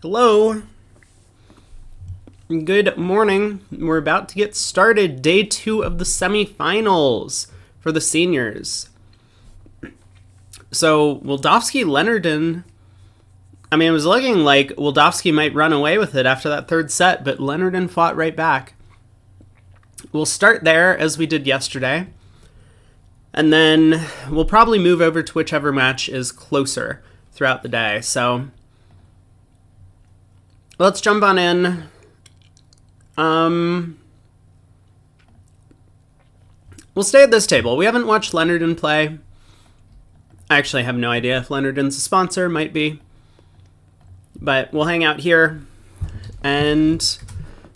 Hello. Good morning. We're about to get started. Day 2 of the semifinals for the seniors. So, Wildowski-Leonardon, it was looking like Wildowski might run away with it after that third set, but Leonardon fought right back. We'll start there as we did yesterday, and then we'll probably move over to whichever match is closer throughout the day. So, let's jump on in. We'll stay at this table. We haven't watched Leonardon play. I actually have no idea if Leonardon's a sponsor, might be. But we'll hang out here and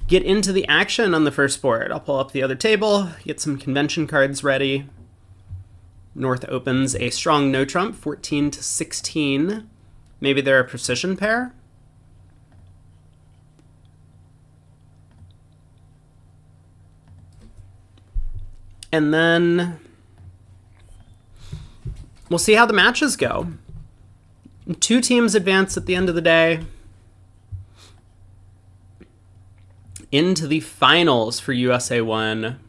get into the action on the first board. I'll pull up the other table, get some convention cards ready. North opens a strong no trump, 14 to 16. Maybe they're a precision pair. And then we'll see how the matches go. 2 teams advance at the end of the day into the finals for USA 1.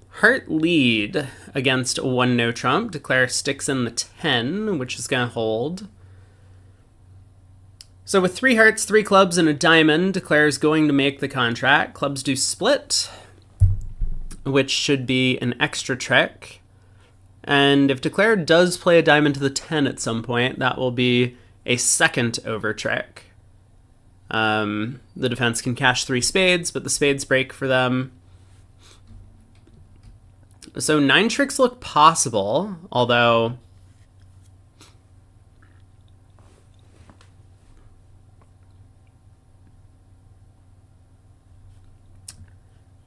Heart lead against 1 no trump. Declare sticks in the 10, which is going to hold. So with 3 hearts, 3 clubs, and a diamond, Declare is going to make the contract. Clubs do split, which should be an extra trick. And if Declare does play a diamond to the 10 at some point, that will be a second over trick. The defense can cash 3 spades, but the spades break for them. So 9 tricks look possible, although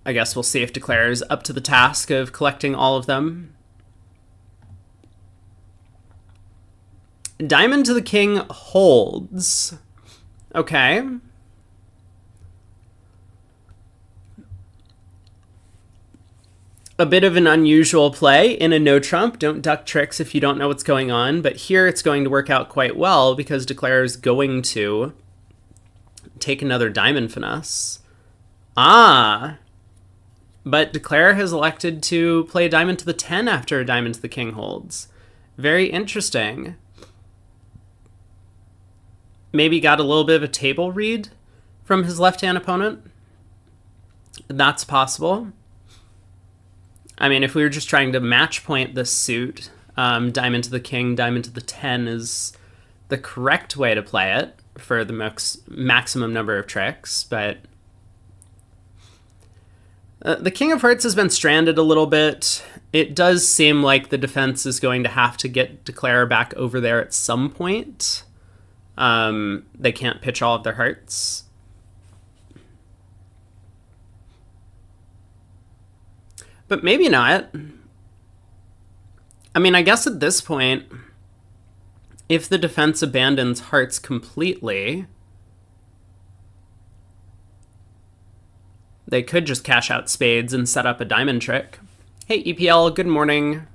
I guess we'll see if Declare is up to the task of collecting all of them. Diamond to the king holds. Okay. A bit of an unusual play in a no trump. Don't duck tricks if you don't know what's going on. But here it's going to work out quite well because Declare is going to take another diamond finesse. But Declare has elected to play a diamond to the 10 after a diamond to the king holds. Very interesting. Maybe got a little bit of a table read from his left-hand opponent. That's possible. If we were just trying to match point this suit, diamond to the king, diamond to the 10 is the correct way to play it for the maximum number of tricks, but the King of Hearts has been stranded a little bit. It does seem like the defense is going to have to get Declare back over there at some point. They can't pitch all of their hearts. But maybe not. I guess at this point, if the defense abandons hearts completely, they could just cash out spades and set up a diamond trick. Hey, EPL, good morning.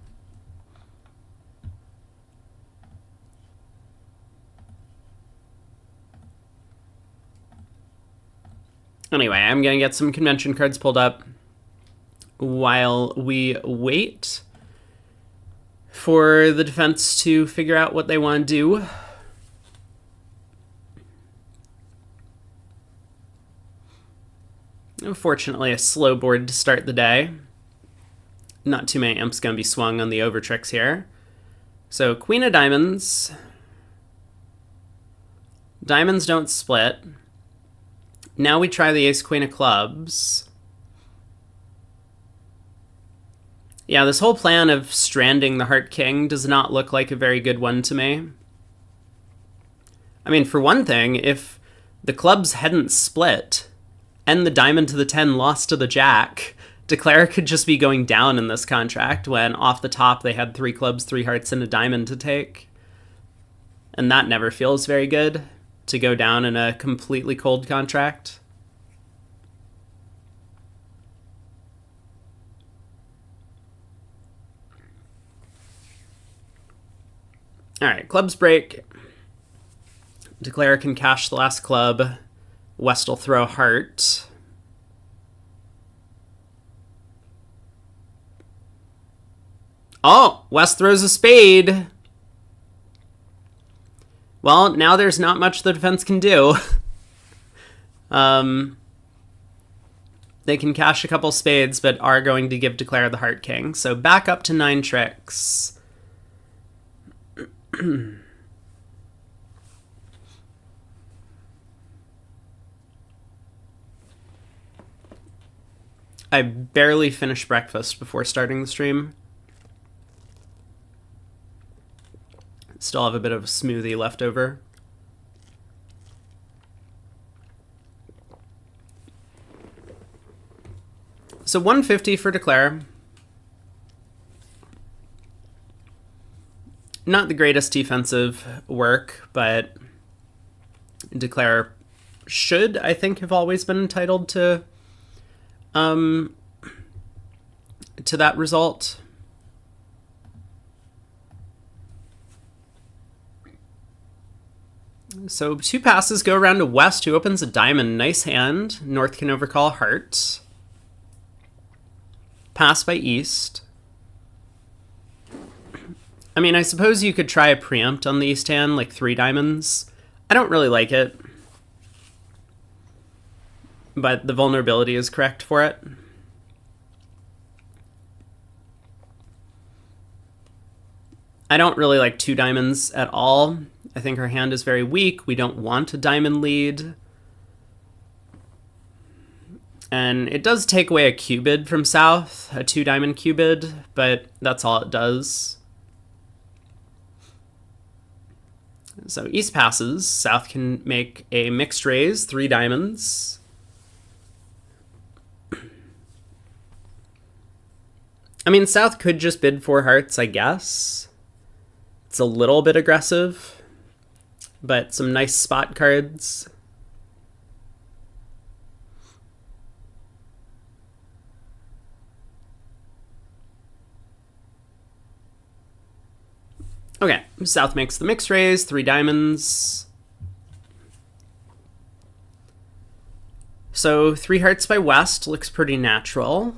Anyway, I'm going to get some convention cards pulled up while we wait for the defense to figure out what they want to do. Unfortunately, a slow board to start the day. Not too many imps going to be swung on the over tricks here. So Queen of Diamonds. Diamonds don't split. Now we try the Ace Queen of Clubs. Yeah, this whole plan of stranding the Heart King does not look like a very good one to me. For one thing, if the clubs hadn't split and the diamond to the 10 lost to the jack, Declare could just be going down in this contract when off the top they had 3 clubs, 3 hearts, and a diamond to take. And that never feels very good, to go down in a completely cold contract. All right, clubs break. Declare can cash the last club. West will throw heart. Oh, West throws a spade. Well, now there's not much the defense can do. They can cash a couple spades, but are going to give Declare the Heart King. So back up to 9 tricks. I barely finished breakfast before starting the stream. Still have a bit of a smoothie left over. So 150 for Declare. Not the greatest defensive work, but Declare should, I think, have always been entitled to that result. So 2 passes go around to West, who opens a diamond. Nice hand. North can overcall heart. Pass by East. I mean, I suppose you could try a preempt on the East hand, like 3 diamonds. I don't really like it, but the vulnerability is correct for it. I don't really like 2 diamonds at all. I think our hand is very weak. We don't want a diamond lead. And it does take away a cubid from South, a 2 diamond cubid, but that's all it does. So East passes. South can make a mixed raise, 3 diamonds. I mean, South could just bid 4 hearts, I guess. It's a little bit aggressive, but some nice spot cards. Okay, South makes the mixed raise, 3 diamonds. So 3 hearts by West looks pretty natural.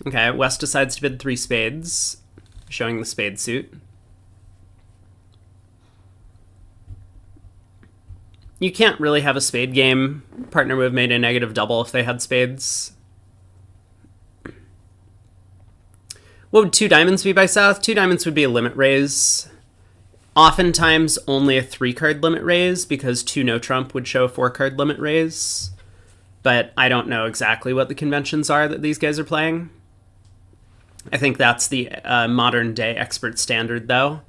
Okay, West decides to bid 3 spades, showing the spade suit. You can't really have a spade game. Partner would have made a negative double if they had spades. What would 2 diamonds be by South? 2 diamonds would be a limit raise. Oftentimes only a 3-card limit raise, because 2 no trump would show a 4-card limit raise. But I don't know exactly what the conventions are that these guys are playing. I think that's the modern day expert standard, though,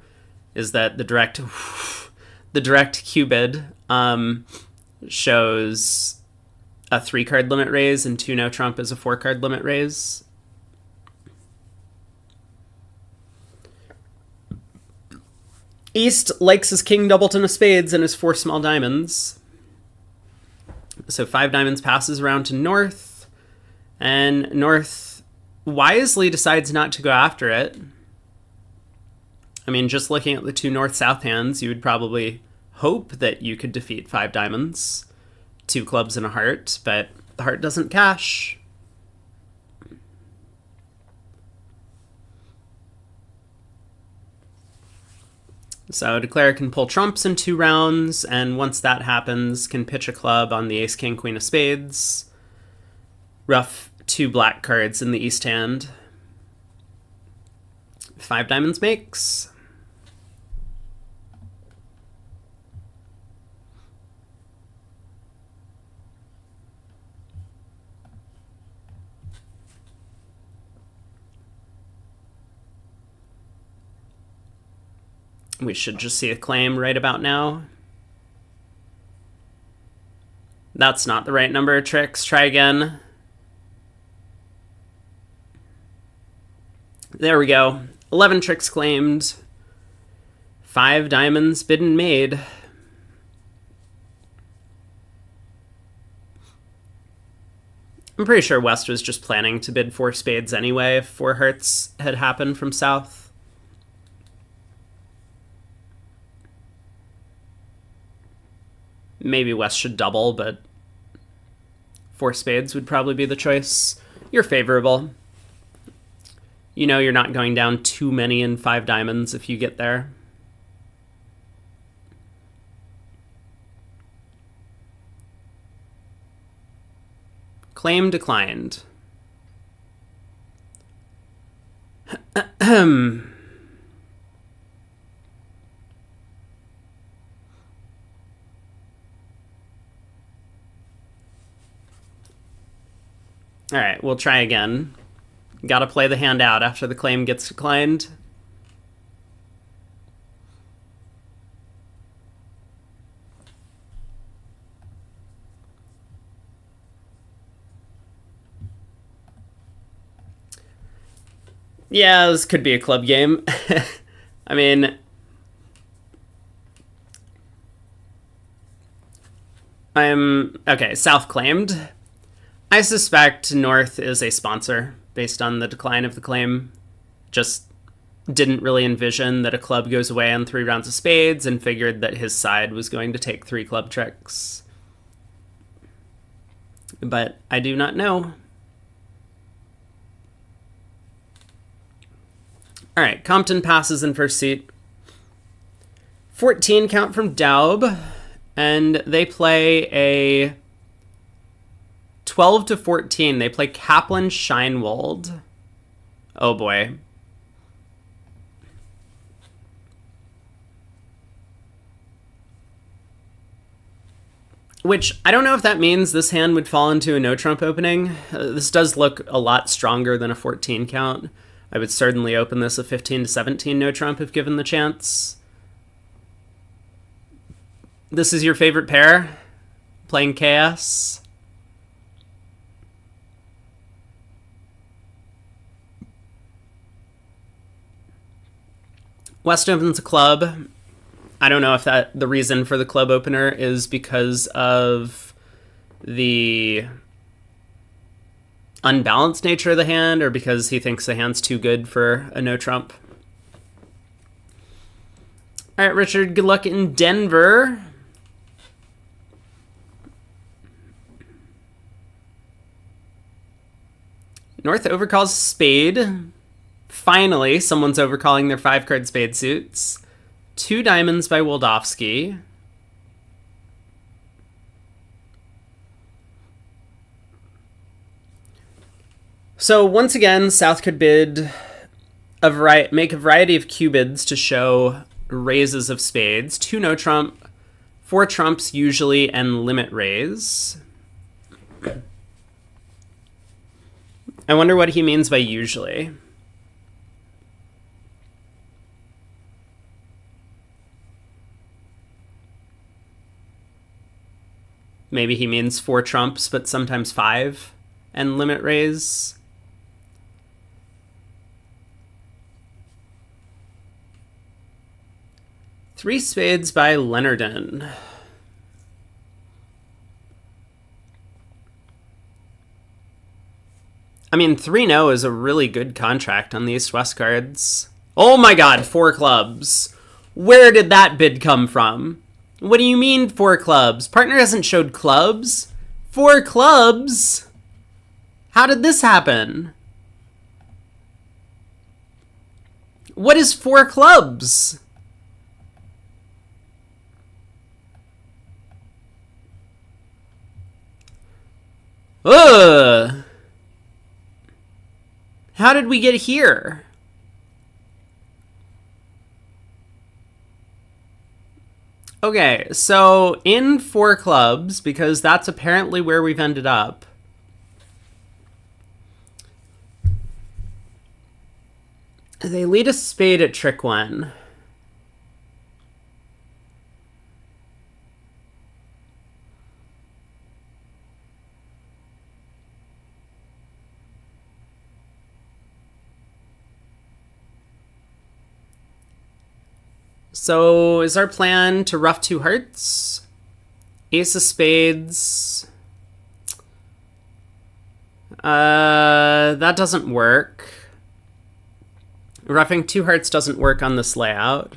is that the direct cubid shows a 3-card limit raise and 2 no trump is a 4-card limit raise. East likes his king doubleton of spades and his 4 small diamonds. So 5 diamonds passes around to North, and North wisely decides not to go after it. I mean, just looking at the 2 North-South hands, you would probably hope that you could defeat 5 diamonds, 2 clubs and a heart, but the heart doesn't cash. So Declare can pull trumps in 2 rounds, and once that happens, can pitch a club on the ace, king, queen of spades. Rough 2 black cards in the East hand. 5 diamonds makes. We should just see a claim right about now. That's not the right number of tricks. Try again. There we go. 11 tricks claimed. 5 diamonds bid and made. I'm pretty sure West was just planning to bid 4 spades anyway if 4 hearts had happened from South. Maybe West should double, but 4 spades would probably be the choice. You're favorable. You know you're not going down too many in 5 diamonds if you get there. Claim declined. All right, we'll try again. Gotta play the hand out after the claim gets declined. Yeah, this could be a club game. I mean, okay, South claimed. I suspect North is a sponsor based on the decline of the claim. Just didn't really envision that a club goes away on 3 rounds of spades and figured that his side was going to take 3 club tricks. But I do not know. All right, Compton passes in first seat. 14 count from Daub, and they play a 12 to 14. They play Kaplan Scheinwald. Oh boy. Which, I don't know if that means this hand would fall into a no-trump opening. This does look a lot stronger than a 14 count. I would certainly open this a 15 to 17 no-trump if given the chance. This is your favorite pair? Playing KS? West opens a club. I don't know if the reason for the club opener is because of the unbalanced nature of the hand or because he thinks the hand's too good for a no trump. All right, Richard, good luck in Denver. North overcalls spade. Finally, someone's overcalling their 5-card spade suits. 2 diamonds by Woldowski. So once again, South could bid make a variety of Q-bids to show raises of spades. 2 no trump, 4 trumps usually, and limit raise. I wonder what he means by usually. Maybe he means 4 trumps, but sometimes 5 and limit raise. Three spades by Leonardon. I mean, 3-0 is a really good contract on the East-West cards. Oh my god, 4 clubs. Where did that bid come from? What do you mean 4 clubs? Partner hasn't showed clubs. 4 clubs? How did this happen? What is 4 clubs? Ugh. How did we get here? Okay, so in 4 clubs, because that's apparently where we've ended up, they lead a spade at trick 1. So is our plan to ruff 2 hearts? Ace of spades. That doesn't work. Ruffing 2 hearts doesn't work on this layout.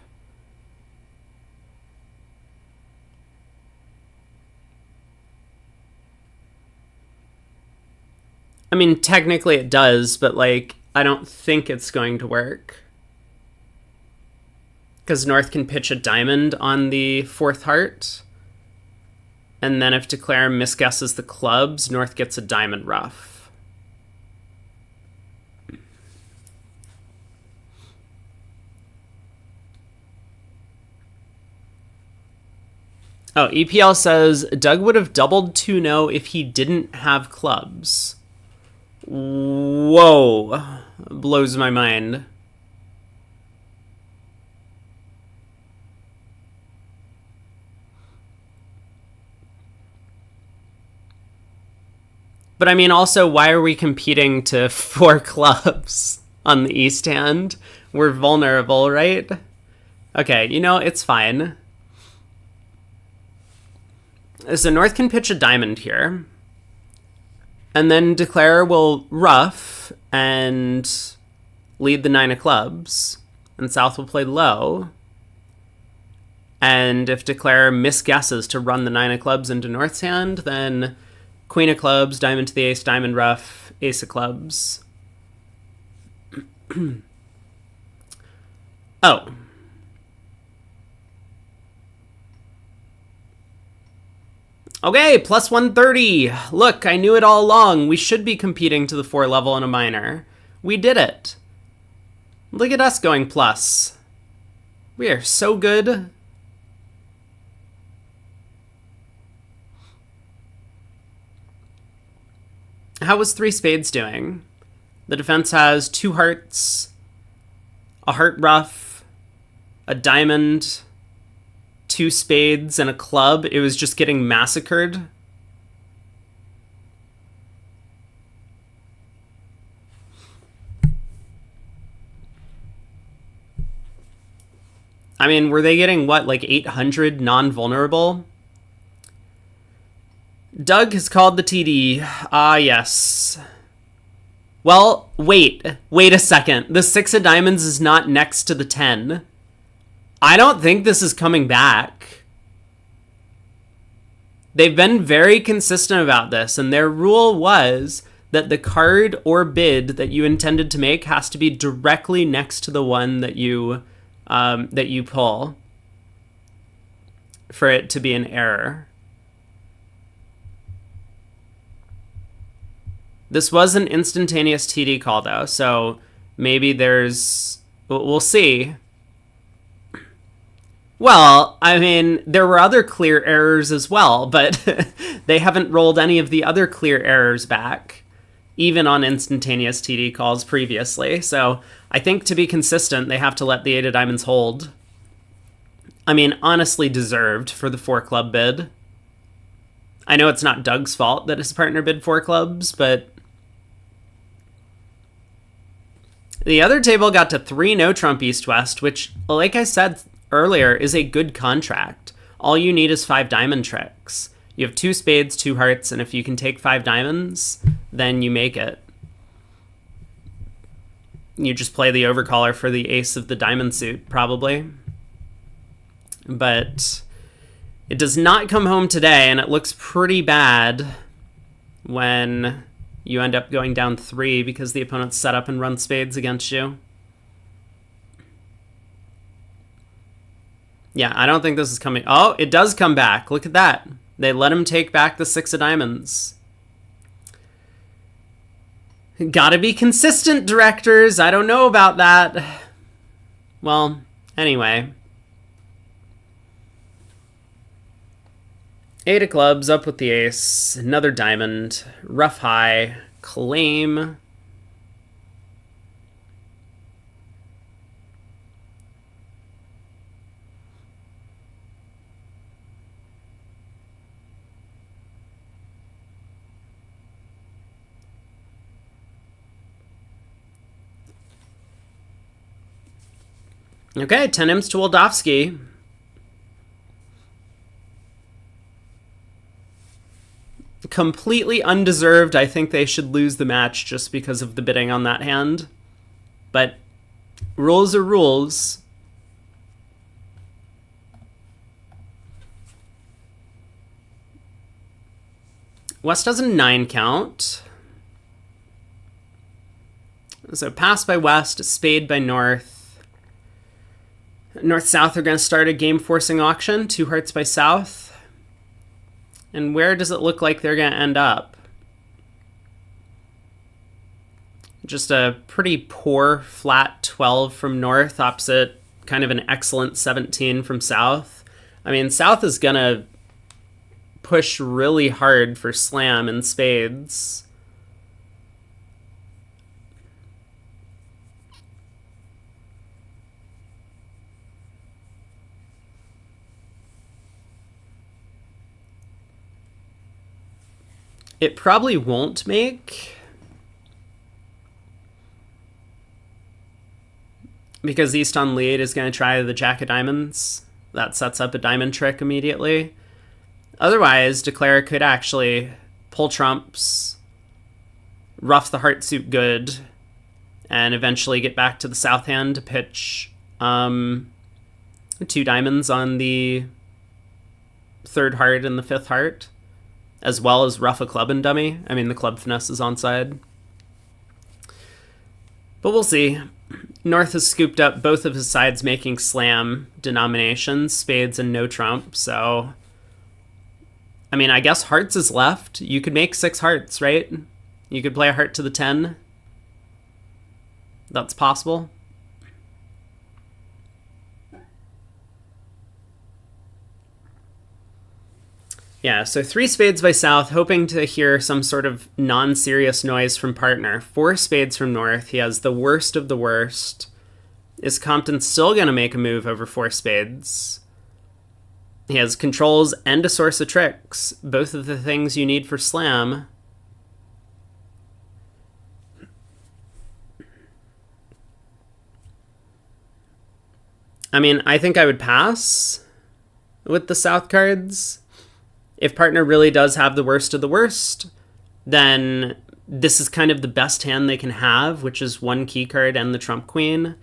I mean, technically it does, but, like, I don't think it's going to work. Because North can pitch a diamond on the 4th heart. And then if Declare misguesses the clubs, North gets a diamond ruff. Oh, EPL says Doug would have doubled 2-0 if he didn't have clubs. Whoa. Blows my mind. But I mean, also, why are we competing to 4 clubs on the East hand? We're vulnerable, right? Okay, you know, it's fine. So North can pitch a diamond here. And then Declare will ruff and lead the 9 of clubs. And South will play low. And if Declare misguesses to run the 9 of clubs into North's hand, then Queen of clubs, diamond to the ace, diamond ruff, ace of clubs. Oh. Okay, plus 130. Look, I knew it all along. We should be competing to the 4 level in a minor. We did it. Look at us going plus. We are so good. How was 3 spades doing? The defense has 2 hearts, a heart ruff, a diamond, 2 spades, and a club. It was just getting massacred. I mean, were they getting, what, like 800 non-vulnerable? Doug has called the TD. Ah, yes. Well, wait a second. The 6 of diamonds is not next to the 10. I don't think this is coming back. They've been very consistent about this, and their rule was that the card or bid that you intended to make has to be directly next to the one that you pull for it to be an error. This was an instantaneous TD call, though, so maybe there's... We'll see. Well, I mean, there were other clear errors as well, but they haven't rolled any of the other clear errors back, even on instantaneous TD calls previously. So I think to be consistent, they have to let the 8 of diamonds hold. I mean, honestly deserved for the 4 club bid. I know it's not Doug's fault that his partner bid 4 clubs, but... The other table got to 3 no trump east-west, which, like I said earlier, is a good contract. All you need is 5 diamond tricks. You have 2 spades, 2 hearts, and if you can take 5 diamonds, then you make it. You just play the overcaller for the ace of the diamond suit, probably. But it does not come home today, and it looks pretty bad when you end up going down 3 because the opponent's set up and run spades against you. Yeah, I don't think this is coming... Oh, it does come back. Look at that. They let him take back the 6 of diamonds. Gotta be consistent, directors. I don't know about that. Well, anyway. 8 of clubs, up with the ace, another diamond, rough high, claim. Okay, 10 imps to Waldowski. Completely undeserved. I think they should lose the match just because of the bidding on that hand. But rules are rules. West has a 9 count. So pass by west, spade by north. North-south are going to start a game-forcing auction, 2 hearts by south. And where does it look like they're going to end up? Just a pretty poor flat 12 from north, opposite kind of an excellent 17 from south. I mean, south is going to push really hard for slam and spades. It probably won't make, because East on lead is going to try the jack of diamonds. That sets up a diamond trick immediately. Otherwise, Declare could actually pull trumps, rough the heart suit good, and eventually get back to the south hand to pitch 2 diamonds on the 3rd heart and the 5th heart, as well as rough a club and dummy. I mean, the club finesse is onside. But we'll see. North has scooped up both of his sides making slam denominations, spades and no trump, so... I mean, I guess hearts is left. You could make 6 hearts, right? You could play a heart to the 10. That's possible. Yeah, so 3 spades by south, hoping to hear some sort of non-serious noise from partner. 4 spades from north. He has the worst of the worst. Is Compton still going to make a move over 4 spades? He has controls and a source of tricks. Both of the things you need for slam. I mean, I think I would pass with the south cards. If partner really does have the worst of the worst, then this is kind of the best hand they can have, which is 1 key card and the trump queen.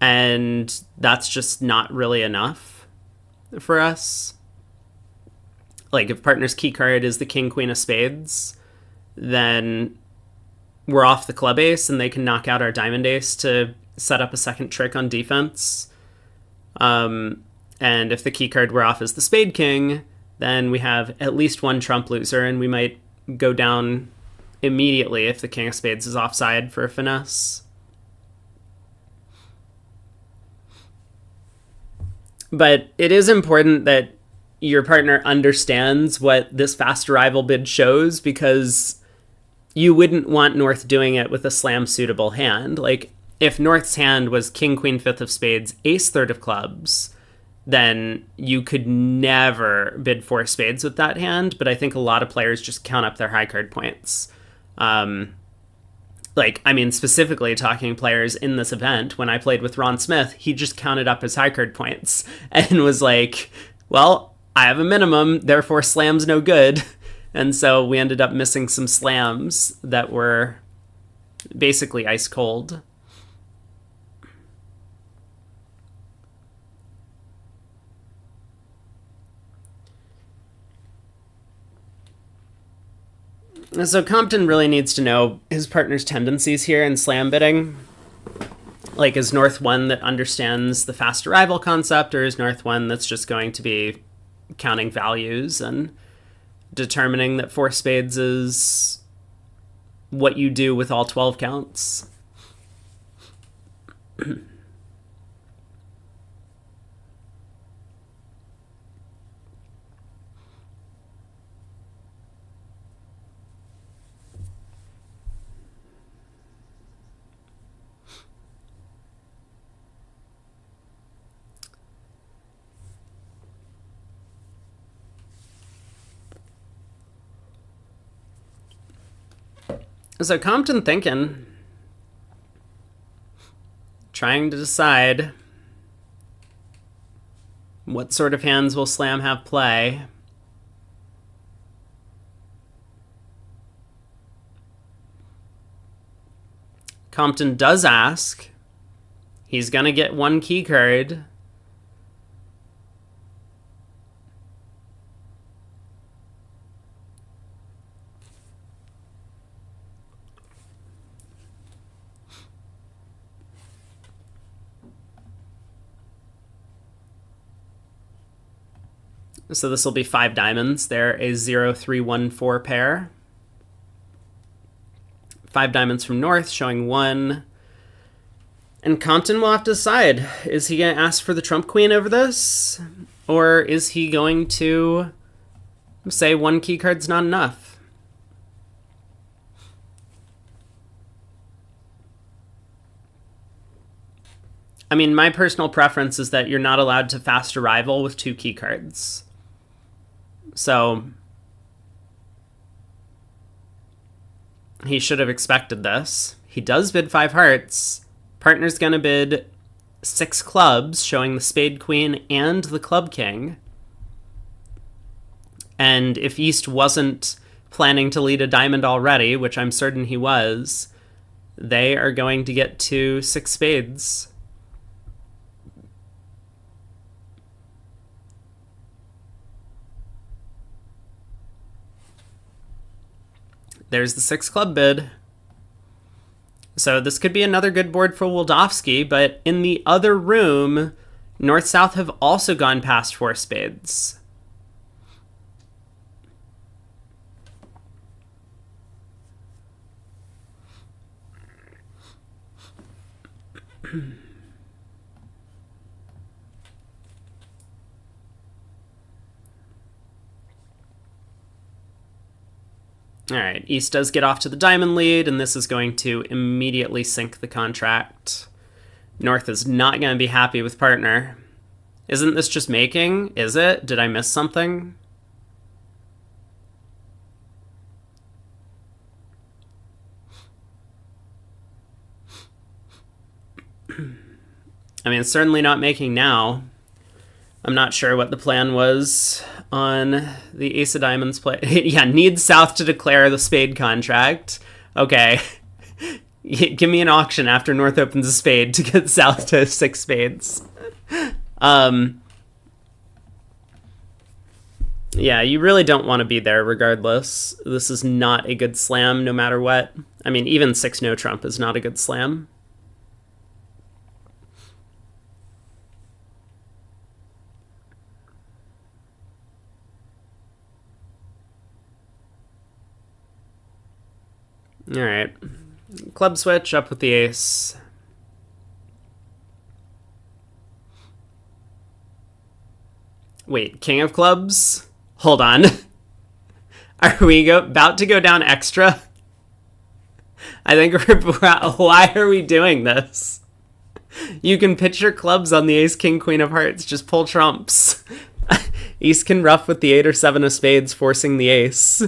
And that's just not really enough for us. Like, if partner's key card is the king queen of spades, then we're off the club ace and they can knock out our diamond ace to set up a second trick on defense. And if the key card we're off is the spade king, then we have at least 1 trump loser, and we might go down immediately if the king of spades is offside for a finesse. But it is important that your partner understands what this fast arrival bid shows, because you wouldn't want North doing it with a slam suitable hand. Like, if North's hand was king, queen, 5th of spades, ace, 3rd of clubs, then you could never bid 4 spades with that hand. But I think a lot of players just count up their high card points. Specifically talking players in this event, when I played with Ron Smith, he just counted up his high card points and was like, well, I have a minimum, therefore slam's no good. And so we ended up missing some slams that were basically ice cold. So Compton really needs to know his partner's tendencies here in slam bidding. Like, is North one that understands the fast arrival concept, or is North one that's just going to be counting values and determining that 4 spades is what you do with all 12 counts? So Compton thinking, trying to decide what sort of hands will slam have play. Compton does ask. He's going to get 1 key card. So this will be 5 diamonds. They're a 0-3-1-4 pair. 5 diamonds from North, showing 1. And Compton will have to decide. Is he going to ask for the trump queen over this? Or is he going to say 1 key card's not enough? I mean, my personal preference is that you're not allowed to fast arrival with 2 key cards. So he should have expected this. He does bid 5 hearts. Partner's gonna bid 6 clubs, showing the spade queen and the club king. And if East wasn't planning to lead a diamond already, which I'm certain he was, they are going to get to 6 spades. There's the 6 club bid. So this could be another good board for Wildofsky, but in the other room, North-South have also gone past 4 spades. All right, East does get off to the diamond lead, and this is going to immediately sink the contract. North is not going to be happy with partner. Isn't this just making? Is it? Did I miss something? I mean, it's certainly not making now. I'm not sure what the plan was on the Ace of Diamonds play. Yeah, needs South to declare the spade contract. Okay. Give me an auction after North opens a spade to get South to 6 spades. Yeah, you really don't want to be there regardless. This is not a good slam no matter what. I mean, even 6 no trump is not a good slam. All right, club switch up with the ace. Wait, king of clubs? Hold on. Are we about to go down extra? I think why are we doing this? You can pitch your clubs on the ace, king, queen of hearts. Just pull trumps. East can ruff with the 8 or 7 of spades, forcing the ace.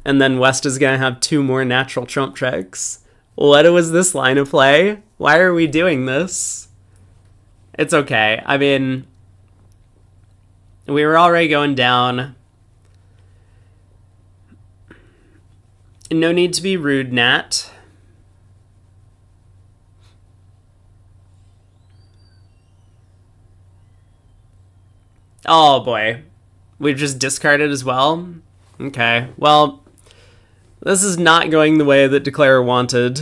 And then West is going to have 2 more natural trump tricks. What was this line of play? Why are we doing this? It's okay. I mean, we were already going down. No need to be rude, Nat. Oh boy. We've just discarded as well? Okay, well, this is not going the way that Declarer wanted.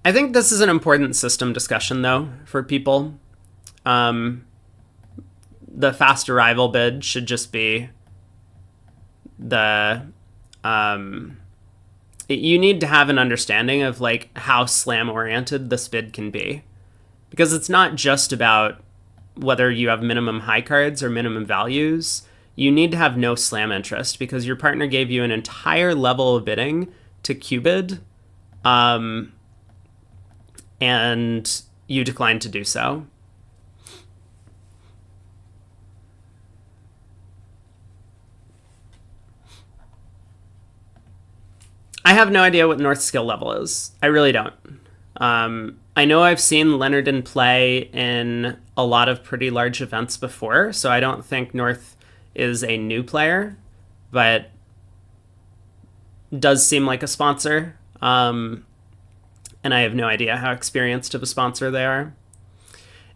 I think this is an important system discussion, though, for people. The fast arrival bid should just be the... you need to have an understanding of like how slam oriented this bid can be, because it's not just about whether you have minimum high cards or minimum values. You need to have no slam interest because your partner gave you an entire level of bidding to Q-bid, and you declined to do so. I have no idea what North's skill level is. I really don't. I know I've seen Leonardon play in a lot of pretty large events before, so I don't think North is a new player, but does seem like a sponsor. And I have no idea how experienced of a sponsor they are.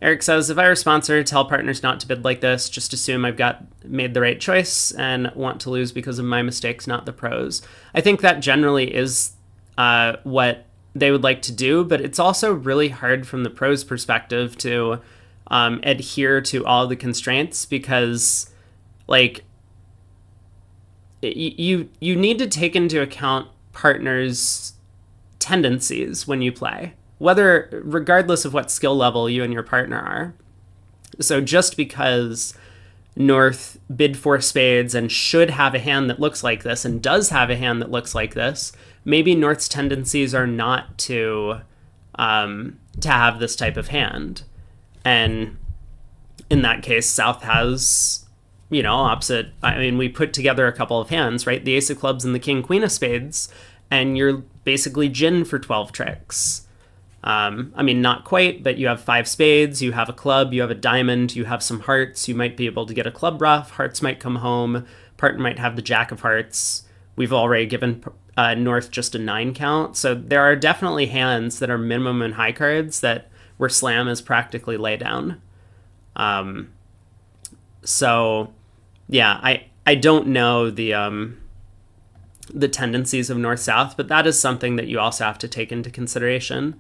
Eric says, if I were a sponsor, tell partners not to bid like this. Just assume I've made the right choice and want to lose because of my mistakes, not the pros. I think that generally is what they would like to do, but it's also really hard from the pros' perspective to adhere to all the constraints because, like, you need to take into account partners' tendencies when you play, regardless of what skill level you and your partner are. So just because North bid 4 spades and should have a hand that looks like this and does have a hand that looks like this, maybe North's tendencies are not to have this type of hand. And in that case, South has, opposite. I mean, we put together a couple of hands, right? The ace of clubs and the king queen of spades, and you're basically gin for 12 tricks. I mean, not quite, but you have 5 spades, you have a club, you have a diamond, you have some hearts, you might be able to get a club ruff, hearts might come home, partner might have the jack of hearts. We've already given North just a 9 count, so there are definitely hands that are minimum and high cards that where slam is practically lay down. So, yeah, I don't know the tendencies of North-South, but that is something that you also have to take into consideration.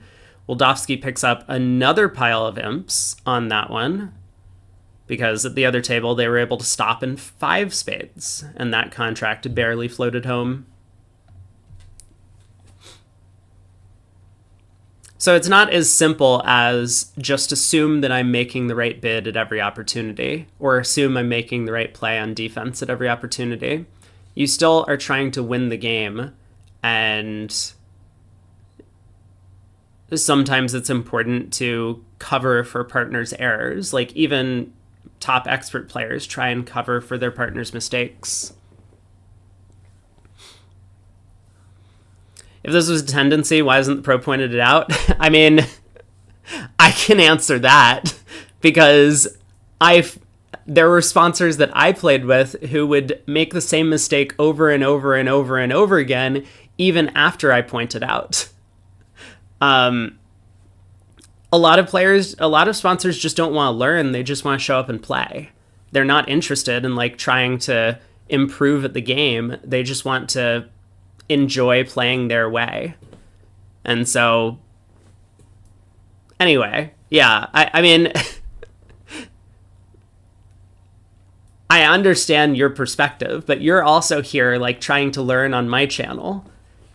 Wildowski picks up another pile of imps on that one, because at the other table they were able to stop in 5 spades, and that contract barely floated home. So it's not as simple as just assume that I'm making the right bid at every opportunity, or assume I'm making the right play on defense at every opportunity. You still are trying to win the game, and sometimes it's important to cover for partners' errors. Like, even top expert players try and cover for their partner's mistakes. If this was a tendency, why hasn't the pro pointed it out? I mean, I can answer that because there were sponsors that I played with who would make the same mistake over and over and over and over again, even after I pointed out. A lot of sponsors just don't want to learn. They just want to show up and play. They're not interested in trying to improve at the game. They just want to enjoy playing their way. And so, anyway, yeah, I mean, I understand your perspective, but you're also here trying to learn on my channel.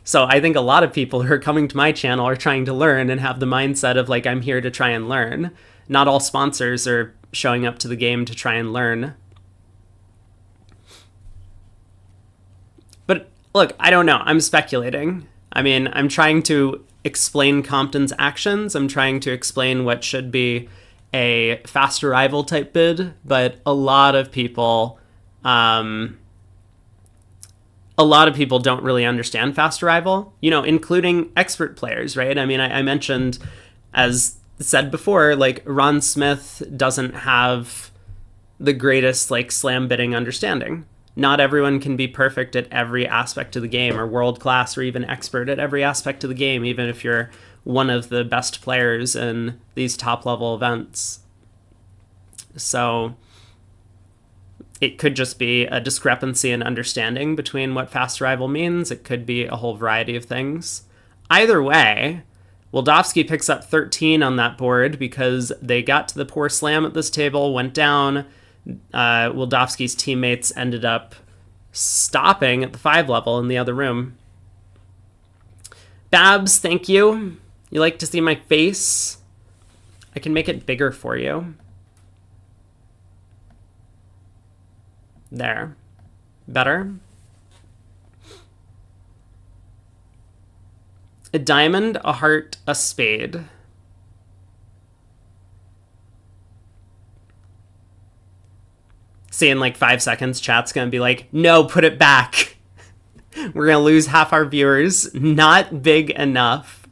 So I think a lot of people who are coming to my channel are trying to learn and have the mindset of I'm here to try and learn. Not all sponsors are showing up to the game to try and learn. But look, I don't know. I'm speculating. I mean, I'm trying to explain Compton's actions. I'm trying to explain what should be a fast arrival type bid, but a lot of people don't really understand fast arrival, including expert players, right? I mean, I mentioned, as said before, Ron Smith doesn't have the greatest slam bidding understanding. Not everyone can be perfect at every aspect of the game, or world class, or even expert at every aspect of the game, even if you're one of the best players in these top level events. So it could just be a discrepancy in understanding between what fast arrival means. It could be a whole variety of things. Either way, Wildowski picks up 13 on that board because they got to the poor slam at this table, went down. Wildowski's teammates ended up stopping at the 5 level in the other room. Babs, thank you. You like to see my face? I can make it bigger for you. There. Better? A diamond, a heart, a spade. See, in 5 seconds, chat's gonna be no, put it back. We're gonna lose half our viewers. Not big enough.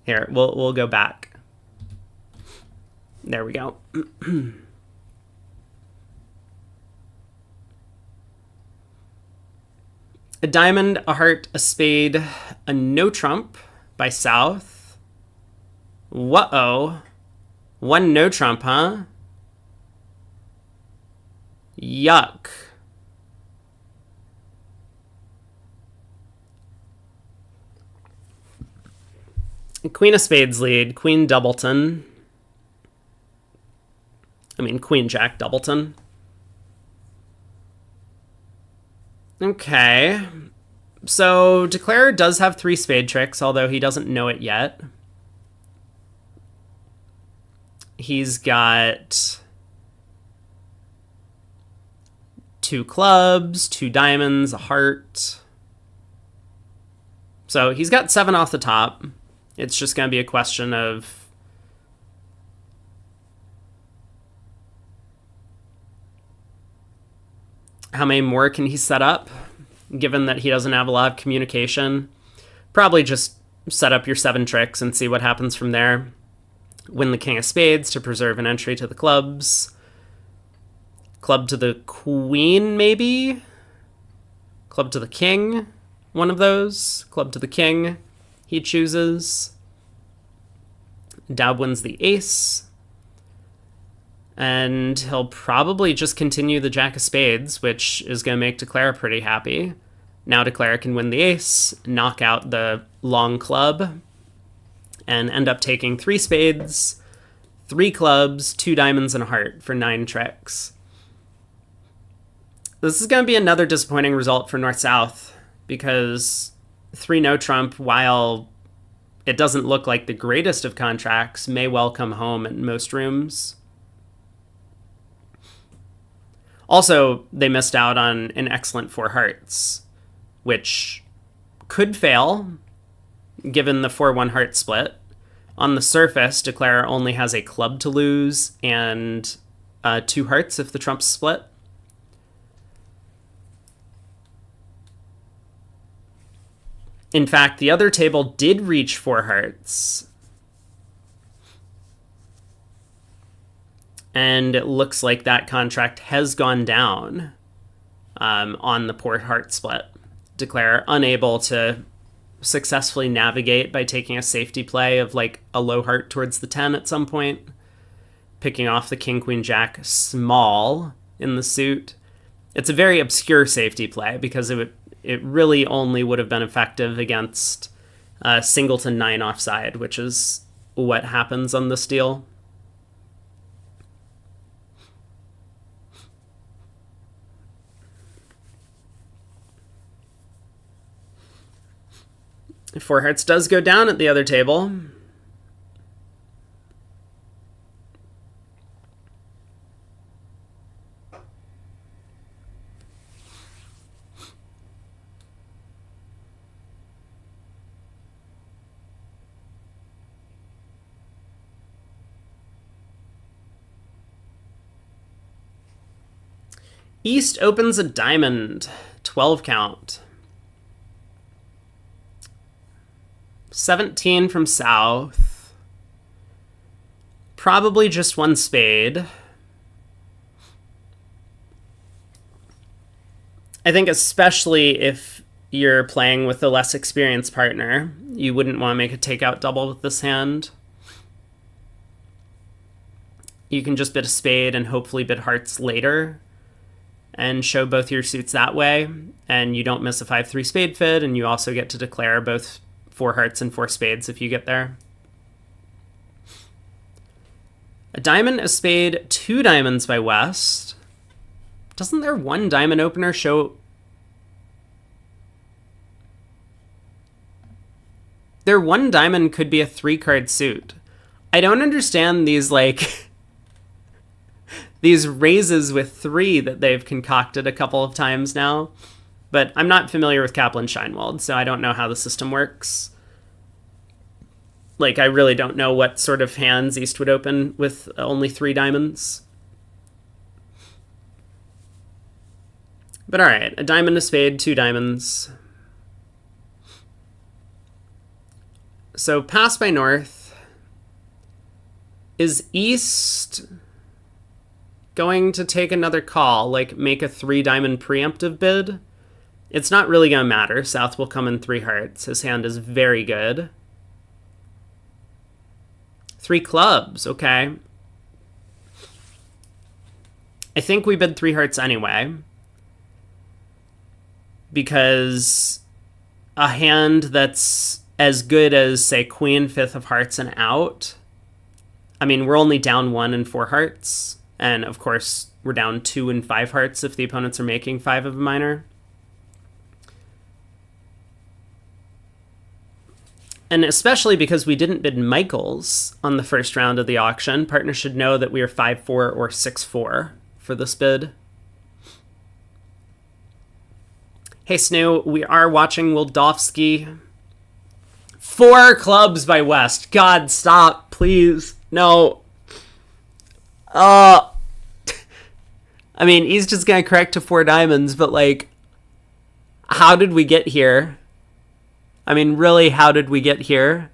Here, we'll go back. There we go. A diamond, a heart, a spade, a no trump by South. Whoa. One no trump, huh? Yuck. Queen of spades lead. Queen doubleton. I mean, queen jack doubleton. Okay. So Declare does have 3 spade tricks, although he doesn't know it yet. He's got 2 clubs, 2 diamonds, a heart. So he's got 7 off the top. It's just going to be a question of how many more can he set up, given that he doesn't have a lot of communication. Probably just set up your 7 tricks and see what happens from there. Win the king of spades to preserve an entry to the clubs. Club to the queen, maybe? Club to the king, one of those. Club to the king, he chooses. Daub wins the ace. And he'll probably just continue the jack of spades, which is going to make Declare pretty happy. Now Declare can win the ace, knock out the long club, and end up taking 3 spades, 3 clubs, 2 diamonds, and a heart for 9 tricks. This is going to be another disappointing result for North-South, because 3 no trump, while it doesn't look like the greatest of contracts, may well come home in most rooms. Also, they missed out on an excellent 4 hearts, which could fail, given the 4-1 heart split. On the surface, Declare only has a club to lose and 2 hearts if the trump's split. In fact, the other table did reach 4 hearts. And it looks like that contract has gone down on the poor heart split. Declare unable to successfully navigate by taking a safety play of like a low heart towards the 10 at some point. Picking off the king, queen, jack small in the suit. It's a very obscure safety play because it really only would have been effective against singleton 9 offside, which is what happens on this deal. Four hearts does go down at the other table. East opens a diamond, 12 count. 17 from South. Probably just 1 spade. I think especially if you're playing with a less experienced partner, you wouldn't want to make a takeout double with this hand. You can just bid a spade and hopefully bid hearts later and show both your suits that way, and you don't miss a 5-3 spade fid, and you also get to declare both 4 hearts and 4 spades if you get there. A diamond, a spade, 2 diamonds by West. Doesn't their 1 diamond opener show... Their 1 diamond could be a 3-card suit. I don't understand these, like... these raises with 3 that they've concocted a couple of times now. But I'm not familiar with Kaplan-Scheinwald, so I don't know how the system works. Like, I really don't know what sort of hands East would open with only 3 diamonds. But alright, a diamond, a spade, 2 diamonds. So, pass by North. Is East going to take another call, like make a 3-diamond preemptive bid? It's not really going to matter. South will come in 3 hearts. His hand is very good. 3 clubs, okay. I think we bid 3 hearts anyway, because a hand that's as good as, say, queen, 5th of hearts, and out. I mean, we're only down 1 and 4 hearts, and of course, we're down 2 and 5 hearts if the opponents are making 5 of a minor. And especially because we didn't bid Michaels on the first round of the auction, partner should know that we are 5-4 or 6-4 for this bid. Hey, Snoo, we are watching Wildowski. 4 clubs by West. God, stop, please. No. I mean, he's just gonna correct to 4 diamonds, but, like, how did we get here? I mean, really, how did we get here?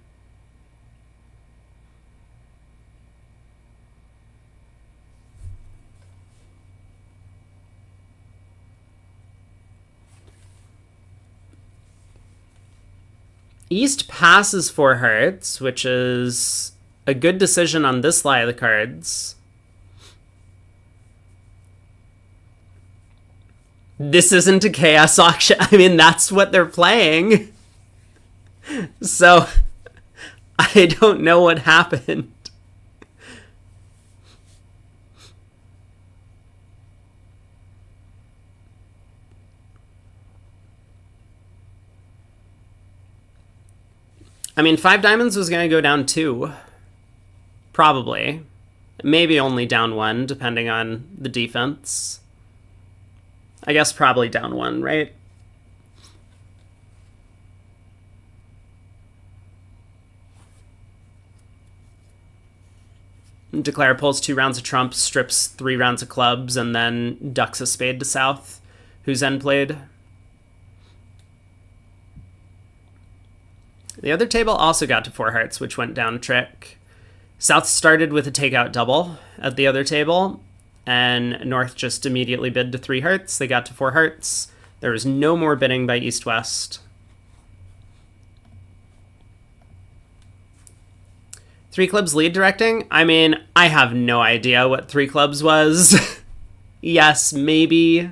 East passes 4 hearts, which is a good decision on this lie of the cards. This isn't a chaos auction. I mean, that's what they're playing. So, I don't know what happened. I mean, 5 diamonds was going to go down 2. Probably. Maybe only down 1, depending on the defense. I guess probably down 1, right? Declare pulls 2 rounds of trumps, strips 3 rounds of clubs, and then ducks a spade to south. Who's end played? The other table also got to 4 hearts, which went down a trick. South started with a takeout double at the other table, and North just immediately bid to 3 hearts. They got to 4 hearts. There was no more bidding by East-West. 3 clubs lead directing? I mean, I have no idea what 3 clubs was. Yes, maybe.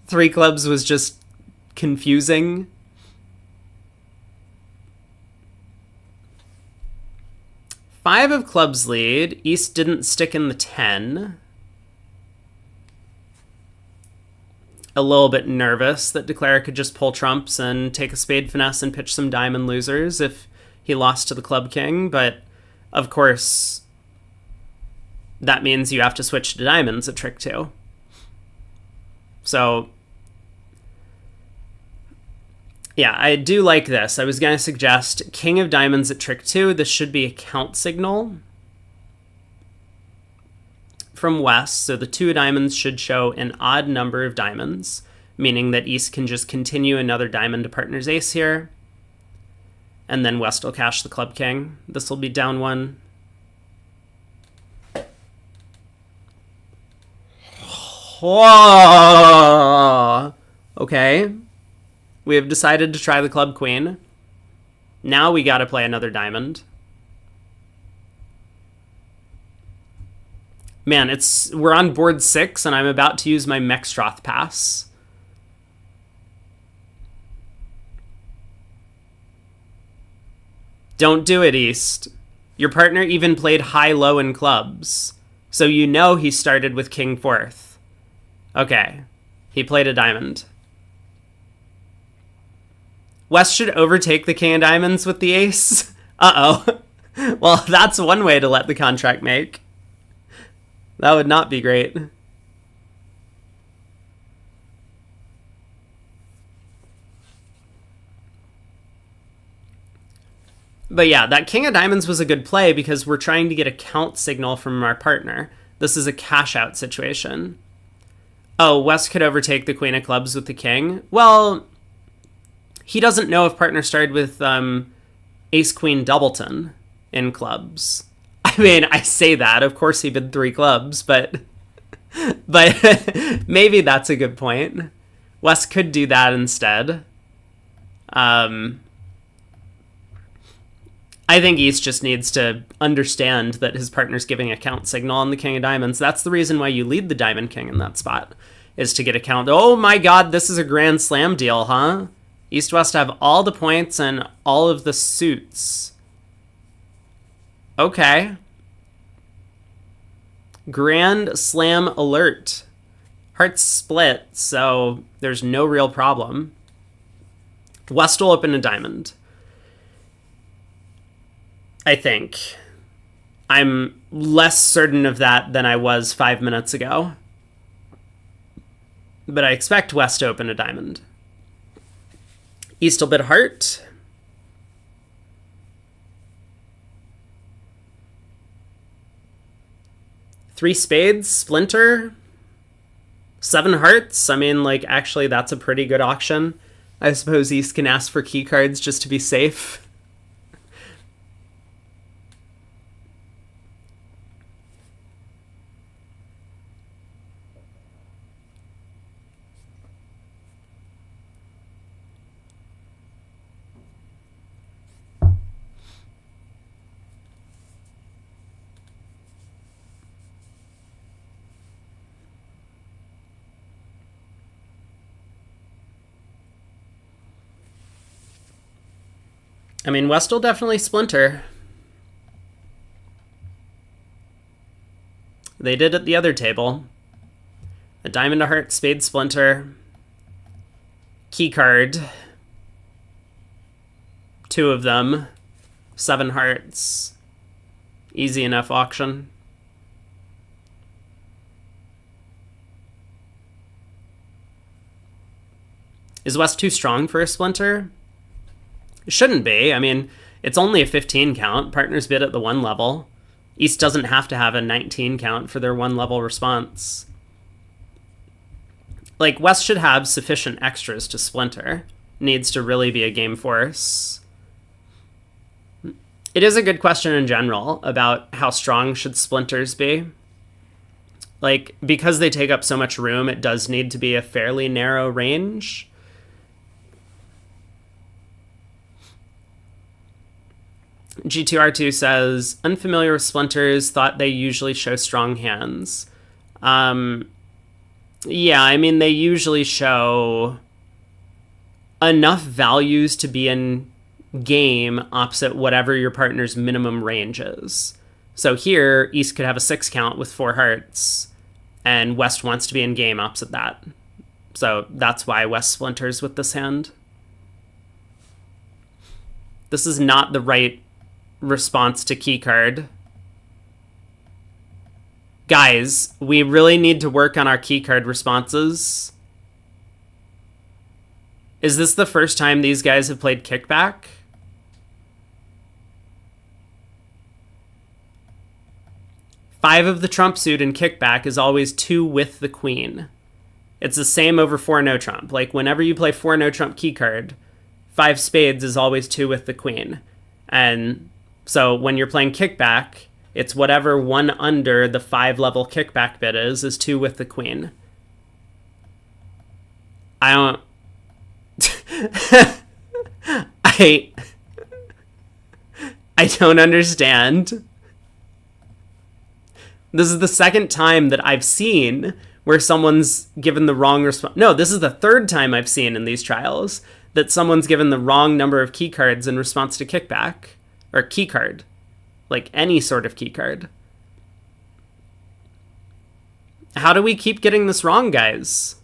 3 clubs was just confusing. Five of clubs lead. East didn't stick in the 10. A little bit nervous that Declare could just pull trumps and take a spade finesse and pitch some diamond losers if he lost to the club king, but of course that means you have to switch to diamonds at trick 2. So yeah, I do like this. I was going to suggest king of diamonds at trick 2. This should be a count signal from West, so the 2 of diamonds should show an odd number of diamonds, meaning that East can just continue another diamond to partner's ace here, and then West will cash the club king. This will be down 1. Oh, okay. We have decided to try the club queen. Now we gotta play another diamond. Man, we're on board 6 and I'm about to use my Mextroth pass. Don't do it, East. Your partner even played high-low in clubs, so you know he started with king 4th. Okay, he played a diamond. West should overtake the king of diamonds with the ace. Uh-oh. Well, that's one way to let the contract make. That would not be great. But yeah, that king of diamonds was a good play because we're trying to get a count signal from our partner. This is a cash out situation. Oh, West could overtake the queen of clubs with the king. Well, he doesn't know if partner started with ace queen doubleton in clubs. I mean, I say that. Of course he bid 3 clubs, but maybe that's a good point. West could do that instead. I I think East just needs to understand that his partner's giving a count signal on the king of diamonds. That's the reason why you lead the diamond king in that spot, is to get a count. Oh my god, this is a grand slam deal, huh? East-West have all the points and all of the suits. Okay. Grand slam alert. Hearts split, so there's no real problem. West will open a diamond. I think. I'm less certain of that than I was 5 minutes ago. But I expect West to open a diamond. East will bid heart. Three spades, splinter. 7 hearts. I mean, like, actually, that's a pretty good auction. I suppose East can ask for key cards just to be safe. I mean, West will definitely splinter. They did at the other table. A diamond, a heart, spade, splinter. Key card. 2 of them. 7 hearts. Easy enough auction. Is West too strong for a splinter? It shouldn't be. I mean, it's only a 15 count. Partners bid at the 1 level. East doesn't have to have a 19 count for their 1 level response. Like, West should have sufficient extras to splinter. Needs to really be a game force. It is a good question in general about how strong should splinters be. Like, because they take up so much room, it does need to be a fairly narrow range. G2R2 says, unfamiliar with splinters, thought they usually show strong hands. Yeah, I mean, they usually show enough values to be in game opposite whatever your partner's minimum range is. So here, East could have a 6 count with 4 hearts, and West wants to be in game opposite that. So that's why West splinters with this hand. This is not the right response to key card. Guys, we really need to work on our key card responses. Is this the first time these guys have played kickback? Five of the trump suit in kickback is always 2 with the queen. It's the same over 4 no trump. Like, whenever you play 4 no trump key card, 5 spades is always 2 with the queen. And so when you're playing kickback, it's whatever 1 under the 5 level kickback bid is 2 with the queen. I don't... I don't understand. This is the second time that I've seen where someone's given the wrong response. No, this is the 3rd time I've seen in these trials that someone's given the wrong number of key cards in response to kickback. Or key card. Like any sort of key card. How do we keep getting this wrong, guys?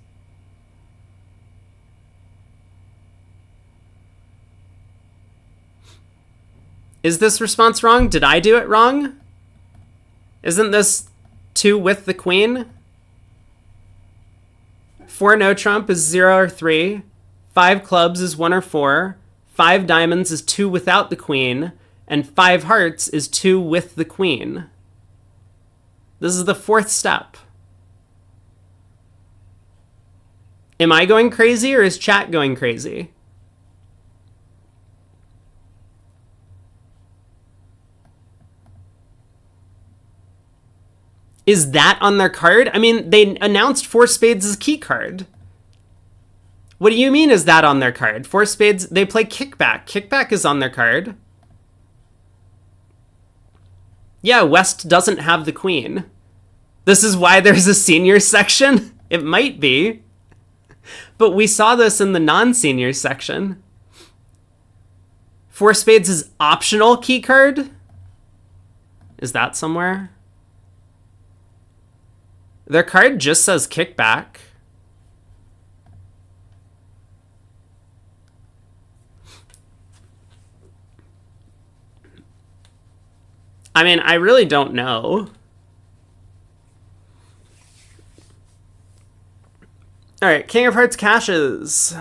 Is this response wrong? Did I do it wrong? Isn't this 2 with the queen? 4 no trump is 0 or 3. 5 clubs is 1 or 4. 5 diamonds is 2 without the queen. And 5 hearts is 2 with the queen. This is the 4th step. Am I going crazy or is chat going crazy? Is that on their card? I mean, they announced 4 spades as key card. What do you mean is that on their card? 4 spades, they play kickback. Kickback is on their card. Yeah, West doesn't have the queen. This is why there's a senior section? It might be. But we saw this in the non-senior section. Four spades is optional key card? Is that somewhere? Their card just says kickback. I mean, I really don't know. All right, King of Hearts cashes.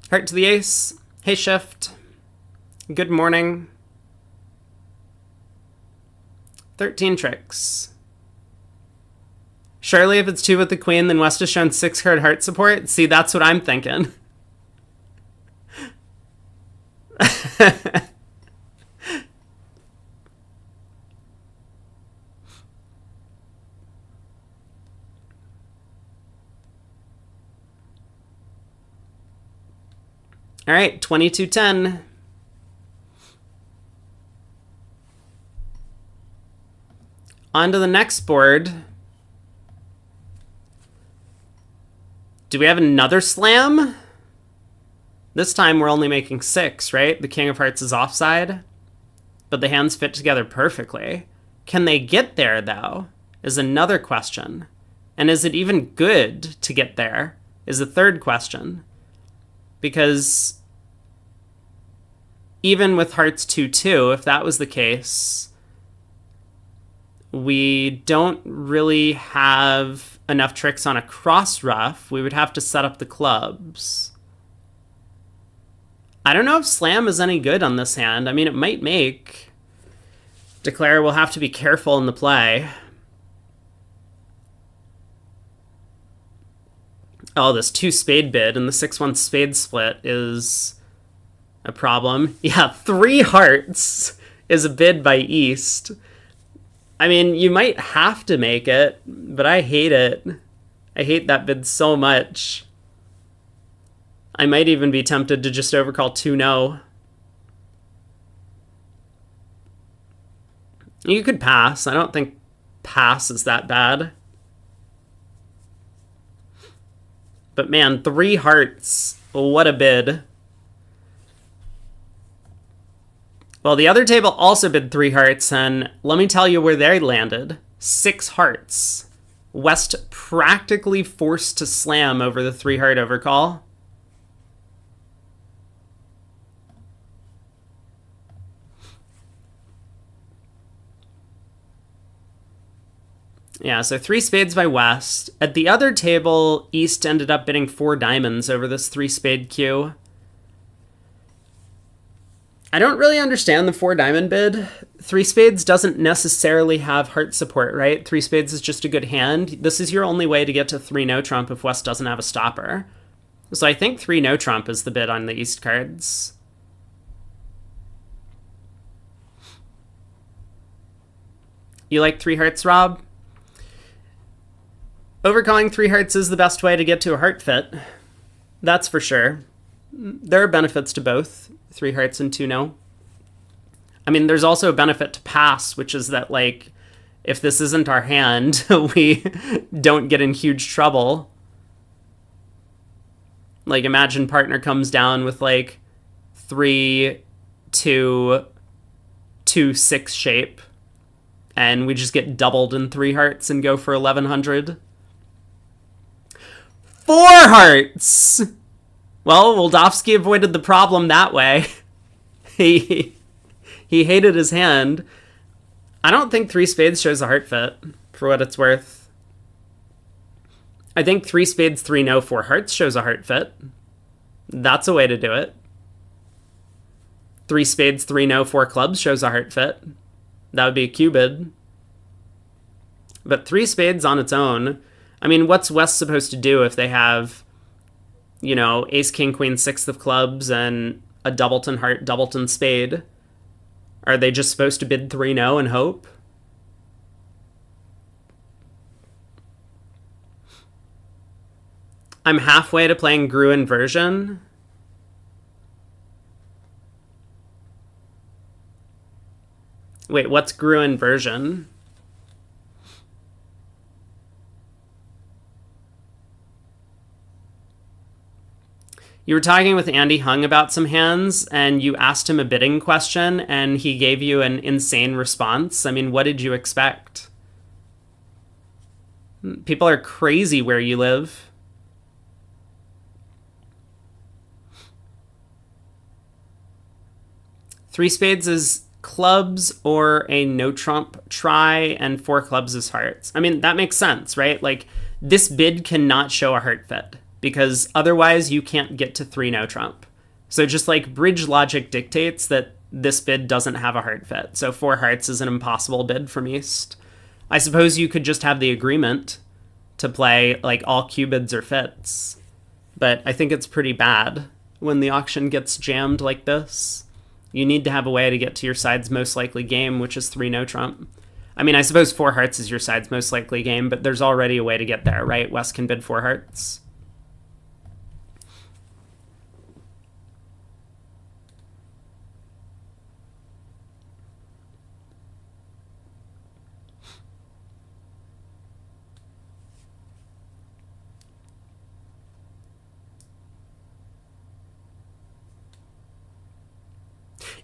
Heart to the ace. Hey, shift. Good morning. 13 tricks. Surely if it's 2 with the queen, then West has shown 6 card heart support. See, that's what I'm thinking. All right, 22-10. On to the next board. Do we have another slam? This time we're only making 6, right? The King of Hearts is offside, but the hands fit together perfectly. Can they get there, though, is another question. And is it even good to get there, is a third question. Because even with Hearts 2-2, if that was the case, we don't really have enough tricks on a cross ruff. We would have to set up the clubs. I don't know if slam is any good on this hand. I mean, it might make. Declare we'll have to be careful in the play. Oh, this 2 spade bid and the 6-1 spade split is a problem. Yeah, 3 hearts is a bid by East. I mean, you might have to make it, but I hate it. I hate that bid so much. I might even be tempted to just overcall 2-no. You could pass. I don't think pass is that bad. But man, 3 hearts. What a bid. Well, the other table also bid 3 hearts, and let me tell you where they landed. 6 hearts. West practically forced to slam over the 3 heart overcall. Yeah, so 3 spades by West. At the other table, East ended up bidding 4 diamonds over this 3 spade queue. I don't really understand the 4 diamond bid. 3 spades doesn't necessarily have heart support, right? 3 spades is just a good hand. This is your only way to get to 3 no trump if West doesn't have a stopper. So I think 3 no trump is the bid on the East cards. You like 3 hearts, Rob? Overcalling 3 hearts is the best way to get to a heart fit. That's for sure. There are benefits to both 3 hearts and 2 no. I mean, there's also a benefit to pass, which is that, like, if this isn't our hand, we don't get in huge trouble. Like, imagine partner comes down with, like, 3, 2, 2, 6 shape, and we just get doubled in 3 hearts and go for 1100. 4 hearts! Well, Woldowski avoided the problem that way. He hated his hand. I don't think 3 spades shows a heart fit, for what it's worth. I think 3 spades, 3 no, 4 hearts shows a heart fit. That's a way to do it. 3 spades, 3 no, 4 clubs shows a heart fit. That would be a Q bid. But 3 spades on its own, I mean, what's West supposed to do if they have, you know, ace, king, queen, 6 of clubs and a doubleton heart, doubleton spade? Are they just supposed to bid 3 no and hope? I'm halfway to playing Gru inversion. Wait, what's Gruen version? You were talking with Andy Hung about some hands, and you asked him a bidding question, and he gave you an insane response. I mean, what did you expect? People are crazy where you live. Three spades is clubs or a no trump try, and four clubs is hearts. I mean, that makes sense, right? Like, this bid cannot show a heart fit, because otherwise you can't get to three no trump. So just like bridge logic dictates that this bid doesn't have a heart fit. So four hearts is an impossible bid from East. I suppose you could just have the agreement to play like all cubids or fits, but I think it's pretty bad when the auction gets jammed like this. You need to have a way to get to your side's most likely game, which is three no trump. I mean, I suppose four hearts is your side's most likely game, but there's already a way to get there, right? West can bid four hearts.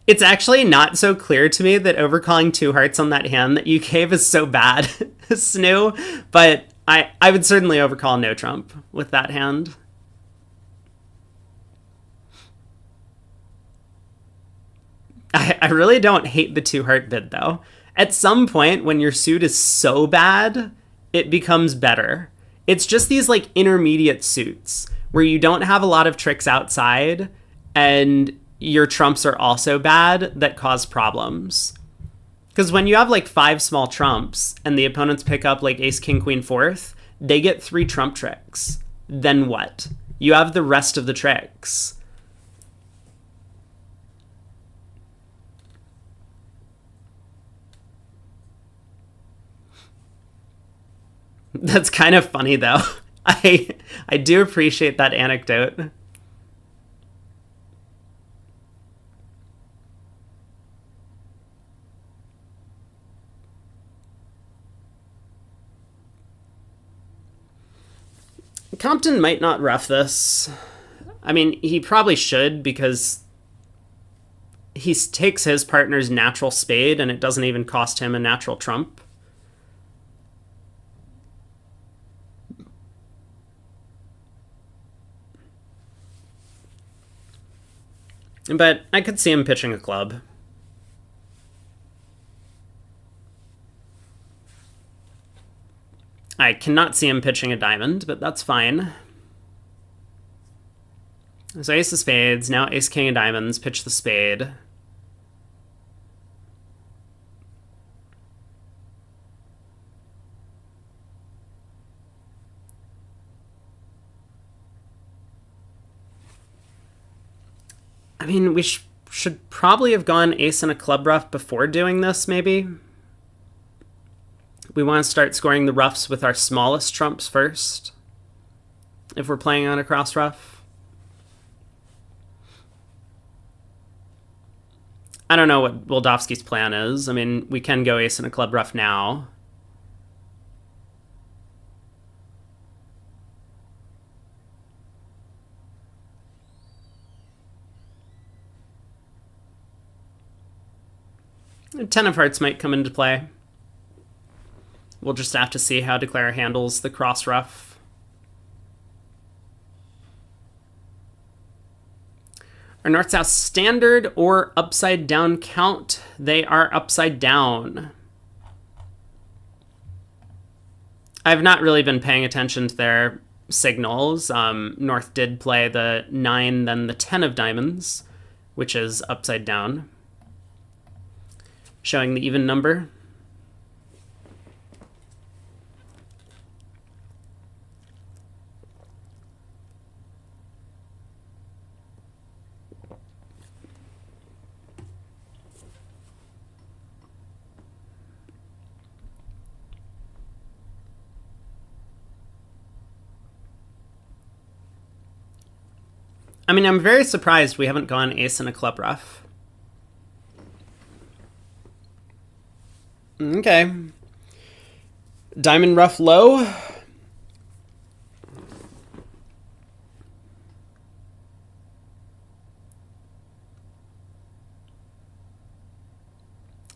It's actually not so clear to me that overcalling two hearts on that hand that you gave is so bad, Snoo, but I would certainly overcall no trump with that hand. I really don't hate the two heart bid, though. At some point, when your suit is so bad, it becomes better. It's just these like intermediate suits where you don't have a lot of tricks outside and your trumps are also bad that cause problems. Because when you have like five small trumps and the opponents pick up like ace, king, queen, fourth, they get three trump tricks. Then what? You have the rest of the tricks. That's kind of funny though. I do appreciate that anecdote. Compton might not rough this. I mean, he probably should, because he takes his partner's natural spade and it doesn't even cost him a natural trump. But I could see him pitching a club. I cannot see him pitching a diamond, but that's fine. So ace of spades, now ace king of diamonds, pitch the spade. I mean, we should probably have gone ace and a club ruff before doing this, maybe. We want to start scoring the ruffs with our smallest trumps first, if we're playing on a cross ruff. I don't know what Wildowski's plan is. I mean, we can go ace and a club ruff now. Ten of hearts might come into play. We'll just have to see how Declare handles the cross ruff. Are north-south standard or upside down count? They are upside down. I've not really been paying attention to their signals. North did play the 9, then the 10 of diamonds, which is upside down, showing the even number. I mean, I'm very surprised we haven't gone ace and a club ruff. Okay. Diamond rough low.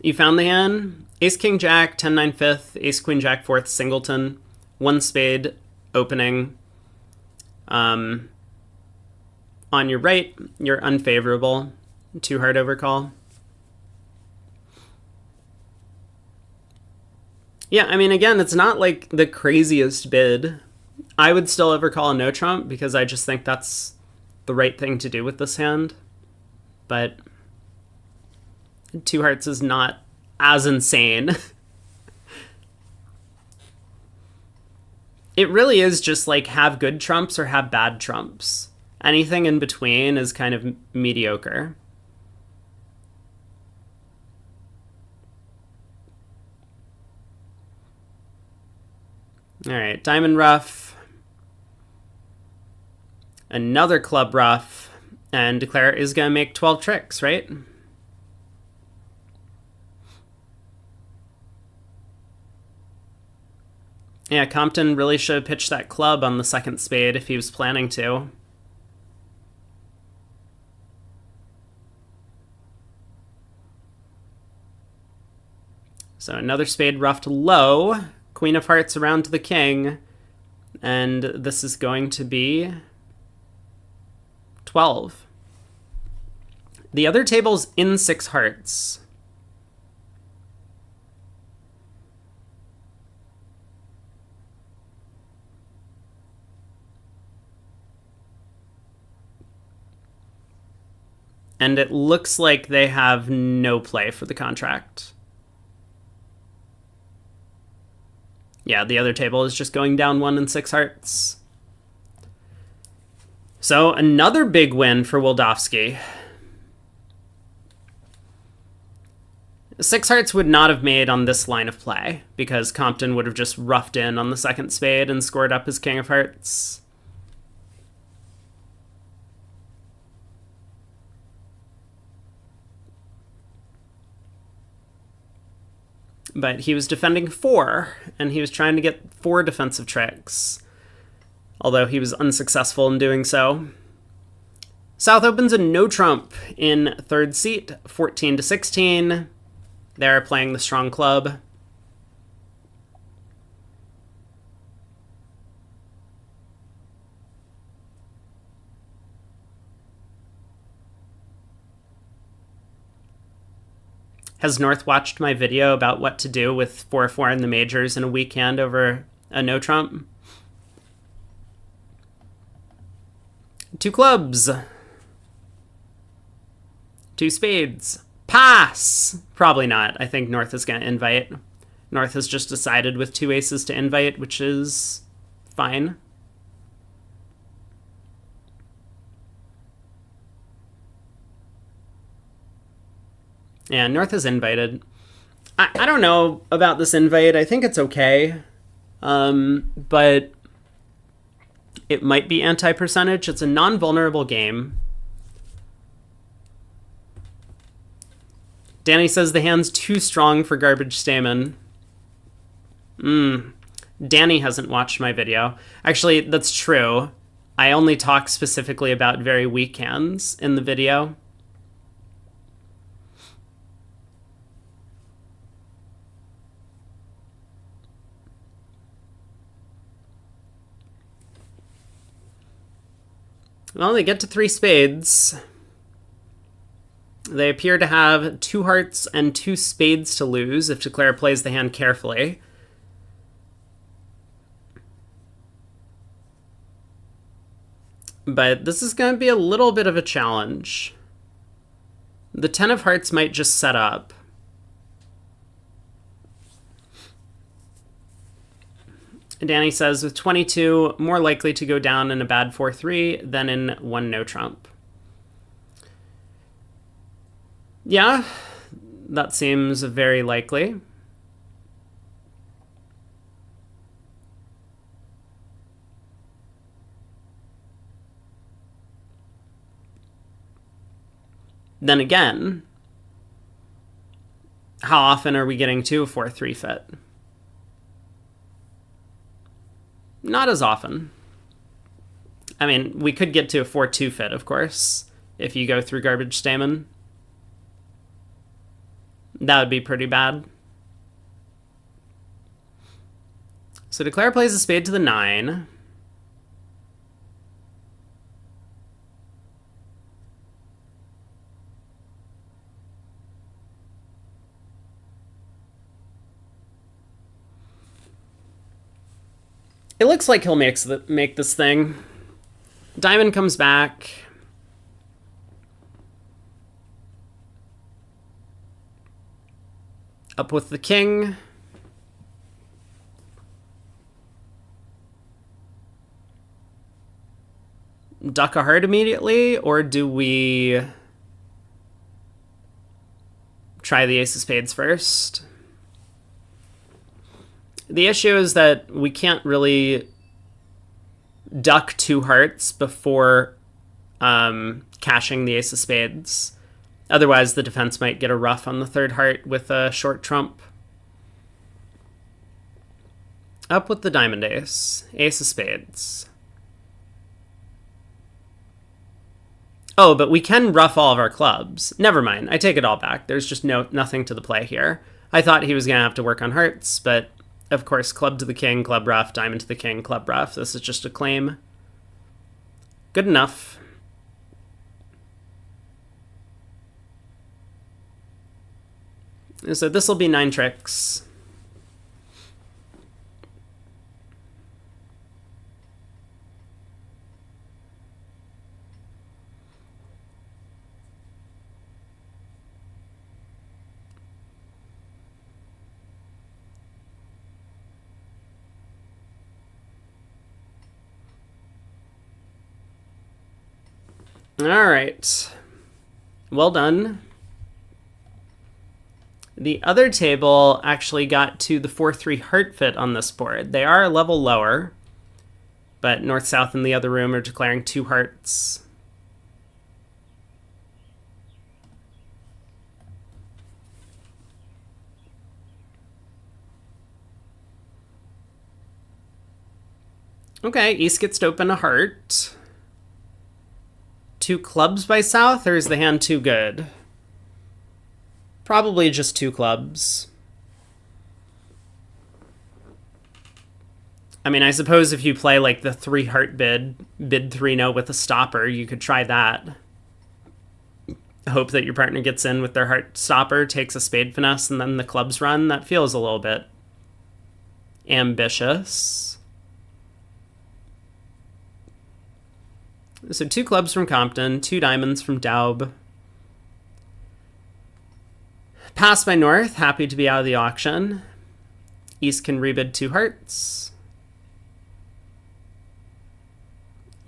You found the hand. Ace, king, jack, 10, 9, 5th, ace, queen, jack, 4th, singleton, 1 spade, opening. On your right, you're unfavorable. 2 hard overcall. Yeah, I mean, again, it's not like the craziest bid. I would still overcall a no trump because I just think that's the right thing to do with this hand. But 2 hearts is not as insane. It really is just like have good trumps or have bad trumps. Anything in between is kind of mediocre. All right, diamond rough. Another club rough. And Declare is going to make 12 tricks, right? Yeah, Compton really should have pitched that club on the 2nd spade if he was planning to. So another spade roughed low. Queen of hearts around to the king. And this is going to be 12. The other table's in 6 hearts. And it looks like they have no play for the contract. Yeah, the other table is just going down 1 and 6 hearts. So another big win for Wildofsky. 6 hearts would not have made on this line of play because Compton would have just roughed in on the 2nd spade and scored up his king of hearts. But he was defending 4, and he was trying to get 4 defensive tricks, although he was unsuccessful in doing so. South opens a no trump in 3rd seat, 14 to 16. They're playing the strong club. Has North watched my video about what to do with 4-4 in the majors in a weak hand over a no trump? 2 clubs. 2 spades. Pass! Probably not. I think North is going to invite. North has just decided with 2 aces to invite, which is fine. Yeah, North is invited. I don't know about this invite. I think it's okay. But it might be anti-percentage. It's a non-vulnerable game. Danny says the hand's too strong for Garbage Stamen. Danny hasn't watched my video. Actually, that's true. I only talk specifically about very weak hands in the video. Well, they get to 3 spades. They appear to have 2 hearts and 2 spades to lose if Declare plays the hand carefully. But this is going to be a little bit of a challenge. The 10 of hearts might just set up. Danny says, with 22, more likely to go down in a bad 4-3 than in 1 no trump. Yeah, that seems very likely. Then again, How often are we getting to a 4-3 fit? Not as often. I mean, we could get to a 4-2 fit, of course, if you go through Garbage Stamen. That would be pretty bad. So Declare plays a spade to the 9. It looks like he'll make this thing. Diamond comes back. Up with the king. Duck a heart immediately, or do we try the ace of spades first? The issue is that we can't really duck 2 hearts before cashing the ace of spades. Otherwise, the defense might get a ruff on the 3rd heart with a short trump. Up with the diamond ace. Ace of spades. Oh, but we can ruff all of our clubs. Never mind. I take it all back. There's just nothing to the play here. I thought he was going to have to work on hearts, but of course, club to the king, club ruff, diamond to the king, club ruff. This is just a claim. Good enough. So this will be 9 tricks. All right. Well done. The other table actually got to the 4-3 heart fit on this board. They are a level lower, but north-south in the other room are declaring 2 hearts. Okay, east gets to open a heart. 2 clubs by south, or is the hand too good? Probably just 2 clubs. I mean, I suppose if you play like the 3 heart bid 3-0 with a stopper, you could try that. Hope that your partner gets in with their heart stopper, takes a spade finesse, and then the clubs run. That feels a little bit ambitious. So 2 clubs from Compton, 2 diamonds from Daub. Pass by north, happy to be out of the auction. East can rebid 2 hearts.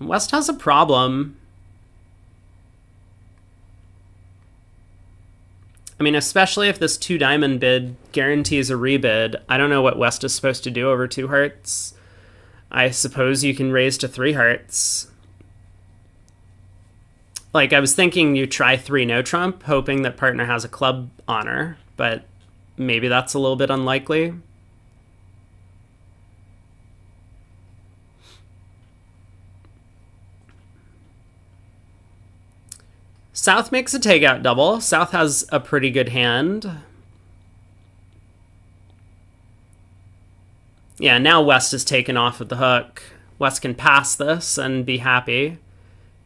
West has a problem. I mean, especially if this 2 diamond bid guarantees a rebid. I don't know what West is supposed to do over 2 hearts. I suppose you can raise to 3 hearts. Like, I was thinking you try 3 no trump, hoping that partner has a club honor, but maybe that's a little bit unlikely. South makes a takeout double. South has a pretty good hand. Yeah, now West is taken off of the hook. West can pass this and be happy.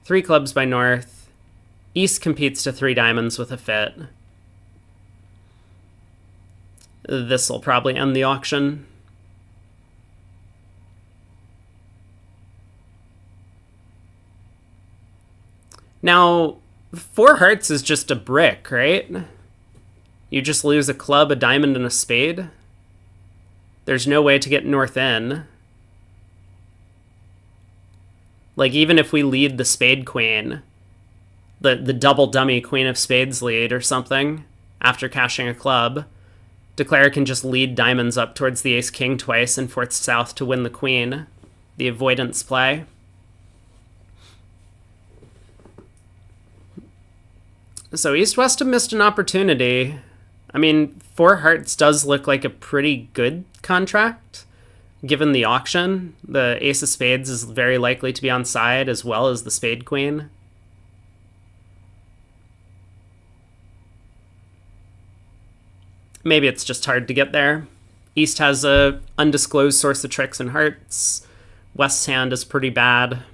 3 clubs by north. East competes to 3 diamonds with a fit. This will probably end the auction. Now, 4 hearts is just a brick, right? You just lose a club, a diamond, and a spade. There's no way to get north in. Like, even if we lead the spade queen, the double dummy queen of spades lead or something, after cashing a club, Declare can just lead diamonds up towards the ace king twice and force south to win the queen. The avoidance play. So East-West have missed an opportunity. I mean, 4 hearts does look like a pretty good contract. Given the auction, the ace of spades is very likely to be on side as well as the spade queen. Maybe it's just hard to get there. East has a undisclosed source of tricks and hearts. West's hand is pretty bad.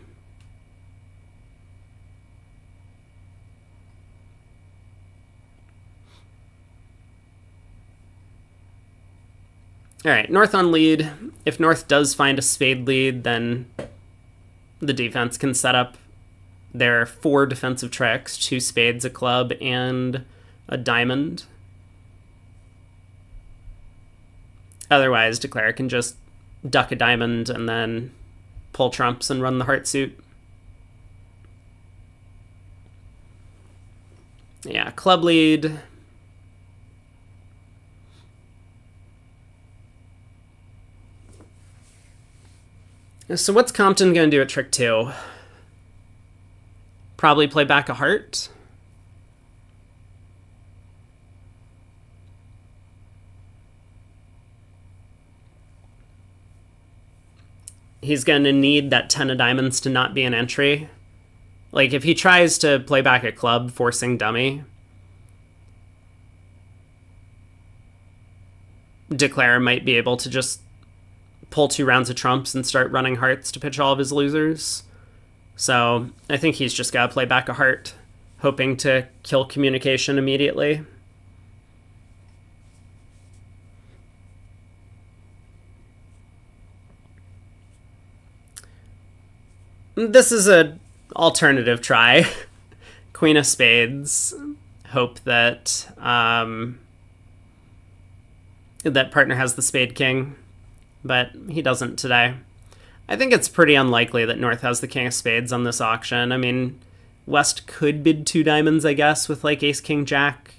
All right, North on lead. If North does find a spade lead, then the defense can set up their 4 defensive tricks, 2 spades, a club, and a diamond. Otherwise, Declare can just duck a diamond and then pull trumps and run the heart suit. Yeah, club lead. So what's Compton going to do at trick 2? Probably play back a heart. He's going to need that 10 of diamonds to not be an entry. Like, if he tries to play back a club, forcing dummy, Declare might be able to just pull 2 rounds of trumps and start running hearts to pitch all of his losers. So I think he's just got to play back a heart, hoping to kill communication immediately. This is an alternative try. Queen of spades. Hope that that partner has the spade king, but he doesn't today. I think it's pretty unlikely that North has the king of spades on this auction. I mean, West could bid 2 diamonds, I guess, with like ace, king, jack,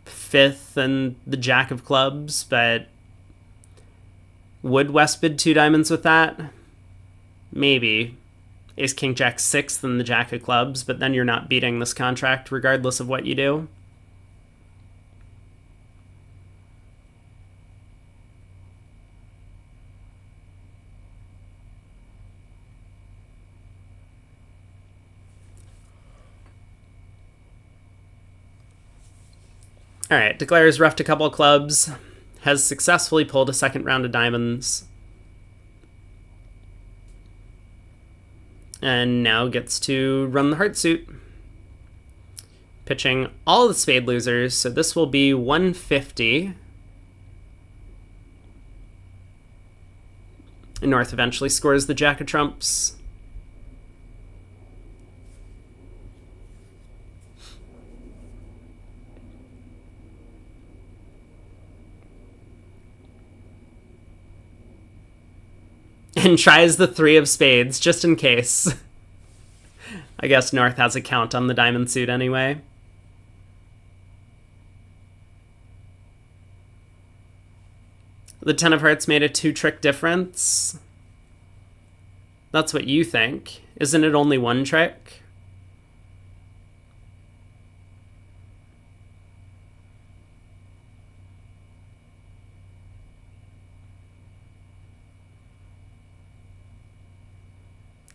5th, and the jack of clubs, but would West bid 2 diamonds with that? Maybe. Ace, king, jack, 6th, and the jack of clubs, but then you're not beating this contract regardless of what you do. All right, Declare's roughed a couple of clubs, has successfully pulled a second round of diamonds, and now gets to run the heart suit, pitching all the spade losers, so this will be 150. North eventually scores the jack of trumps. And tries the 3 of spades, just in case. I guess North has a count on the diamond suit anyway. The 10 of hearts made a 2-trick difference. That's what you think. Isn't it only 1 trick?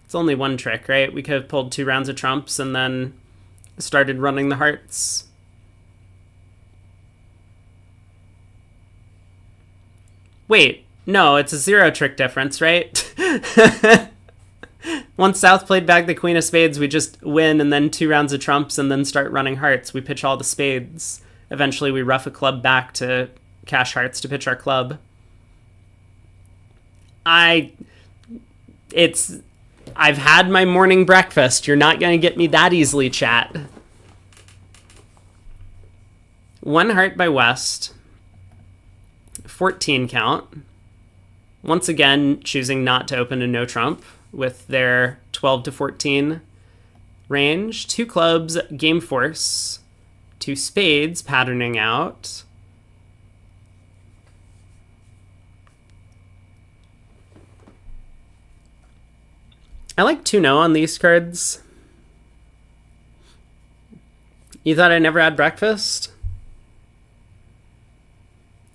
It's only 1 trick, right? We could have pulled 2 rounds of trumps and then started running the hearts. Wait, no, it's a 0 trick difference, right? Once South played back the queen of spades, we just win and then 2 rounds of trumps and then start running hearts. We pitch all the spades. Eventually we rough a club back to cash hearts to pitch our club. I've had my morning breakfast. You're not going to get me that easily, chat. 1 heart by West. 14 count. Once again, choosing not to open a no trump with their 12 to 14 range. 2 clubs, game force. 2 spades, patterning out. I like 2-0 on these cards. You thought I never had breakfast?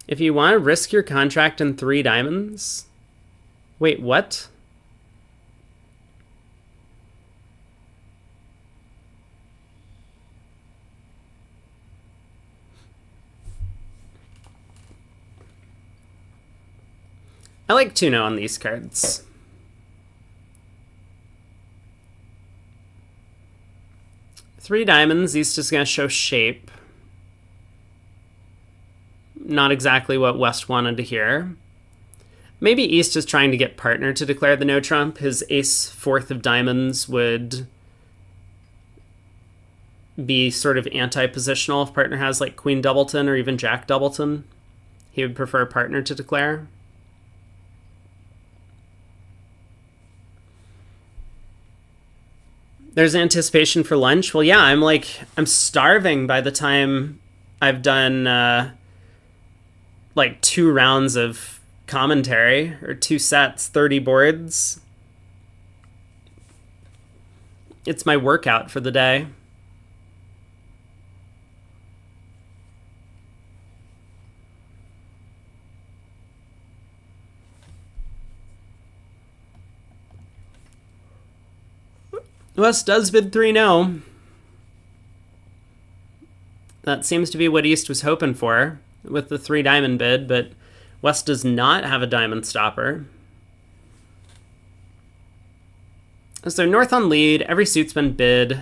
If you want to risk your contract in 3 diamonds... Wait, what? I like Tuno on these cards. Three diamonds, East is going to show shape. Not exactly what West wanted to hear. Maybe East is trying to get partner to declare the no trump. His ace fourth of diamonds would be sort of anti-positional if partner has like Queen Doubleton or even Jack Doubleton. He would prefer partner to declare. There's anticipation for lunch. Well, yeah, I'm starving by the time I've done like 2 rounds of commentary, or 2 sets, 30 boards. It's my workout for the day. West does bid 3-0. That seems to be what East was hoping for with the 3 diamond bid, but West does not have a diamond stopper. So North on lead, every suit's been bid.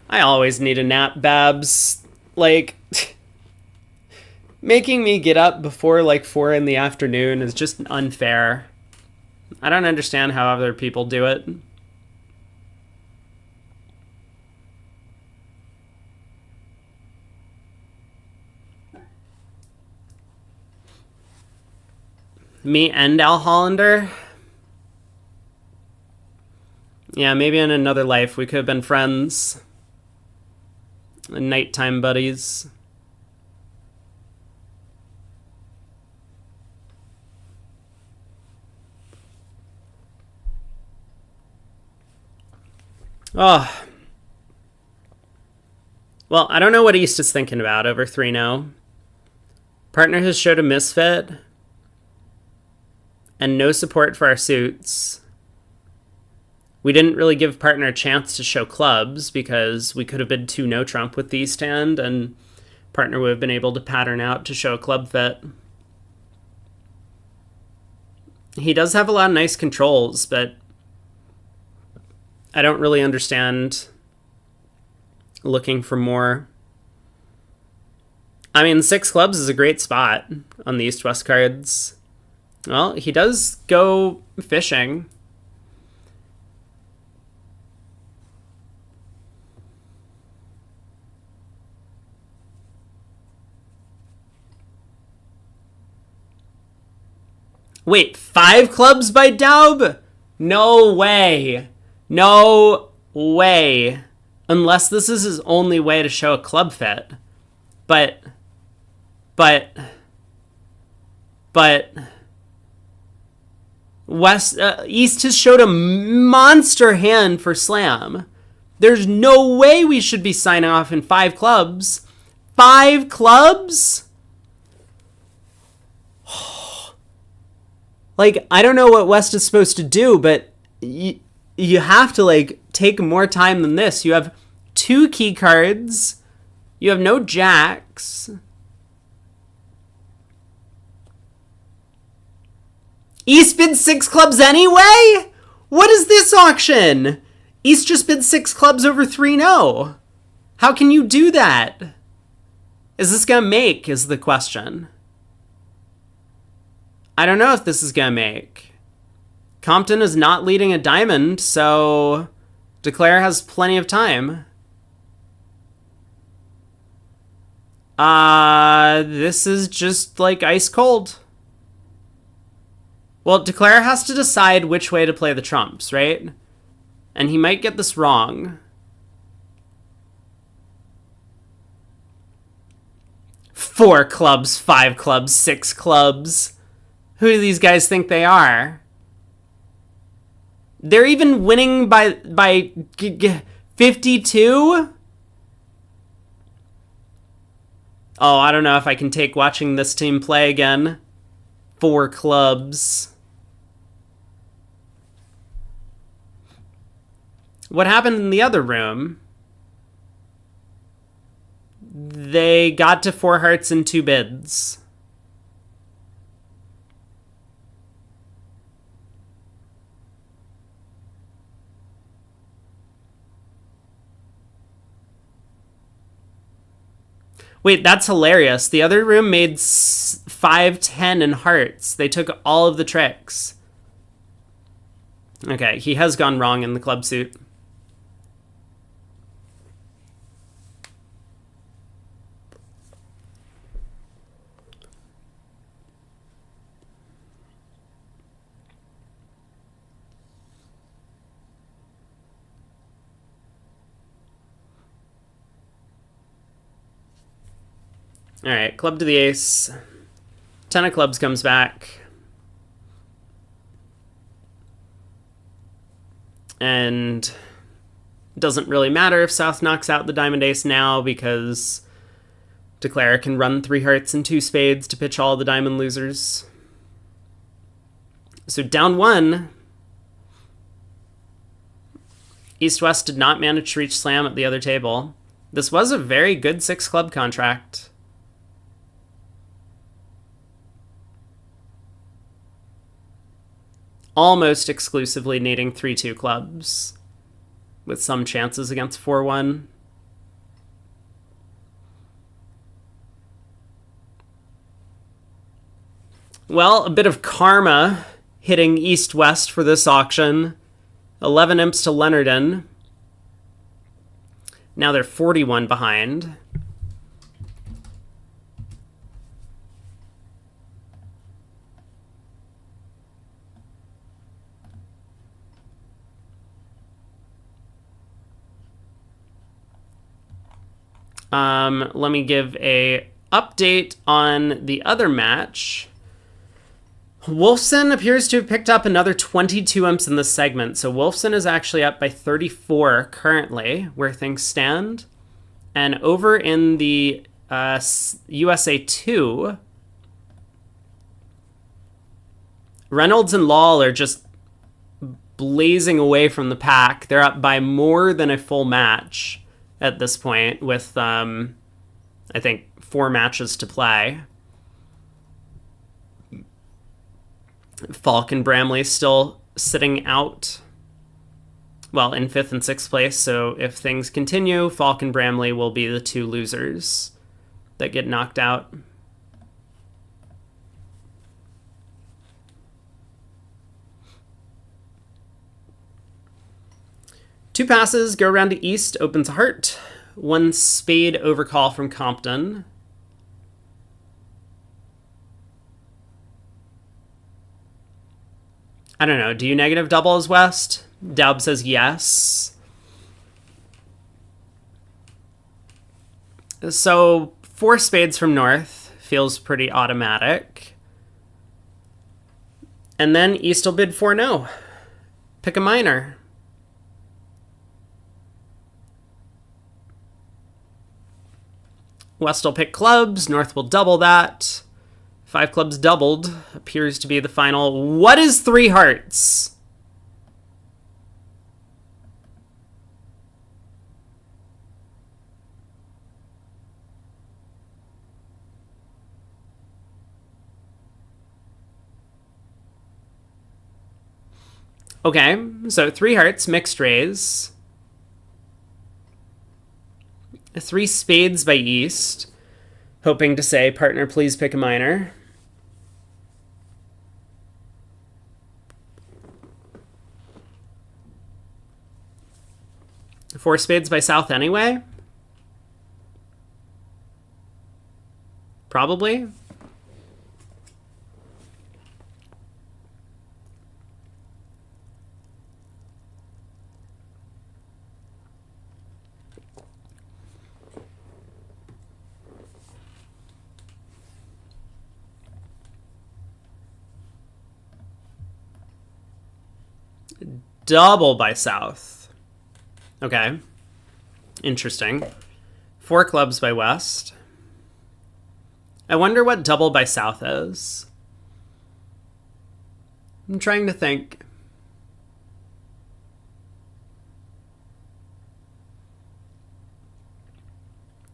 I always need a nap, Babs. Like, making me get up before like 4 in the afternoon is just unfair. I don't understand how other people do it. Me and Al Hollander? Yeah, maybe in another life we could have been friends. Nighttime buddies. Oh. Well, I don't know what East is thinking about over 3-0. Partner has showed a misfit. And no support for our suits. We didn't really give partner a chance to show clubs because we could have been 2 no trump with the East hand, and partner would have been able to pattern out to show a club fit. He does have a lot of nice controls, but I don't really understand looking for more. I mean, 6 clubs is a great spot on the East-West cards. Well, he does go fishing. Wait, 5 clubs by Daub? No way. No way. Unless this is his only way to show a club fit. But... East has showed a monster hand for slam. There's no way we should be signing off in 5 clubs. 5 clubs? Like, I don't know what West is supposed to do, but you have to, like, take more time than this. You have 2 key cards. You have no jacks. East bid 6 clubs anyway? What is this auction? East just bid 6 clubs over 3-0. How can you do that? Is this gonna make, is the question. I don't know if this is gonna make. Compton is not leading a diamond, so Declare has plenty of time. This is just like ice cold. Well, Declare has to decide which way to play the trumps, right? And he might get this wrong. Four clubs, 5 clubs, 6 clubs. Who do these guys think they are? They're even winning by 52? Oh, I don't know if I can take watching this team play again. 4 clubs. What happened in the other room? They got to 4 hearts and 2 bids. Wait, that's hilarious. The other room made 5, 10, and hearts. They took all of the tricks. Okay, he has gone wrong in the club suit. All right, club to the ace. 10 of clubs comes back. And it doesn't really matter if South knocks out the diamond ace now because Declare can run 3 hearts and 2 spades to pitch all the diamond losers. So down 1. East-West did not manage to reach slam at the other table. This was a very good 6 club contract. Almost exclusively needing 3-2 clubs, with some chances against 4-1. Well, a bit of karma hitting East-West for this auction. 11 imps to Leonardon. Now they're 41 behind. Let me give a update on the other match. Wolfson appears to have picked up another 22 imps in this segment, so Wolfson is actually up by 34 currently, where things stand. And over in the USA 2, Reynolds and Lal are just blazing away from the pack. They're up by more than a full match at this point, with, I think, 4 matches to play. Falk and Bramley still sitting out, well, in 5th and 6th place, so if things continue, Falk and Bramley will be the 2 losers that get knocked out. Two passes, go around to East, opens a heart. 1 spade overcall from Compton. I don't know, do you negative double as West? Daub says yes. So 4 spades from North feels pretty automatic. And then East will bid 4-0. Pick a minor. West will pick clubs, North will double that. 5 clubs doubled appears to be the final. What is 3 hearts? Okay, so 3 hearts, mixed raise. 3 spades by East, hoping to say, partner, please pick a minor. Four spades by South anyway? Probably. Double by South. Okay. Interesting. 4 clubs by West. I wonder what double by south is. I'm trying to think.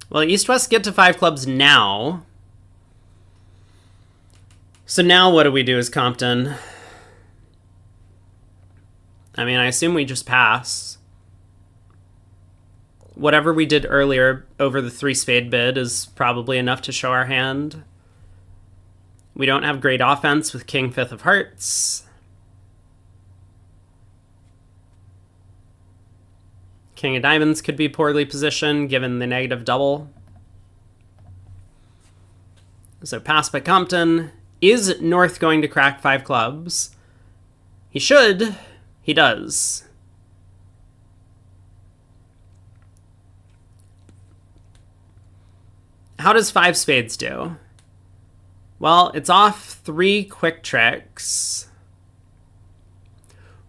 Well, East-West get to 5 clubs now. So now what do we do as Compton? I mean, I assume we just pass. Whatever we did earlier over the 3 spade bid is probably enough to show our hand. We don't have great offense with King 5th of Hearts. King of Diamonds could be poorly positioned given the negative double. So pass by Compton. Is North going to crack 5 clubs? He should. He does. How does 5 spades do? Well, it's off 3 quick tricks.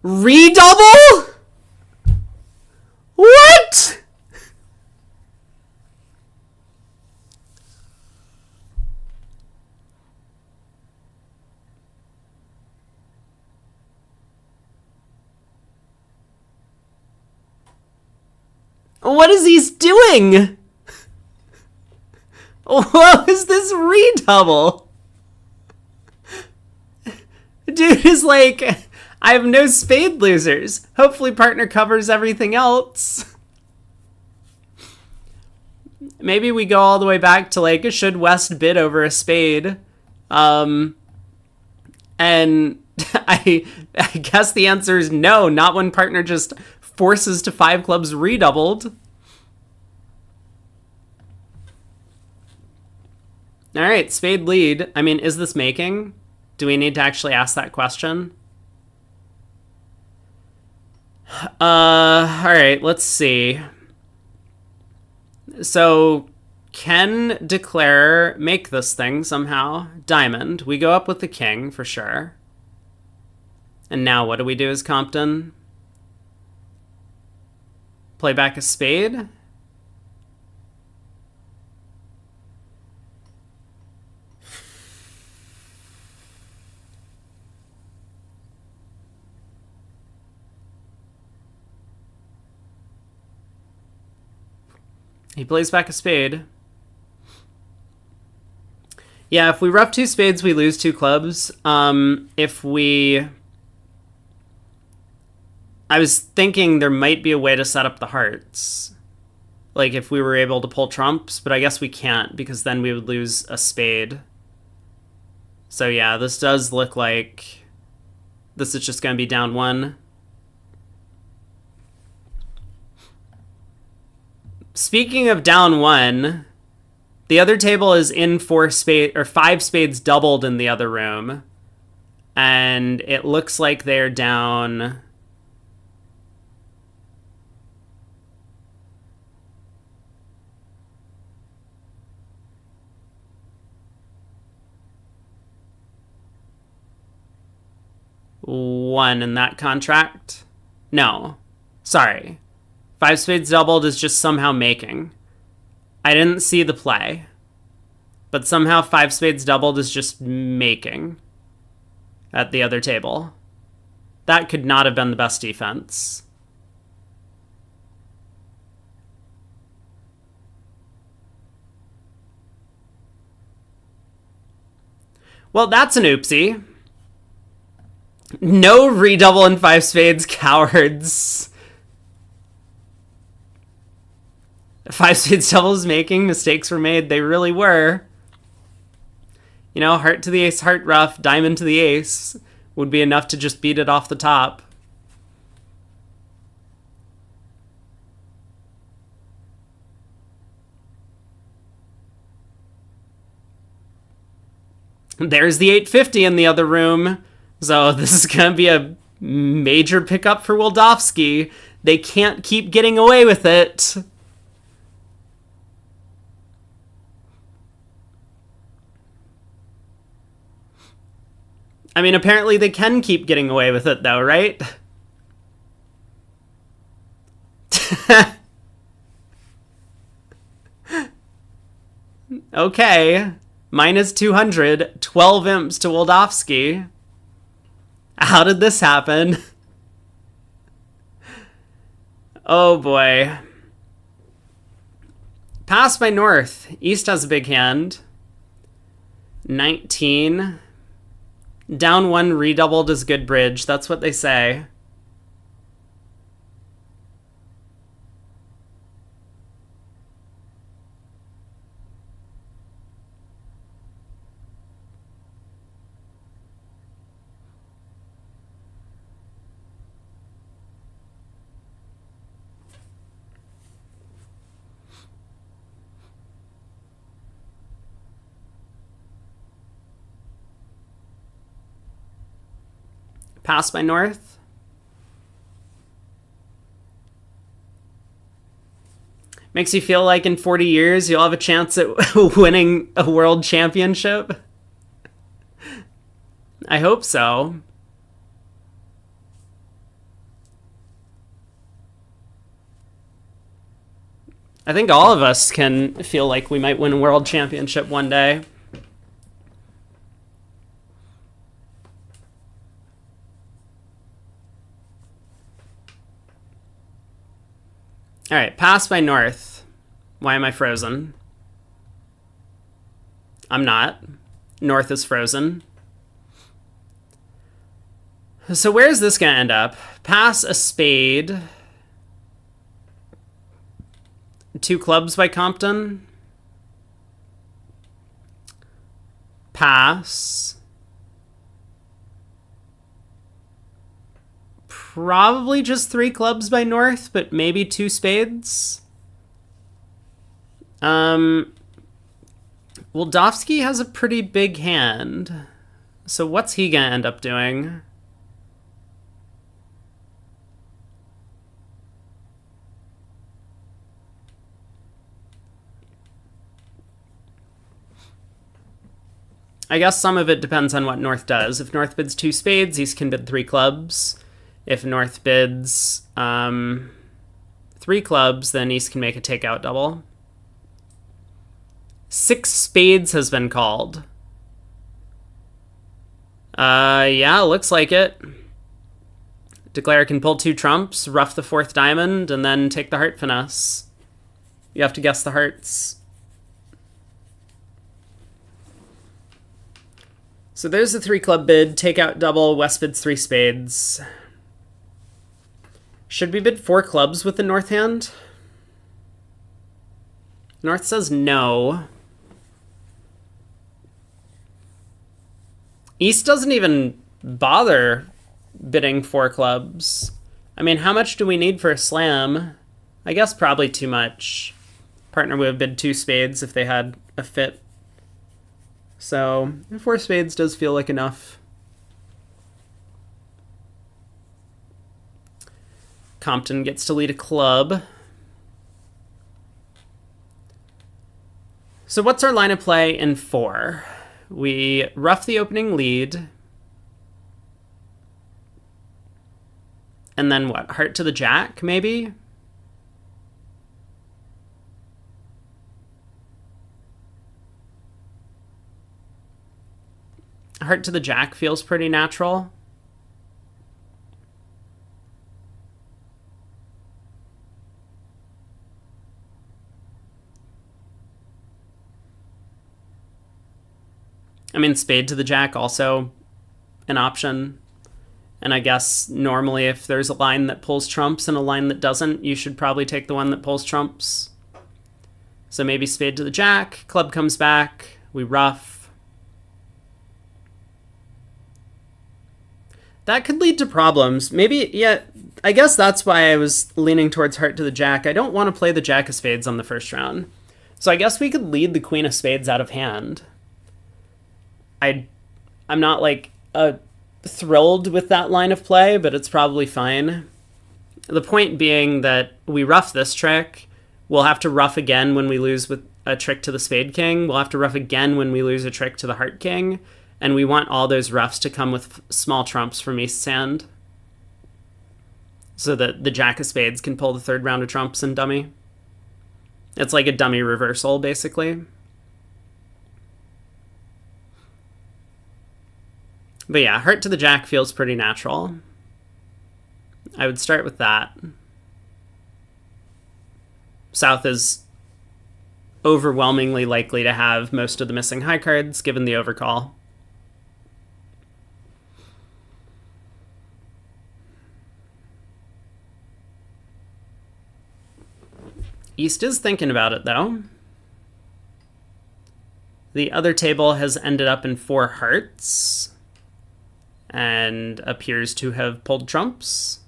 Redouble? What? What is he doing? What is this redouble? Dude is like, I have no spade losers. Hopefully partner covers everything else. Maybe we go all the way back to like, should West bid over a spade? And I guess the answer is no, not when partner just forces to 5 clubs redoubled. All right, spade lead. I mean, is this making? Do we need to actually ask that question? All right, let's see. So can declare make this thing somehow. Diamond. We go up with the king for sure. And now what do we do as Compton? Play back a spade. He plays back a spade. Yeah, if we rough 2 spades, we lose 2 clubs. If we... I was thinking there might be a way to set up the hearts. Like if we were able to pull trumps, but I guess we can't because then we would lose a spade. So yeah, this does look like this is just going to be down 1. Speaking of down 1, the other table is in 5 spades doubled in the other room. And it looks like they're down... one in that contract? No. Sorry. 5 spades doubled is just somehow making. I didn't see the play. But somehow 5 spades doubled is just making at the other table. That could not have been the best defense. Well, that's an oopsie. No redouble in 5 spades, cowards. 5 spades doubles making, mistakes were made. They really were. You know, heart to the ace, heart rough, diamond to the ace would be enough to just beat it off the top. There's the 850 in the other room. So this is going to be a major pickup for Wildowski. They can't keep getting away with it. I mean, apparently they can keep getting away with it, though, right? Okay. Minus 200, 12 imps to Woldowski. How did this happen? Oh boy. Pass by North. East has a big hand. 19. Down 1 redoubled is good bridge. That's what they say. Pass by North. Makes you feel like in 40 years you'll have a chance at winning a world championship. I hope so. I think all of us can feel like we might win a world championship one day. All right, pass by North. Why am I frozen? I'm not. North is frozen. So where's this going to end up? Pass a spade. 2 clubs by Compton. Pass. Probably just 3 clubs by North, but maybe 2 spades. Woldowski has a pretty big hand. So what's he gonna end up doing? I guess some of it depends on what North does. If North bids 2 spades, East can bid 3 clubs. If North bids 3 clubs, then East can make a takeout double. 6 spades has been called. Yeah, looks like it. Declare can pull 2 trumps, ruff the 4th diamond, and then take the heart finesse. You have to guess the hearts. So there's the 3 club bid, takeout double, West bids 3 spades. Should we bid 4 clubs with the North hand? North says no. East doesn't even bother bidding 4 clubs. I mean, how much do we need for a slam? I guess probably too much. Partner would have bid 2 spades if they had a fit. So 4 spades does feel like enough. Compton gets to lead a club. So what's our line of play in 4? We rough the opening lead. And then what? Heart to the jack, maybe? Heart to the jack feels pretty natural. I mean, spade to the jack also an option. And I guess normally if there's a line that pulls trumps and a line that doesn't, you should probably take the one that pulls trumps. So maybe spade to the jack, club comes back, we rough. That could lead to problems. Maybe, yeah, I guess that's why I was leaning towards heart to the jack. I don't want to play the jack of spades on the first round. So I guess we could lead the queen of spades out of hand. I'm not like thrilled with that line of play, but it's probably fine. The point being that we rough this trick. We'll have to rough again when we lose with a trick to the spade king. We'll have to rough again when we lose a trick to the heart king. And we want all those roughs to come with small trumps from East's hand, so that the jack of spades can pull the 3rd round of trumps and dummy. It's like a dummy reversal, basically. But yeah, heart to the jack feels pretty natural. I would start with that. South is overwhelmingly likely to have most of the missing high cards given the overcall. East is thinking about it, though. The other table has ended up in 4 hearts and appears to have pulled trumps.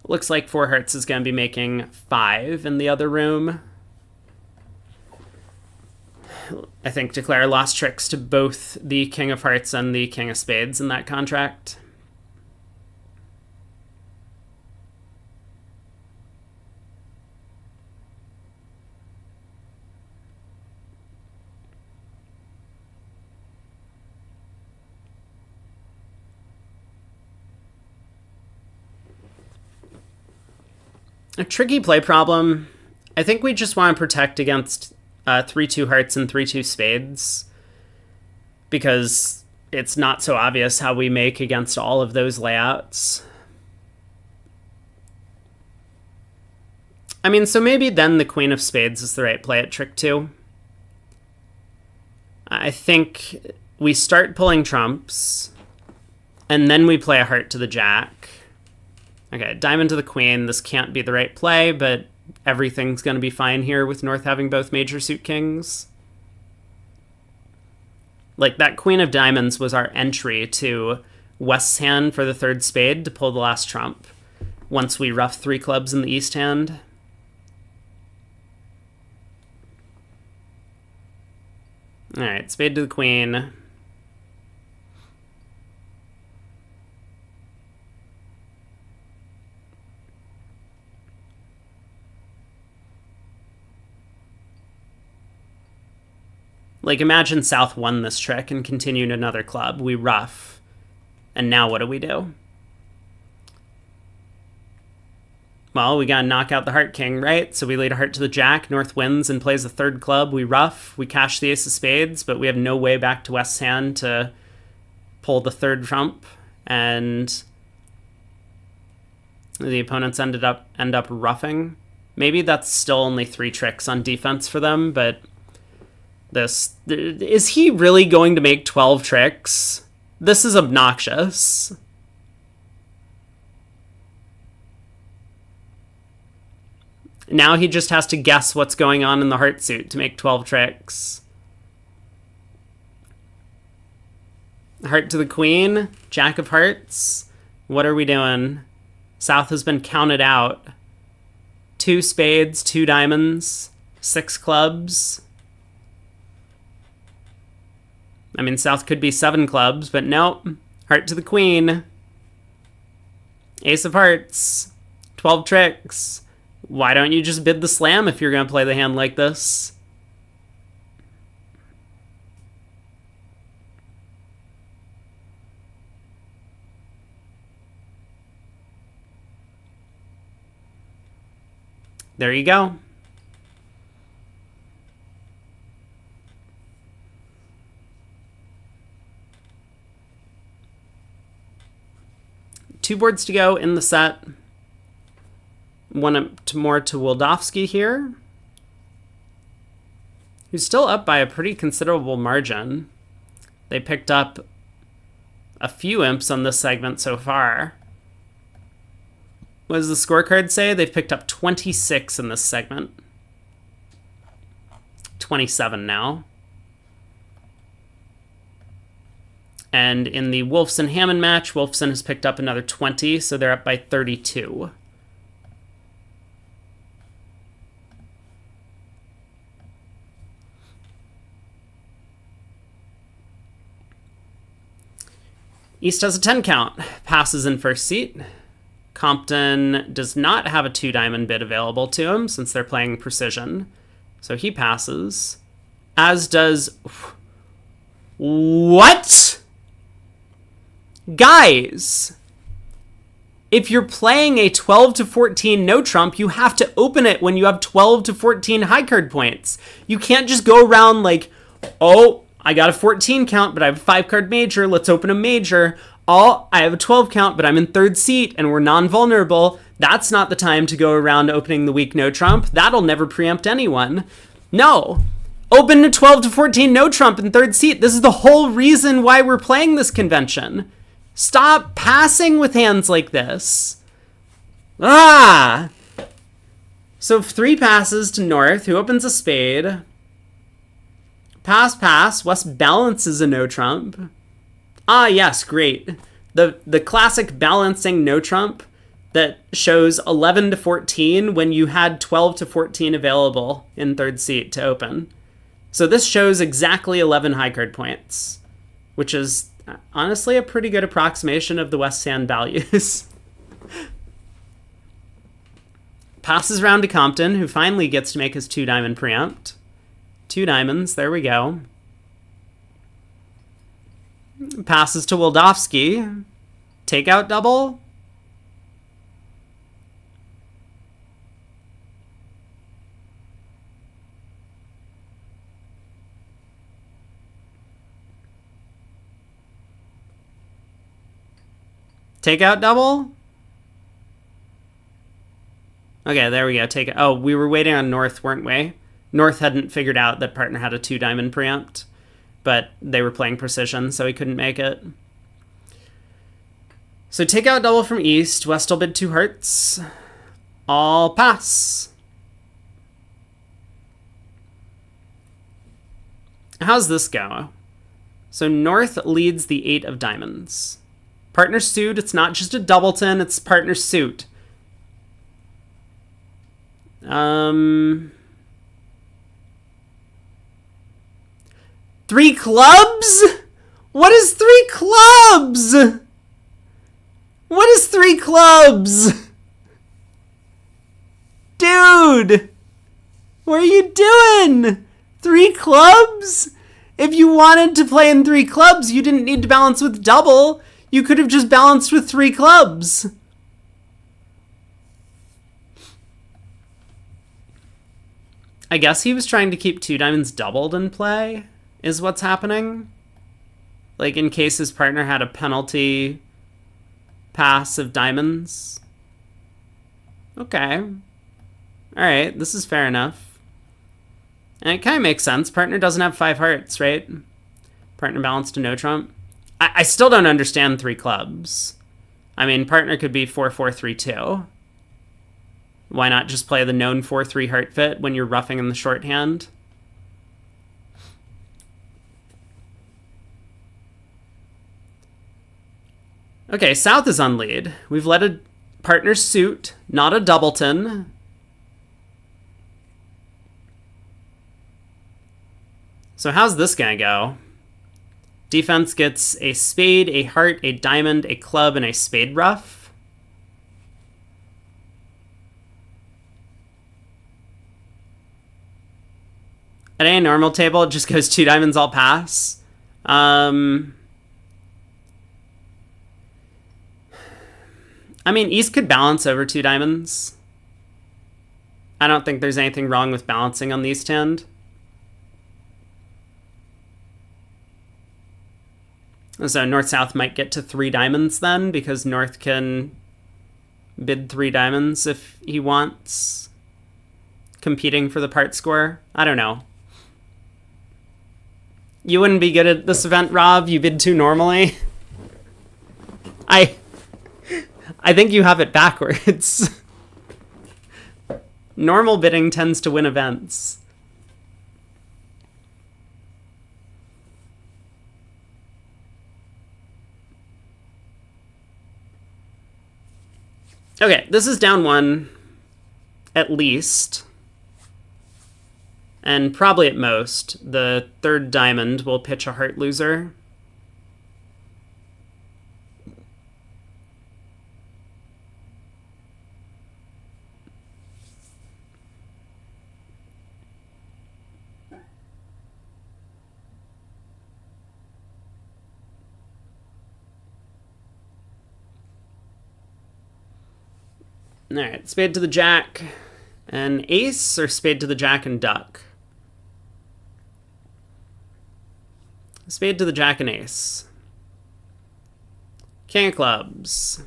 Looks like 4 hearts is going to be making 5 in the other room. I think declare lost tricks to both the King of Hearts and the King of Spades in that contract. A tricky play problem. I think we just want to protect against 3-2 hearts and 3-2 spades, because it's not so obvious how we make against all of those layouts. I mean, so maybe then the Queen of Spades is the right play at trick 2. I think we start pulling trumps, and then we play a heart to the jack. Okay, diamond to the queen. This can't be the right play, but everything's going to be fine here with North having both major suit kings. Like, that Queen of Diamonds was our entry to West's hand for the 3rd spade to pull the last trump once we rough 3 clubs in the East hand. All right, spade to the queen. Like, imagine South won this trick and continued another club. We rough. And now what do we do? Well, we gotta knock out the heart king, right? So we lead a heart to the jack. North wins and plays the 3rd club. We rough. We cash the ace of spades, but we have no way back to West's hand to pull the 3rd trump. And the opponents end up roughing. Maybe that's still only 3 tricks on defense for them, but is he really going to make 12 tricks? This is obnoxious. Now he just has to guess what's going on in the heart suit to make 12 tricks. Heart to the queen, jack of hearts. What are we doing? South has been counted out. 2 spades, 2 diamonds, 6 clubs. I mean, South could be 7 clubs, but nope. Heart to the queen. Ace of hearts. 12 tricks. Why don't you just bid the slam if you're going to play the hand like this? There you go. Two boards to go in the set. One more to Wildowski here, who's still up by a pretty considerable margin. They picked up a few imps on this segment so far. What does the scorecard say? They've picked up 26 in this segment. 27 now. And in the Wolfson-Hammond match, Wolfson has picked up another 20, so they're up by 32. East has a 10 count, passes in first seat. Compton does not have a 2-diamond bid available to him since they're playing precision, so he passes. As does... What? Guys! If you're playing a 12 to 14 no trump, you have to open it when you have 12 to 14 high card points. You can't just go around like, oh, I got a 14 count, but I have a 5 card major. Let's open a major. Oh, I have a 12 count, but I'm in third seat and we're non-vulnerable. That's not the time to go around opening the weak no trump. That'll never preempt anyone. No. Open a 12 to 14 no trump in third seat. This is the whole reason why we're playing this convention. Stop passing with hands like this. Ah! So 3 passes to North, who opens a spade. Pass, pass. West balances a no trump. Ah, yes, great. The classic balancing no trump that shows 11 to 14 when you had 12 to 14 available in third seat to open. So this shows exactly 11 high card points, which is honestly a pretty good approximation of the West hand values. Passes round to Compton, who finally gets to make his 2-diamond preempt. 2 diamonds, there we go. Passes to Wildowski. Takeout double. Takeout double? Okay, there we go. Take it. Oh, we were waiting on North, weren't we? North hadn't figured out that partner had a 2-diamond preempt, but they were playing precision, so he couldn't make it. So takeout double from East. West will bid 2 hearts. All pass. How's this go? So North leads the 8 of diamonds. Partner suit, it's not just a doubleton, it's partner suit. 3 clubs? What is 3 clubs? What is 3 clubs? Dude! What are you doing? 3 clubs? If you wanted to play in 3 clubs, you didn't need to balance with double. You could have just balanced with 3 clubs. I guess he was trying to keep 2 diamonds doubled in play, is what's happening. Like, in case his partner had a penalty pass of diamonds. Okay. Alright, this is fair enough. And it kind of makes sense. Partner doesn't have 5 hearts, right? Partner balanced to no trump. I still don't understand 3 clubs. I mean, partner could be 4-4-3-2. Why not just play the known 4-3 heart fit when you're roughing in the shorthand? Okay, South is on lead. We've let a partner suit, not a doubleton. So how's this gonna go? Defense gets a spade, a heart, a diamond, a club, and a spade rough. At a normal table, it just goes 2 diamonds, all pass. I mean, East could balance over 2 diamonds. I don't think there's anything wrong with balancing on the East hand. So North-South might get to 3 diamonds then, because North can bid 3 diamonds if he wants, competing for the part score. I don't know. You wouldn't be good at this event, Rob. You bid 2 normally. I think you have it backwards. Normal bidding tends to win events. Okay, this is down 1, at least. And probably at most, the 3rd diamond will pitch a heart loser. All right, spade to the jack and ace, or spade to the jack and duck? Spade to the jack and ace. King of clubs.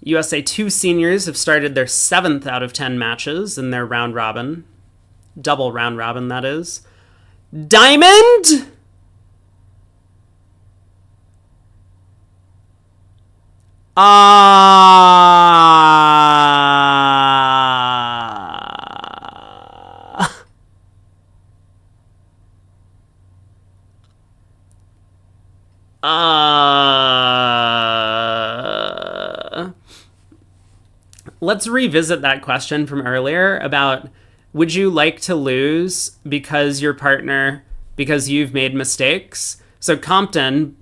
USA 2 seniors have started their 7th out of 10 matches in their round robin. Double round robin, that is. Diamond? Let's revisit that question from earlier about, would you like to lose because you've made mistakes? So Compton,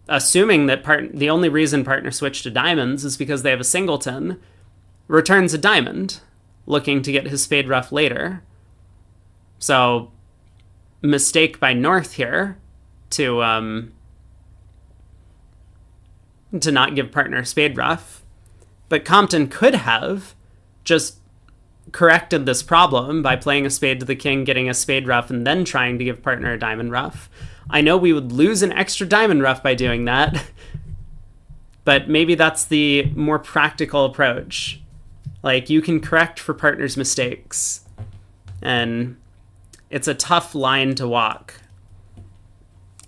assuming that the only reason partner switched to diamonds is because they have a singleton, returns a diamond, looking to get his spade ruff later. So, mistake by North here to not give partner spade ruff. But Compton could have just corrected this problem by playing a spade to the king, getting a spade ruff, and then trying to give partner a diamond ruff. I know we would lose an extra diamond ruff by doing that, but maybe that's the more practical approach. Like, you can correct for partner's mistakes, and it's a tough line to walk.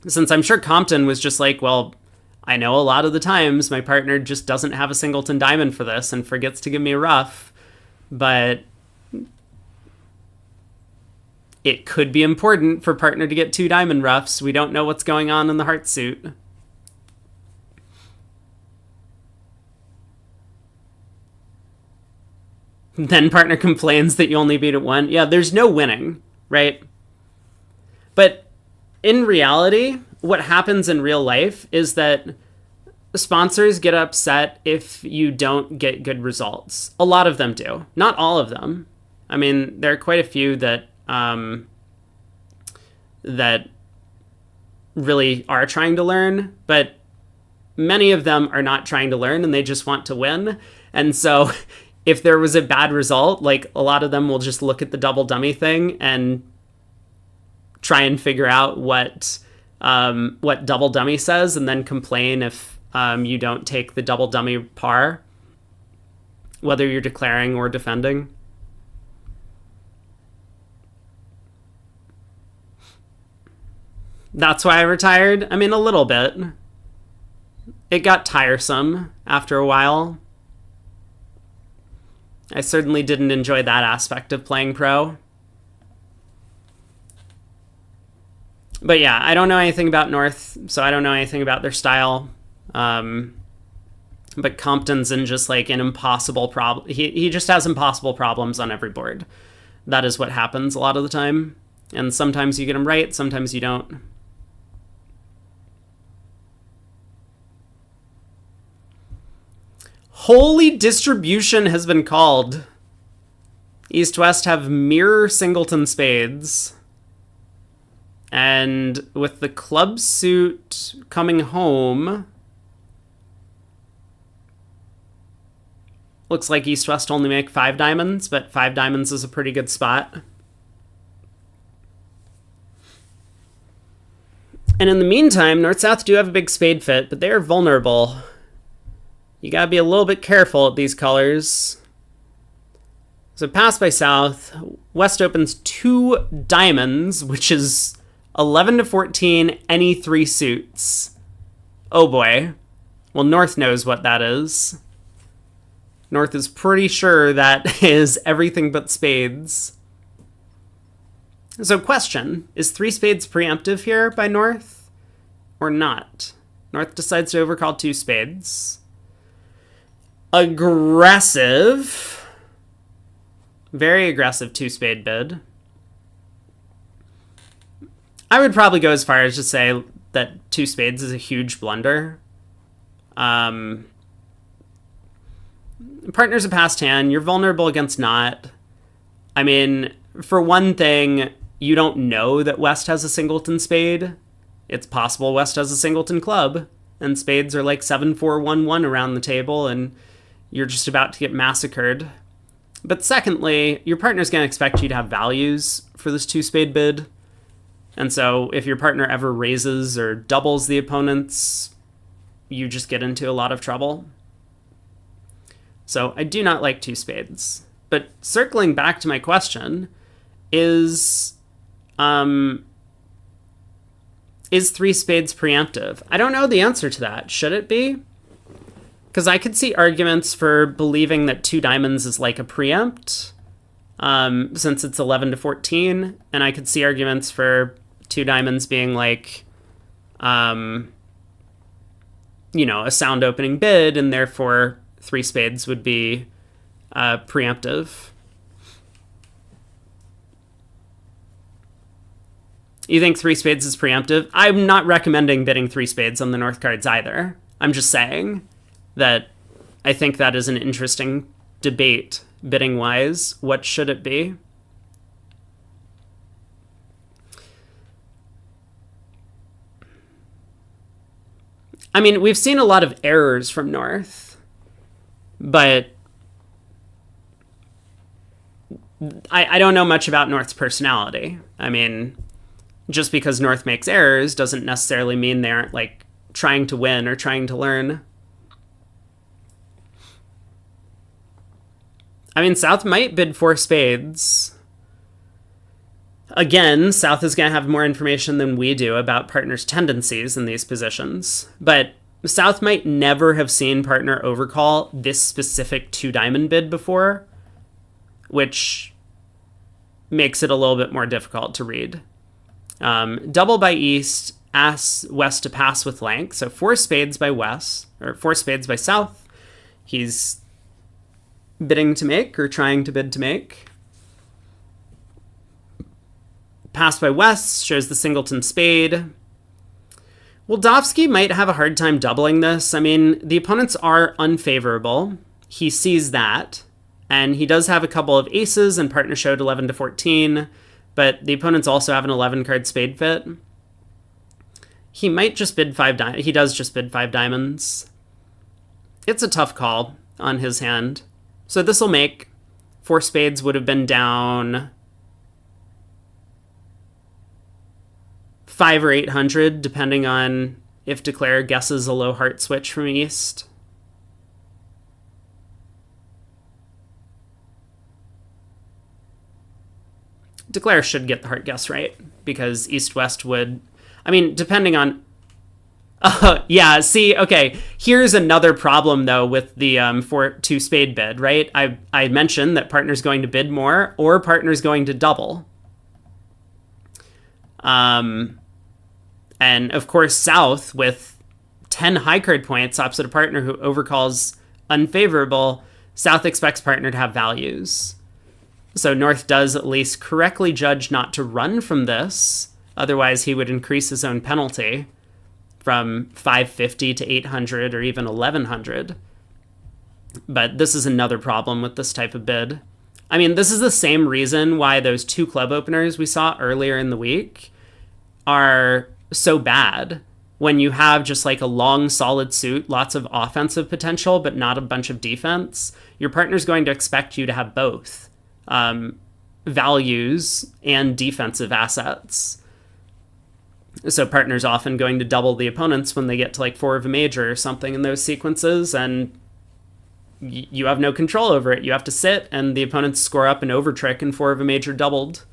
Since I'm sure Compton was just like, well, I know a lot of the times my partner just doesn't have a singleton diamond for this and forgets to give me a ruff, but it could be important for partner to get 2 diamond ruffs. We don't know what's going on in the heart suit. Then partner complains that you only beat at 1. Yeah, there's no winning, right? But in reality, what happens in real life is that sponsors get upset if you don't get good results. A lot of them do. Not all of them. I mean, there are quite a few that that really are trying to learn, but many of them are not trying to learn and they just want to win. And so if there was a bad result, like, a lot of them will just look at the double dummy thing and try and figure out what double dummy says, and then complain if you don't take the double dummy par, whether you're declaring or defending. That's why I retired. I mean, a little bit. It got tiresome after a while. I certainly didn't enjoy that aspect of playing pro. But yeah, I don't know anything about North, so I don't know anything about their style. But Compton's in just like an impossible problem. He just has impossible problems on every board. That is what happens a lot of the time. And sometimes you get them right, sometimes you don't. Holy distribution has been called. East-West have mirror singleton spades. And with the club suit coming home, looks like East-West only make 5 diamonds, but 5 diamonds is a pretty good spot. And in the meantime, North-South do have a big spade fit, but they are vulnerable. You gotta be a little bit careful at these colors. So pass by South. West opens 2 diamonds, which is 11 to 14, any 3 suits. Oh boy. Well, North knows what that is. North is pretty sure that is everything but spades. So question, is 3 spades preemptive here by North or not? North decides to overcall 2 spades. Aggressive. Very aggressive 2 spade bid. I would probably go as far as to say that 2 spades is a huge blunder. Partner's a passed hand. You're vulnerable against not. I mean, for one thing, you don't know that West has a singleton spade. It's possible West has a singleton club, and spades are like 7-4-1-1 around the table, and you're just about to get massacred. But secondly, your partner's going to expect you to have values for this 2-spade bid. And so if your partner ever raises or doubles the opponent's, you just get into a lot of trouble. So I do not like 2 spades. But circling back to my question, is 3 spades preemptive? I don't know the answer to that. Should it be? Because I could see arguments for believing that 2 diamonds is like a preempt, since it's 11 to 14, and I could see arguments for 2 diamonds being like, a sound opening bid, and therefore 3 spades would be preemptive. You think 3 spades is preemptive? I'm not recommending bidding 3 spades on the north cards either. I'm just saying that I think that is an interesting debate, bidding-wise. What should it be? I mean, we've seen a lot of errors from North, but I don't know much about North's personality. I mean, just because North makes errors doesn't necessarily mean they aren't, like, trying to win or trying to learn. I mean, South might bid 4 spades. Again, South is going to have more information than we do about partners' tendencies in these positions. But South might never have seen partner overcall this specific 2-diamond bid before, which makes it a little bit more difficult to read. Double by East asks West to pass with length. So 4 spades by West, or 4 spades by South. He's bidding to make, or trying to bid to make. Pass by West shows the singleton spade. Wildowski might have a hard time doubling this. I mean, the opponents are unfavorable. He sees that. And he does have a couple of aces, and partner showed 11 to 14. But the opponents also have an 11-card spade fit. He might just bid 5 diamonds. He does just bid 5 diamonds. It's a tough call on his hand. So this will make 4 spades would have been down 5 or 800, depending on if Declare guesses a low heart switch from East. Declare should get the heart guess right, because East-West would... I mean, depending on... yeah, see, okay, here's another problem, though, with the 2 spade bid, right? I mentioned that partner's going to bid more, or partner's going to double. And, of course, South, with 10 high card points opposite a partner who overcalls unfavorable, South expects partner to have values. So North does at least correctly judge not to run from this, otherwise he would increase his own penalty from 550 to 800 or even 1100. But this is another problem with this type of bid. I mean, this is the same reason why those 2 club openers we saw earlier in the week are so bad. When you have just like a long, solid suit, lots of offensive potential, but not a bunch of defense, your partner's going to expect you to have both values and defensive assets. So partner's often going to double the opponents when they get to like 4 of a major or something in those sequences, and you have no control over it. You have to sit, and the opponents score up an over trick and 4 of a major doubled.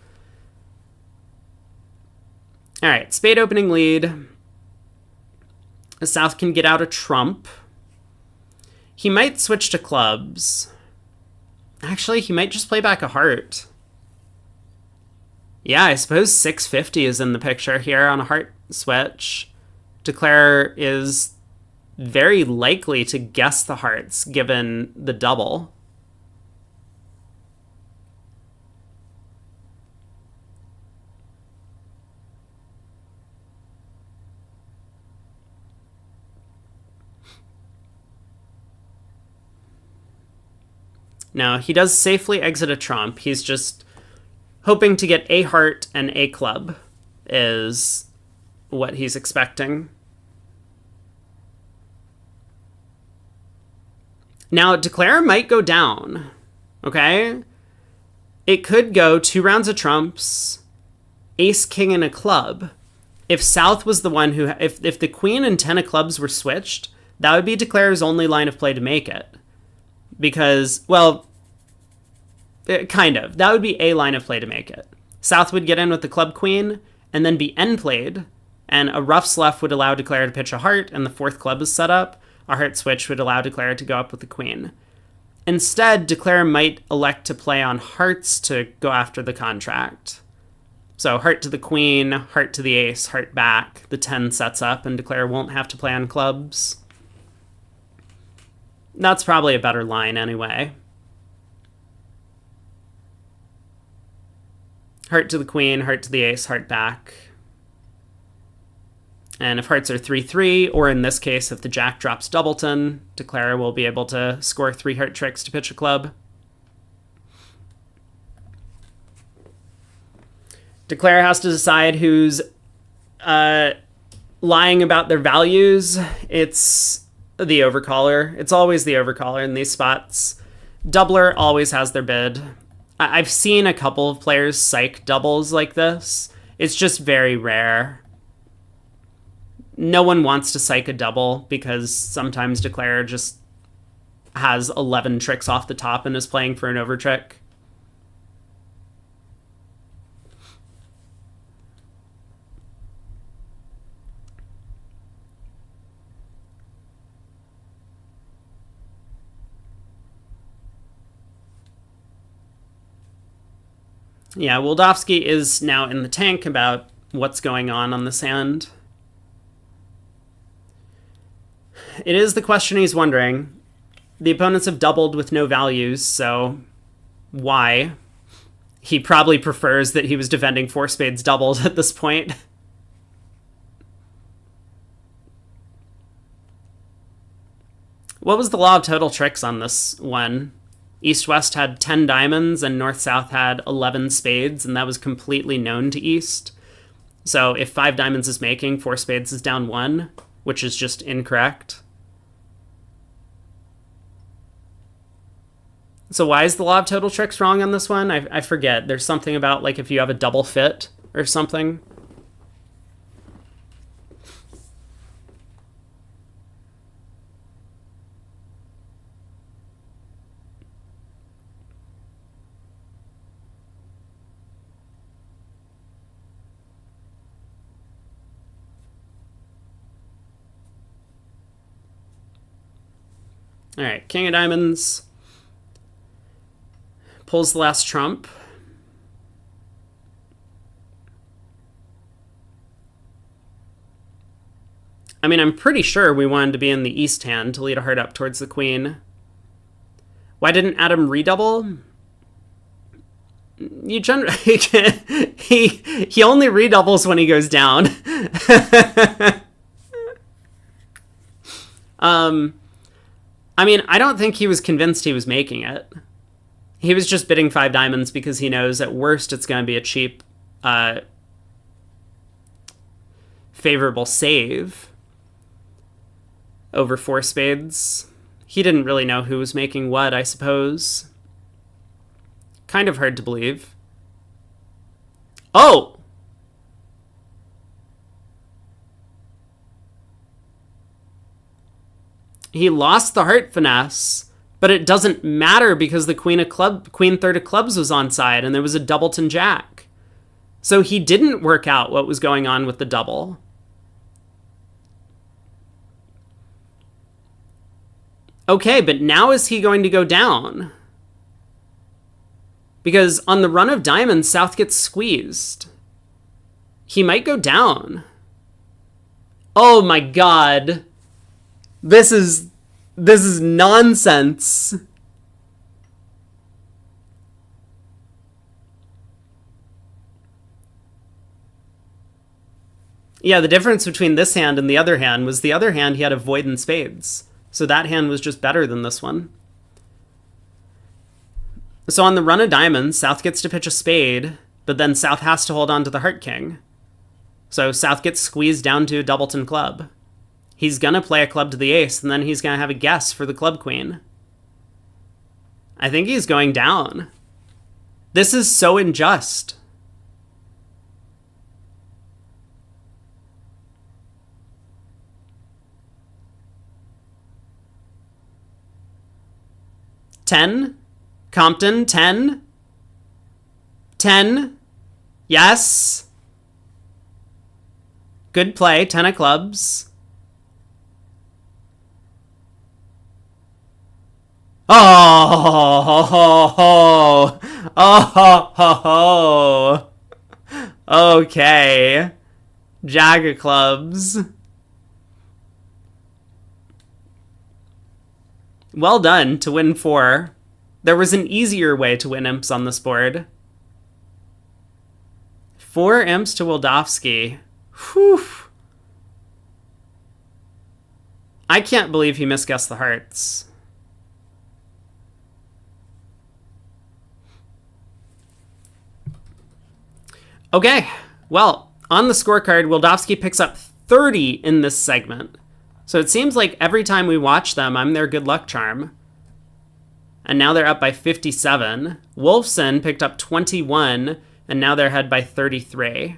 All right, spade opening lead. South can get out a trump. He might switch to clubs. Actually, he might just play back a heart. Yeah, I suppose 650 is in the picture here on a heart switch. Declare is very likely to guess the hearts given the double. Now, he does safely exit a trump. He's just hoping to get a heart and a club is what he's expecting. Now, Declare might go down, okay? It could go 2 rounds of trumps, ace, king, and a club. If South was the one who... If the queen and 10 of clubs were switched, that would be Declare's only line of play to make it. Because, well, kind of. That would be a line of play to make it. South would get in with the club queen, and then be end played, and a rough sluff would allow Declare to pitch a heart, and the 4th club is set up. A heart switch would allow Declare to go up with the queen. Instead, Declare might elect to play on hearts to go after the contract. So heart to the queen, heart to the ace, heart back. The 10 sets up, and Declare won't have to play on clubs. That's probably a better line anyway. Heart to the queen, heart to the ace, heart back. And if hearts are 3-3, or in this case, if the jack drops doubleton, Declare will be able to score 3 heart tricks to pitch a club. Declare has to decide who's lying about their values. It's the overcaller. It's always the overcaller in these spots. Doubler always has their bid. I've seen a couple of players psych doubles like this. It's just very rare. No one wants to psych a double because sometimes Declare just has 11 tricks off the top and is playing for an over trick. Yeah, Wildowski is now in the tank about what's going on this hand. It is the question he's wondering. The opponents have doubled with no values, so why? He probably prefers that he was defending 4 spades doubled at this point. What was the law of total tricks on this one? East-West had 10 diamonds and North-South had 11 spades, and that was completely known to East. So if 5 diamonds is making, 4 spades is down 1, which is just incorrect. So why is the law of total tricks wrong on this one? I forget. There's something about, like, if you have a double fit or something. All right, king of diamonds. Pulls the last trump. I mean, I'm pretty sure we wanted to be in the east hand to lead a heart up towards the queen. Why didn't Adam redouble? You generally he only redoubles when he goes down. I mean, I don't think he was convinced he was making it. He was just bidding 5 diamonds because he knows at worst it's going to be a cheap, favorable save over 4 spades. He didn't really know who was making what, I suppose. Kind of hard to believe. Oh! He lost the heart finesse, but it doesn't matter because the queen third of clubs was onside and there was a doubleton jack. So he didn't work out what was going on with the double. Okay, but now is he going to go down? Because on the run of diamonds, South gets squeezed. He might go down. Oh my god. This is nonsense. Yeah, the difference between this hand and the other hand was the other hand he had a void in spades. So that hand was just better than this one. So on the run of diamonds, South gets to pitch a spade, but then South has to hold on to the heart king. So South gets squeezed down to a doubleton club. He's going to play a club to the ace, and then he's going to have a guess for the club queen. I think he's going down. This is so unjust. $10? Compton, 10? 10? Yes. Good play, 10 of clubs. Oh, oh, okay. Jack of clubs. Well done to win 4. There was an easier way to win imps on this board. 4 imps to Wildofsky. Whew. I can't believe he misguessed the hearts. Okay, well, on the scorecard, Wildofsky picks up 30 in this segment. So it seems like every time we watch them, I'm their good luck charm. And now they're up by 57. Wolfson picked up 21, and now they're ahead by 33.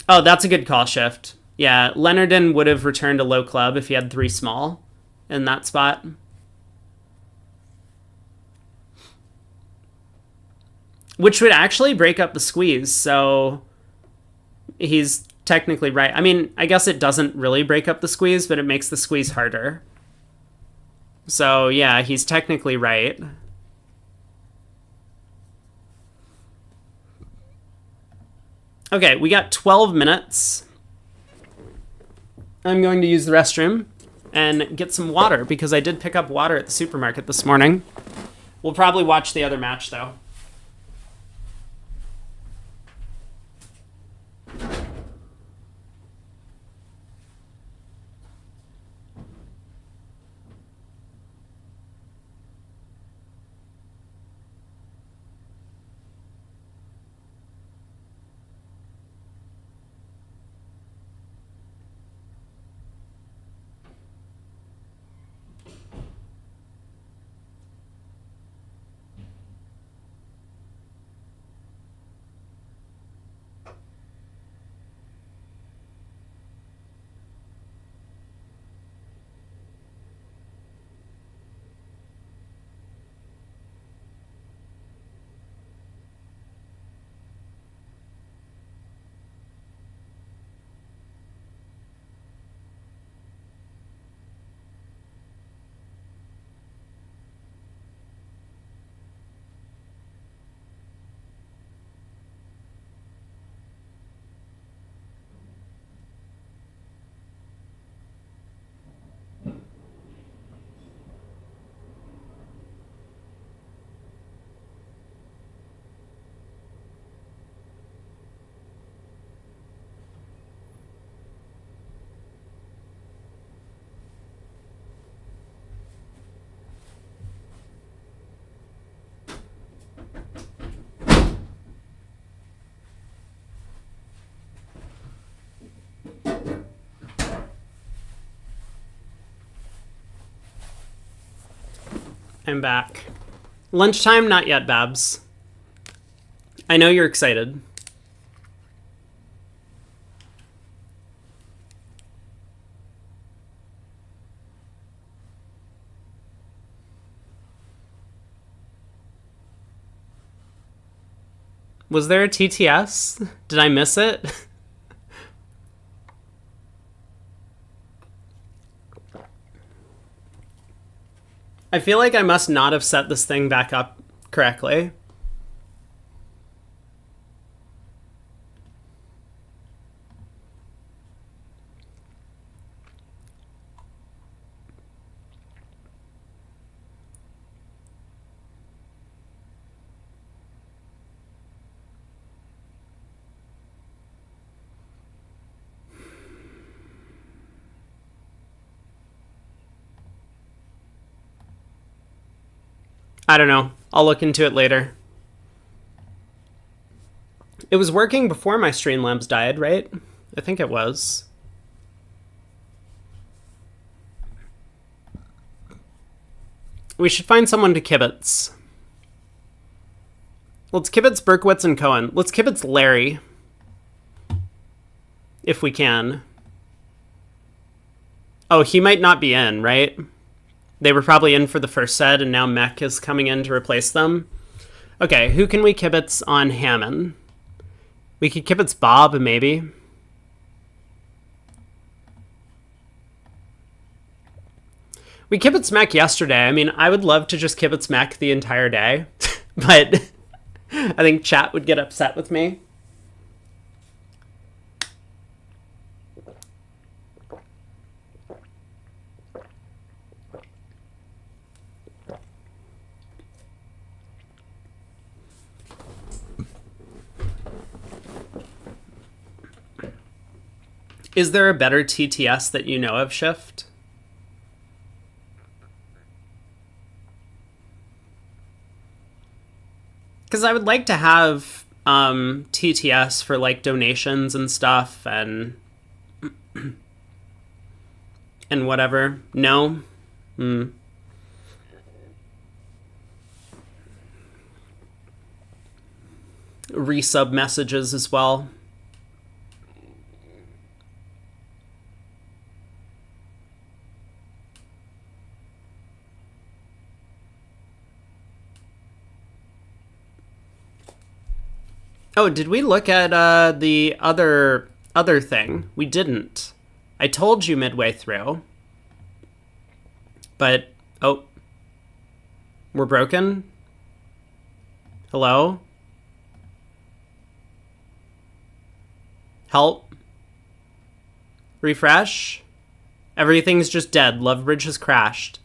Oh, that's a good call shift. Yeah, Leonardon would have returned a low club if he had 3 small in that spot. Which would actually break up the squeeze, so he's technically right. I mean, I guess it doesn't really break up the squeeze, but it makes the squeeze harder. So yeah, he's technically right. Okay, we got 12 minutes. I'm going to use the restroom and get some water because I did pick up water at the supermarket this morning. We'll probably watch the other match though. I'm back. Lunchtime? Not yet, Babs. I know you're excited. Was there a TTS? Did I miss it? I feel like I must not have set this thing back up correctly. I don't know. I'll look into it later. It was working before my Streamlabs died, right? I think it was. We should find someone to kibitz. Let's kibitz Berkowitz and Cohen. Let's kibitz Larry. If we can. Oh, he might not be in, right? They were probably in for the first set, and now Mech is coming in to replace them. Okay, who can we kibitz on Hammond? We could kibitz Bob, maybe. We kibitz Mech yesterday. I mean, I would love to just kibitz Mech the entire day, but I think chat would get upset with me. Is there a better TTS that you know of, Shift? Because I would like to have TTS for like donations and stuff and whatever. No? Resub messages as well. Oh, did we look at the other thing? We didn't. I told you midway through. But, oh. We're broken? Hello? Help? Refresh? Everything's just dead. Love Bridge has crashed.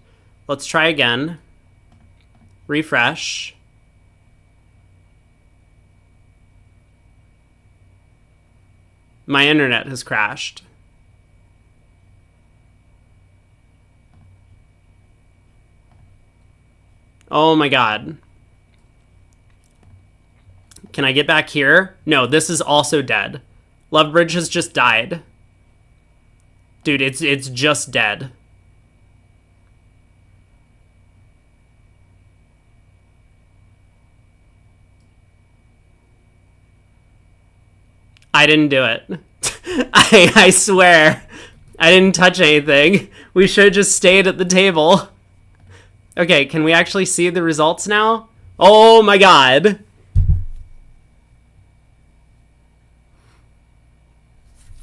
Let's try again. Refresh. My internet has crashed. Oh my god. Can I get back here? No, this is also dead. Lovebridge has just died. Dude, it's just dead. I didn't do it. I swear. I didn't touch anything. We should have just stayed at the table. Okay, can we actually see the results now? Oh my god.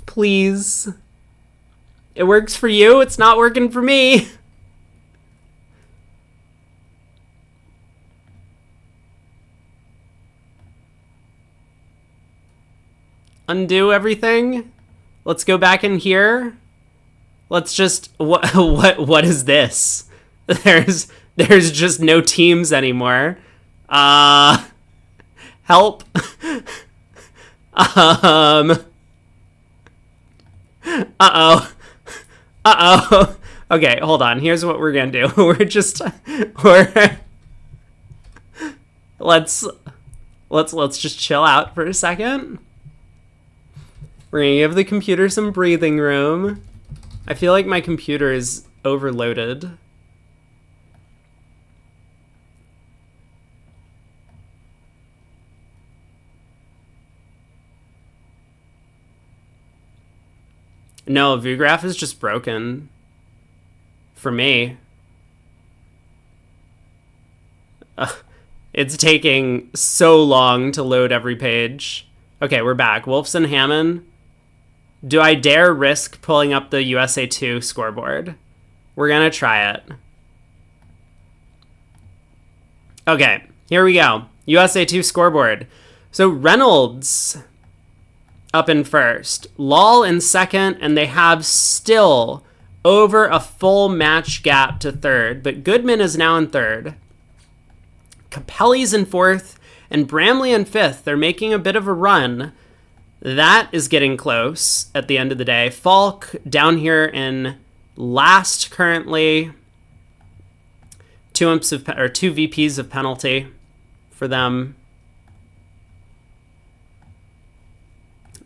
Please. It works for you, it's not working for me. Undo everything. Let's go back in here. Let's just what is this? There's just no teams anymore. Help. Uh-oh. Okay, hold on. Here's what we're gonna do. Let's just chill out for a second. We're gonna give the computer some breathing room. I feel like my computer is overloaded. No, ViewGraph is just broken. For me. It's taking so long to load every page. Okay, we're back. Wolfson Hammond. Do I dare risk pulling up the USA 2 scoreboard? We're gonna try it. Okay, here we go. USA 2 scoreboard. So Reynolds up in first, Lal in second, and they have still over a full match gap to third, but Goodman is now in third. Capelli's in fourth, and Bramley in fifth. They're making a bit of a run. That is getting close at the end of the day. Falk down here in last currently. 2 VPs of penalty for them.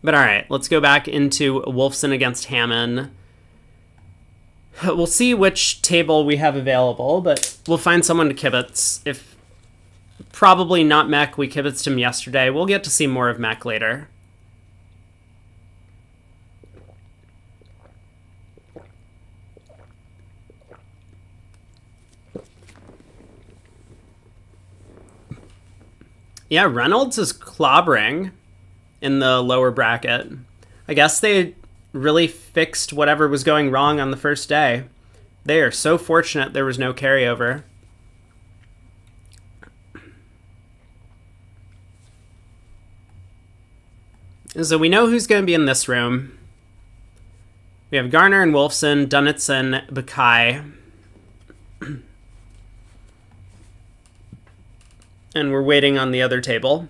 But all right, let's go back into Wolfson against Hammond. We'll see which table we have available, but we'll find someone to kibitz. If probably not Mech, we kibitzed him yesterday. We'll get to see more of Mech later. Yeah, Reynolds is clobbering in the lower bracket. I guess they really fixed whatever was going wrong on the first day. They are so fortunate there was no carryover. So we know who's going to be in this room. We have Garner and Wolfson, Dunitson, Bakai. And we're waiting on the other table.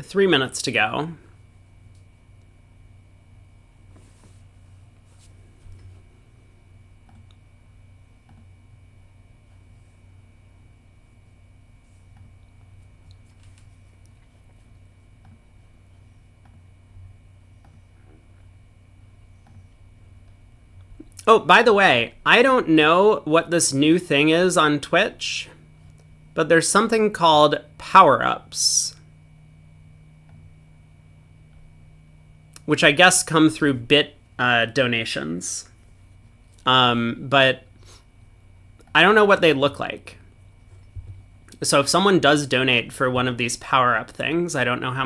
Three minutes to go. Oh, by the way, I don't know what this new thing is on Twitch, but there's something called power-ups, which I guess come through bit donations. But I don't know what they look like. So if someone does donate for one of these power-up things, I don't know how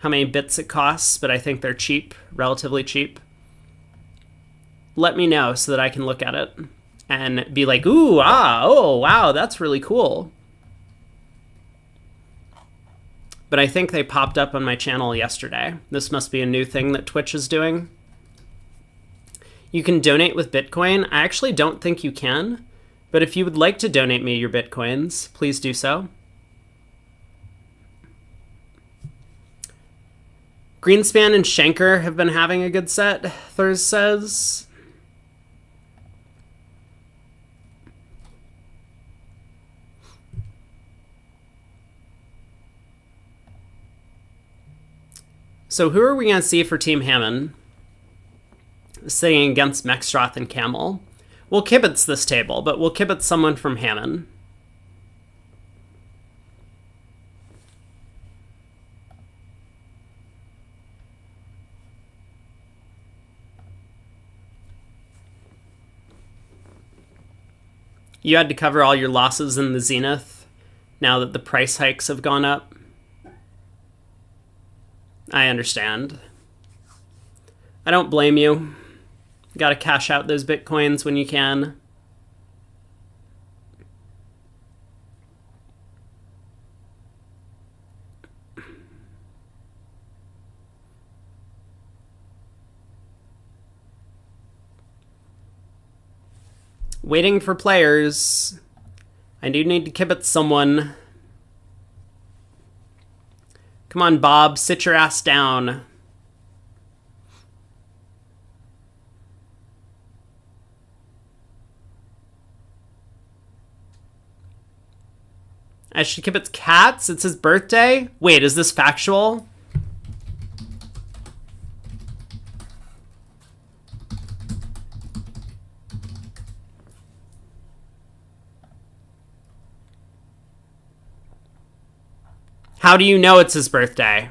many bits it costs, but I think they're cheap, relatively cheap. Let me know so that I can look at it and be like, ooh, oh, wow, that's really cool. But I think they popped up on my channel yesterday. This must be a new thing that Twitch is doing. You can donate with Bitcoin. I actually don't think you can, but if you would like to donate me your Bitcoins, please do so. Greenspan and Schenker have been having a good set, Thurs says. So who are we going to see for Team Hammond sitting against Mexstroth and Camel? We'll kibitz this table, but we'll kibitz someone from Hammond. You had to cover all your losses in the Zenith now that the price hikes have gone up. I understand. I don't blame you. Gotta cash out those Bitcoins when you can. Waiting for players. I do need to kibitz someone. Come on, Bob, sit your ass down. I should kibitz Cats. It's his birthday. Wait, is this factual? How do you know it's his birthday?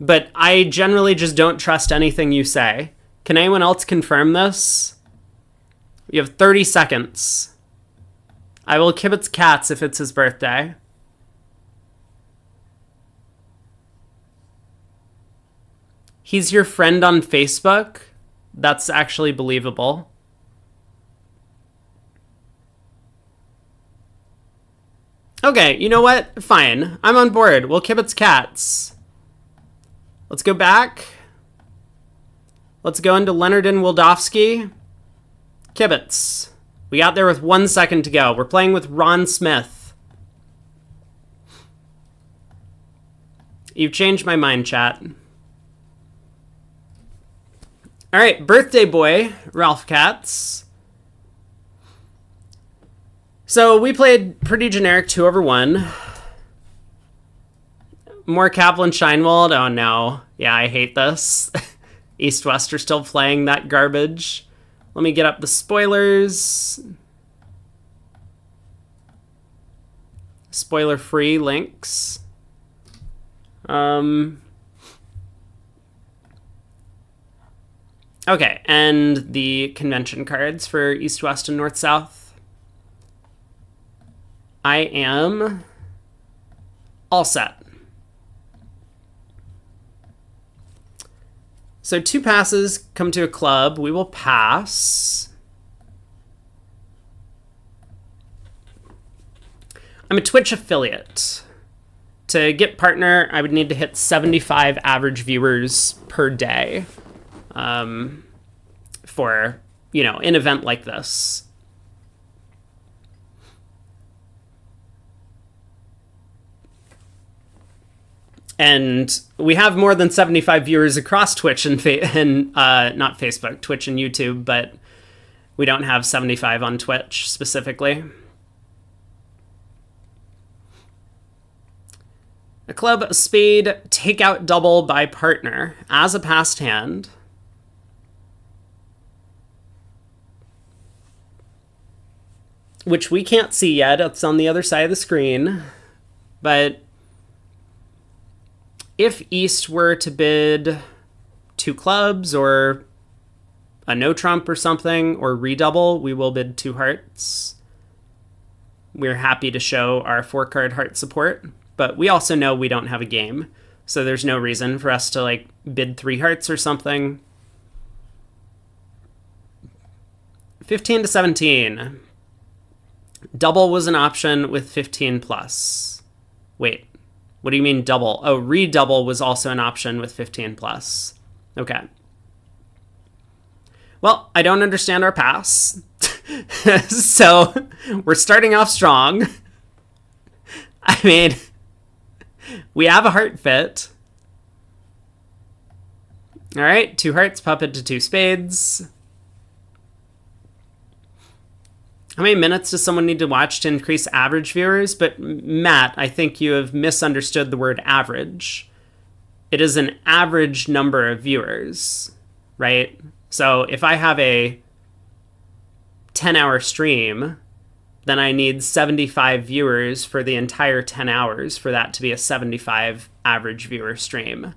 But I generally just don't trust anything you say. Can anyone else confirm this? You have 30 seconds. I will kibitz Cats if it's his birthday. He's your friend on Facebook? That's actually believable. Okay, you know what? Fine. I'm on board. We'll kibitz Cats. Let's go back. Let's go into Leonard and Wildowski. Kibitz. We got there with 1 second to go. We're playing with Ron Smith. You've changed my mind, chat. All right, birthday boy, Ralph Katz. So we played pretty generic 2/1. More Kaplan Scheinwald. Oh no. Yeah, I hate this. East-West are still playing that garbage. Let me get up the spoilers. Spoiler-free links. Okay, and the convention cards for East, West, and North, South. I am all set. So 2 passes come to a club. We will pass. I'm a Twitch affiliate. To get partner, I would need to hit 75 average viewers per day for, an event like this. And we have more than 75 viewers across Twitch and not Facebook, Twitch and YouTube, but we don't have 75 on Twitch specifically. A club, a spade, takeout double by partner as a passed hand. Which we can't see yet. It's on the other side of the screen. But if East were to bid 2 clubs or a no trump or something, or redouble, we will bid 2 hearts. We're happy to show our 4-card heart support. But we also know we don't have a game, so there's no reason for us to bid 3 hearts or something. 15 to 17. Double was an option with 15 plus. Wait, what do you mean double? Oh, redouble was also an option with 15 plus. Okay. Well, I don't understand our pass. So we're starting off strong. I mean, we have a heart fit. All right, 2 hearts, puppet to 2 spades. How many minutes does someone need to watch to increase average viewers? But Matt, I think you have misunderstood the word average. It is an average number of viewers, right? So if I have a 10-hour stream, then I need 75 viewers for the entire 10 hours for that to be a 75 average viewer stream.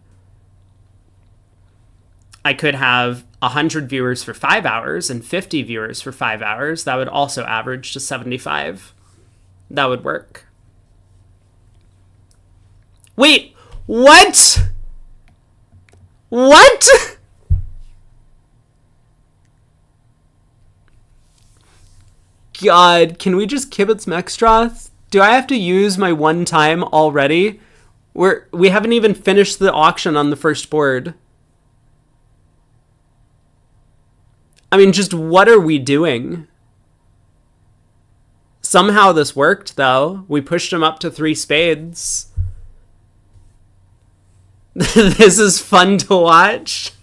I could have 100 viewers for 5 hours and 50 viewers for 5 hours. That would also average to 75. That would work. Wait, what? What? God, can we just kibitz Mextroth? Do I have to use my 1 time already? We haven't even finished the auction on the first board. I mean, just what are we doing? Somehow this worked, though. We pushed him up to 3 spades. This is fun to watch.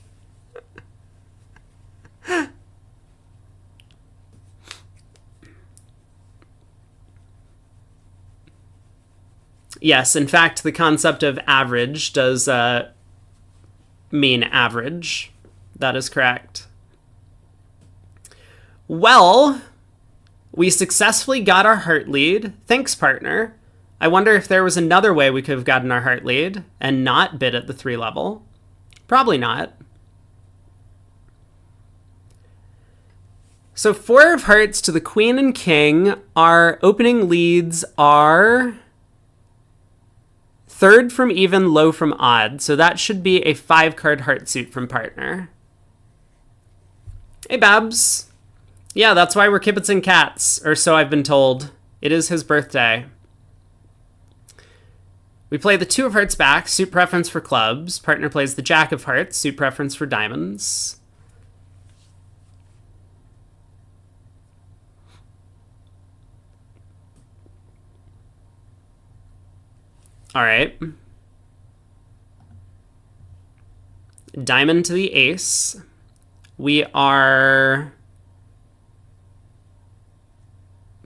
Yes, in fact, the concept of average does mean average. That is correct. Well, we successfully got our heart lead. Thanks, partner. I wonder if there was another way we could have gotten our heart lead and not bid at the 3 level. Probably not. So 4 of hearts to the queen and king. Our opening leads are 3rd from even, low from odd. So that should be a 5-card heart suit from partner. Hey, Babs. Yeah, that's why we're kibitzing cats, or so I've been told. It is his birthday. We play the 2 of hearts back, suit preference for clubs. Partner plays the jack of hearts, suit preference for diamonds. All right. diamond to the ace. We are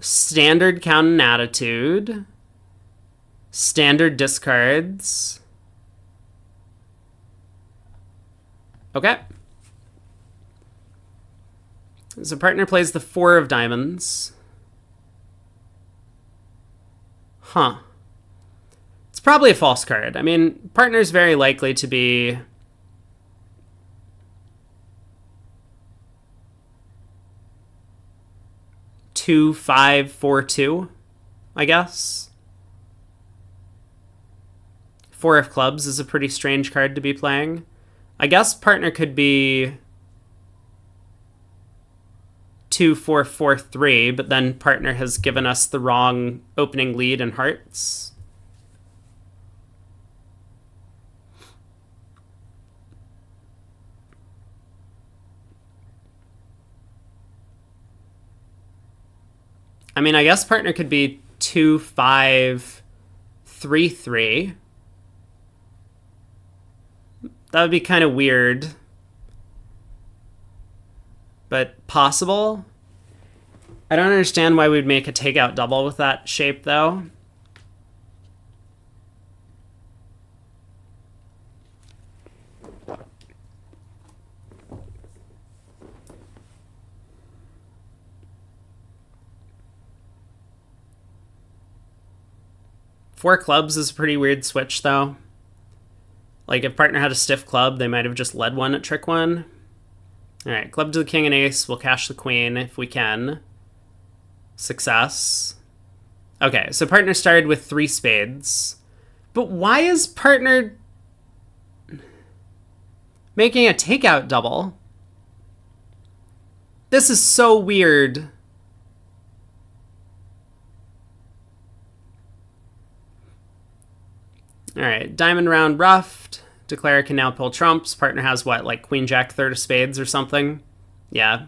standard count and attitude, standard discards. Okay. So partner plays the 4 of diamonds. Huh. It's probably a false card. I mean, partner's very likely to be two, 5, 4, 2, I guess. 4 of clubs is a pretty strange card to be playing. I guess partner could be 2, 4, 4, 3, but then partner has given us the wrong opening lead in hearts. I mean, I guess partner could be 2, 5, 3, 3. That would be kind of weird, but possible. I don't understand why we'd make a takeout double with that shape, though. Four clubs is a pretty weird switch, though. Like, if partner had a stiff club, they might have just led one at trick one. All right, club to the king and ace. We'll cash the queen if we can. Success. Okay, so partner started with 3 spades. But why is partner making a takeout double? This is so weird. All right, diamond round ruffed. Declare can now pull trumps. Partner has what, like queen jack 3rd of spades or something? Yeah.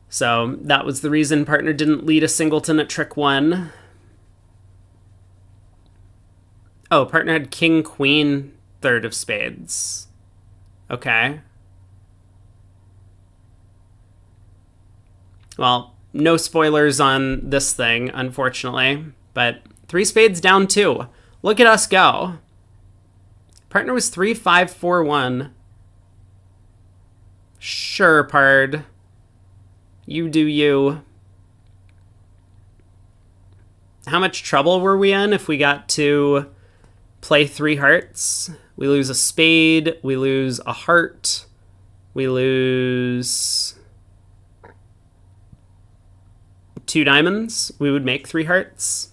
So that was the reason partner didn't lead a singleton at trick 1. Oh, partner had king queen 3rd of spades. Okay. Well, no spoilers on this thing, unfortunately, but 3 spades down 2. Look at us go. Partner was 3, 5, 4, 1. Sure, pard. You do you. How much trouble were we in if we got to play 3 hearts? We lose a spade. We lose a heart. We lose 2 diamonds. We would make 3 hearts.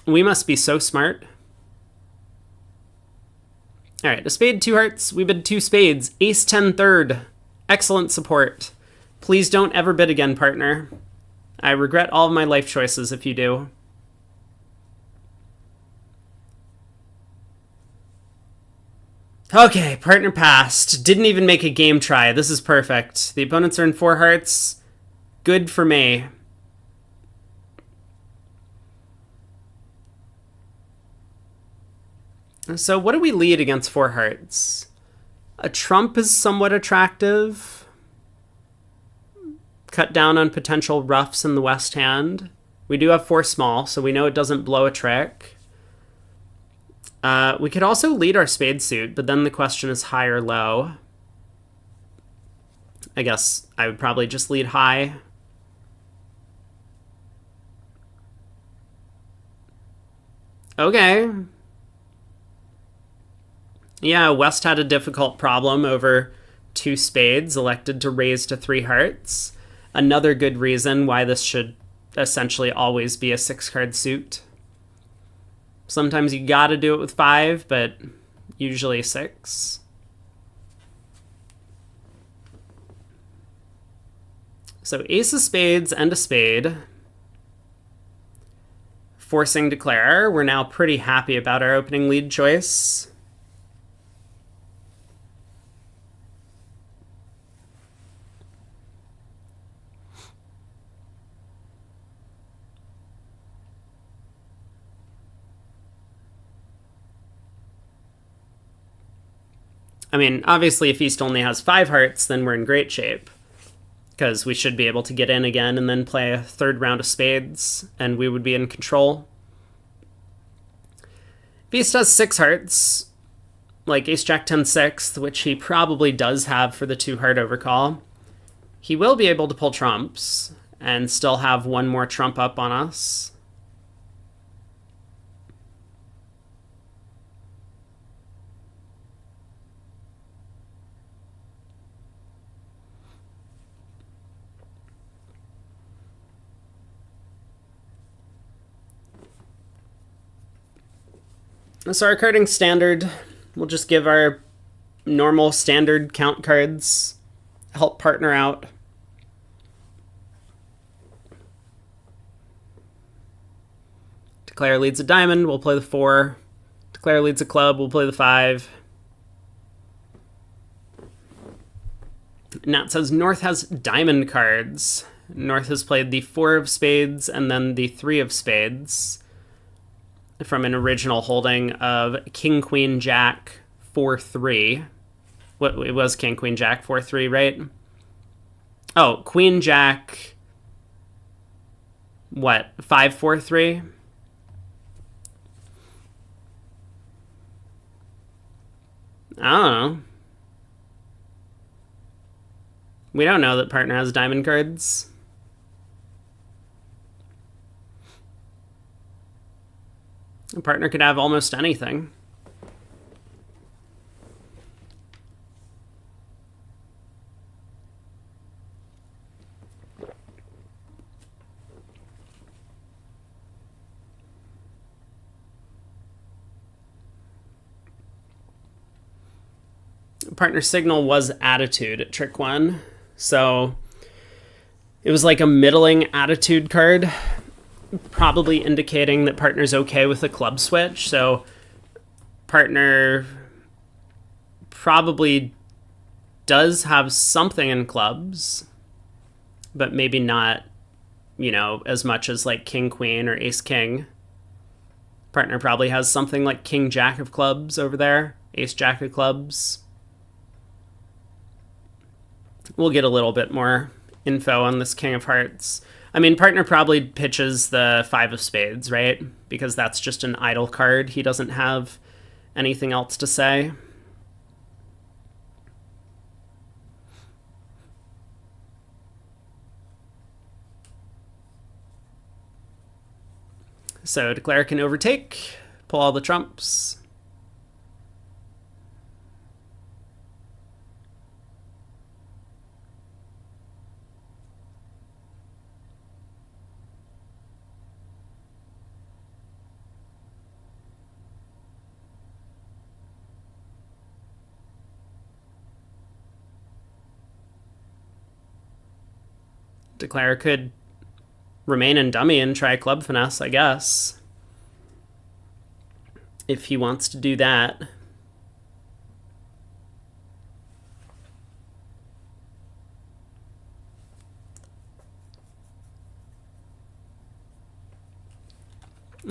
We must be so smart. All right, a spade, 2 hearts. We bid 2 spades. Ace 10 3rd. Excellent support. Please don't ever bid again, partner. I regret all of my life choices if you do. Okay, partner passed. Didn't even make a game try. This is perfect. The opponents earned 4 hearts. Good for me. So what do we lead against 4 hearts? A trump is somewhat attractive. Cut down on potential roughs in the west hand. We do have 4 small, so we know it doesn't blow a trick. We could also lead our spade suit, but then the question is high or low. I guess I would probably just lead high. Okay. Yeah, West had a difficult problem over 2 spades, elected to raise to 3 hearts. Another good reason why this should essentially always be a 6-card suit. Sometimes you gotta do it with 5, but usually 6. So ace of spades and a spade. Forcing declare. We're now pretty happy about our opening lead choice. I mean, obviously, if East only has 5 hearts, then we're in great shape, because we should be able to get in again and then play a third round of spades, and we would be in control. If East has 6 hearts, like Ace Jack 10 6th, which he probably does have for the 2 heart overcall, he will be able to pull trumps and still have one more trump up on us. So our carding standard, we'll just give our normal standard count cards, help partner out. Declare leads a diamond, we'll play the 4. Declare leads a club, we'll play the 5. Now it says North has diamond cards. North has played the 4 of spades and then the 3 of spades from an original holding of King, Queen, Jack, 4-3. What, it was King, Queen, Jack, 4-3, right? Oh, Queen, Jack, what, 5-4-3? I don't know. We don't know that partner has diamond cards. A partner could have almost anything. Partner signal was attitude at trick 1. So it was like a middling attitude card, probably indicating that partner's okay with the club switch. So partner probably does have something in clubs, but maybe not, you know, as much as like King, Queen, or Ace, King. Partner probably has something like King, Jack of clubs over there, Ace, Jack of clubs. We'll get a little bit more info on this King of Hearts. I mean, partner probably pitches the 5 of spades, right? Because that's just an idle card. He doesn't have anything else to say. So declare can overtake, pull all the trumps. Declare could remain in dummy and try club finesse, I guess, if he wants to do that.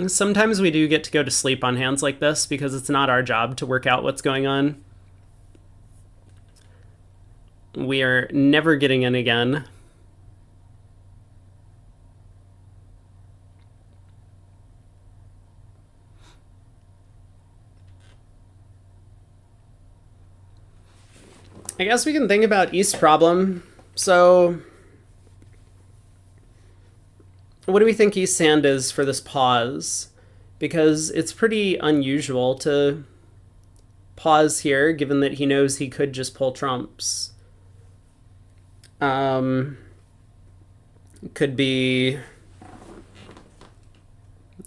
Sometimes we do get to go to sleep on hands like this because it's not our job to work out what's going on. We are never getting in again. I guess we can think about East's problem. So what do we think East's hand is for this pause? Because it's pretty unusual to pause here, given that he knows he could just pull trumps. Could be...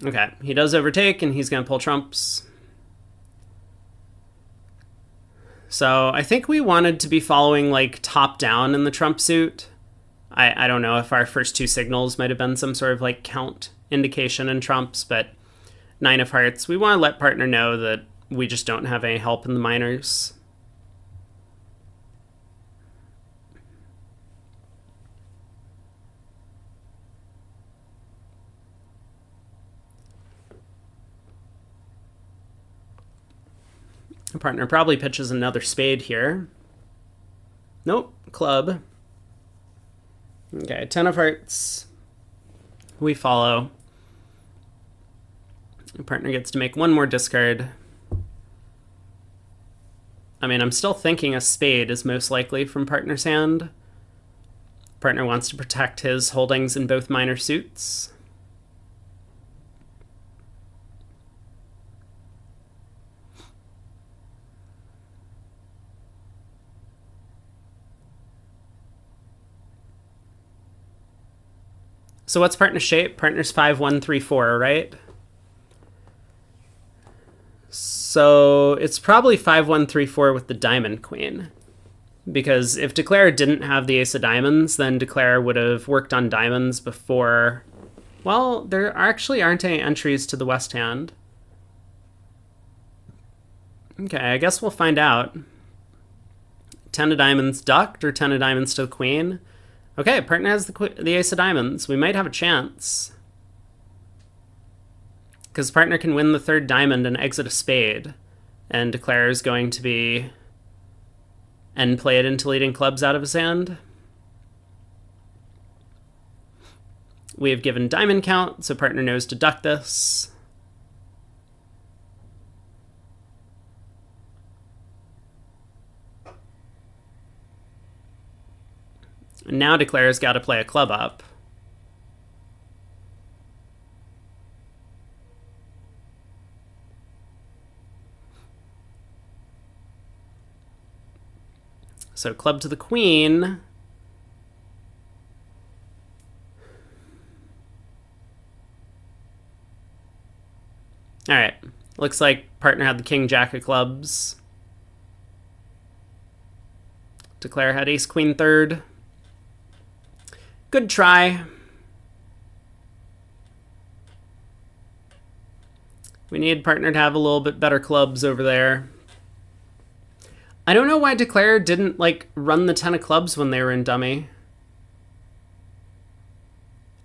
Okay, he does overtake, and he's going to pull trumps. So I think we wanted to be following like top down in the trump suit. I don't know if our first 2 signals might have been some sort of like count indication in trumps, but 9 of hearts, we want to let partner know that we just don't have any help in the minors. The partner probably pitches another spade here. Nope, club. Okay, 10 of hearts. We follow. The partner gets to make one more discard. I mean, I'm still thinking a spade is most likely from partner's hand. Partner wants to protect his holdings in both minor suits. So what's partner's shape? Partner's 5-1-3-4, right? So it's probably 5-1-3-4 with the diamond queen. Because if Declare didn't have the ace of diamonds, then Declare would have worked on diamonds before... Well, there actually aren't any entries to the west hand. Okay, I guess we'll find out. 10 of diamonds ducked or 10 of diamonds to the queen? Okay, partner has the ace of diamonds. We might have a chance. Because partner can win the third diamond and exit a spade. And Declare is going to be... end play it into leading clubs out of his hand. We have given diamond count, so partner knows to duck this. Now Declare's got to play a club up. So club to the queen. All right. Looks like partner had the king jack of clubs. Declare had ace queen third. Good try. We need partner to have a little bit better clubs over there. I don't know why Declare didn't, like, run the 10 of clubs when they were in dummy.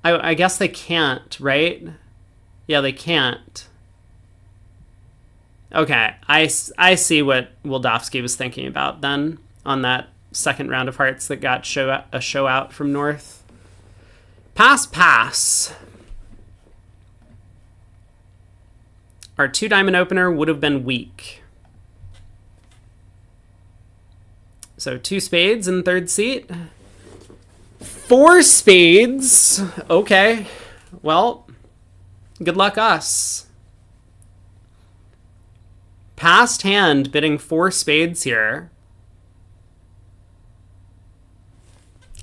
I guess they can't, right? Yeah, they can't. Okay, I see what Wildowski was thinking about then on that second round of hearts that got a show out from North. Pass, pass. Our 2 diamond opener would have been weak. So 2 spades in third seat. 4 spades. Okay. Well, good luck us. Passed hand bidding 4 spades here.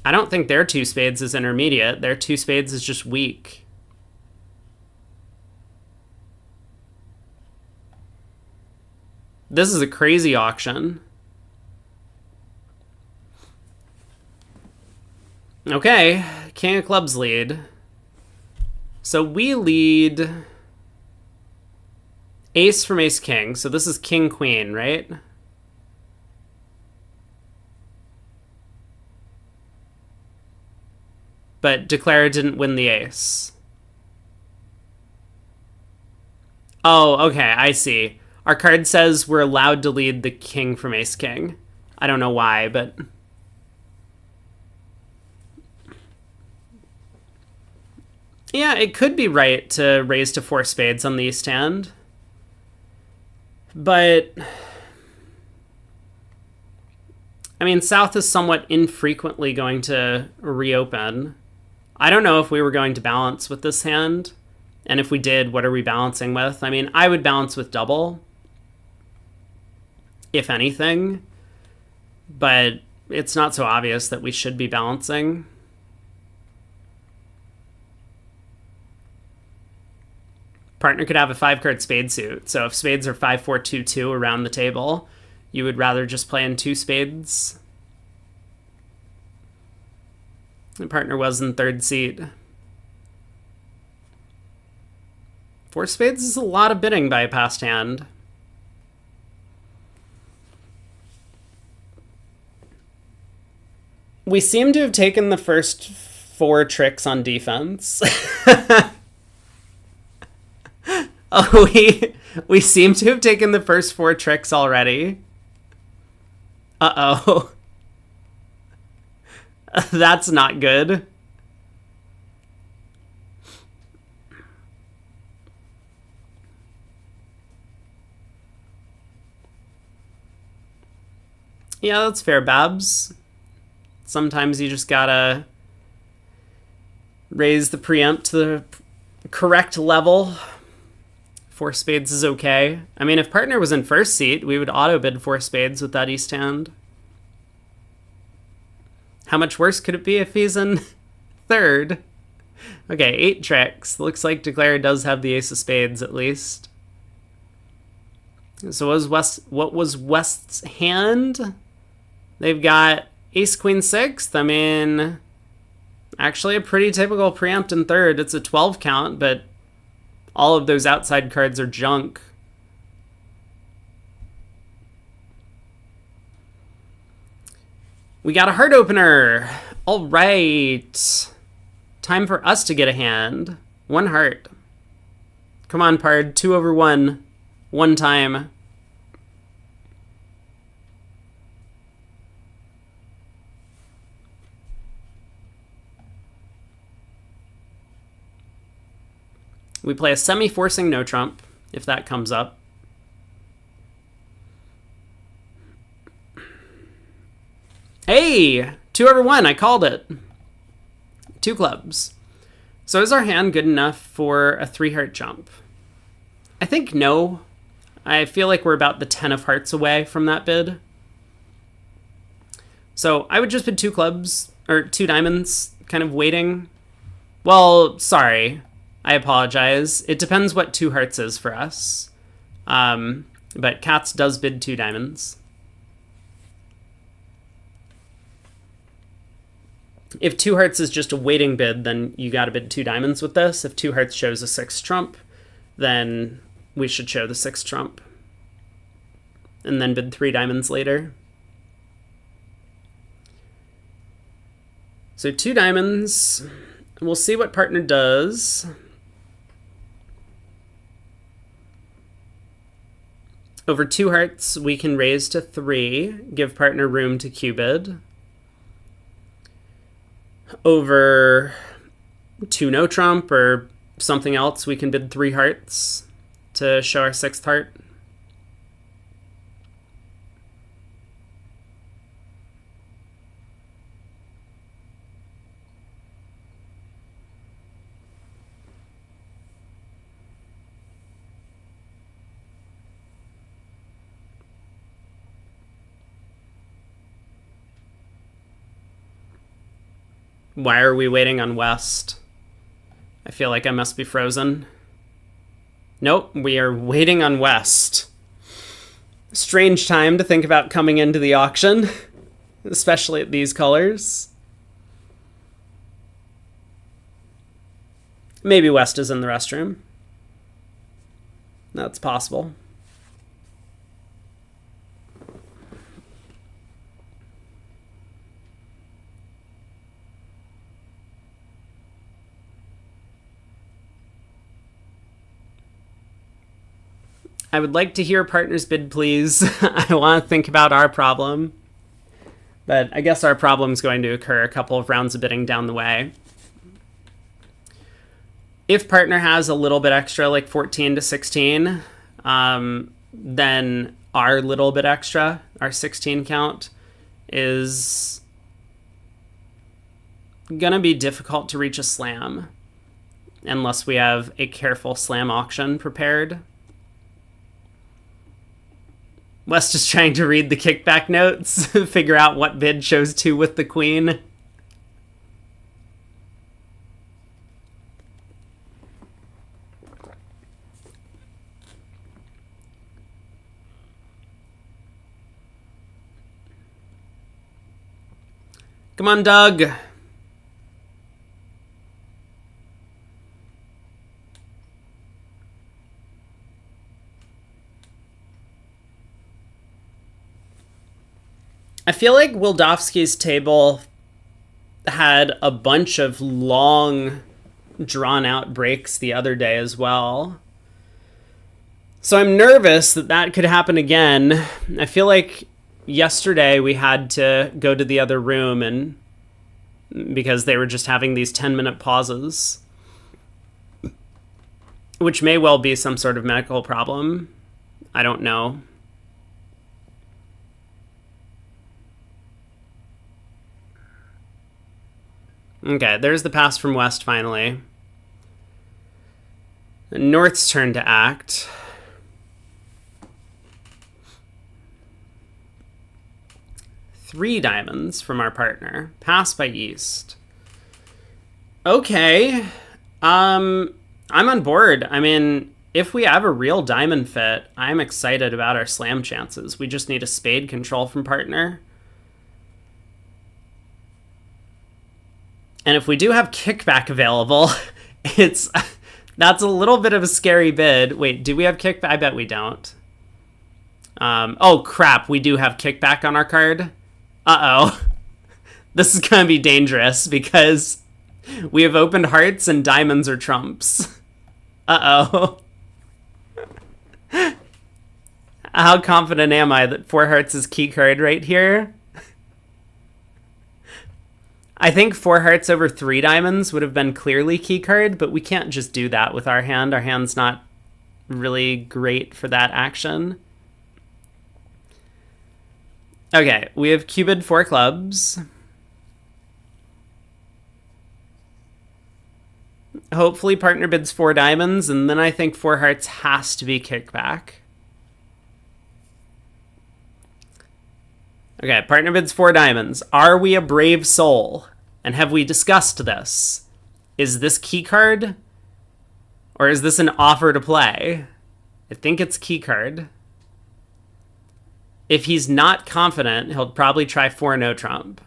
I don't think their 2 spades is intermediate. Their 2 spades is just weak. This is a crazy auction. Okay, king of clubs lead. So we lead ace from ace king. So this is king queen, right? But Declare didn't win the ace. Oh, okay, I see. Our card says we're allowed to lead the king from ace king. I don't know why, but... yeah, it could be right to raise to 4 spades on the east hand. But... I mean, South is somewhat infrequently going to reopen. I don't know if we were going to balance with this hand. And if we did, what are we balancing with? I mean, I would balance with double, if anything. But it's not so obvious that we should be balancing. Partner could have a 5-card spade suit. So if spades are 5-4-2-2 around the table, you would rather just play in 2 spades. The partner was in third seat. 4 spades is a lot of bidding by a passed hand. We seem to have taken the first 4 tricks on defense. Oh, We seem to have taken the first 4 tricks already. Uh-oh. That's not good. Yeah, that's fair, Babs. Sometimes you just gotta raise the preempt to the correct level. 4 spades is okay. I mean, if partner was in first seat, we would auto bid 4 spades with that east hand. How much worse could it be if he's in third? Okay, 8 tricks. Looks like Declare does have the ace of spades at least. So what was West's hand? They've got ace queen sixth. I mean, actually a pretty typical preempt in third. It's a 12 count, but all of those outside cards are junk. We got a heart opener. All right. Time for us to get a hand. 1 heart. Come on, Pard. 2 over 1. 1 time. We play a semi-forcing no trump, if that comes up. Hey! 2 over 1, I called it. 2 clubs. So is our hand good enough for a 3-heart jump? I think no. I feel like we're about the 10 of hearts away from that bid. So I would just bid 2 clubs, or 2 diamonds, kind of waiting. Well, sorry. I apologize. It depends what 2 hearts is for us. But Cats does bid 2 diamonds. If 2 hearts is just a waiting bid, then you gotta bid 2 diamonds with this. If 2 hearts shows a 6 trump, then we should show the 6 trump. And then bid 3 diamonds later. So 2 diamonds. We'll see what partner does. Over 2 hearts, we can raise to 3, give partner room to Q-bid. Over 2 no trump or something else, we can bid 3 hearts to show our 6th heart. Why are we waiting on West? I feel like I must be frozen. Nope, we are waiting on West. Strange time to think about coming into the auction, especially at these colors. Maybe West is in the restroom. That's possible. I would like to hear partner's bid, please. I want to think about our problem. But I guess our problem is going to occur a couple of rounds of bidding down the way. If partner has a little bit extra, like 14 to 16, then our little bit extra, our 16 count, is gonna be difficult to reach a slam unless we have a careful slam auction prepared. West is trying to read the kickback notes, figure out what bid shows 2 with the queen. Come on, Doug. I feel like Wildowski's table had a bunch of long, drawn-out breaks the other day as well. So I'm nervous that that could happen again. I feel like yesterday we had to go to the other room and because they were just having these 10-minute pauses, which may well be some sort of medical problem. I don't know. Okay, there's the pass from West finally. North's turn to act. Three diamonds from our partner. Pass by East. Okay. I'm on board. I mean, if we have a real diamond fit, I'm excited about our slam chances. We just need a spade control from partner. And if we do have kickback available, that's a little bit of a scary bid. Wait, do we have kickback? I bet we don't. Oh, crap. We do have kickback on our card. Uh-oh. This is going to be dangerous because we have opened hearts and diamonds are trumps. Uh-oh. How confident am I that 4 hearts is key card right here? I think 4 hearts over 3 diamonds would have been clearly key card, but we can't just do that with our hand. Our hand's not really great for that action. Okay, we have Cupid 4 clubs. Hopefully partner bids 4 diamonds, and then I think 4 hearts has to be kickback. Okay, partner bids 4 diamonds. Are we a brave soul? And have we discussed this? Is this key card? Or is this an offer to play? I think it's key card. If he's not confident, he'll probably try 4 no trump.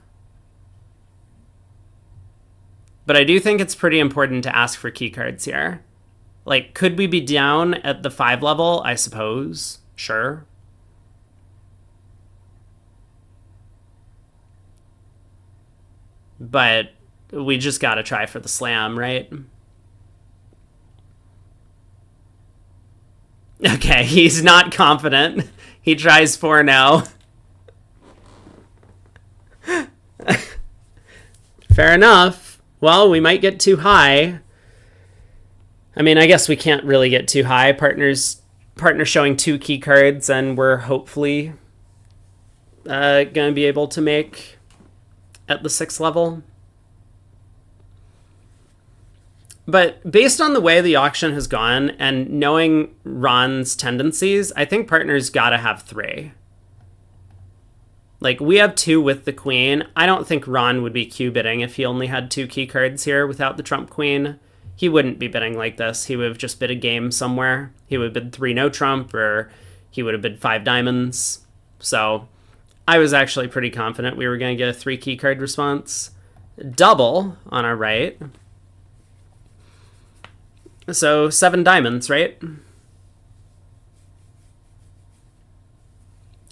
But I do think it's pretty important to ask for key cards here. Like, could we be down at the 5 level? I suppose. Sure. But we just gotta try for the slam, right? Okay, he's not confident. He tries 4 now. Fair enough. Well, we might get too high. I mean, I guess we can't really get too high. Partner showing 2 key cards, and we're hopefully going to be able to make at the 6th level. But based on the way the auction has gone and knowing Ron's tendencies, I think partner's got to have 3. Like, we have 2 with the queen. I don't think Ron would be Q bidding if he only had 2 key cards here without the trump queen. He wouldn't be bidding like this. He would have just bid a game somewhere. He would bid 3 no trump, or he would have bid 5 diamonds. So I was actually pretty confident we were going to get a 3 key card response. Double on our right. So 7 diamonds, right?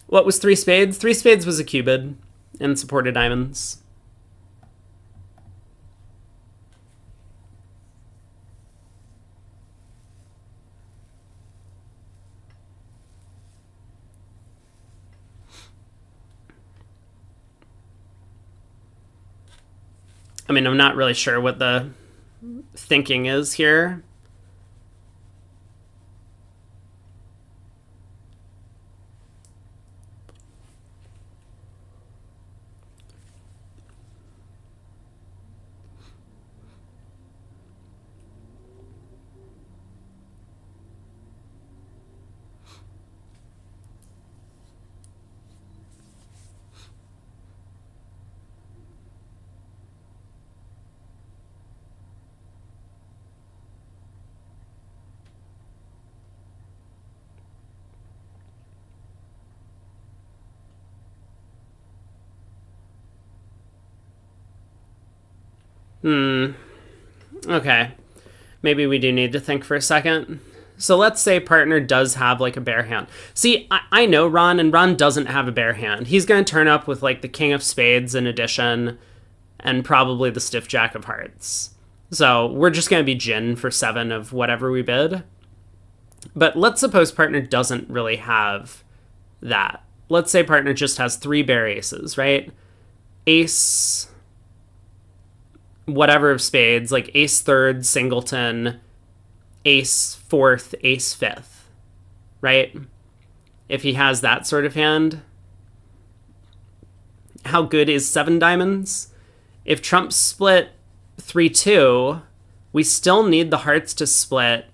What was 3 spades? 3 spades was a Q bid and supported diamonds. I mean, I'm not really sure what the thinking is here. Okay. Maybe we do need to think for a second. So let's say partner does have like a bare hand. See, I know Ron, and Ron doesn't have a bare hand. He's going to turn up with like the king of spades in addition, and probably the stiff jack of hearts. So we're just going to be gin for 7 of whatever we bid. But let's suppose partner doesn't really have that. Let's say partner just has 3 bare aces, right? Ace, whatever of spades, like ace third, singleton, ace fourth, ace fifth, right? If he has that sort of hand, how good is 7 diamonds? If trumps split 3-2, we still need the hearts to split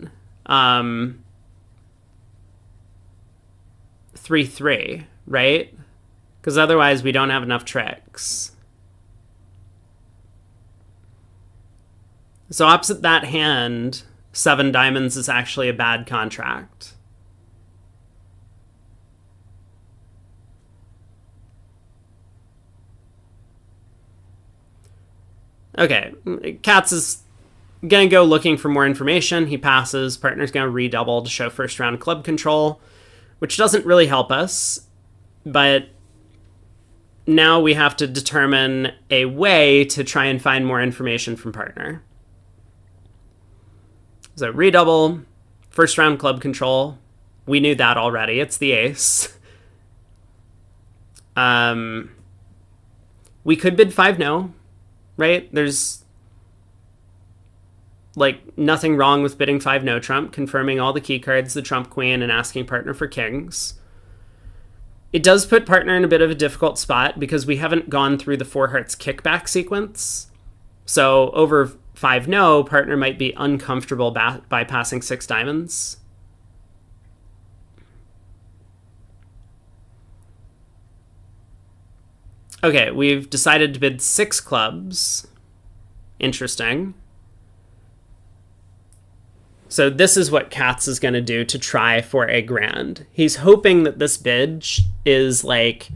3-3, right? Because otherwise we don't have enough tricks. So opposite that hand, 7 diamonds is actually a bad contract. Okay, Katz is going to go looking for more information. He passes. Partner's going to redouble to show first round club control, which doesn't really help us. But now we have to determine a way to try and find more information from partner. So redouble, first round club control. We knew that already. It's the ace. We could bid 5-no, right? There's like nothing wrong with bidding 5-no trump, confirming all the key cards, the trump queen, and asking partner for kings. It does put partner in a bit of a difficult spot because we haven't gone through the 4 hearts kickback sequence. So over 5-no, partner might be uncomfortable by passing 6 diamonds. Okay, we've decided to bid 6 clubs. Interesting. So this is what Katz is going to do to try for a grand. He's hoping that this bid is like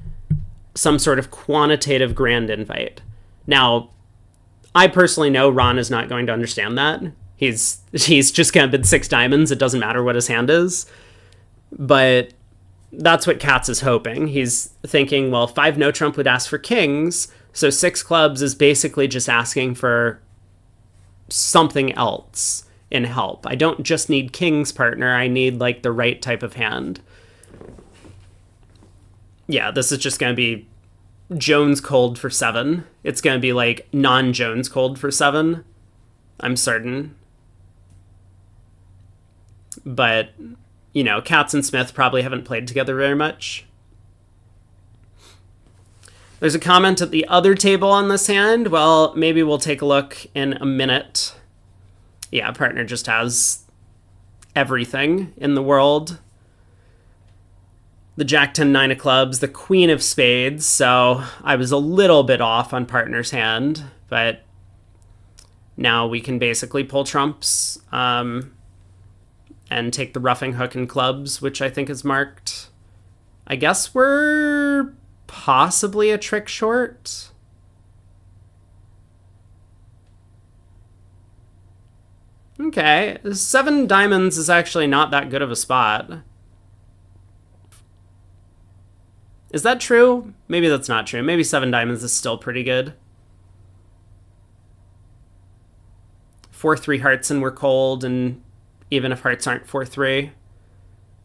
some sort of quantitative grand invite. Now, I personally know Ron is not going to understand that. He's just going to bid 6 diamonds. It doesn't matter what his hand is. But that's what Katz is hoping. He's thinking, well, 5-no trump would ask for kings, so 6 clubs is basically just asking for something else in help. I don't just need kings, partner. I need like the right type of hand. Yeah, this is just going to be Jones cold for 7. It's going to be like non-Jones cold for 7. I'm certain. But, you know, Katz and Smith probably haven't played together very much. There's a comment at the other table on this hand. Well, maybe we'll take a look in a minute. Yeah, partner just has everything in the world. The Jack 10 9 of clubs, the Queen of spades. So I was a little bit off on partner's hand, but now we can basically pull trumps and take the roughing hook and clubs, which I think is marked. I guess we're possibly a trick short. Okay, 7 diamonds is actually not that good of a spot. Is that true? Maybe that's not true. Maybe 7 diamonds is still pretty good. 4-3 hearts and we're cold, and even if hearts aren't 4-3.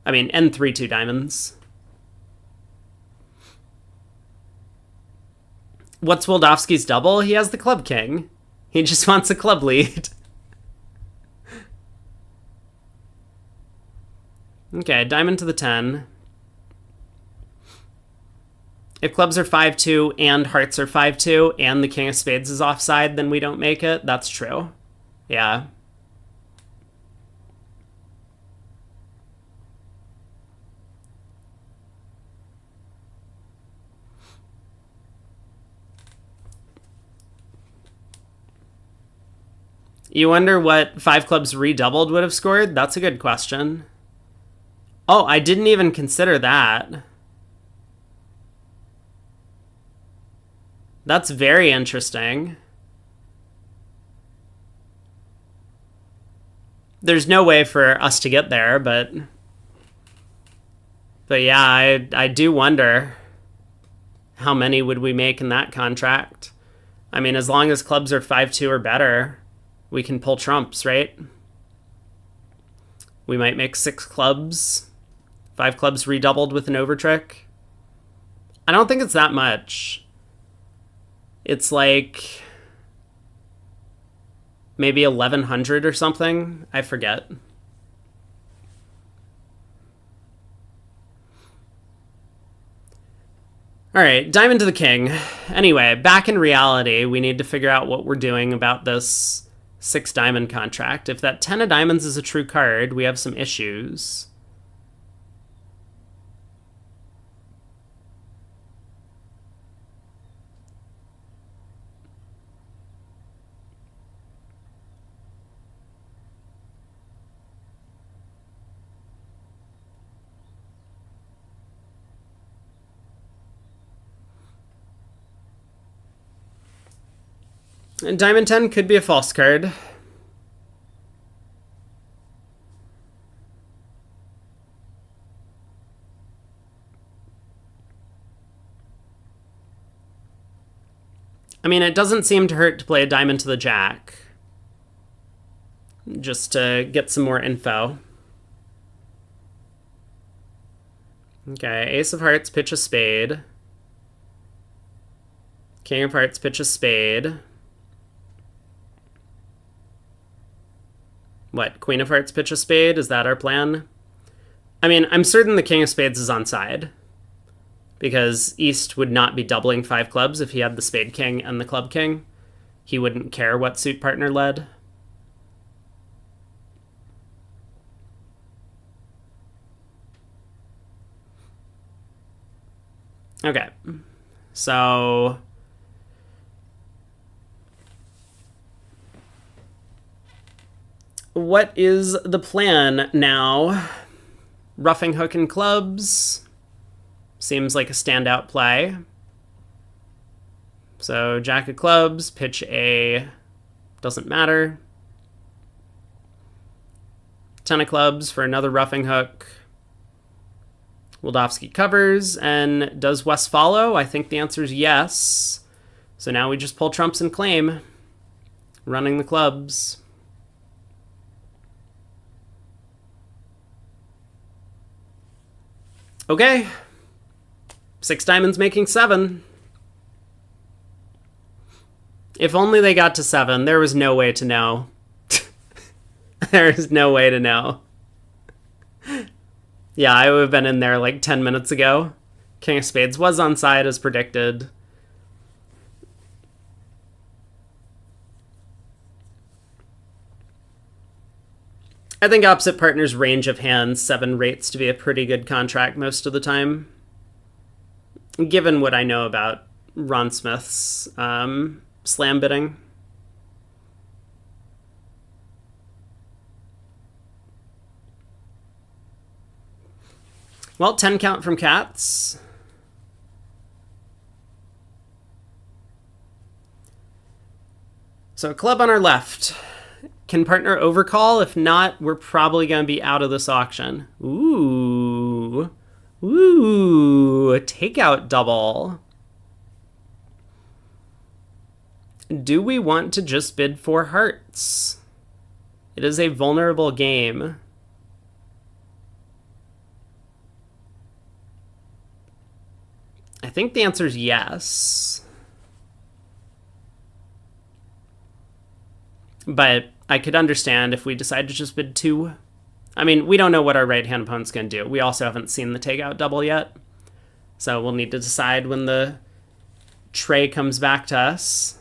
I mean, and 3-2 diamonds. What's Wildowski's double? He has the club king. He just wants a club lead. Okay, diamond to the 10. If clubs are 5-2 and hearts are 5-2 and the king of spades is offside, then we don't make it. That's true. Yeah. You wonder what 5 clubs redoubled would have scored? That's a good question. Oh, I didn't even consider that. That's very interesting. There's no way for us to get there, but yeah, I do wonder how many would we make in that contract. I mean, as long as clubs are 5-2 or better, we can pull trumps, right? We might make 6 clubs. 5 clubs redoubled with an overtrick. I don't think it's that much. It's like maybe 1100 or something. I forget. All right, diamond to the king. Anyway, back in reality, we need to figure out what we're doing about this 6 diamond contract. If that 10 of diamonds is a true card, we have some issues. And diamond 10 could be a false card. I mean, it doesn't seem to hurt to play a diamond to the jack. Just to get some more info. Okay, ace of hearts, pitch a spade. King of hearts, pitch a spade. What, queen of hearts, pitch a spade? Is that our plan? I mean, I'm certain the king of spades is onside, because East would not be doubling 5 clubs if he had the spade king and the club king. He wouldn't care what suit partner led. Okay, so what is the plan now? Roughing hook and clubs seems like a standout play. So jack of clubs, pitch a, doesn't matter. 10 of clubs for another roughing hook. Wildowski covers, and does West follow? I think the answer is yes. So now we just pull trumps and claim, running the clubs. Okay, 6 diamonds making 7. If only they got to 7, there was no way to know. There is no way to know. Yeah, I would have been in there like 10 minutes ago. King of spades was onside as predicted. I think opposite partner's range of hands, 7 rates to be a pretty good contract most of the time. Given what I know about Ron Smith's slam bidding. Well, 10 count from cats. So a club on our left. Can partner overcall? If not, we're probably going to be out of this auction. Ooh. Ooh, a takeout double. Do we want to just bid 4 hearts? It is a vulnerable game. I think the answer is yes. But I could understand if we decide to just bid 2. I mean, we don't know what our right-hand opponent's going to do. We also haven't seen the takeout double yet. So we'll need to decide when the tray comes back to us.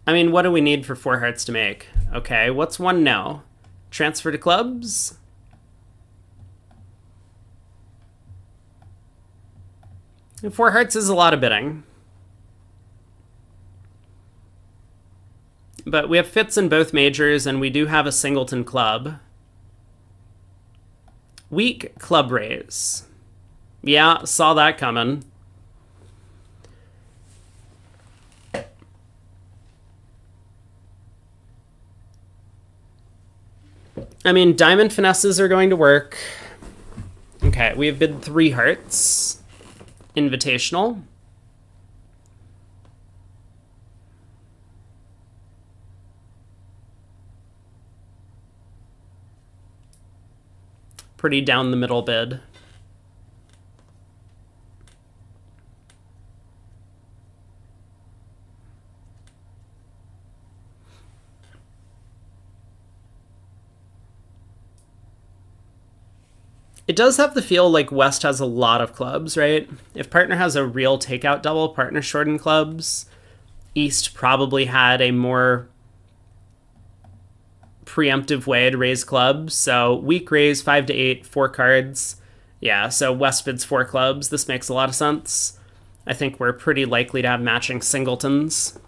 I mean, what do we need for 4 hearts to make? Okay, what's 1 no? Transfer to clubs? And 4 hearts is a lot of bidding. But we have fits in both majors, and we do have a singleton club. Weak club raise. Yeah, saw that coming. I mean, diamond finesses are going to work. Okay, we have bid 3 hearts. Invitational. pretty down the middle bid. It does have the feel like West has a lot of clubs, right? If partner has a real takeout double, partner short in clubs. East probably had a more preemptive way to raise clubs. So weak raise, 5 to 8, 4 cards. Yeah, so West bids 4 clubs. This makes a lot of sense. I think we're pretty likely to have matching singletons,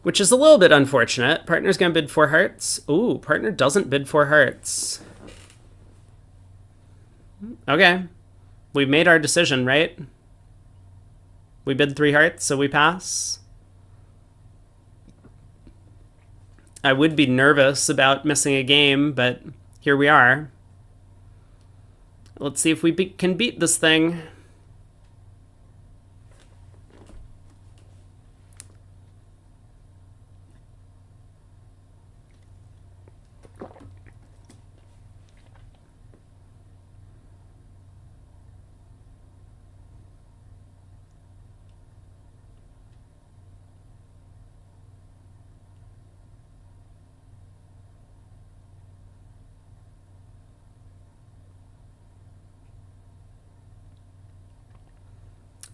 which is a little bit unfortunate. Partner's gonna bid 4 hearts. Ooh, partner doesn't bid 4 hearts. Okay, we've made our decision, right? We bid 3 hearts, so we pass. I would be nervous about missing a game, but here we are. Let's see if we can beat this thing.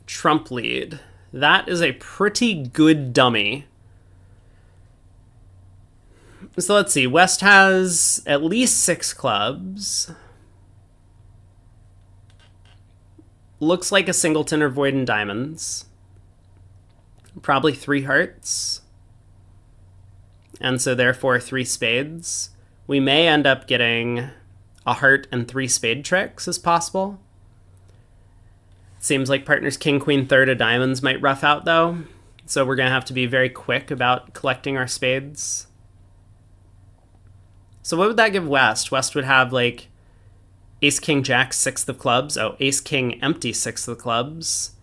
Trump lead. That is a pretty good dummy. So let's see. West has at least 6 clubs. Looks like a singleton or void in diamonds. Probably 3 hearts. And so therefore 3 spades. We may end up getting a heart and 3 spade tricks as possible. Seems like partner's king, queen, third of diamonds might rough out, though. So we're going to have to be very quick about collecting our spades. So what would that give West? West would have, like, ace, king, jack, 6th of clubs. Oh, ace, king, empty, 6th of clubs.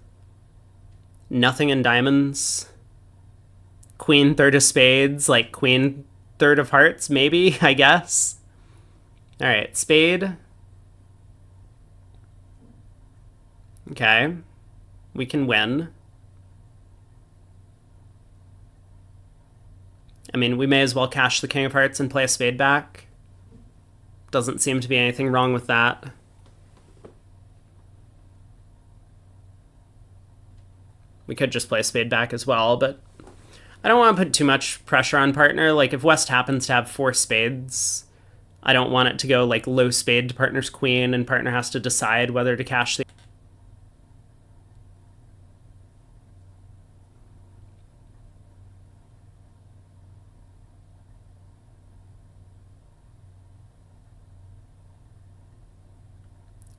Nothing in diamonds. Queen, third of spades. Like, queen, third of hearts, maybe, I guess. All right, spade. Okay, we can win. I mean, we may as well cash the king of hearts and play a spade back. Doesn't seem to be anything wrong with that. We could just play a spade back as well, but I don't want to put too much pressure on partner. Like, if West happens to have 4 spades, I don't want it to go, like, low spade to partner's queen, and partner has to decide whether to cash the...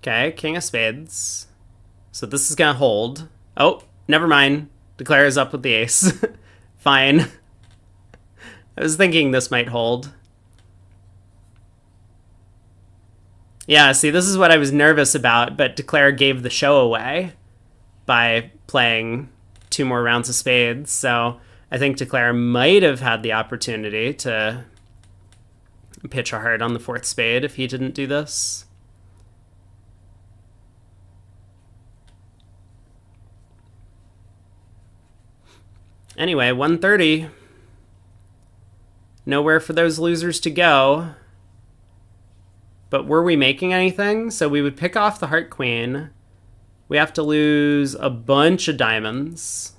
Okay, king of spades. So this is gonna hold. Oh, never mind. Declare is up with the ace. Fine. I was thinking this might hold. Yeah, see, this is what I was nervous about, but Declare gave the show away by playing 2 more rounds of spades, so I think Declare might have had the opportunity to pitch a heart on the 4th spade if he didn't do this. Anyway, 130. Nowhere for those losers to go. But were we making anything? So we would pick off the heart queen. We have to lose a bunch of diamonds.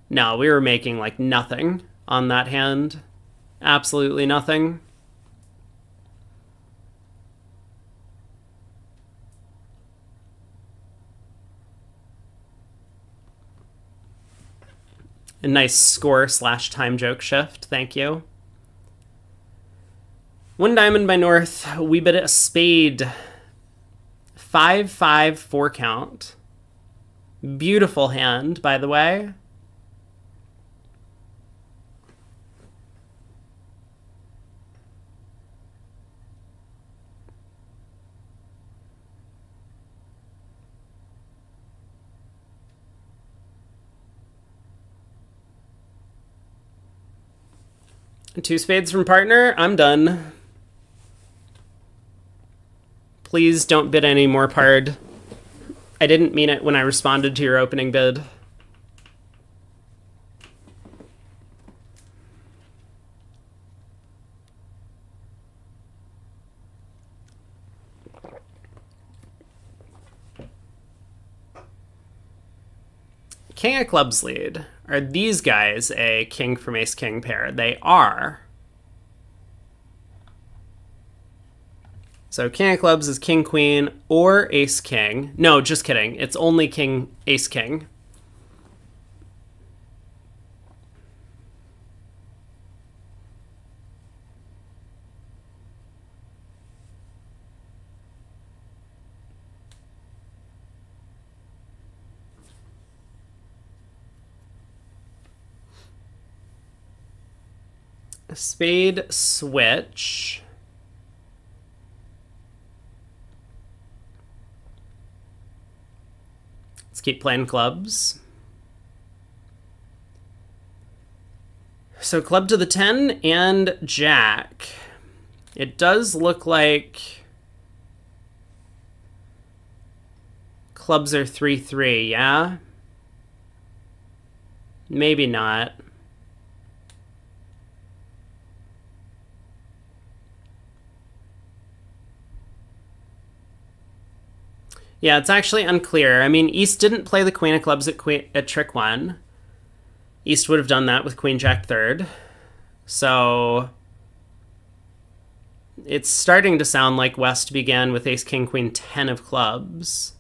No, we were making like nothing on that hand. Absolutely nothing. A nice score/time joke shift. Thank you. 1 diamond by North. We bid a spade. 5-5 4 count. Beautiful hand, by the way. 2 spades from partner. I'm done. Please don't bid any more pard. I didn't mean it when I responded to your opening bid. King of clubs lead. Are these guys a king from ace king pair? They are. So king of clubs is king queen or ace king. No, just kidding. It's only king ace king. A spade switch. Let's keep playing clubs. So club to the 10 and jack. It does look like clubs are 3-3, yeah? Maybe not. Yeah, it's actually unclear. I mean, East didn't play the queen of clubs at trick 1. East would have done that with queen jack third. So it's starting to sound like West began with ace king queen 10 of clubs.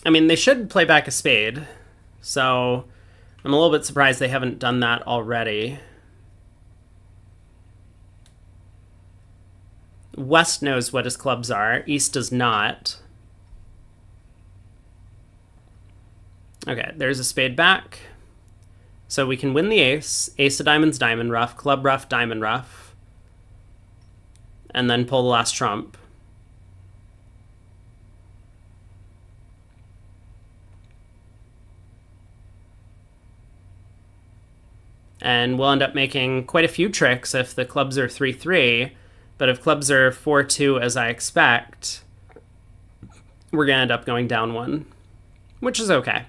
I mean, they should play back a spade, so I'm a little bit surprised they haven't done that already. West knows what his clubs are. East does not. Okay, there's a spade back. So we can win the ace. Ace of diamonds, diamond ruff, club ruff, diamond ruff. And then pull the last trump. And we'll end up making quite a few tricks if the clubs are 3-3. But if clubs are 4-2, as I expect, we're going to end up going down 1, which is okay.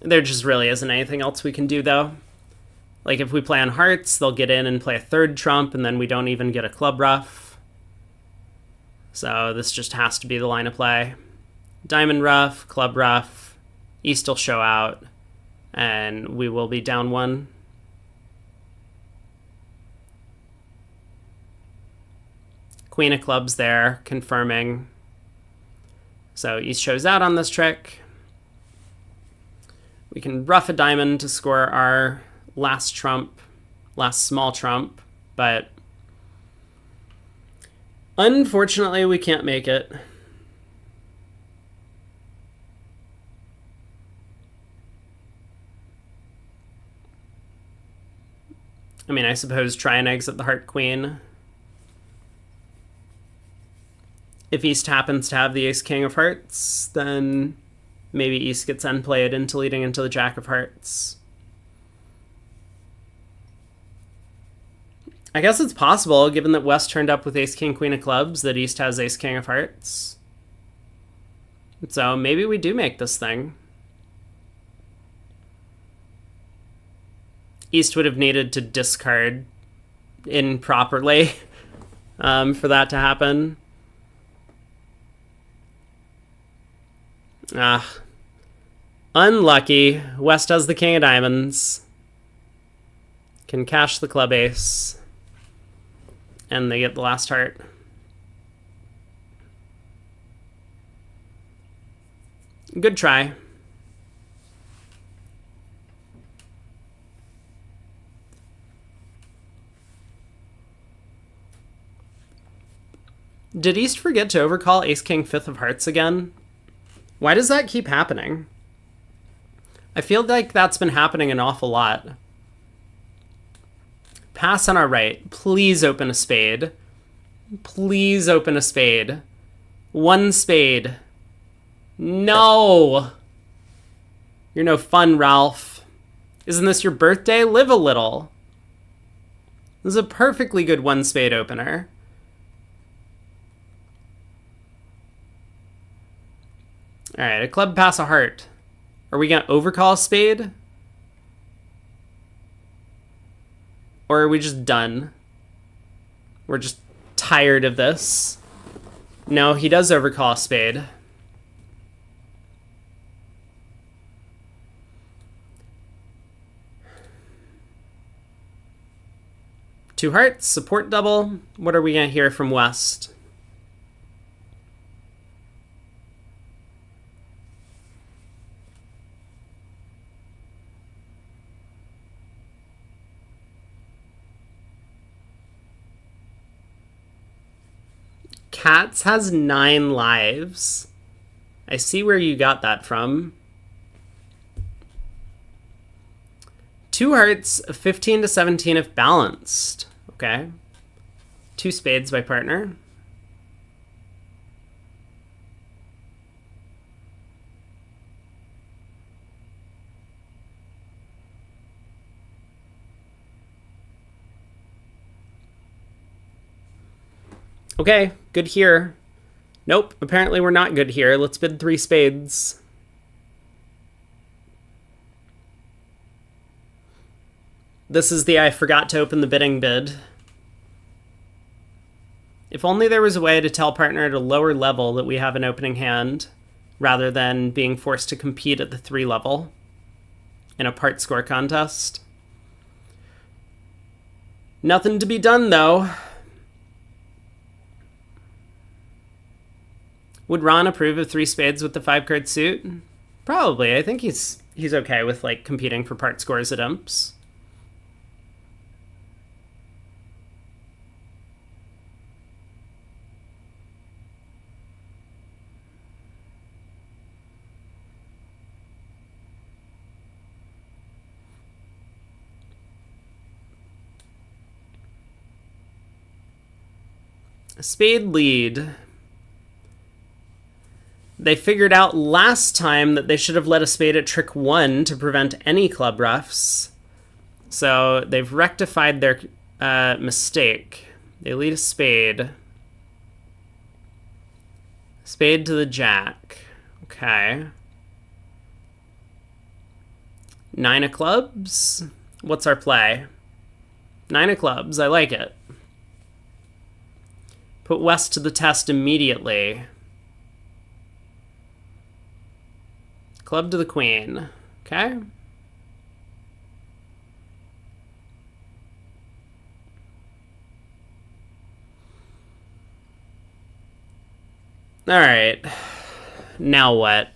There just really isn't anything else we can do, though. Like, if we play on hearts, they'll get in and play a third trump, and then we don't even get a club ruff. So this just has to be the line of play. Diamond ruff, club ruff, East will show out, and we will be down 1. Queen of clubs there, confirming. So East shows out on this trick. We can ruff a diamond to score our last trump, last small trump, but unfortunately we can't make it. I mean, I suppose try and exit the heart queen. If East happens to have the ace king of hearts, then maybe East gets unplayed into leading into the jack of hearts. I guess it's possible, given that West turned up with ace king queen of clubs, that East has ace king of hearts. So maybe we do make this thing. East would have needed to discard improperly for that to happen. Unlucky. West has the king of diamonds. Can cash the club ace. And they get the last heart. Good try. Did East forget to overcall ace king fifth of hearts again? Why does that keep happening? I feel like that's been happening an awful lot. Pass on our right. Please open a spade. Please open a spade. One spade. No! You're no fun, Ralph. Isn't this your birthday? Live a little. This is a perfectly good one spade opener. Alright, a club pass a heart. Are we going to overcall a spade? Or are we just done? We're just tired of this. No, he does overcall a spade. Two hearts, support double. What are we going to hear from West? Cats has 9 lives. I see where you got that from. Two hearts, 15 to 17 if balanced. Okay. Two spades by partner. Okay, good here. Nope, apparently we're not good here. Let's bid 3 spades. This is the I forgot to open the bidding bid. If only there was a way to tell partner at a lower level that we have an opening hand, rather than being forced to compete at the 3 level in a part score contest. Nothing to be done, though. Would Ron approve of 3 spades with the 5-card suit? Probably. I think he's okay with like competing for part scores at imps. A spade lead. They figured out last time that they should have let a spade at trick 1 to prevent any club refs. So they've rectified their mistake. They lead a spade. Spade to the jack. Okay. 9 of clubs. What's our play? 9 of clubs. I like it. Put West to the test immediately. Club to the queen. Okay. All right. Now what?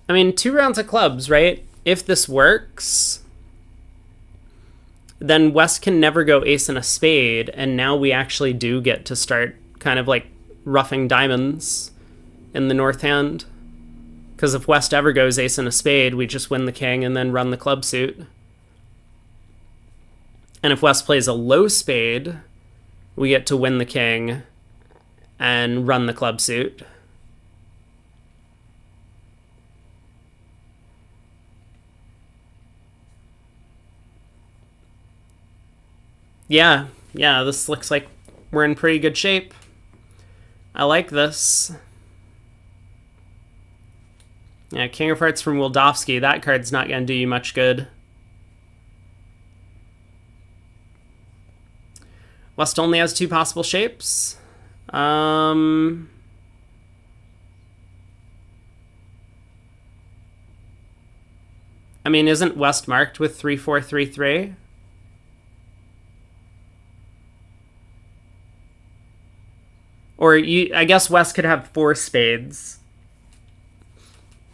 I mean, 2 rounds of clubs, right? If this works, then West can never go ace and a spade, and now we actually do get to start kind of like roughing diamonds in the north hand. Because if West ever goes ace and a spade, we just win the king and then run the club suit. And if West plays a low spade, we get to win the king and run the club suit. Yeah, this looks like we're in pretty good shape. I like this. Yeah, King of Hearts from Wildowski. That card's not going to do you much good. West only has 2 possible shapes. I mean, isn't West marked with 3, 4, 3, 3? Or I guess West could have 4 spades.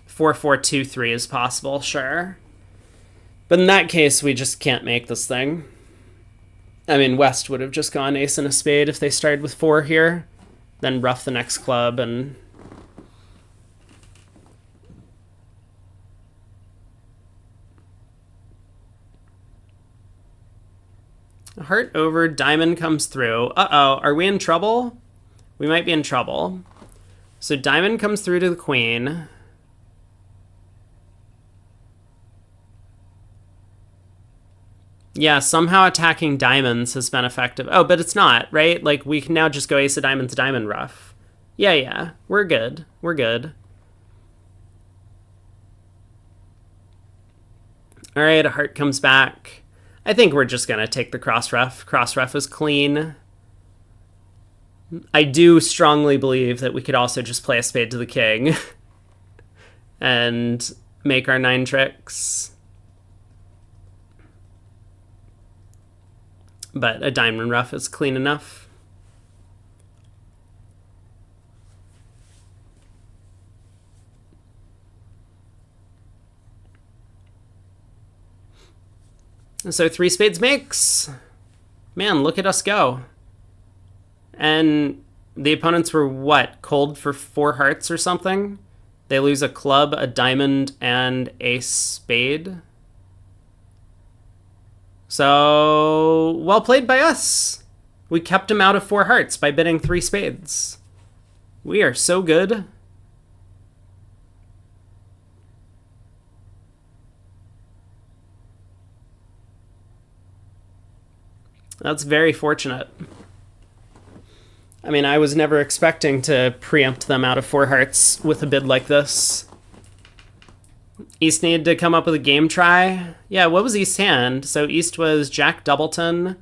4, 4, 2, 3 is possible, sure. But in that case, we just can't make this thing. I mean, West would have just gone ace and a spade if they started with 4 here. Then ruff the next club and... Heart over, diamond comes through. Uh-oh, are we in trouble? We might be in trouble. So diamond comes through to the queen. Yeah, somehow attacking diamonds has been effective. Oh, but it's not, right? Like, we can now just go ace of diamonds, diamond ruff. Yeah, we're good. We're good. All right, a heart comes back. I think we're just going to take the cross ruff. Cross ruff is clean. I do strongly believe that we could also just play a spade to the king and make our 9 tricks. But a diamond ruff is clean enough. And so 3 spades makes. Man, look at us go. And the opponents were what? Cold for 4 hearts or something? They lose a club, a diamond, and a spade. So, well played by us. We kept him out of 4 hearts by bidding 3 spades. We are so good. That's very fortunate. I mean, I was never expecting to preempt them out of 4 hearts with a bid like this. East needed to come up with a game try. Yeah, what was East's hand? So East was Jack Doubleton,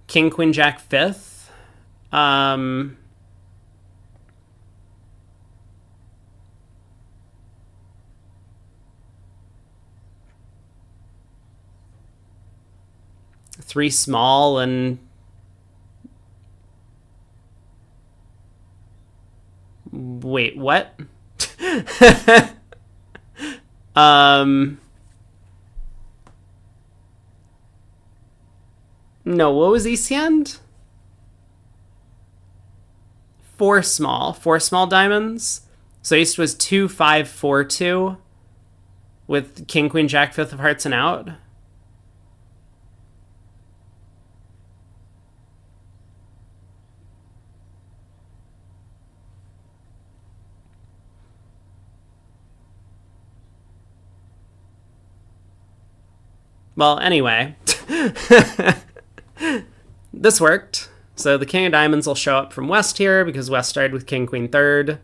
King, Queen, Jack, 5th. 3 small and... Wait, what? No, what was East's hand? 4 small. 4 small diamonds. So East was 2, 5, 4, 2 with King, Queen, Jack, 5th of hearts and out. Well, anyway, this worked. So the King of Diamonds will show up from West here because West started with King, Queen, 3rd.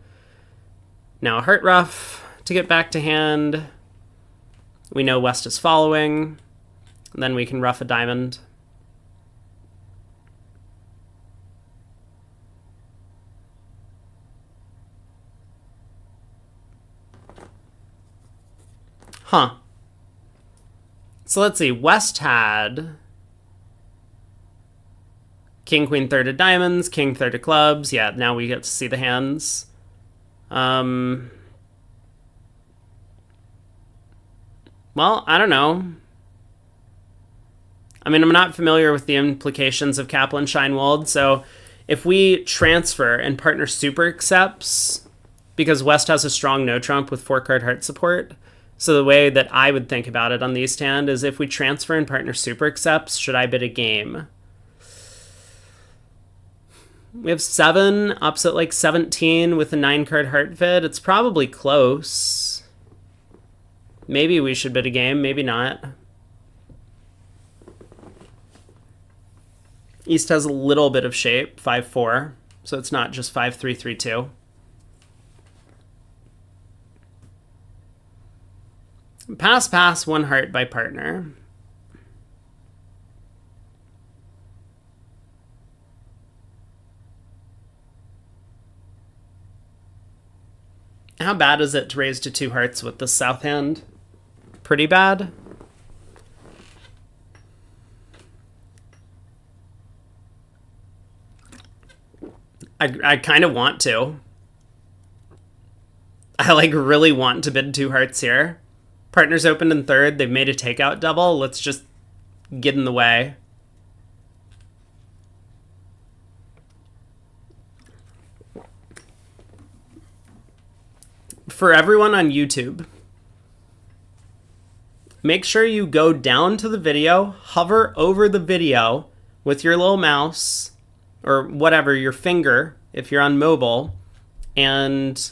Now a heart ruff to get back to hand. We know West is following. And then we can ruff a diamond. Huh. So let's see. West had King, Queen, 3rd of diamonds, King, 3rd of clubs. Yeah, now we get to see the hands. Well, I don't know. I mean, I'm not familiar with the implications of Kaplan Scheinwald, so if we transfer and partner super accepts, because West has a strong no trump with 4-card heart support, so the way that I would think about it on the East hand is if we transfer and partner super accepts, should I bid a game? We have 7, ups at like 17 with a 9-card heart vid. It's probably close. Maybe we should bid a game, maybe not. East has a little bit of shape, 5-4, so it's not just 5-3-3-2. Pass, pass, 1 heart by partner. How bad is it to raise to 2 hearts with the south hand? Pretty bad. I kind of want to. I like really want to bid 2 hearts here. Partner's opened in third. They've made a takeout double. Let's just get in the way. For everyone on YouTube, make sure you go down to the video, hover over the video with your little mouse or whatever, your finger, if you're on mobile, and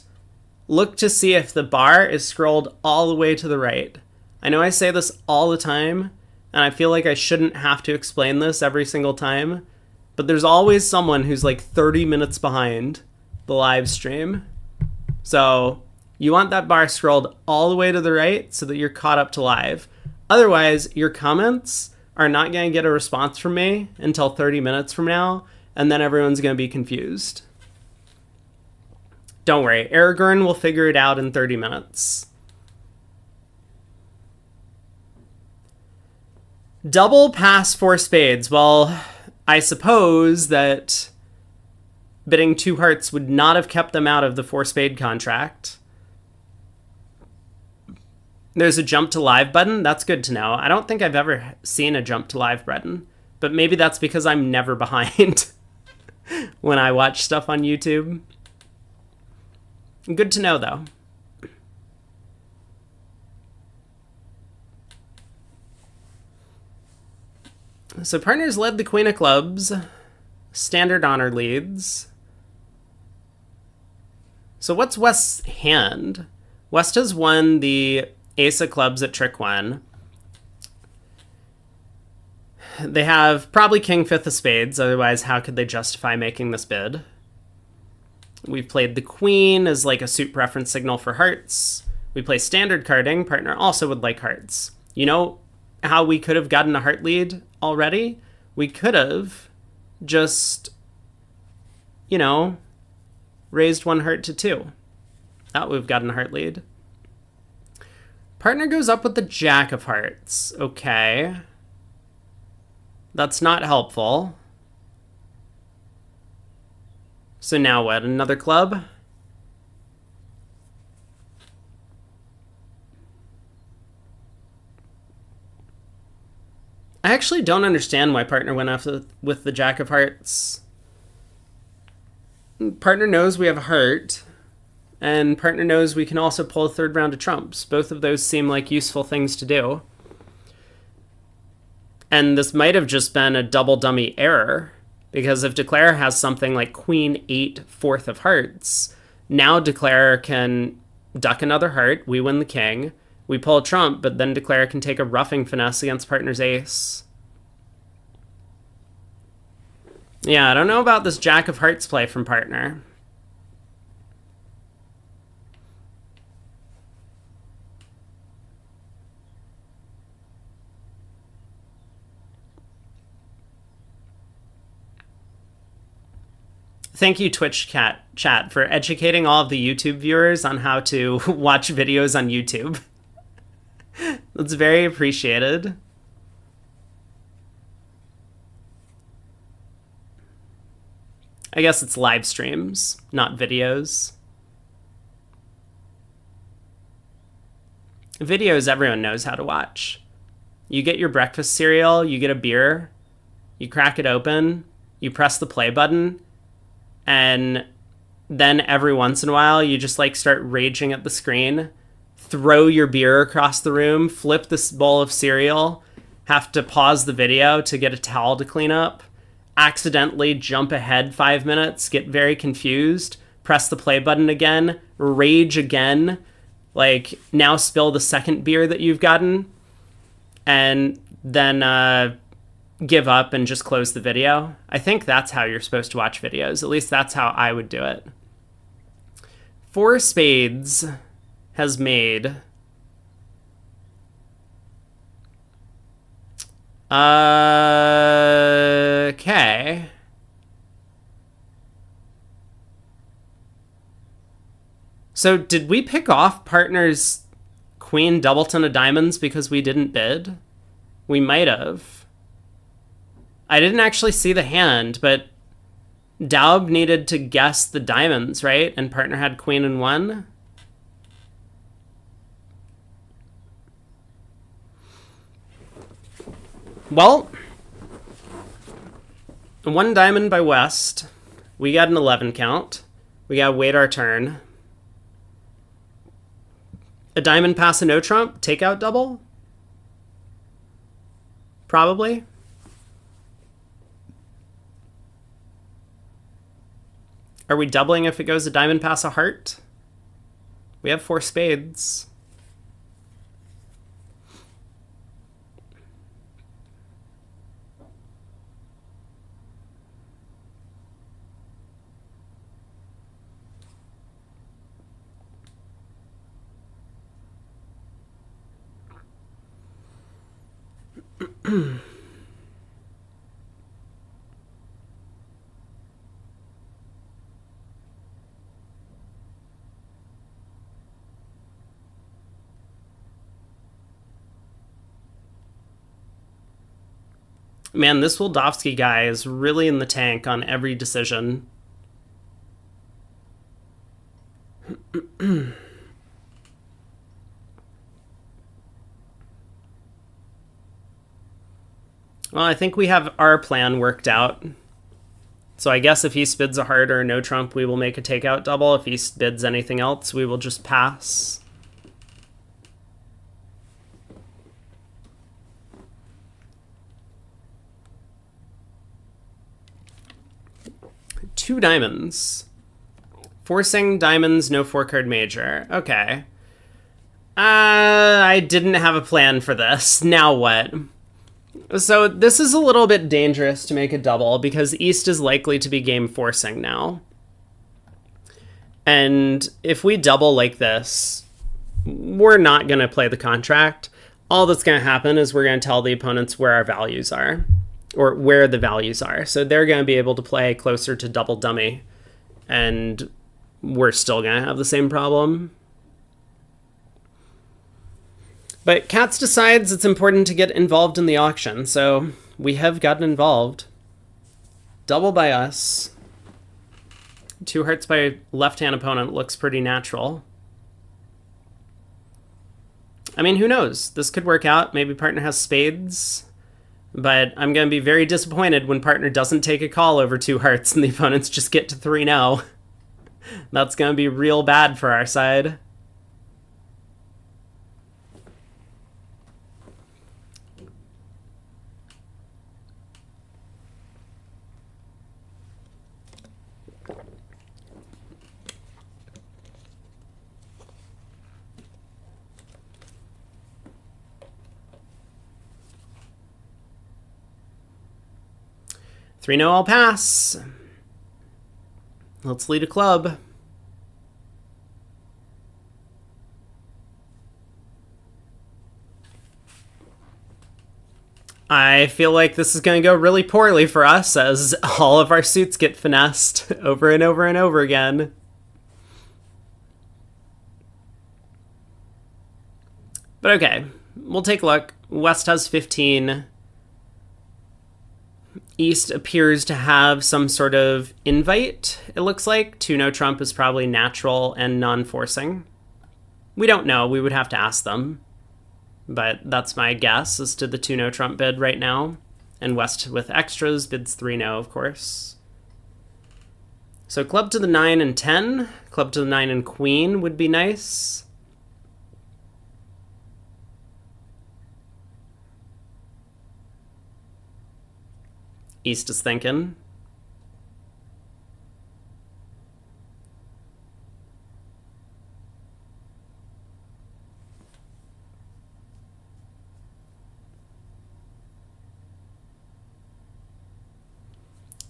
look to see if the bar is scrolled all the way to the right. I know I say this all the time, and I feel like I shouldn't have to explain this every single time, but there's always someone who's like 30 minutes behind the live stream. So you want that bar scrolled all the way to the right so that you're caught up to live. Otherwise, your comments are not going to get a response from me until 30 minutes from now, and then everyone's going to be confused. Don't worry, Aragorn will figure it out in 30 minutes. Double pass 4 spades. Well, I suppose that bidding 2 hearts would not have kept them out of the 4 spade contract. There's a jump to live button. That's good to know. I don't think I've ever seen a jump to live button, but maybe that's because I'm never behind when I watch stuff on YouTube. Good to know, though. So partners led the Queen of Clubs. Standard honor leads. So what's West's hand? West has won the Ace of Clubs at Trick 1. They have probably King 5th of Spades, otherwise how could they justify making this bid? We've played the Queen as like a suit preference signal for hearts. We play standard carding. Partner also would like hearts. You know how we could have gotten a heart lead already? We could have just, you know, raised 1 heart to 2. That would have gotten a heart lead. Partner goes up with the Jack of Hearts. Okay. That's not helpful. So now what? Another club? I actually don't understand why partner went off with the Jack of Hearts. Partner knows we have a heart, and partner knows we can also pull a 3rd round of trumps. Both of those seem like useful things to do. And this might have just been a double dummy error, because if Declare has something like Queen 8 4th of hearts, now Declare can duck another heart, we win the king, we pull a trump, but then Declare can take a roughing finesse against partner's ace. Yeah, I don't know about this Jack of Hearts play from partner. Thank you, Twitch chat, for educating all of the YouTube viewers on how to watch videos on YouTube. That's very appreciated. I guess it's live streams, not videos. Videos everyone knows how to watch. You get your breakfast cereal, you get a beer, you crack it open, you press the play button, and then every once in a while you just like start raging at the screen, throw your beer across the room, flip this bowl of cereal, have to pause the video to get a towel to clean up, accidentally jump ahead 5 minutes, get very confused, press the play button again, rage again, like now spill the second beer that you've gotten, and then give up and just close the video. I think that's how you're supposed to watch videos. At least that's how I would do it. 4 spades has made Okay. So did we pick off partner's queen doubleton of diamonds because we didn't bid? We might have. I didn't actually see the hand, but Daub needed to guess the diamonds, right? And partner had queen and one. Well, one diamond by West. We got an 11 count. We gotta wait our turn. A diamond pass a no trump, takeout double? Probably. Are we doubling if it goes a diamond pass a heart? We have 4 spades. Man, this Wildowski guy is really in the tank on every decision. Well, I think we have our plan worked out. So I guess if he spids a heart or a no trump, we will make a takeout double. If he bids anything else, we will just pass. Two diamonds. Forcing diamonds, no 4-card major. Okay. I didn't have a plan for this. Now what? So this is a little bit dangerous to make a double because East is likely to be game forcing now. And if we double like this, we're not going to play the contract. All that's going to happen is we're going to tell the opponents where our values are, or where the values are. So they're going to be able to play closer to double dummy, and we're still going to have the same problem. But Katz decides it's important to get involved in the auction, so we have gotten involved. Double by us. 2 hearts by left-hand opponent looks pretty natural. I mean, who knows? This could work out. Maybe partner has spades. But I'm going to be very disappointed when partner doesn't take a call over 2 hearts and the opponents just get to 3-0. That's going to be real bad for our side. No, I'll pass. Let's lead a club. I feel like this is going to go really poorly for us as all of our suits get finessed over and over and over again. But okay, we'll take a look. West has 15. East appears to have some sort of invite, it looks like. 2 no trump is probably natural and non-forcing. We don't know. We would have to ask them. But that's my guess as to the 2 no trump bid right now. And West with extras bids 3 no, of course. So club to the 9 and 10. Club to the 9 and queen would be nice. East is thinking.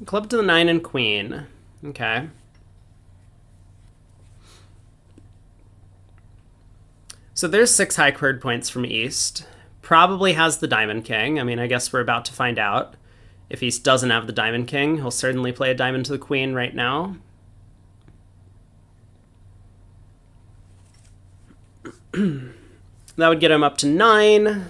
Club to the 9 and queen. Okay. So there's 6 high card points from East. probably has the Diamond King. I mean, I guess we're about to find out. If he doesn't have the Diamond King, he'll certainly play a diamond to the queen right now. That would get him up to 9.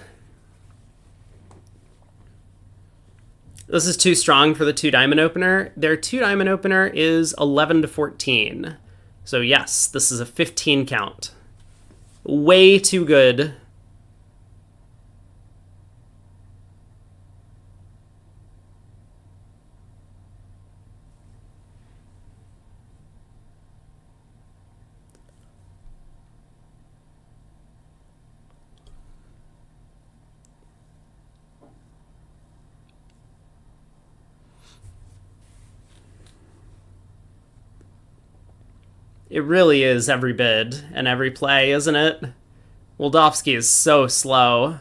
This is too strong for the 2 diamond opener. Their 2 diamond opener is 11 to 14. So yes, this is a 15 count. Way too good. It really is every bid and every play, isn't it? Wildowski is so slow.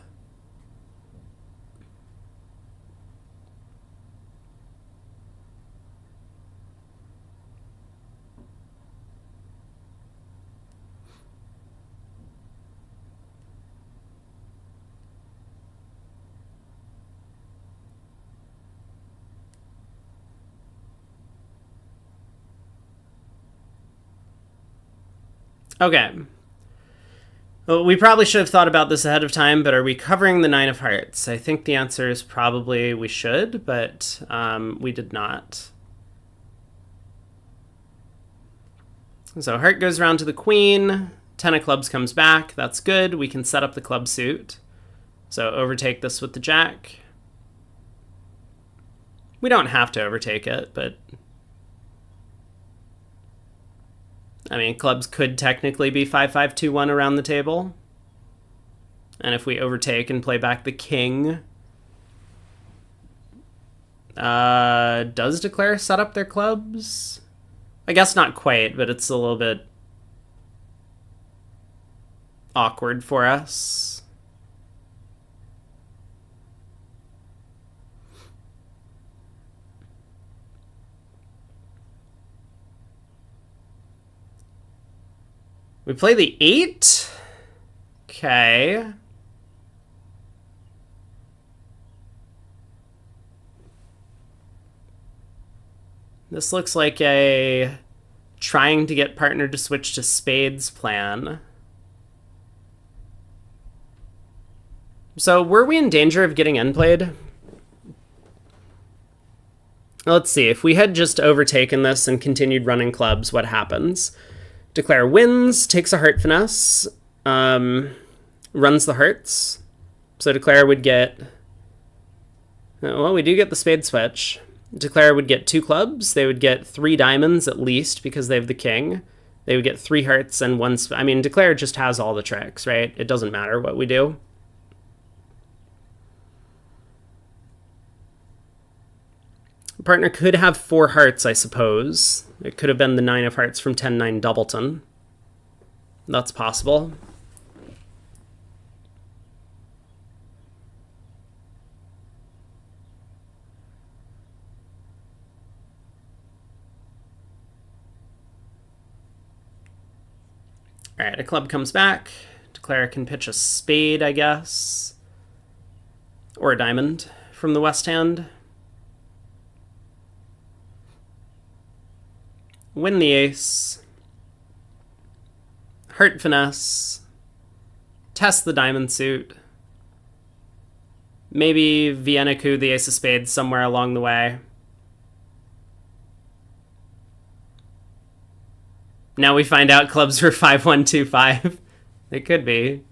Okay. Well, we probably should have thought about this ahead of time, but are we covering the 9 of hearts? I think the answer is probably we should, but we did not. So heart goes around to the queen. 10 of clubs comes back. That's good. We can set up the club suit. So overtake this with the jack. We don't have to overtake it, but... I mean, clubs could technically be 5-5-2-1 around the table. And if we overtake and play back the king... does Declare set up their clubs? I guess not quite, but it's a little bit awkward for us. We play the 8? Okay. This looks like a trying to get partner to switch to spades plan. So were we in danger of getting end played? Let's see. If we had just overtaken this and continued running clubs, what happens? Declare wins, takes a heart finesse, runs the hearts. So Declare would get... Well, we do get the spade switch. Declare would get 2 clubs. They would get 3 diamonds at least because they have the king. They would get 3 hearts and 1... I mean, Declare just has all the tricks, right? It doesn't matter what we do. Partner could have 4 hearts, I suppose. It could have been the 9 of hearts from 10-9 Doubleton. That's possible. All right, a club comes back. Declare can pitch a spade, I guess. Or a diamond from the west hand. Win the ace. Heart finesse. Test the diamond suit. Maybe Vienna coup the ace of spades somewhere along the way. Now we find out clubs were 5-1-2-5. They could be.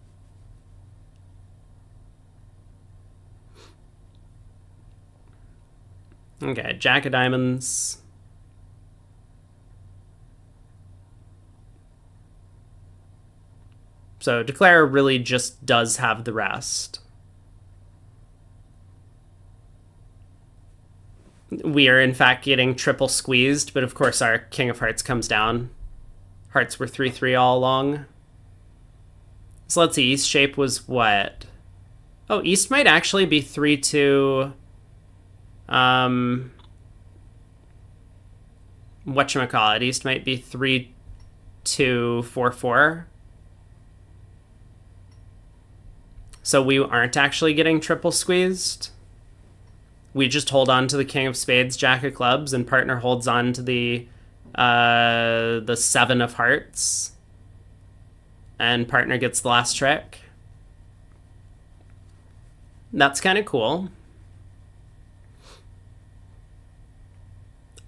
Okay, jack of diamonds. So Declare really just does have the rest. We are in fact getting triple squeezed, but of course our King of Hearts comes down. Hearts were 3-3 all along. So let's see, East shape was what? Oh, East might actually be 3-2... whatchamacallit, East might be 3-2-4-4. So we aren't actually getting triple squeezed. We just hold on to the king of spades, jack of clubs, and partner holds on to the 7 of hearts. And partner gets the last trick. That's kind of cool.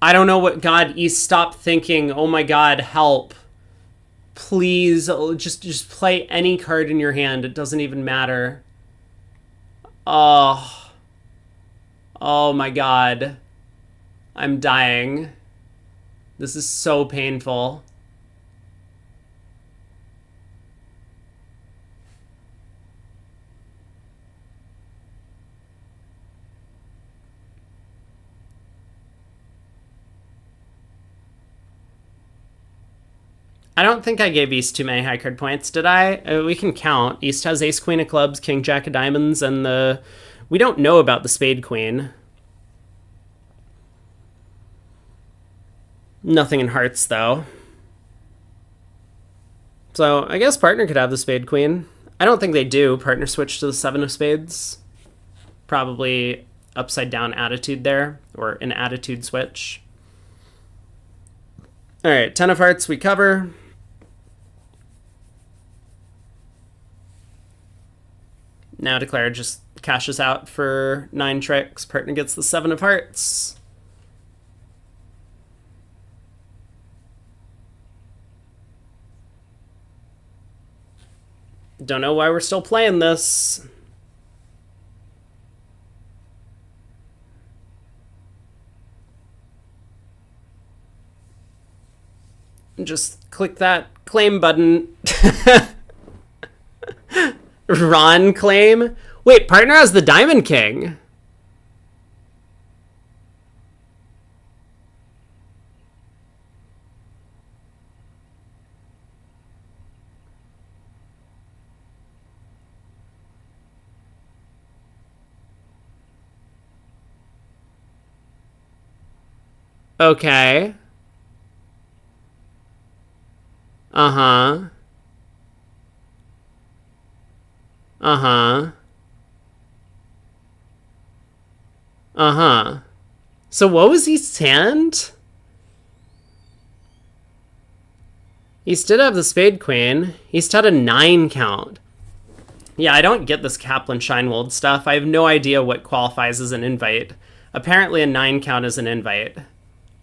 I don't know what... God, East, stop thinking, oh my God, help. Please, just play any card in your hand. It doesn't even matter. Oh my God. I'm dying. This is so painful. I don't think I gave East too many high card points, did I? We can count. East has ace queen of clubs, king jack of diamonds, and we don't know about the spade queen. Nothing in hearts, though. So I guess partner could have the spade queen. I don't think they do. Partner switch to the 7 of spades. Probably upside down attitude there, or an attitude switch. All right, 10 of hearts we cover. Now declare just cashes out for 9 tricks. Partner gets the 7 of hearts. Don't know why we're still playing this. Just click that claim button. Ron claim? Wait, partner has the diamond king. Okay. Uh-huh. Uh-huh. Uh-huh. So what was East's hand? East did have the spade queen. East had a 9 count. Yeah, I don't get this Kaplan-Scheinwald stuff. I have no idea what qualifies as an invite. Apparently a 9 count is an invite,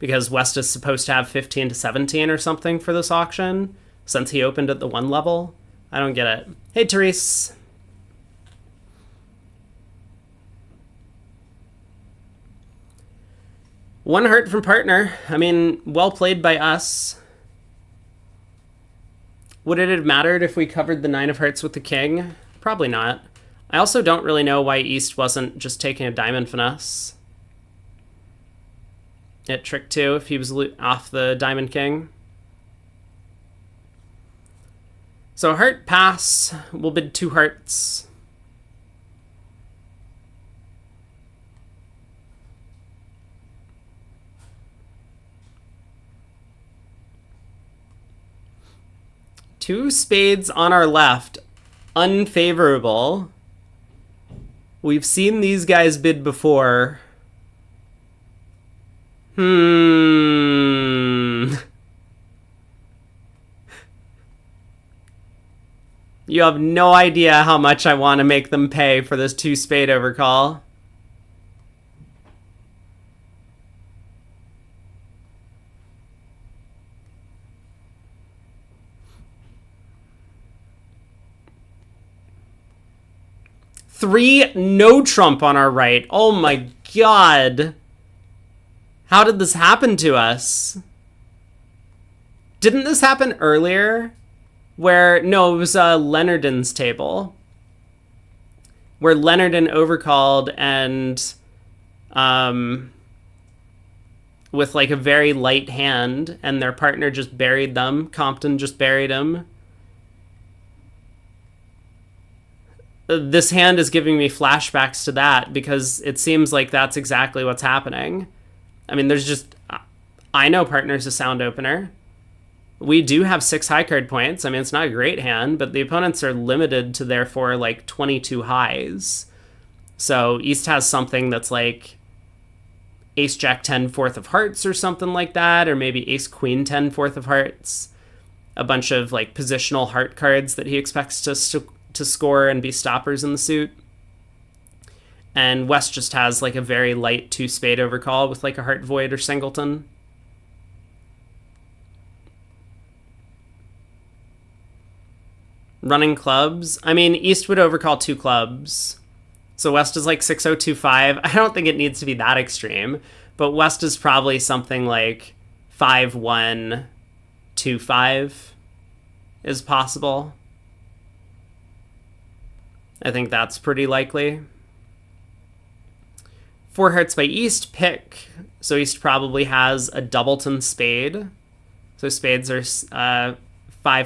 because West is supposed to have 15 to 17 or something for this auction, since he opened at the 1 level. I don't get it. Hey, Therese. One heart from partner. I mean, well played by us. Would it have mattered if we covered the 9 of hearts with the king? Probably not. I also don't really know why East wasn't just taking a diamond finesse at trick 2 if he was off the diamond king. So heart pass. We'll bid 2 hearts. Two spades on our left. Unfavorable. We've seen these guys bid before. You have no idea how much I want to make them pay for this 2 spade overcall. Three no trump on our right. Oh my god. How did this happen to us? Didn't this happen earlier? Where, no, it was Leonardon's table. Where Leonardon overcalled and with like a very light hand, and their partner just buried them. Compton just buried him. This hand is giving me flashbacks to that, because it seems like that's exactly what's happening. I mean, there's just... I know partner's a sound opener. We do have 6 high card points. I mean, it's not a great hand, but the opponents are limited to therefore like 22 highs. So East has something that's like Ace Jack 10 fourth of hearts or something like that, or maybe Ace Queen 10 fourth of hearts. A bunch of like positional heart cards that he expects to score and be stoppers in the suit. And West just has like a very light 2 spade overcall with like a heart void or singleton. Running clubs. I mean, East would overcall 2 clubs. So West is like 6025. I don't think it needs to be that extreme, but West is probably something like 5125 is possible. I think that's pretty likely. 4 hearts by East, pick. So East probably has a doubleton spade. So spades are 5,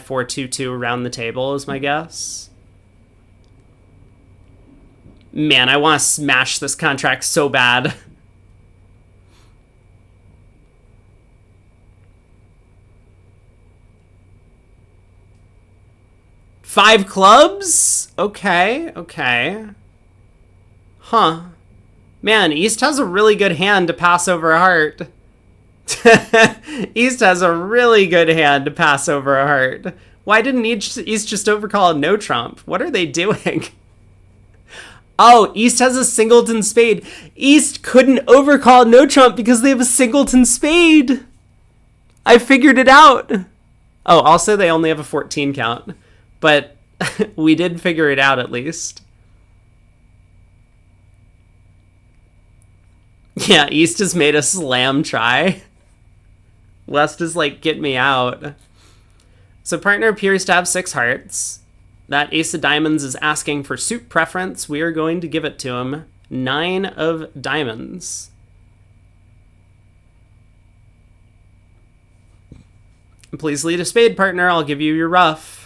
4, 2, 2 around the table is my guess. Man, I want to smash this contract so bad. Five clubs? Okay. Huh. Man, East has a really good hand to pass over a heart. East has a really good hand to pass over a heart. Why didn't East just overcall a no trump? What are they doing? Oh, East has a singleton spade. East couldn't overcall no trump because they have a singleton spade. I figured it out. Oh, also they only have a 14 count. But we did figure it out at least. Yeah, East has made a slam try. West is like, get me out. So partner appears to have 6 hearts. That ace of diamonds is asking for suit preference. We are going to give it to him. 9 of diamonds. Please lead a spade, partner. I'll give you your rough.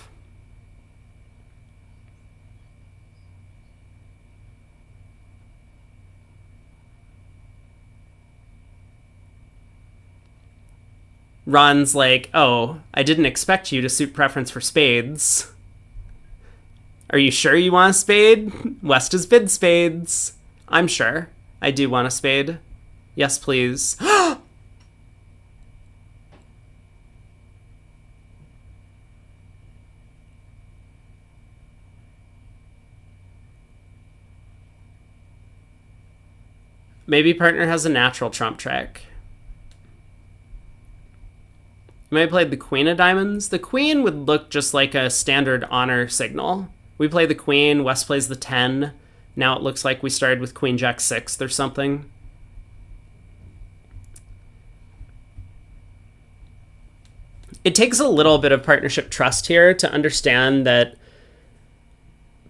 Ron's like, oh, I didn't expect you to suit preference for spades. Are you sure you want a spade? West has bid spades. I'm sure. I do want a spade. Yes, please. Maybe partner has a natural trump trick. You might have played the queen of diamonds. The queen would look just like a standard honor signal. We play the queen, West plays the 10. Now it looks like we started with queen jack 6th or something. It takes a little bit of partnership trust here to understand that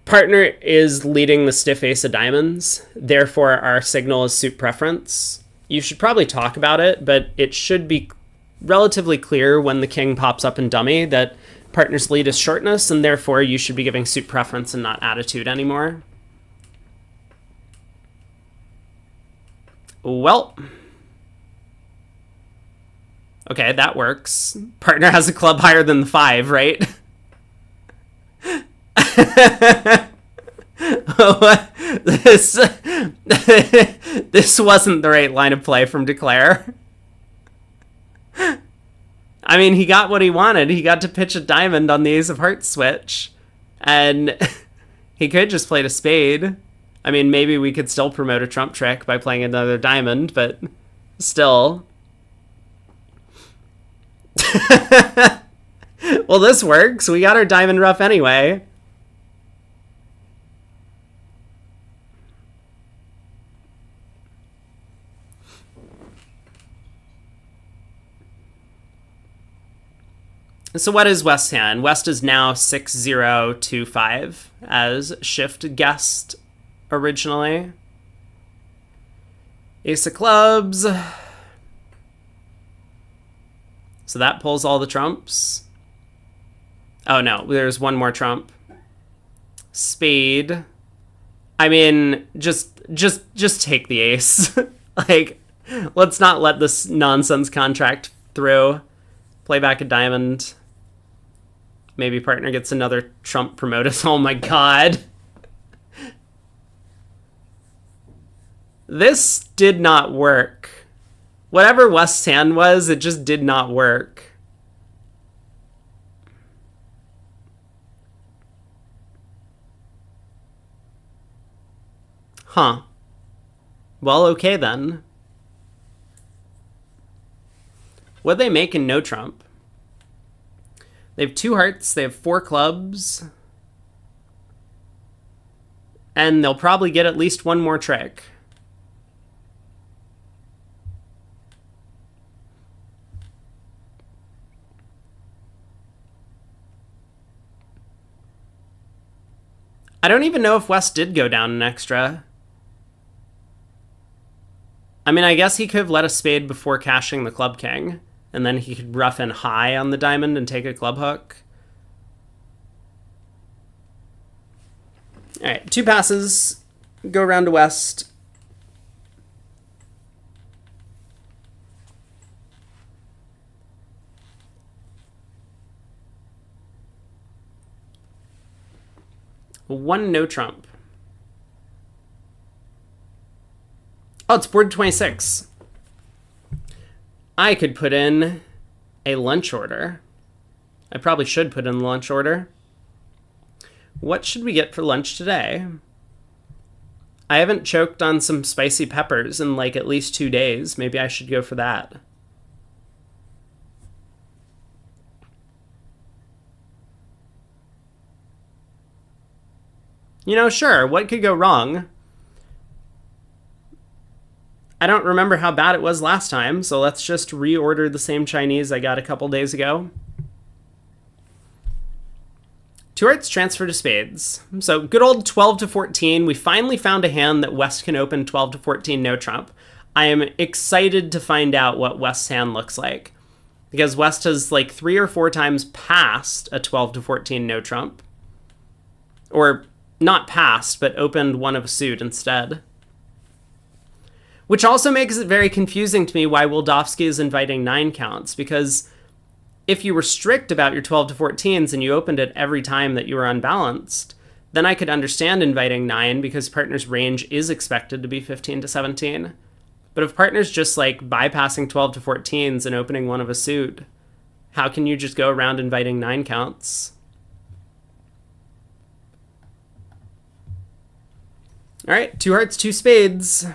partner is leading the stiff ace of diamonds. Therefore, our signal is suit preference. You should probably talk about it, but it should be relatively clear when the king pops up in dummy that partner's lead is shortness, and therefore you should be giving suit preference and not attitude anymore. Well, okay, that works. Partner has a club higher than the 5, right? This wasn't the right line of play from Declare. I mean, he got what he wanted. He got to pitch a diamond on the ace of hearts switch, and he could just play a spade. I mean, maybe we could still promote a trump trick by playing another diamond, but still. Well, this works. We got our diamond rough anyway. So what is West's hand? West is now 6025 as Shift guessed originally. Ace of clubs. So that pulls all the trumps. Oh no, there's one more trump. Spade. I mean, just take the ace. Like, let's not let this nonsense contract through. Play back a diamond. Maybe partner gets another trump promotus. Oh my god. This did not work. Whatever West's hand was, it just did not work. Huh. Well, okay then. What'd they make in no trump? They have 2 hearts, they have 4 clubs. And they'll probably get at least one more trick. I don't even know if West did go down an extra. I mean, I guess he could have let a spade before cashing the club king, and then he could rough in high on the diamond and take a club hook. All right, 2 passes, go around to West. One no trump. Oh, it's board 26. I could put in a lunch order. I probably should put in the lunch order. What should we get for lunch today? I haven't choked on some spicy peppers in like at least 2 days. Maybe I should go for that. You know, sure, what could go wrong? I don't remember how bad it was last time, so let's just reorder the same Chinese I got a couple days ago. 2 hearts transfer to spades. So good old 12 to 14. We finally found a hand that West can open 12 to 14 no trump. I am excited to find out what West's hand looks like, because West has like 3 or 4 times passed a 12 to 14 no trump. Or not passed, but opened one of a suit instead. Which also makes it very confusing to me why Wildofsky is inviting 9 counts, because if you were strict about your 12 to 14s and you opened it every time that you were unbalanced, then I could understand inviting 9 because partner's range is expected to be 15 to 17. But if partner's just like bypassing 12 to 14s and opening one of a suit, how can you just go around inviting 9 counts? All right, 2 hearts, 2 spades.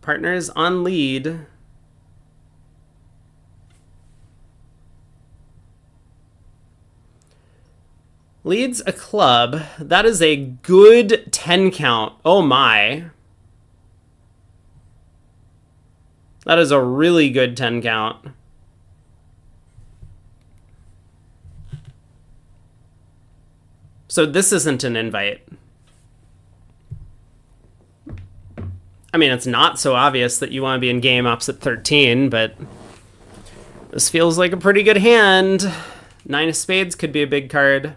Partner is on lead. Leads a club. That is a good 10 count. Oh my. That is a really good 10 count. So this isn't an invite. I mean, it's not so obvious that you want to be in game opposite 13, but this feels like a pretty good hand. 9 of spades could be a big card.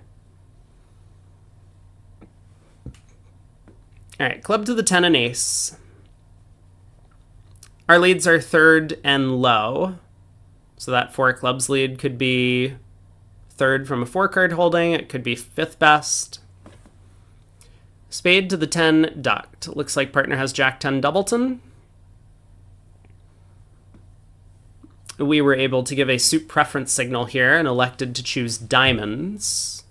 All right, club to the 10 and ace. Our leads are 3rd and low. So that 4 clubs lead could be 3rd from a 4-card holding. It could be 5th best. Spade to the 10 ducked. Looks like partner has Jack 10 doubleton. We were able to give a suit preference signal here and elected to choose diamonds.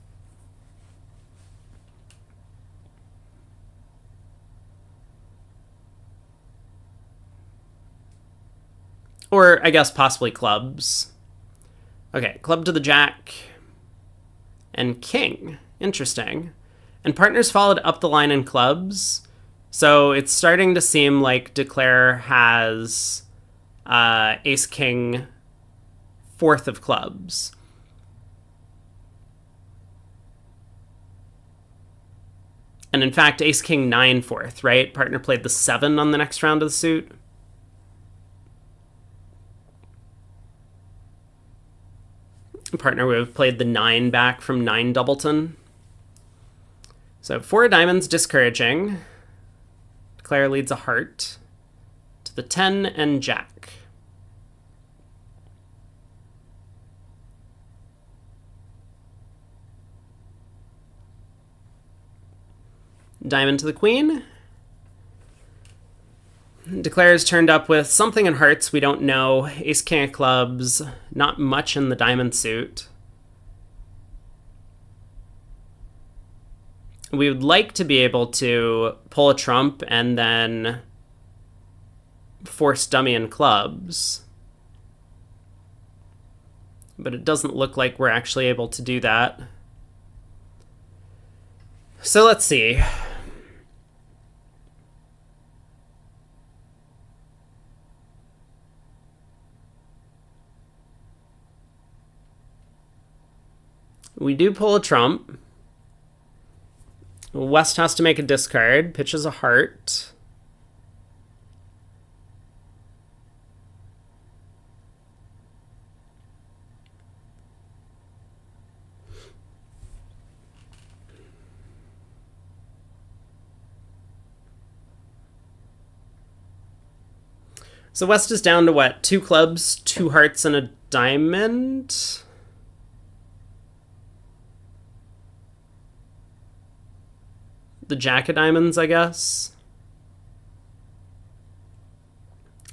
Or I guess possibly clubs. Okay, club to the jack and king. Interesting. And partners followed up the line in clubs. So it's starting to seem like Declare has ace king 4th of clubs. And in fact, ace king 9 4th, right? Partner played the 7 on the next round of the suit. Partner would have played the 9 back from 9 doubleton. So 4 diamonds discouraging. Declare leads a heart to the 10 and jack. Diamond to the queen. Declare is turned up with something in hearts we don't know. Ace, king of clubs. Not much in the diamond suit. We would like to be able to pull a trump and then force dummy in clubs. But it doesn't look like we're actually able to do that. So let's see. We do pull a trump. West has to make a discard, pitches a heart. So West is down to what? 2 clubs, 2 hearts, and a diamond? The jack of diamonds, I guess.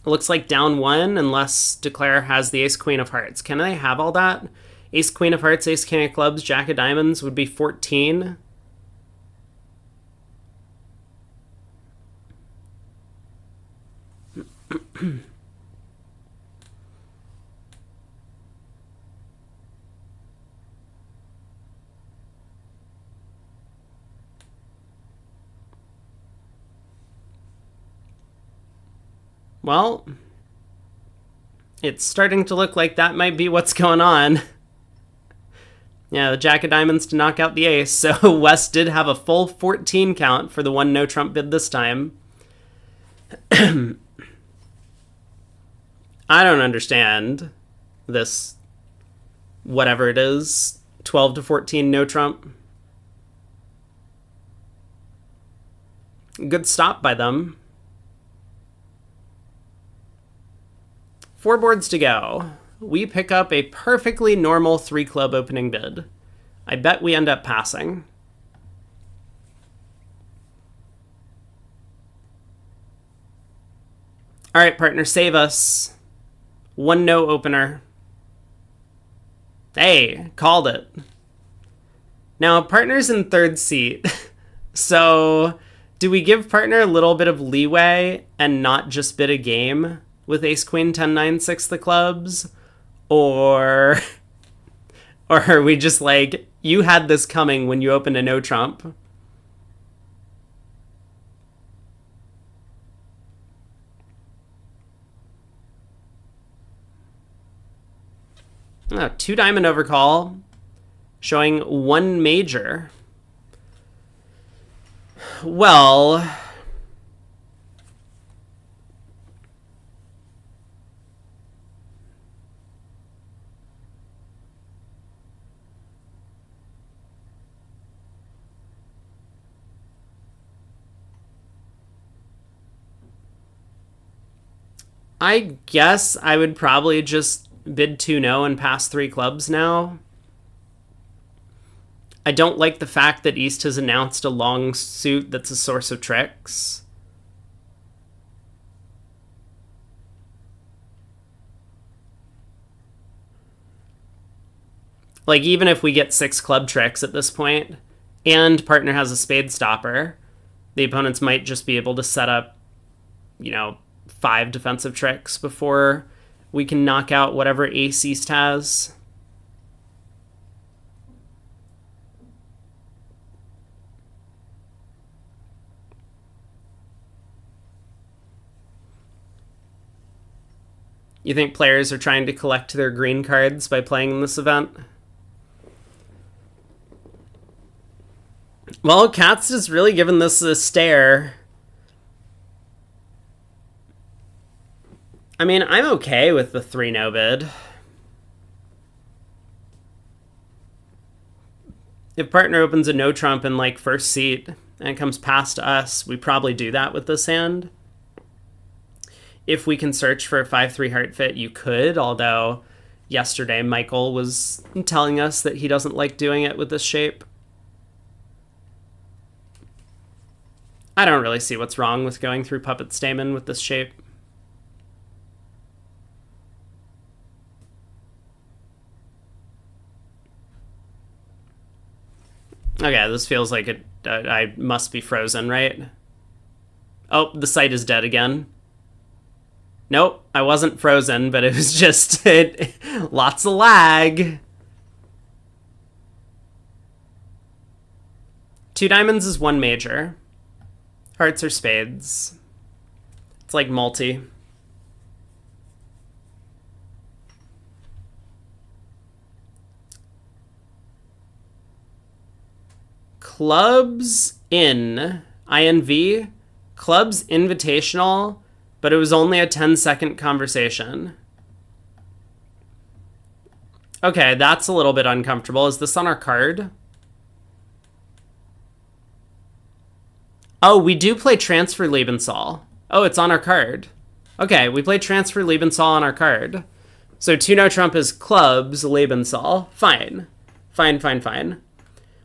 It looks like down 1 unless Declare has the ace queen of hearts. Can they have all that? Ace queen of hearts, ace king of clubs, jack of diamonds would be 14. Well, it's starting to look like that might be what's going on. Yeah, the jack of diamonds to knock out the ace, so West did have a full 14 count for the 1 no trump bid this time. I don't understand this, whatever it is, 12 to 14 no trump. Good stop by them. 4 boards to go. We pick up a perfectly normal 3 club opening bid. I bet we end up passing. All right, partner, save us. 1 no opener. Hey, called it. Now, partner's in 3rd seat. So, do we give partner a little bit of leeway and not just bid a game with ace queen 10 9 6 the clubs? Or are we just like, you had this coming when you opened a no trump? Oh, 2 diamond overcall, showing 1 major. Well, I guess I would probably just bid 2 no and pass 3 clubs now. I don't like the fact that East has announced a long suit that's a source of tricks. Like, even if we get 6 club tricks at this point, and partner has a spade stopper, the opponents might just be able to set up, 5 defensive tricks before we can knock out whatever ace East has. You think players are trying to collect their green cards by playing in this event? Well, Katz has really given this a stare. I mean, I'm okay with the 3 no bid. If partner opens a no trump in like 1st seat and it comes past us, we probably do that with this hand. If we can search for a 5-3 heart fit, you could, although yesterday Michael was telling us that he doesn't like doing it with this shape. I don't really see what's wrong with going through Puppet Stamen with this shape. Okay, this feels like I must be frozen, right? Oh, the site is dead again. Nope, I wasn't frozen, but it was just lots of lag. 2 diamonds is 1 major. Hearts or spades. It's like multi. Clubs in INV. Clubs invitational, but it was only a 10-second conversation. Okay, that's a little bit uncomfortable. Is this on our card? Oh, we do play Transfer Lebensal. Oh, it's on our card. Okay, we play Transfer Lebensal on our card. So 2-no trump is clubs, Lebensal. Fine. Fine, fine, fine.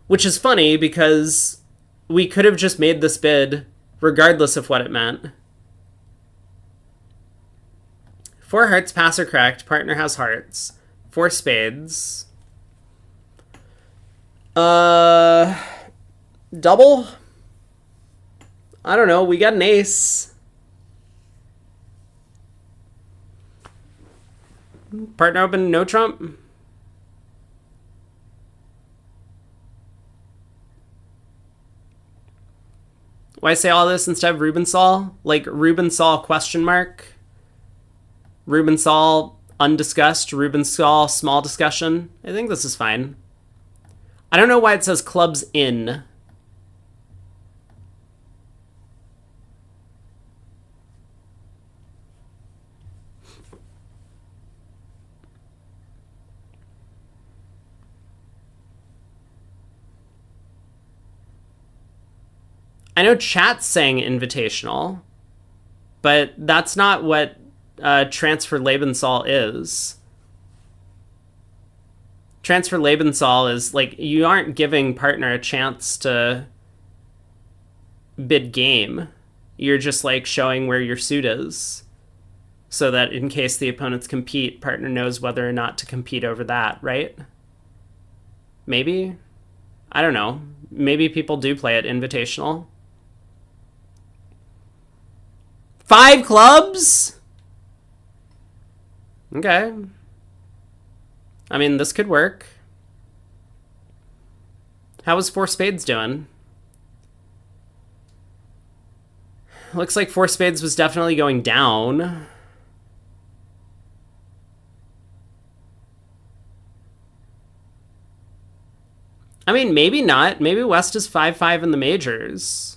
Which is funny because we could have just made this bid regardless of what it meant. 4 hearts, pass or correct. Partner has hearts. 4 spades. Double? I don't know. We got an ace. Partner open, no trump. Why say all this instead of Rubensal? Like Rubensal question mark? Rubensal undiscussed? Rubensal small discussion? I think this is fine. I don't know why it says clubs in. I know chat's saying invitational, but that's not what Transfer Lebensal is. Transfer Lebensal is like, you aren't giving partner a chance to bid game. You're just like showing where your suit is, so that in case the opponents compete, partner knows whether or not to compete over that, right? Maybe? I don't know. Maybe people do play it invitational. 5 clubs? Okay. I mean, this could work. How was 4 spades doing? Looks like 4 spades was definitely going down. I mean, maybe not. Maybe West is 5-5 in the majors.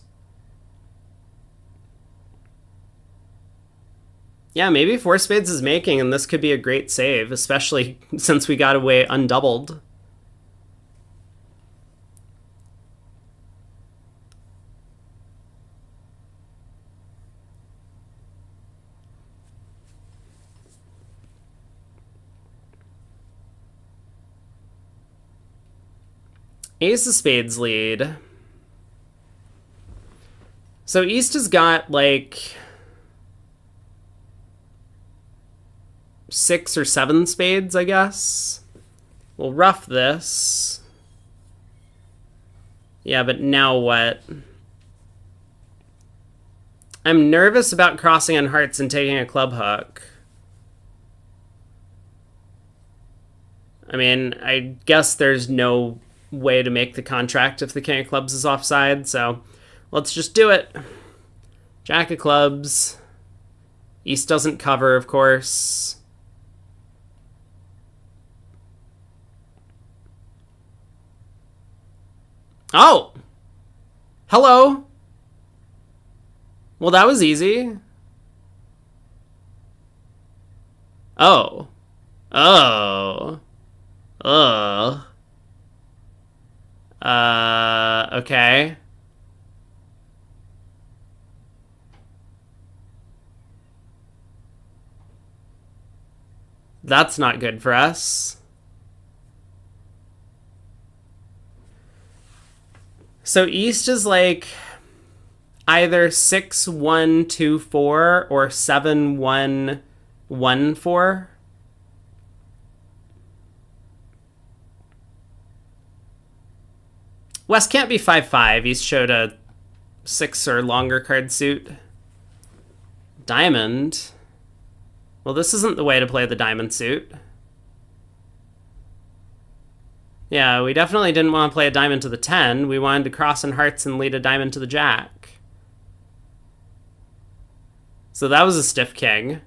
Yeah, maybe 4 spades is making, and this could be a great save, especially since we got away undoubled. Ace of spades lead. So East has got, like, 6 or 7 spades, I guess. We'll rough this. Yeah, but now what? I'm nervous about crossing on hearts and taking a club hook. I mean, I guess there's no way to make the contract if the king of clubs is offside, so let's just do it. Jack of clubs. East doesn't cover, of course. Oh! Hello! Well, that was easy. Oh. Oh. Ugh. Okay. That's not good for us. So East is like either 6-1-2-4 or 7-1-1-4. West can't be 5-5. East showed a 6 or longer card suit. Diamond. Well, this isn't the way to play the diamond suit. Yeah, we definitely didn't want to play a diamond to the 10. We wanted to cross in hearts and lead a diamond to the jack. So that was a stiff king.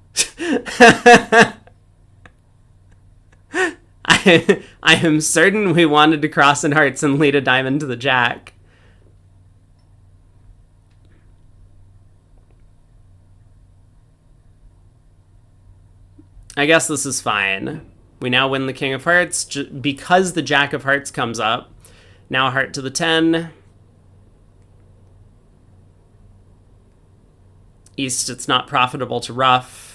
I am certain we wanted to cross in hearts and lead a diamond to the jack. I guess this is fine. We now win the king of hearts because the jack of hearts comes up. Now a heart to the 10. East, it's not profitable to ruff.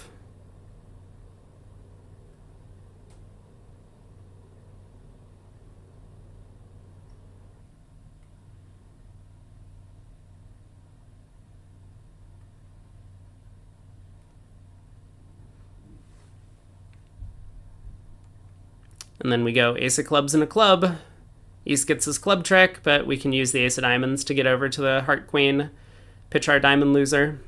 And then we go ace of clubs and a club. East gets his club trick, but we can use the ace of diamonds to get over to the heart queen, pitch our diamond loser.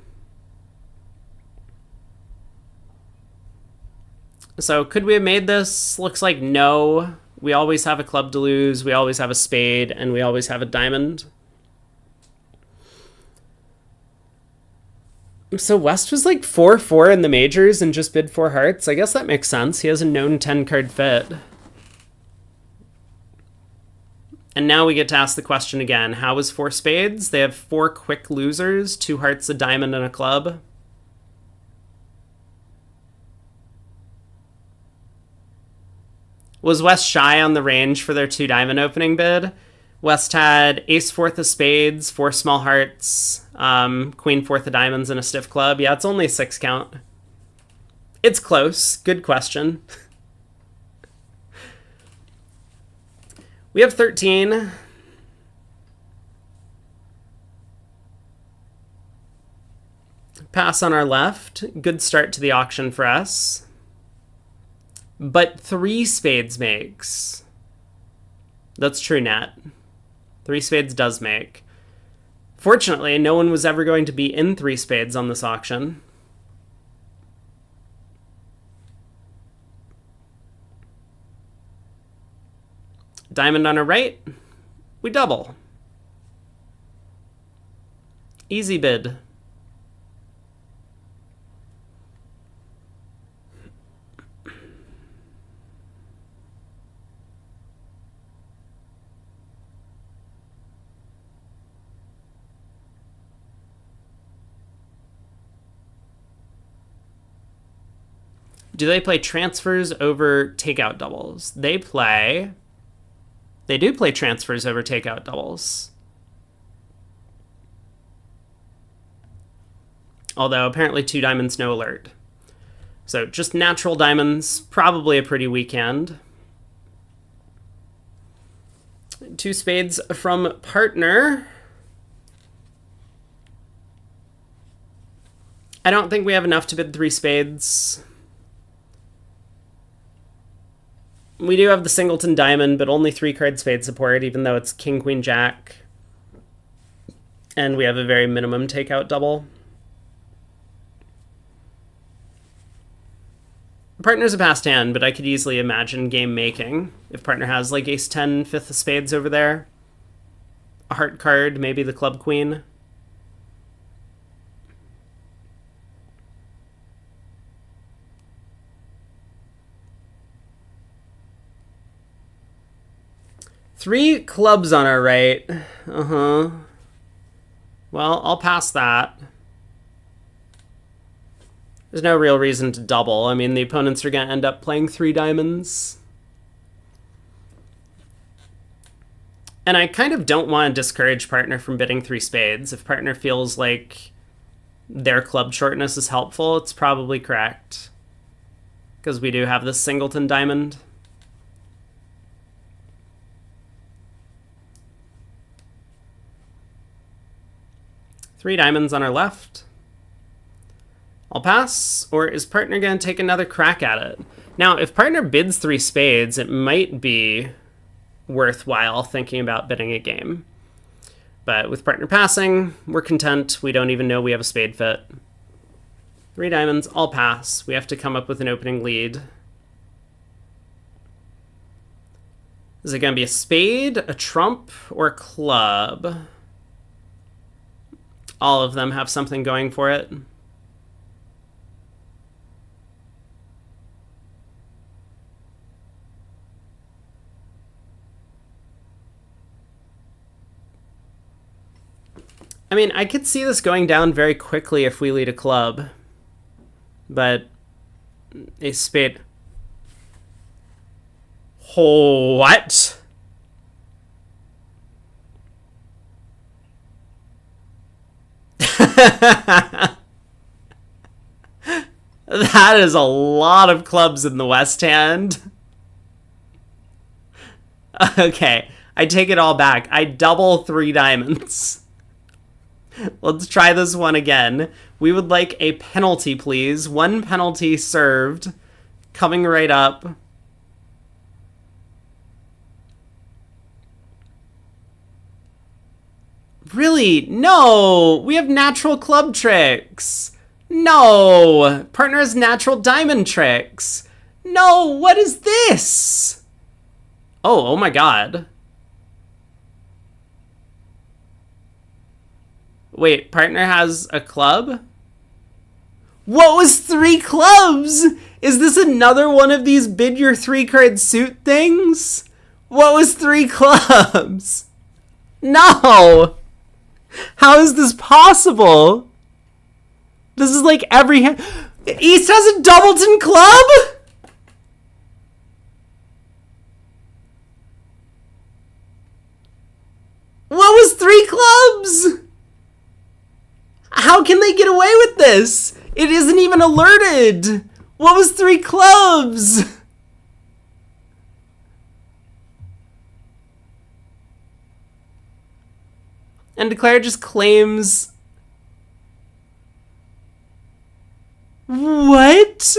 So could we have made this? Looks like no. We always have a club to lose, we always have a spade, and we always have a diamond. So West was like 4-4 in the majors and just bid 4 hearts. I guess that makes sense. He has a known 10-card fit. And now we get to ask the question again. How is 4 spades? They have 4 quick losers, 2 hearts, a diamond, and a club. Was West shy on the range for their 2 diamond opening bid? West had ace 4th of spades, 4 small hearts, queen 4th of diamonds, and a stiff club. Yeah, it's only a 6 count. It's close. Good question. We have 13. Pass on our left. Good start to the auction for us. But 3 spades makes. That's true, Nat. 3 spades does make. Fortunately, no one was ever going to be in 3 spades on this auction. Diamond on our right. We double. Easy bid. Do they play transfers over takeout doubles? They do play transfers over takeout doubles. Although apparently 2 diamonds, no alert. So just natural diamonds, probably a pretty weak hand. 2 spades from partner. I don't think we have enough to bid 3 spades. We do have the singleton diamond, but only 3-card spade support, even though it's king, queen, jack. And we have a very minimum takeout double. Partner's a passed hand, but I could easily imagine game making. If partner has like ace 10, 5th of spades over there. A heart card, maybe the club queen. Three clubs on our right. Well, I'll pass that. There's no real reason to double. I mean, the opponents are going to end up playing 3 diamonds. And I kind of don't want to discourage partner from bidding 3 spades. If partner feels like their club shortness is helpful, it's probably correct. because we do have this singleton diamond. Three diamonds on our left. I'll pass, or is partner going to take another crack at it? Now, if partner bids three spades, it might be worthwhile thinking about bidding a game. But with partner passing, we're content. We don't even know we have a spade fit. Three diamonds, I'll pass. We have to come up with an opening lead. Is it going to be a spade, a trump, or a club? All of them have something going for it. I mean, I could see this going down very quickly if we lead a club. But a spade. Oh, what? That is a lot of clubs in the West Hand. Okay, I take it all back. I double three diamonds. Let's try this one again. We would like a penalty, please. One penalty served. Coming right up. Really? No! We have natural club tricks. No! Partner has natural diamond tricks. No! What is this? Oh my god. Wait, partner has a club? What was three clubs? Is this another one of these bid your 3-card suit things? What was three clubs? No! How is this possible? This is like every hand. East has a doubleton club? What was three clubs? How can they get away with this? It isn't even alerted. What was three clubs? And Declare just claims... What?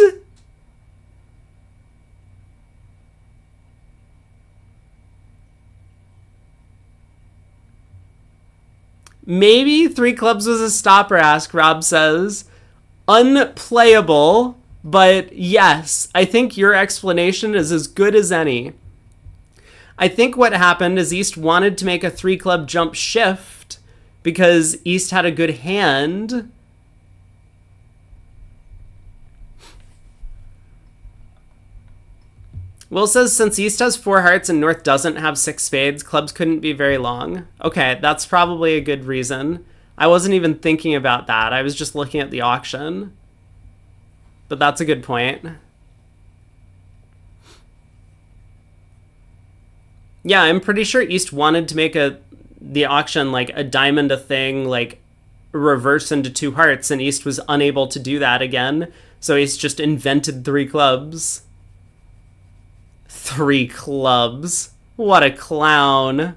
Maybe three clubs was a stopper ask, Rob says. Unplayable, but yes, I think your explanation is as good as any. I think what happened is East wanted to make a three club jump shift because East had a good hand. Will says since East has 4 hearts and North doesn't have 6 spades, clubs couldn't be very long. Okay, that's probably a good reason. I wasn't even thinking about that. I was just looking at the auction. But that's a good point. Yeah, I'm pretty sure East wanted to make the auction like a diamond a thing, like reverse into 2 hearts, and East was unable to do that again. So East just invented 3 clubs. 3 clubs. What a clown.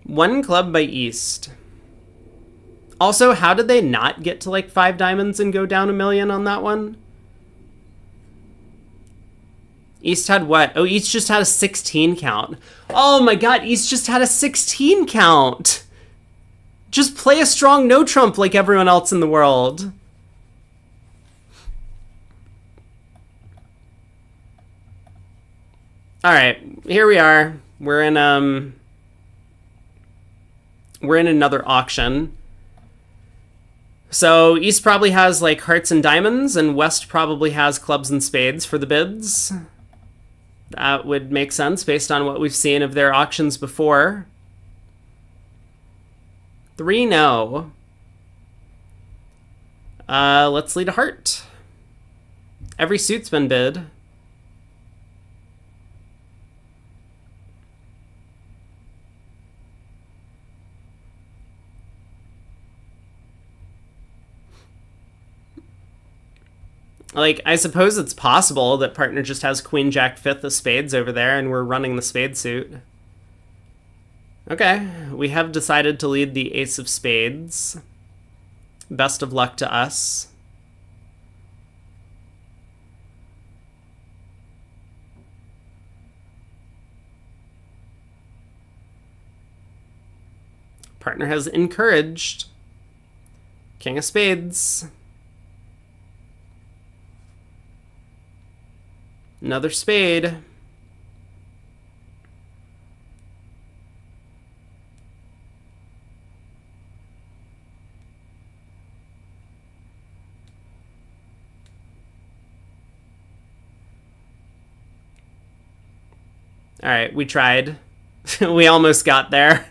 One club by East. Also, how did they not get to like 5 diamonds and go down $1 million on that one? East had what? Oh, East just had a 16 count. Oh my god, East just had a 16 count. Just play a strong no trump like everyone else in the world. All right, here we are. We're in another auction. So East probably has like hearts and diamonds, and West probably has clubs and spades for the bids. That would make sense based on what we've seen of their auctions before. 3 no. Let's lead a heart. Every suit's been bid. Like, I suppose it's possible that partner just has queen jack fifth of spades over there and we're running the spade suit. Okay, we have decided to lead the ace of spades. Best of luck to us. Partner has encouraged. King of spades. Another spade. All right, we tried. We almost got there.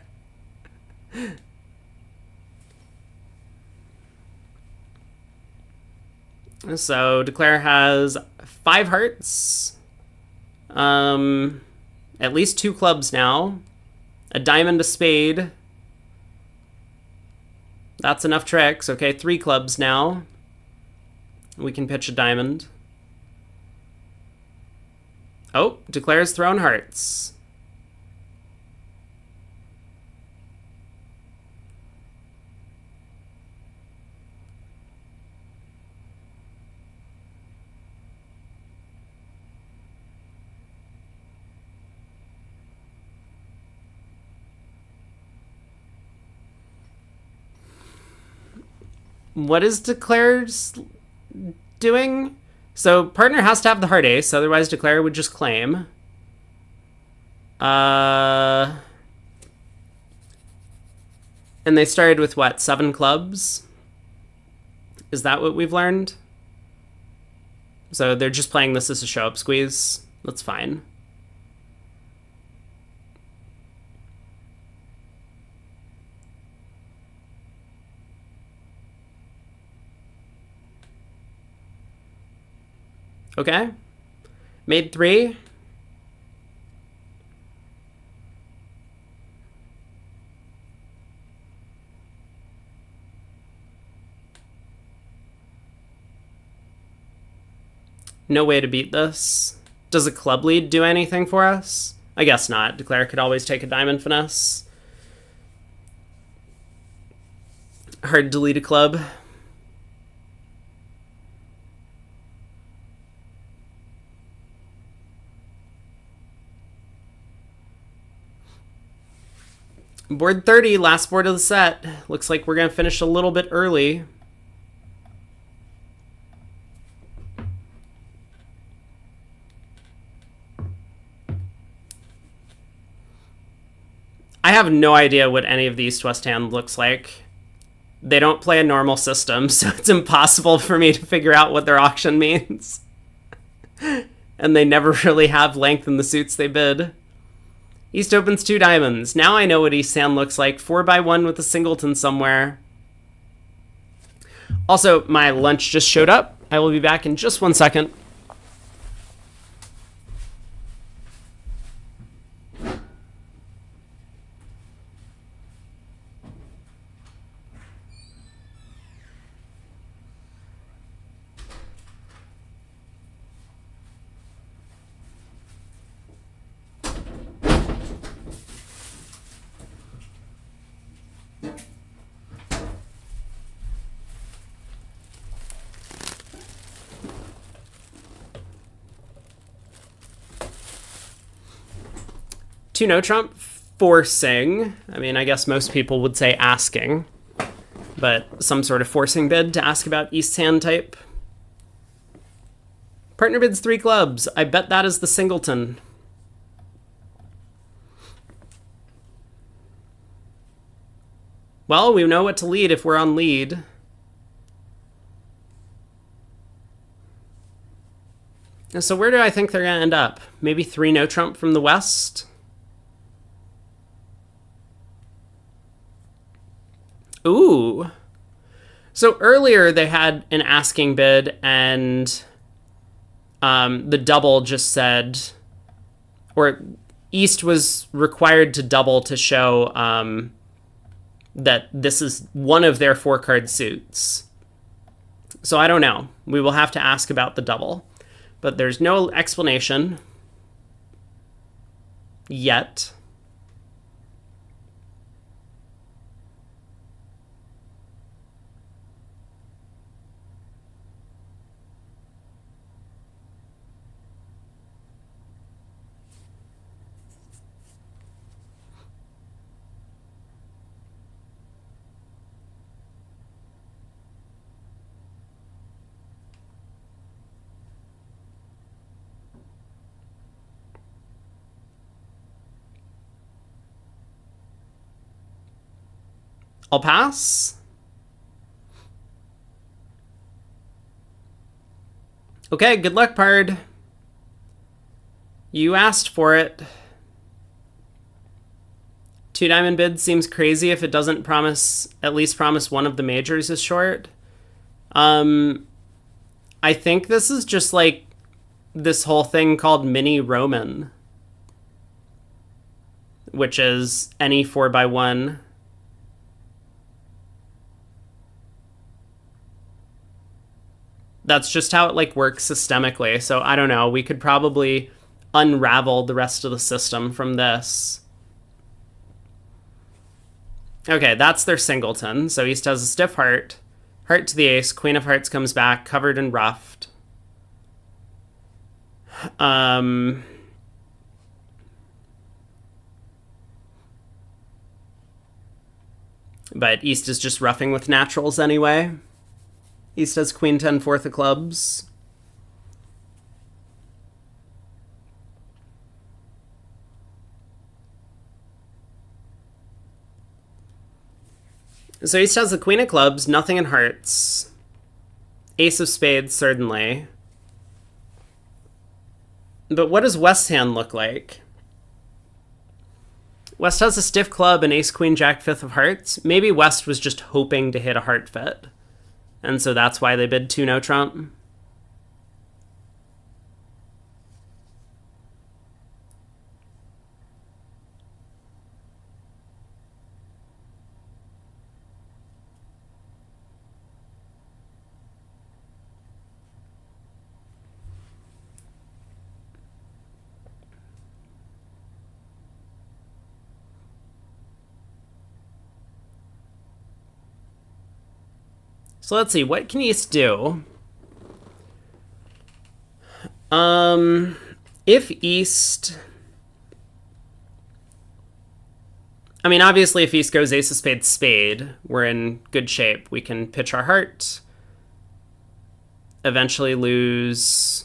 So Declare has 5 hearts, at least 2 clubs now, a diamond, a spade. That's enough tricks. Okay, 3 clubs now. We can pitch a diamond. Oh, Declare's thrown hearts. What is Declare's doing? So partner has to have the heart ace, otherwise Declare would just claim. And they started with what, 7 clubs? Is that what we've learned? So they're just playing this as a show-up squeeze. That's fine. Okay. Made 3. No way to beat this. Does a club lead do anything for us? I guess not. Declare could always take a diamond finesse. Hard to lead a club. Board 30, last board of the set. Looks like we're going to finish a little bit early. I have no idea what any of the East-West hand looks like. They don't play a normal system, so it's impossible for me to figure out what their auction means. And they never really have length in the suits they bid. East opens 2 diamonds. Now I know what East hand looks like. 4x1 with a singleton somewhere. Also, my lunch just showed up. I will be back in just 1 second. Two no trump, forcing. I mean, I guess most people would say asking, but some sort of forcing bid to ask about East hand type. Partner bids 3 clubs. I bet that is the singleton. Well, we know what to lead if we're on lead. So where do I think they're going to end up? Maybe 3 no trump from the west? Ooh. So earlier they had an asking bid and the double just said, or East was required to double to show that this is one of their 4 card suits. So I don't know. We will have to ask about the double. But there's no explanation yet. I'll pass. Okay, good luck, Pard. You asked for it. 2 diamond bid seems crazy if it doesn't promise, at least promise one of the majors is short. I think this is just like this whole thing called mini Roman, which is any 4x1. That's just how it like works systemically. So I don't know. We could probably unravel the rest of the system from this. Okay, that's their singleton. So East has a stiff heart. Heart to the ace. Queen of hearts comes back, covered and roughed. But East is just roughing with naturals anyway. East has queen 10, 4th of clubs. So East has the queen of clubs, nothing in hearts. Ace of spades, certainly. But what does West's hand look like? West has a stiff club and ace, queen, jack, 5th of hearts. Maybe West was just hoping to hit a heart fit. And so that's why they bid 2 no trump. So let's see, what can East do? If East... I mean, obviously, if East goes ace of spades, spade, we're in good shape. We can pitch our heart. Eventually lose...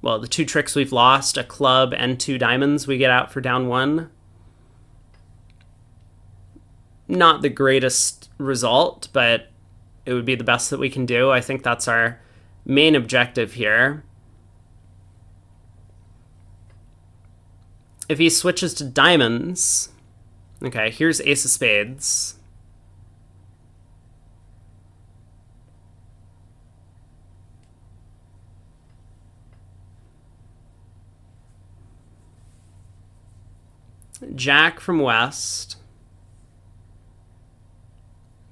Well, the 2 tricks we've lost, a club and 2 diamonds, we get out for down 1. Not the greatest result, but it would be the best that we can do. I think that's our main objective here. If he switches to diamonds... Okay, here's ace of spades. Jack from West.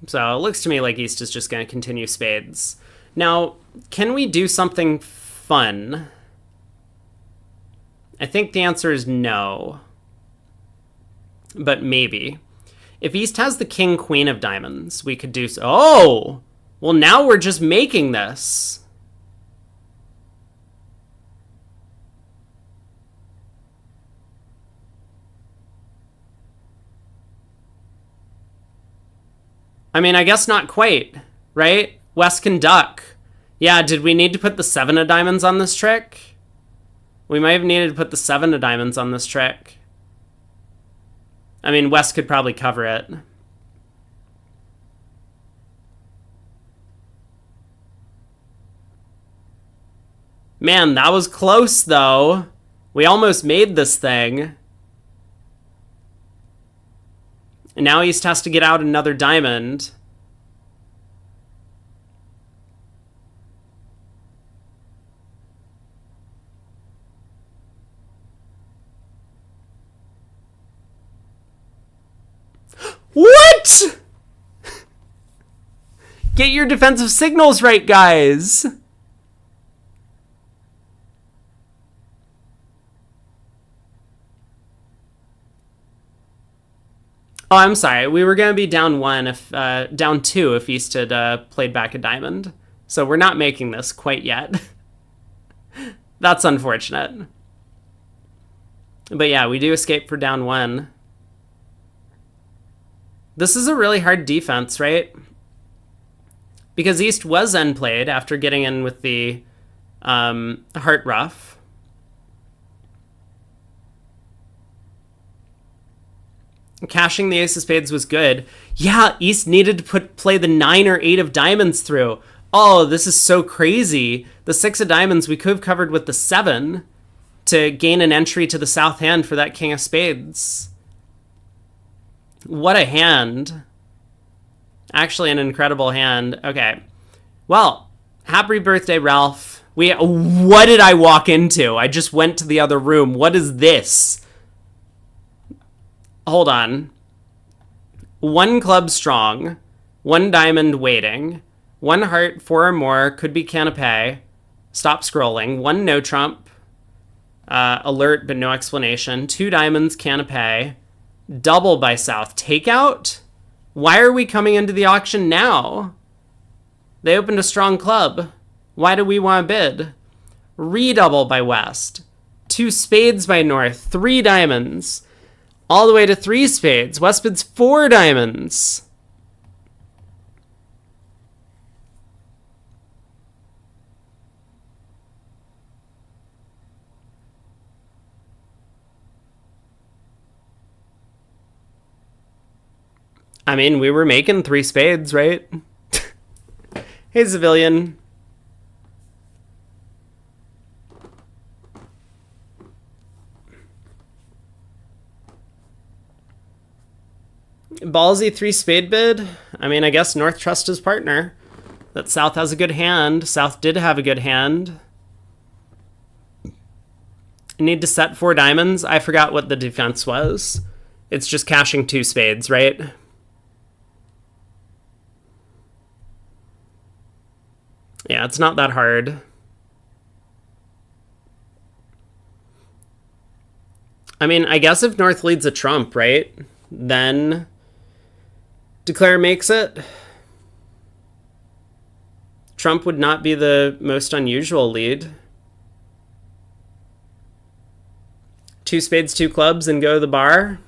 So it looks to me like East is just going to continue spades. Now, can we do something fun? I think the answer is no. But maybe. If East has the king, queen of diamonds, we could do so. Oh! Well, now we're just making this. I mean, I guess not quite, right? West can duck. Yeah, did we need to put the 7 of diamonds on this trick? We might have needed to put the 7 of diamonds on this trick. I mean, West could probably cover it. Man, that was close, though. We almost made this thing. And now East has to get out another diamond. What? Get your defensive signals right, guys. Oh, I'm sorry. We were going to be down down 2 if East had played back a diamond. So we're not making this quite yet. That's unfortunate. But yeah, we do escape for down 1. This is a really hard defense, right? Because East was end played after getting in with the Heart Ruff. Cashing the Ace of Spades was good. Yeah, East needed to play the 9 or 8 of diamonds through. Oh, this is so crazy. The 6 of diamonds we could have covered with the 7 to gain an entry to the south hand for that King of Spades. What a hand. Actually, an incredible hand. Okay. Well, happy birthday, Ralph. What did I walk into? I just went to the other room. What is this? Hold on. 1 club strong, 1 diamond waiting, 1 heart, 4 or more, could be canapé, stop scrolling, 1 no trump, alert but no explanation, 2 diamonds, canapé, double by south, takeout? Why are we coming into the auction now? They opened a strong club. Why do we want to bid? Redouble by west, 2 spades by north, 3 diamonds, all the way to 3 spades. West bids 4 diamonds. I mean, we were making 3 spades, right? Hey, Civilian. Ballsy 3 spade bid. I mean, I guess North trusts his partner. That South has a good hand. South did have a good hand. Need to set 4 diamonds. I forgot what the defense was. It's just cashing 2 spades, right? Yeah, it's not that hard. I mean, I guess if North leads a trump, right? Then Declare makes it. Trump would not be the most unusual lead. 2 spades, 2 clubs, and go to the bar.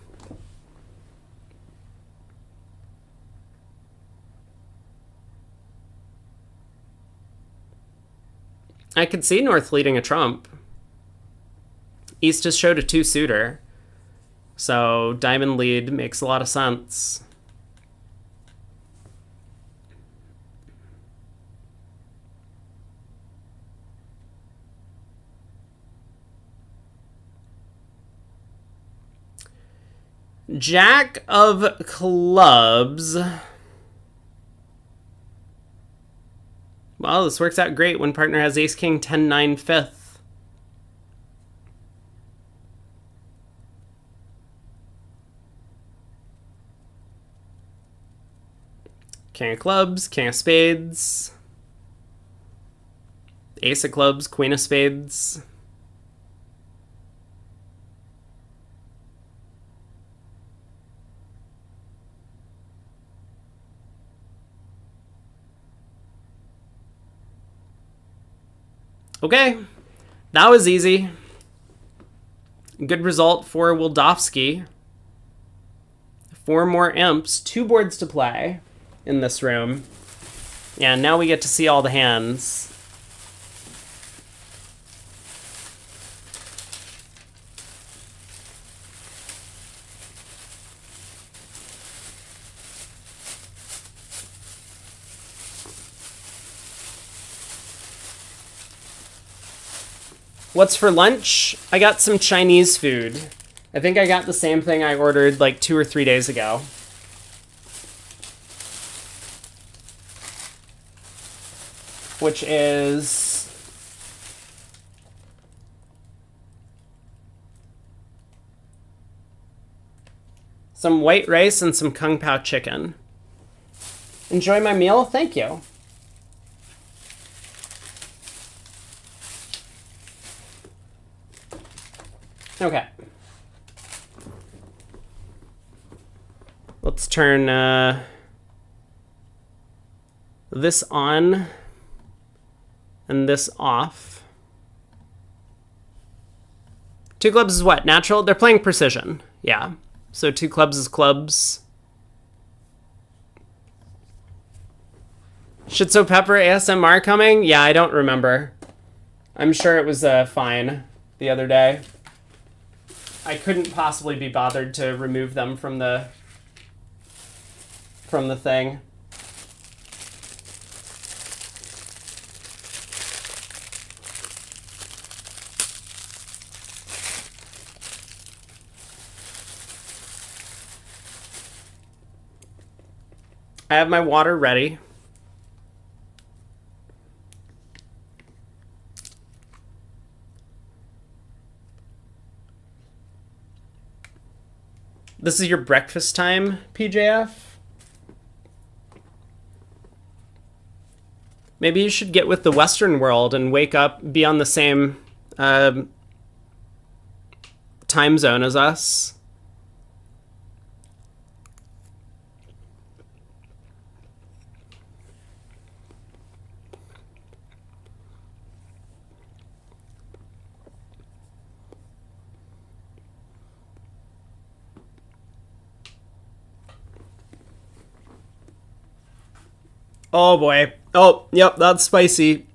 I could see North leading a trump. East just showed a 2 suitor. So diamond lead makes a lot of sense. Jack of clubs. Well, this works out great when partner has ace, king, 10, 9, 5th. King of clubs, king of spades. Ace of clubs, queen of spades. Okay, that was easy. Good result for Wildowski. 4 more imps, 2 boards to play in this room. Yeah, now we get to see all the hands. What's for lunch? I got some Chinese food. I think I got the same thing I ordered like 2 or 3 days ago. Which is some white rice and some kung pao chicken. Enjoy my meal? Thank you. Okay. Let's turn this on and this off. Two clubs is what? Natural? They're playing precision. Yeah. So two clubs is clubs. Shitso Pepper ASMR coming? Yeah, I don't remember. I'm sure it was fine the other day. I couldn't possibly be bothered to remove them from the thing. I have my water ready. This is your breakfast time, PJF? Maybe you should get with the Western world and wake up, be on the same time zone as us. Oh boy. Oh, yep, that's spicy.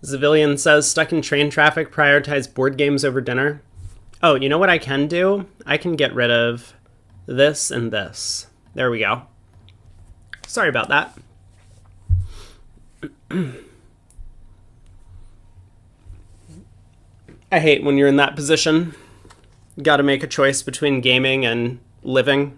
Civilian says, stuck in train traffic, prioritize board games over dinner. Oh, you know what I can do? I can get rid of this and this. There we go. Sorry about that. I hate when you're in that position. You gotta make a choice between gaming and living.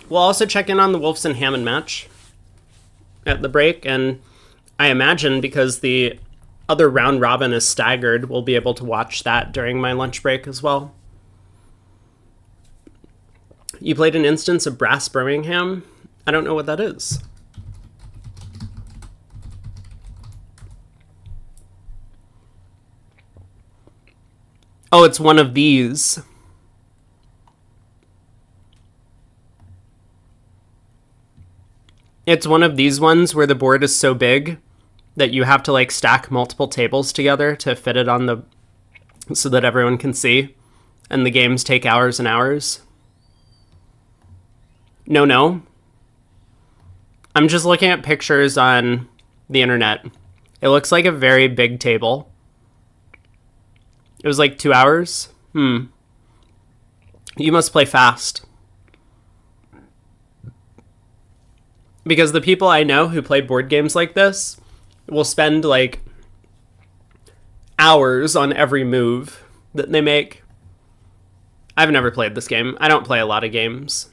We'll also check in on the Wolves and Hammond match at the break, and I imagine because the other round robin is staggered, we'll be able to watch that during my lunch break as well. You played an instance of Brass Birmingham? I don't know what that is. Oh, it's one of these. It's one of these ones where the board is so big that you have to like stack multiple tables together to fit it on the, so that everyone can see. And the games take hours and hours. No. I'm just looking at pictures on the internet. It looks like a very big table. It was like 2 hours. You must play fast. Because the people I know who play board games like this will spend like hours on every move that they make. I've never played this game. I don't play a lot of games.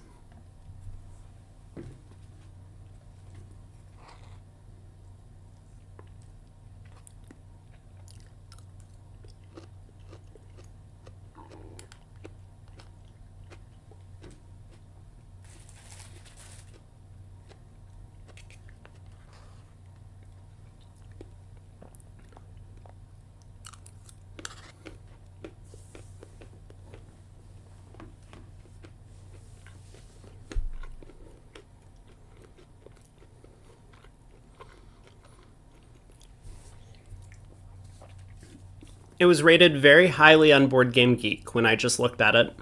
It was rated very highly on Board Game Geek when I just looked at it.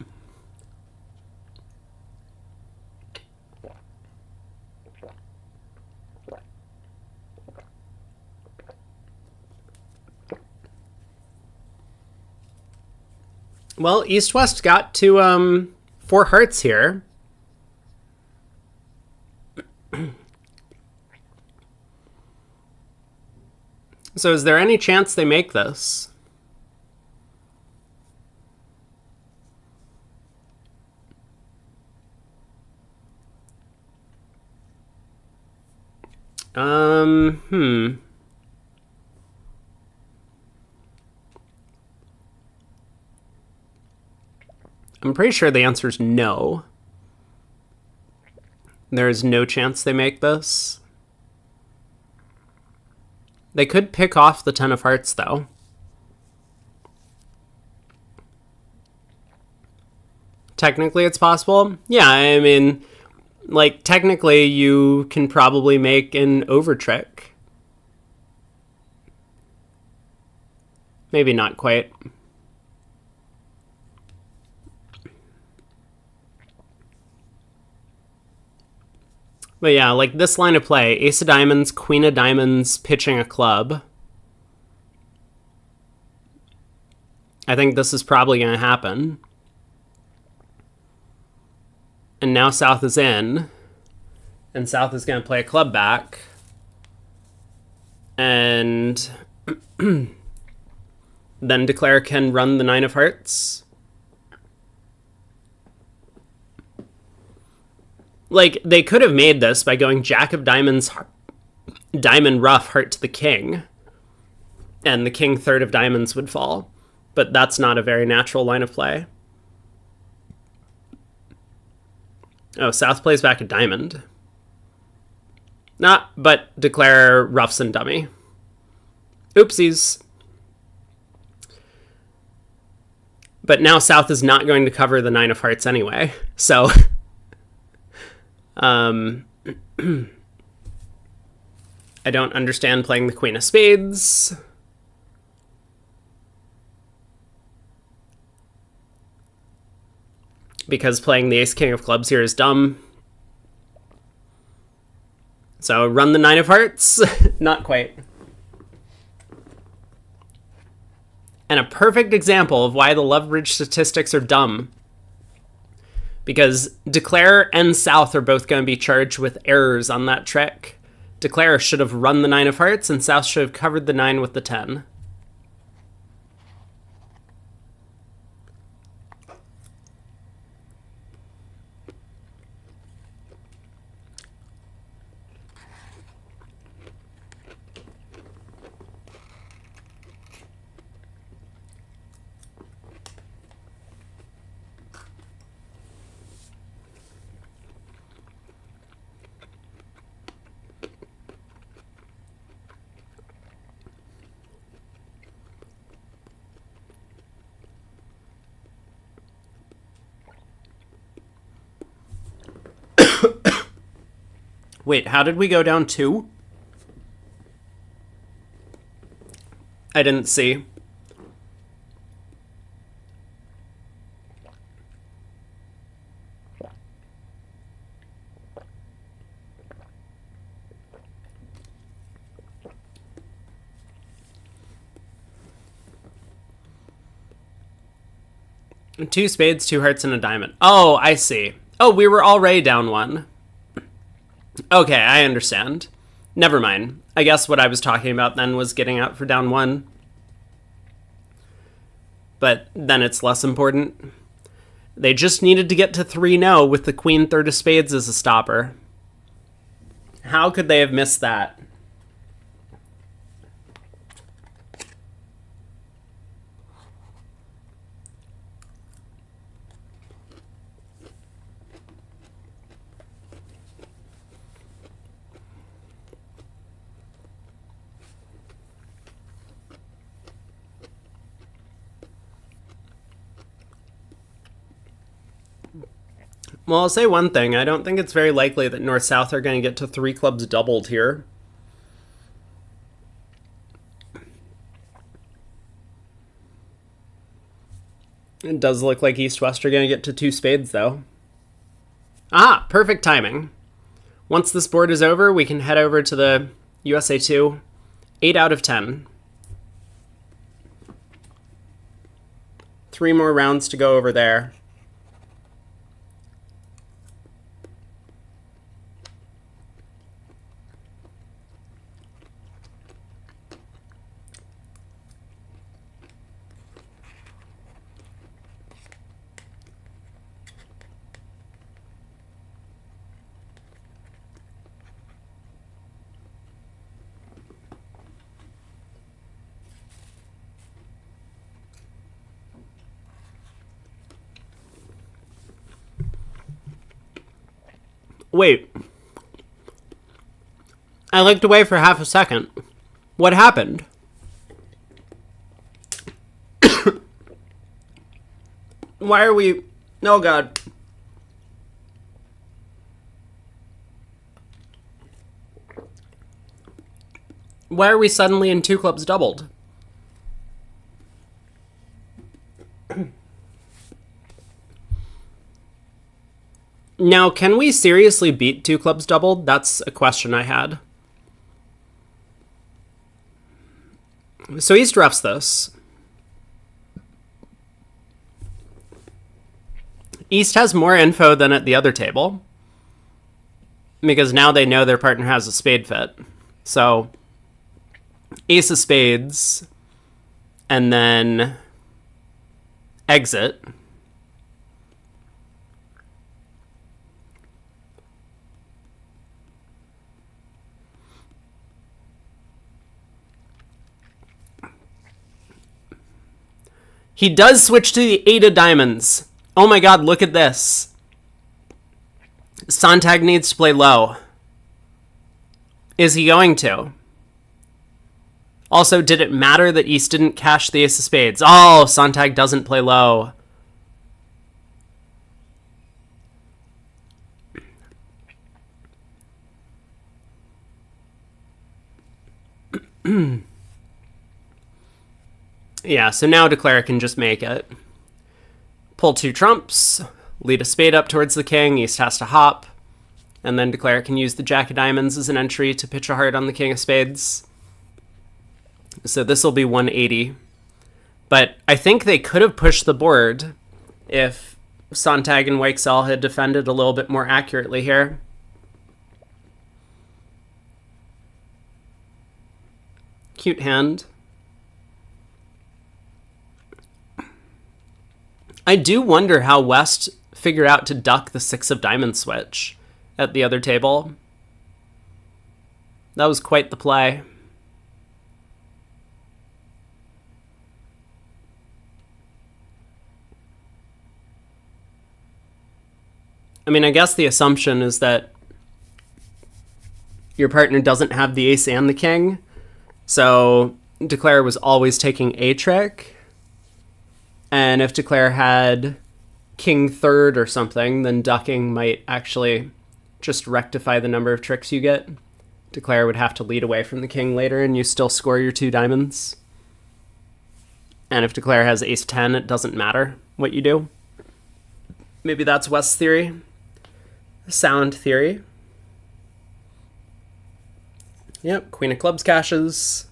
Well, East-West got to 4 hearts here. So is there any chance they make this? I'm pretty sure the answer is no. There is no chance they make this. They could pick off the 10 of hearts, though. Technically, it's possible. Yeah, I mean, like, technically, you can probably make an over trick. Maybe not quite. But yeah, like this line of play, ace of diamonds, queen of diamonds, pitching a club. I think this is probably going to happen. And now South is in. And South is going to play a club back. And then Declare can run the 9 of hearts. Like, they could have made this by going Jack of diamonds, diamond rough, heart to the king. And the king third of diamonds would fall. But that's not a very natural line of play. Oh, South plays back a diamond. Nah, but Declare roughs and dummy. Oopsies. But now South is not going to cover the 9 of hearts anyway. So... I don't understand playing the queen of spades. Because playing the ace king of clubs here is dumb. So run the 9 of hearts? Not quite. And a perfect example of why the love bridge statistics are dumb. Because Declare and South are both going to be charged with errors on that trick. Declare should have run the 9 of hearts, and South should have covered the 9 with the 10. Wait, how did we go down 2? I didn't see. Two spades, 2 hearts, and a diamond. Oh, I see. Oh, we were already down 1. Okay, I understand. Never mind. I guess what I was talking about then was getting out for down 1. But then it's less important. They just needed to get to 3-0 with the queen third of spades as a stopper. How could they have missed that? Well, I'll say one thing. I don't think it's very likely that North-South are going to get to 3 clubs doubled here. It does look like East-West are going to get to 2 spades, though. Ah, perfect timing. Once this board is over, we can head over to the USA 2. 8 out of 10. 3 more rounds to go over there. Wait. I looked away for half a second. What happened? Why are we... Oh, God. Why are we suddenly in 2 clubs doubled? Now, can we seriously beat 2 clubs doubled? That's a question I had. So East roughs this. East has more info than at the other table, because now they know their partner has a spade fit. So ace of spades, and then exit. He does switch to the 8 of diamonds. Oh my God, look at this. Sontag needs to play low. Is he going to? Also, did it matter that East didn't cash the ace of spades? Oh, Sontag doesn't play low. Yeah, so now Declare can just make it. Pull 2 trumps, lead a spade up towards the king, East has to hop, and then Declare can use the jack of diamonds as an entry to pitch a heart on the king of spades. So this will be 180. But I think they could have pushed the board if Sontag and Weichsel had defended a little bit more accurately here. Cute hand. I do wonder how West figured out to duck the 6 of diamonds switch at the other table. That was quite the play. I mean, I guess the assumption is that your partner doesn't have the ace and the king, so Declare was always taking a trick. And if Declare had king third or something, then ducking might actually just rectify the number of tricks you get. Declare would have to lead away from the king later, and you still score your 2 diamonds. And if Declare has ace 10, it doesn't matter what you do. Maybe that's West's theory. Sound theory. Yep, queen of clubs cashes.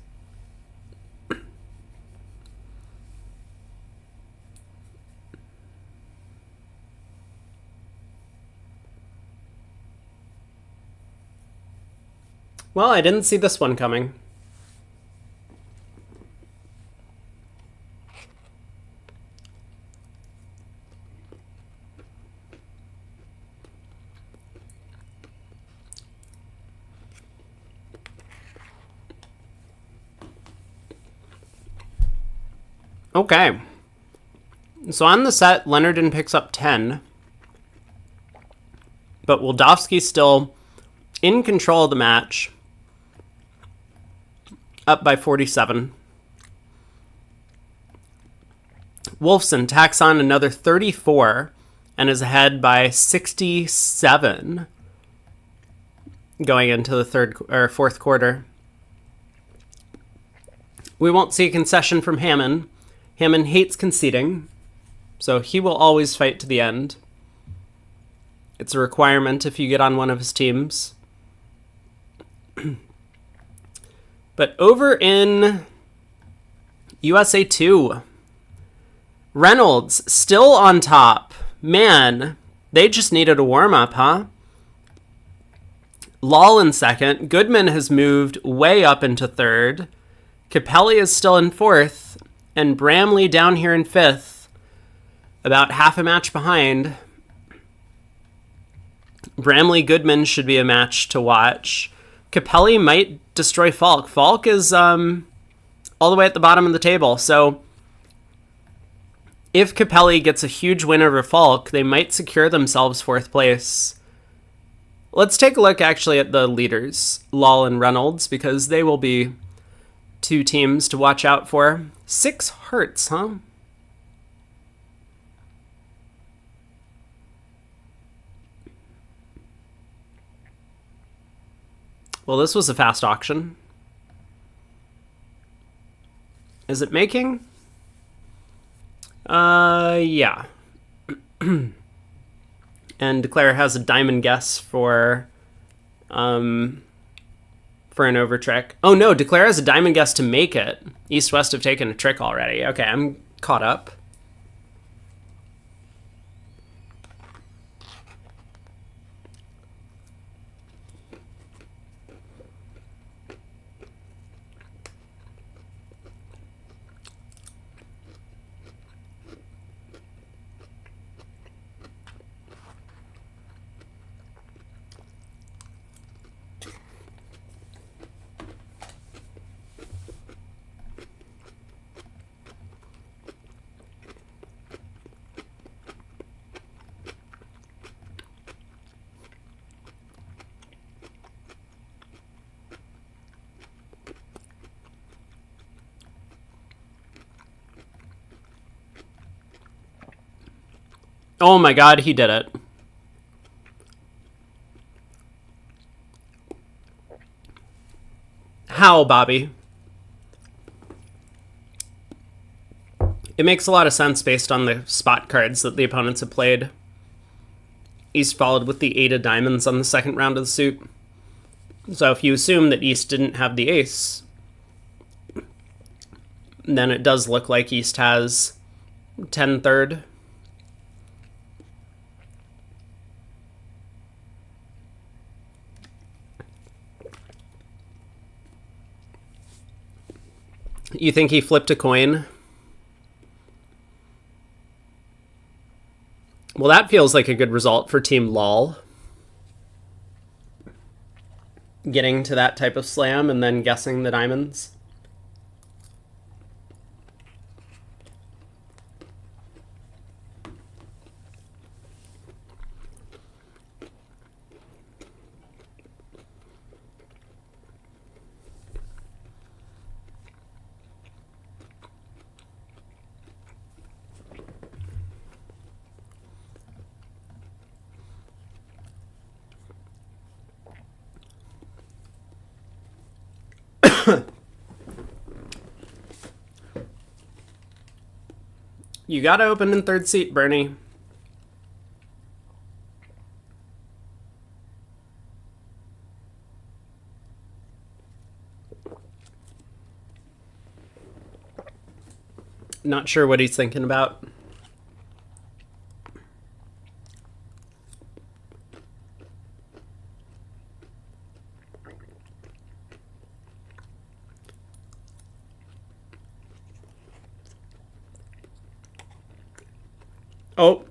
Well, I didn't see this one coming. Okay. So on the set, Leonardon picks up 10. But Wildowski's still in control of the match. Up by 47. Wolfson tacks on another 34 and is ahead by 67 going into the fourth quarter. We won't see a concession from Hammond. Hammond hates conceding, so he will always fight to the end. It's a requirement if you get on one of his teams. But over in USA 2, Reynolds still on top. Man, they just needed a warm-up, huh? Lal in second. Goodman has moved way up into third. Capelli is still in fourth. And Bramley down here in fifth. About half a match behind. Bramley Goodman should be a match to watch. Capelli might destroy Falk. Falk is all the way at the bottom of the table. So if Capelli gets a huge win over Falk, they might secure themselves fourth place. Let's take a look actually at the leaders, Lal and Reynolds, because they will be two teams to watch out for. 6 hearts, huh? Well, this was a fast auction. Is it making? Yeah. And Declare has a diamond guess for an over trick. Oh no, Declare has a diamond guess to make it. East West have taken a trick already. Okay, I'm caught up. Oh my god, he did it. How, Bobby? It makes a lot of sense based on the spot cards that the opponents have played. East followed with the 8 of diamonds on the second round of the suit. So if you assume that East didn't have the ace, then it does look like East has 10 third. You think he flipped a coin? Well, that feels like a good result for Team Lal. Getting to that type of slam and then guessing the diamonds. You gotta open in third seat, Bernie. Not sure what he's thinking about. Oh.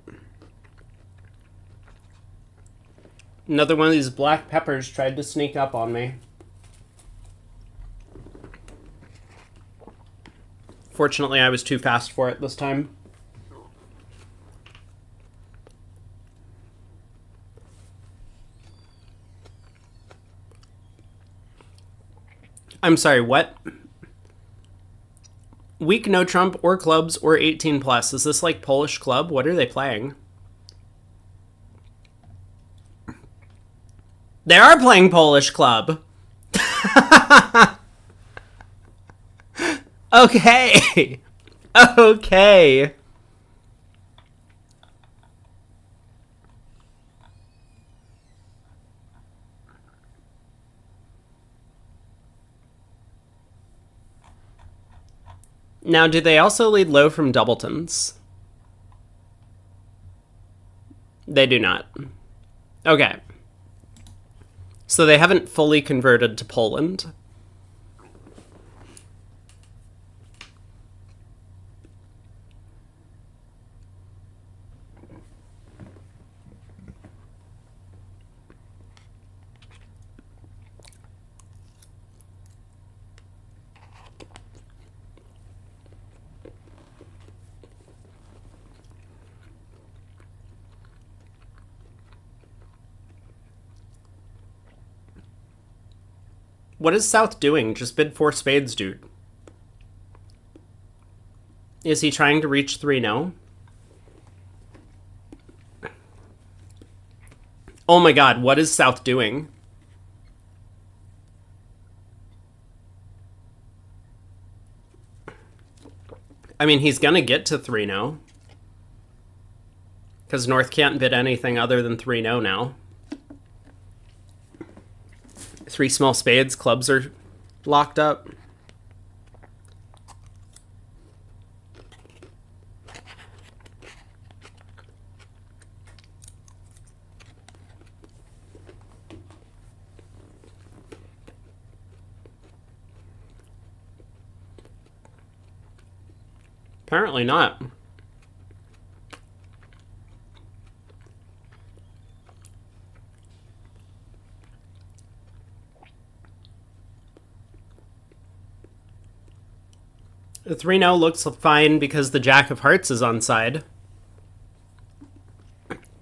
Another one of these black peppers tried to sneak up on me. Fortunately, I was too fast for it this time. I'm sorry, what? Weak no trump or clubs or 18 plus. Is this like Polish club? What are they playing? They are playing Polish club. Okay. Okay. Now, do they also lead low from Doubletons? They do not. Okay. So they haven't fully converted to Poland. What is South doing? Just bid 4 spades, dude. Is he trying to reach 3-0? Oh my god, what is South doing? I mean, he's gonna get to 3-0. Because North can't bid anything other than 3-0 now. 3 small spades, clubs are locked up. Apparently not. The 3-0 looks fine because the Jack of Hearts is on side.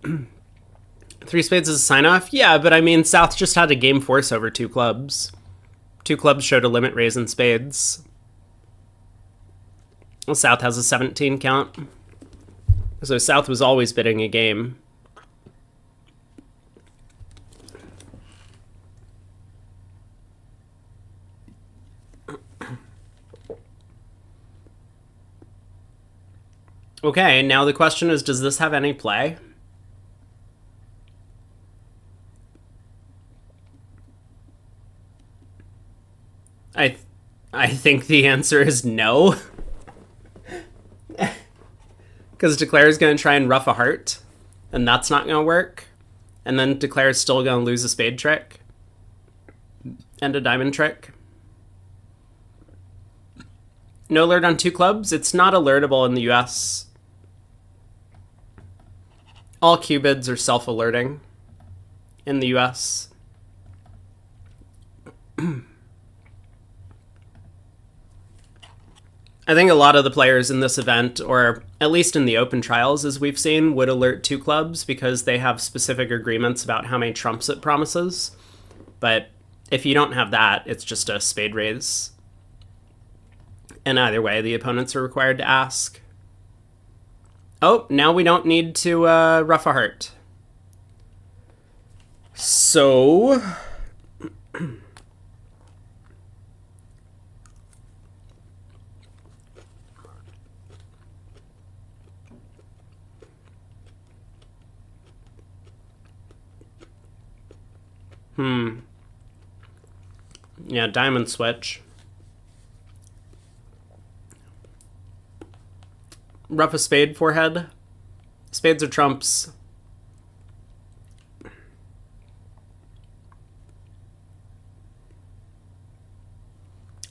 3 spades is a sign-off? Yeah, but I mean, South just had a game force over 2 clubs. 2 clubs showed a limit raise in spades. Well, South has a 17 count. So South was always bidding a game. Okay, now the question is, does this have any play? I think the answer is no. Because Declare is going to try and ruff a heart, and that's not going to work. And then Declare is still going to lose a spade trick and a diamond trick. No alert on 2 clubs? It's not alertable in the US. All Q-bids are self-alerting in the US. I think a lot of the players in this event, or at least in the open trials as we've seen, would alert 2 clubs because they have specific agreements about how many trumps it promises. But if you don't have that, it's just a spade raise. And either way, the opponents are required to ask. Oh, now we don't need to ruff a heart. So... Yeah, diamond switch. Ruff a spade forehead. Spades are trumps.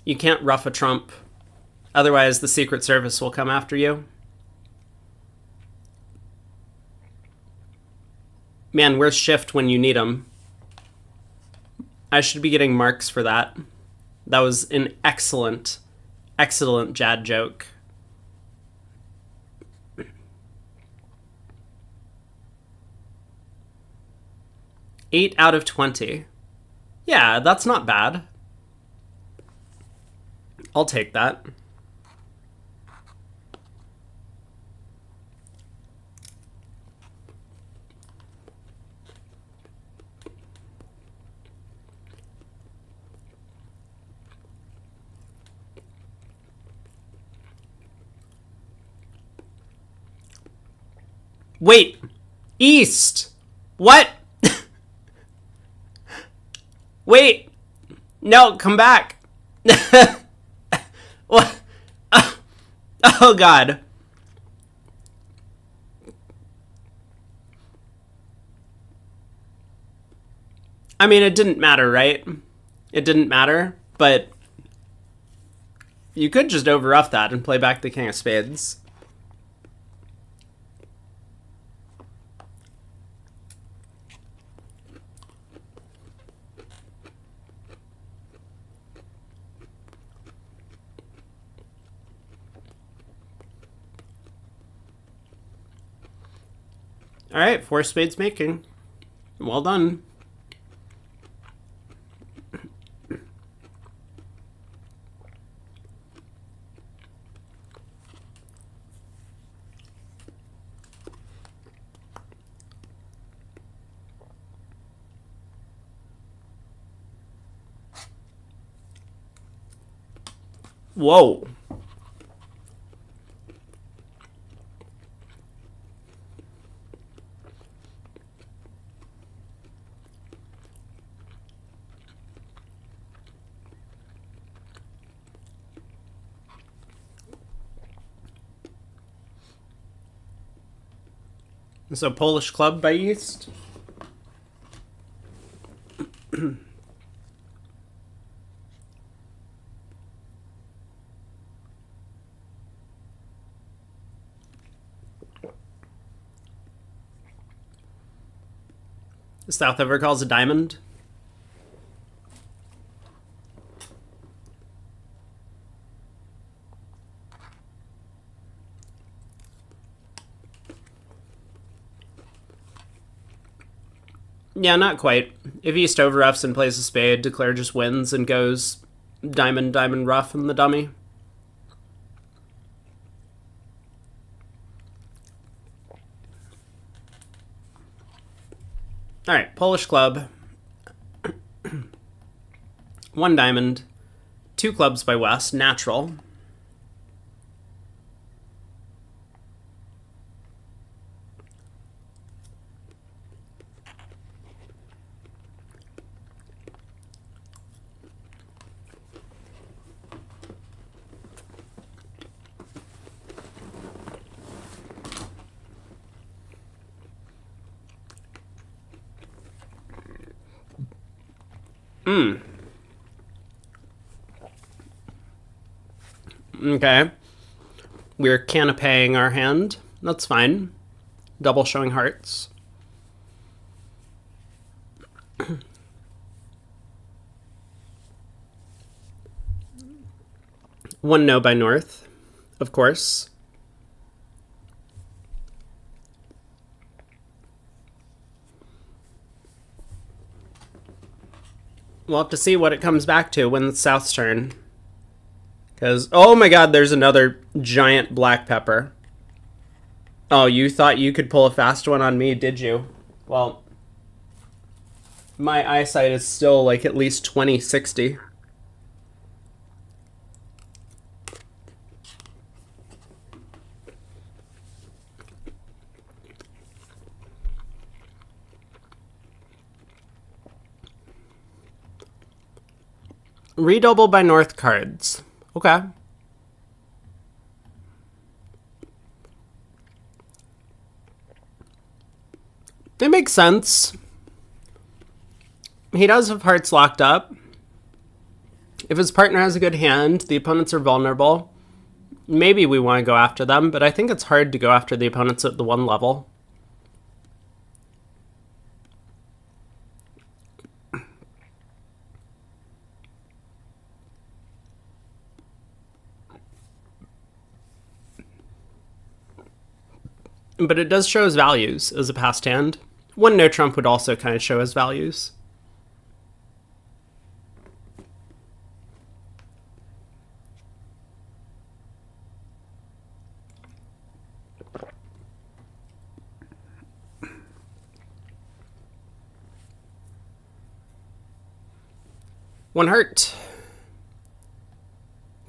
You can't ruff a trump. Otherwise, the Secret Service will come after you. Man, where's shift when you need them? I should be getting marks for that. That was an excellent, excellent Jad joke. Eight out of 20. Yeah, that's not bad. I'll take that. Wait! East! What? Wait! No, come back! What? Oh god. I mean, it didn't matter, right? It didn't matter, but you could just overruff that and play back the king of spades. All right, 4 spades making. Well done. Whoa. So Polish club by East. South ever calls a diamond. Yeah, not quite. If East overruffs and plays a spade, Declare just wins and goes diamond, diamond, rough in the dummy. All right, Polish club. 1 diamond, 2 clubs by West, natural. Okay. We're canapéing our hand. That's fine. Double showing hearts. One no by North, of course. We'll have to see what it comes back to when it's South's turn. Because, oh my god, there's another giant black pepper. Oh, you thought you could pull a fast one on me, did you? Well, my eyesight is still like at least 20/60. Redouble by North cards. Okay. It makes sense. He does have hearts locked up. If his partner has a good hand, the opponents are vulnerable. Maybe we want to go after them, but I think it's hard to go after the opponents at the 1 level. But it does show his values as a past hand. 1 no trump would also kind of show his values. One heart.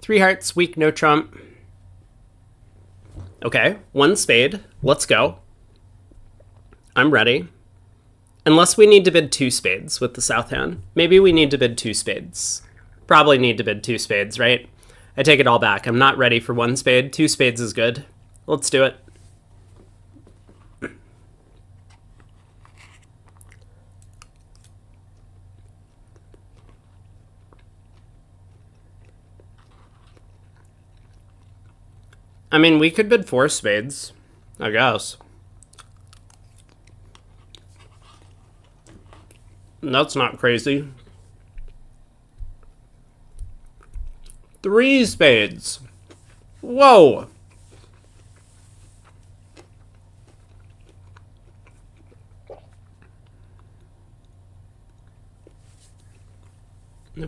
3 hearts, weak, no trump. Okay, 1 spade. Let's go. I'm ready. Unless we need to bid 2 spades with the south hand. Maybe we need to bid 2 spades. Probably need to bid 2 spades, right? I take it all back. I'm not ready for 1 spade. 2 spades is good. Let's do it. I mean, we could bid 4 spades, I guess. That's not crazy. 3 spades. Whoa.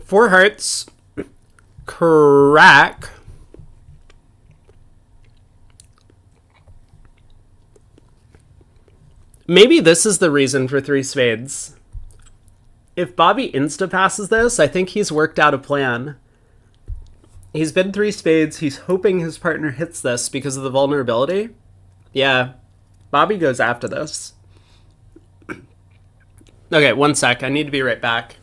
Four hearts. Crack. Maybe this is the reason for 3 spades. If Bobby insta-passes this, I think he's worked out a plan. He's been 3 spades. He's hoping his partner hits this because of the vulnerability. Yeah, Bobby goes after this. Okay, one sec. I need to be right back.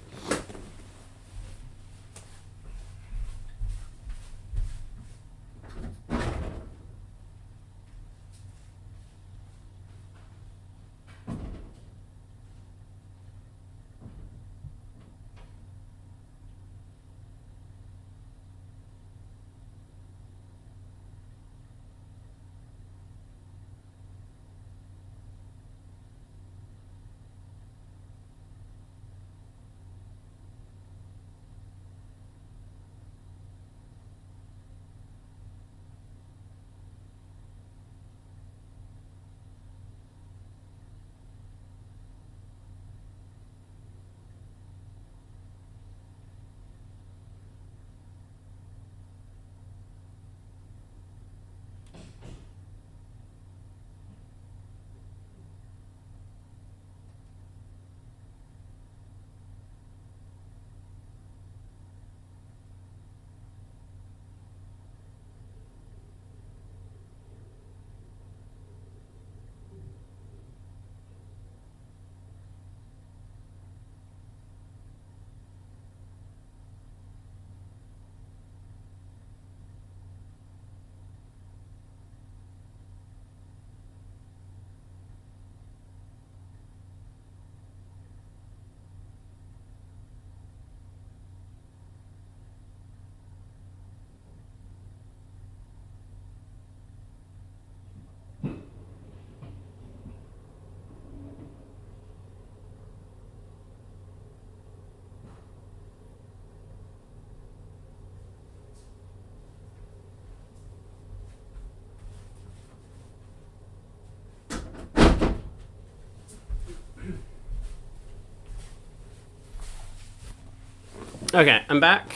Okay, I'm back.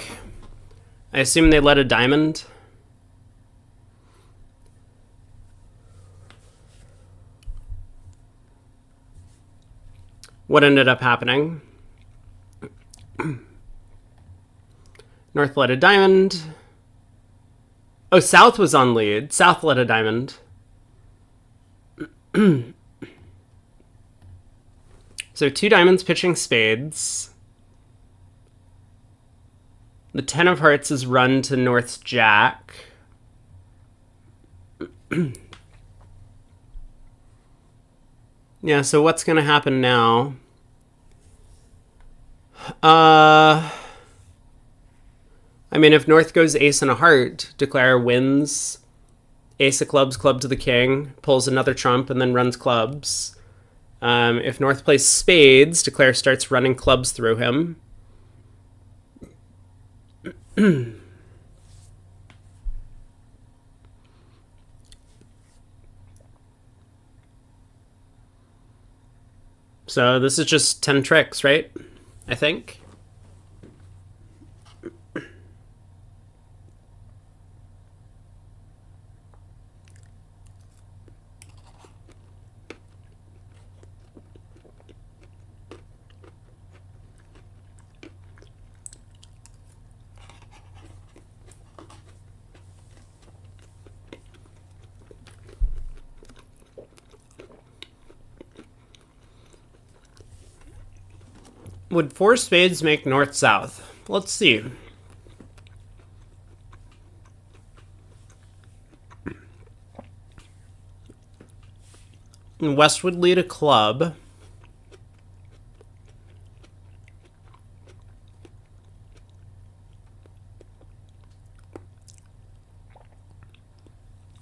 I assume they let a diamond. What ended up happening? North let a diamond. Oh, South was on lead. South let a diamond. So 2 diamonds pitching spades. The 10 of hearts is run to North's jack. Yeah, so what's going to happen now? I mean, if North goes ace and a heart, declare wins. Ace of clubs, club to the king, pulls another trump, and then runs clubs. If North plays spades, declare starts running clubs through him. So this is just 10 tricks, right? I think. Would 4 spades make north-south? Let's see. West would lead a club.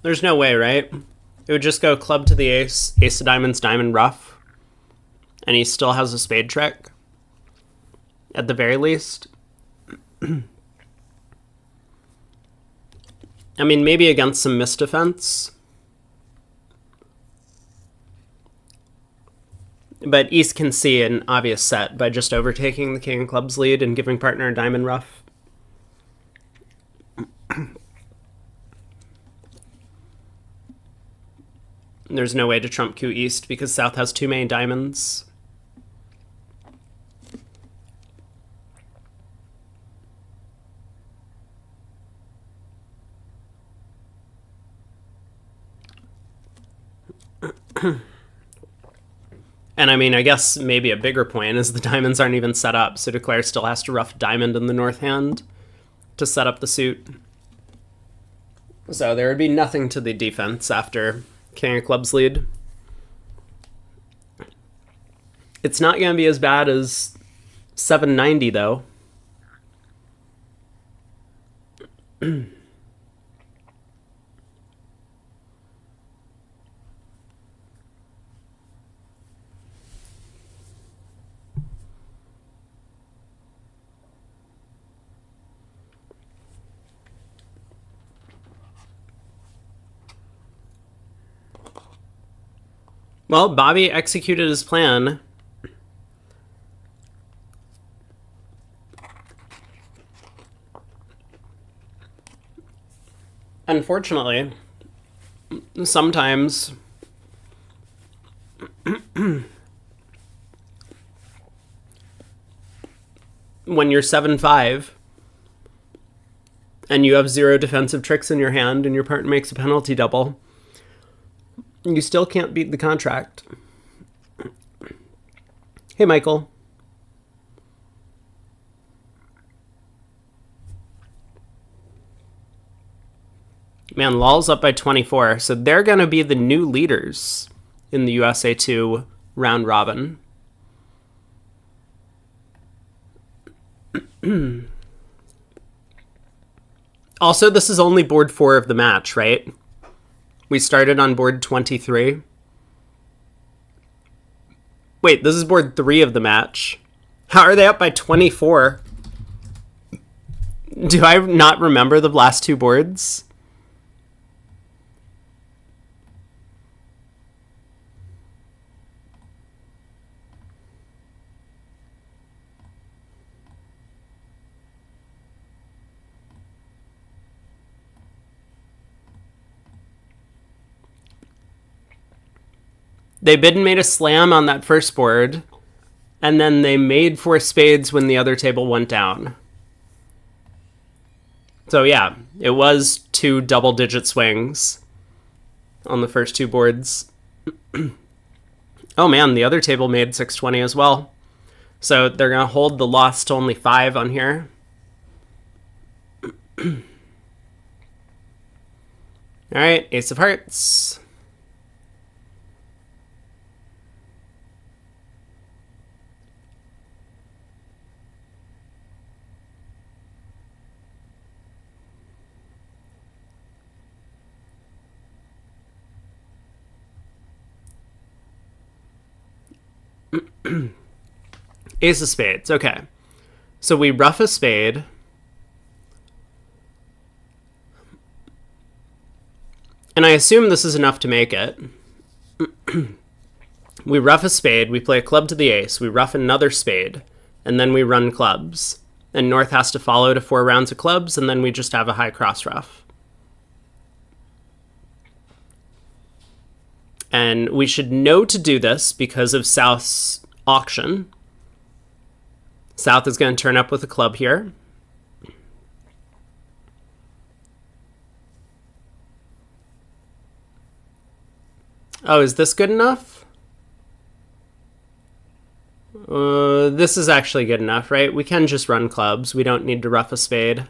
There's no way, right? It would just go club to the ace, ace of diamonds, diamond ruff, and he still has a spade trick, at the very least. I mean, maybe against some misdefense. But East can see an obvious set by just overtaking the king of clubs lead and giving partner a diamond ruff. There's no way to trump Q East because South has too many diamonds. And I mean, I guess maybe a bigger point is the diamonds aren't even set up, so Declare still has to ruff diamond in the north hand to set up the suit. So there would be nothing to the defense after king of clubs lead. It's not going to be as bad as 790, though. Well, Bobby executed his plan. Unfortunately, sometimes when you're 7-5 and you have 0 defensive tricks in your hand and your partner makes a penalty double, you still can't beat the contract. Hey, Michael. Man, LOL's up by 24, so they're going to be the new leaders in the USA 2 round robin. Also, this is only board 4 of the match, right? We started on board 23. Wait, this is board 3 of the match. How are they up by 24? Do I not remember the last 2 boards? They bid and made a slam on that first board, and then they made 4 spades when the other table went down. So yeah, it was 2 double-digit swings on the first 2 boards. Oh man, the other table made 620 as well. So they're going to hold the loss to only 5 on here. All right, ace of hearts. Ace of spades. Okay. So we ruff a spade. And I assume this is enough to make it. We ruff a spade. We play a club to the ace. We ruff another spade. And then we run clubs. And North has to follow to 4 rounds of clubs. And then we just have a high cross ruff. And we should know to do this because of South's auction. South is going to turn up with a club here. Oh, is this good enough? This is actually good enough, right? We can just run clubs. We don't need to ruff a spade.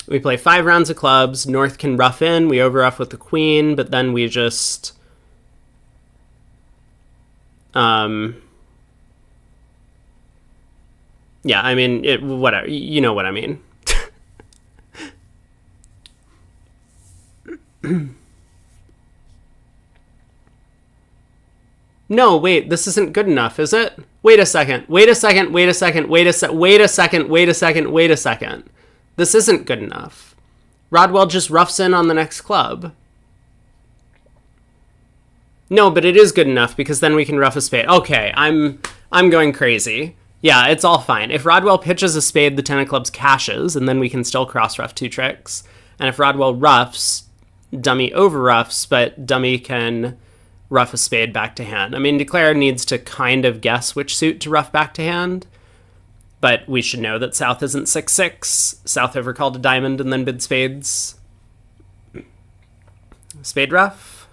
We play 5 rounds of clubs. North can ruff in. We over-ruff with the queen, but then we just... Yeah, I mean, whatever. You know what I mean. No, wait, this isn't good enough, is it? Wait a second. Wait a second. Wait a second. Wait a second. Wait a second. Wait a second. Wait a second. This isn't good enough. Rodwell just roughs in on the next club. No, but it is good enough because then we can rough a spade. Okay, I'm going crazy. Yeah, it's all fine. If Rodwell pitches a spade, the 10 of clubs cashes, and then we can still cross-rough 2 tricks. And if Rodwell roughs, dummy over-roughs, but dummy can rough a spade back to hand. I mean, declare needs to kind of guess which suit to rough back to hand, but we should know that South isn't 6-6. South overcalled a diamond and then bid spades. Spade rough.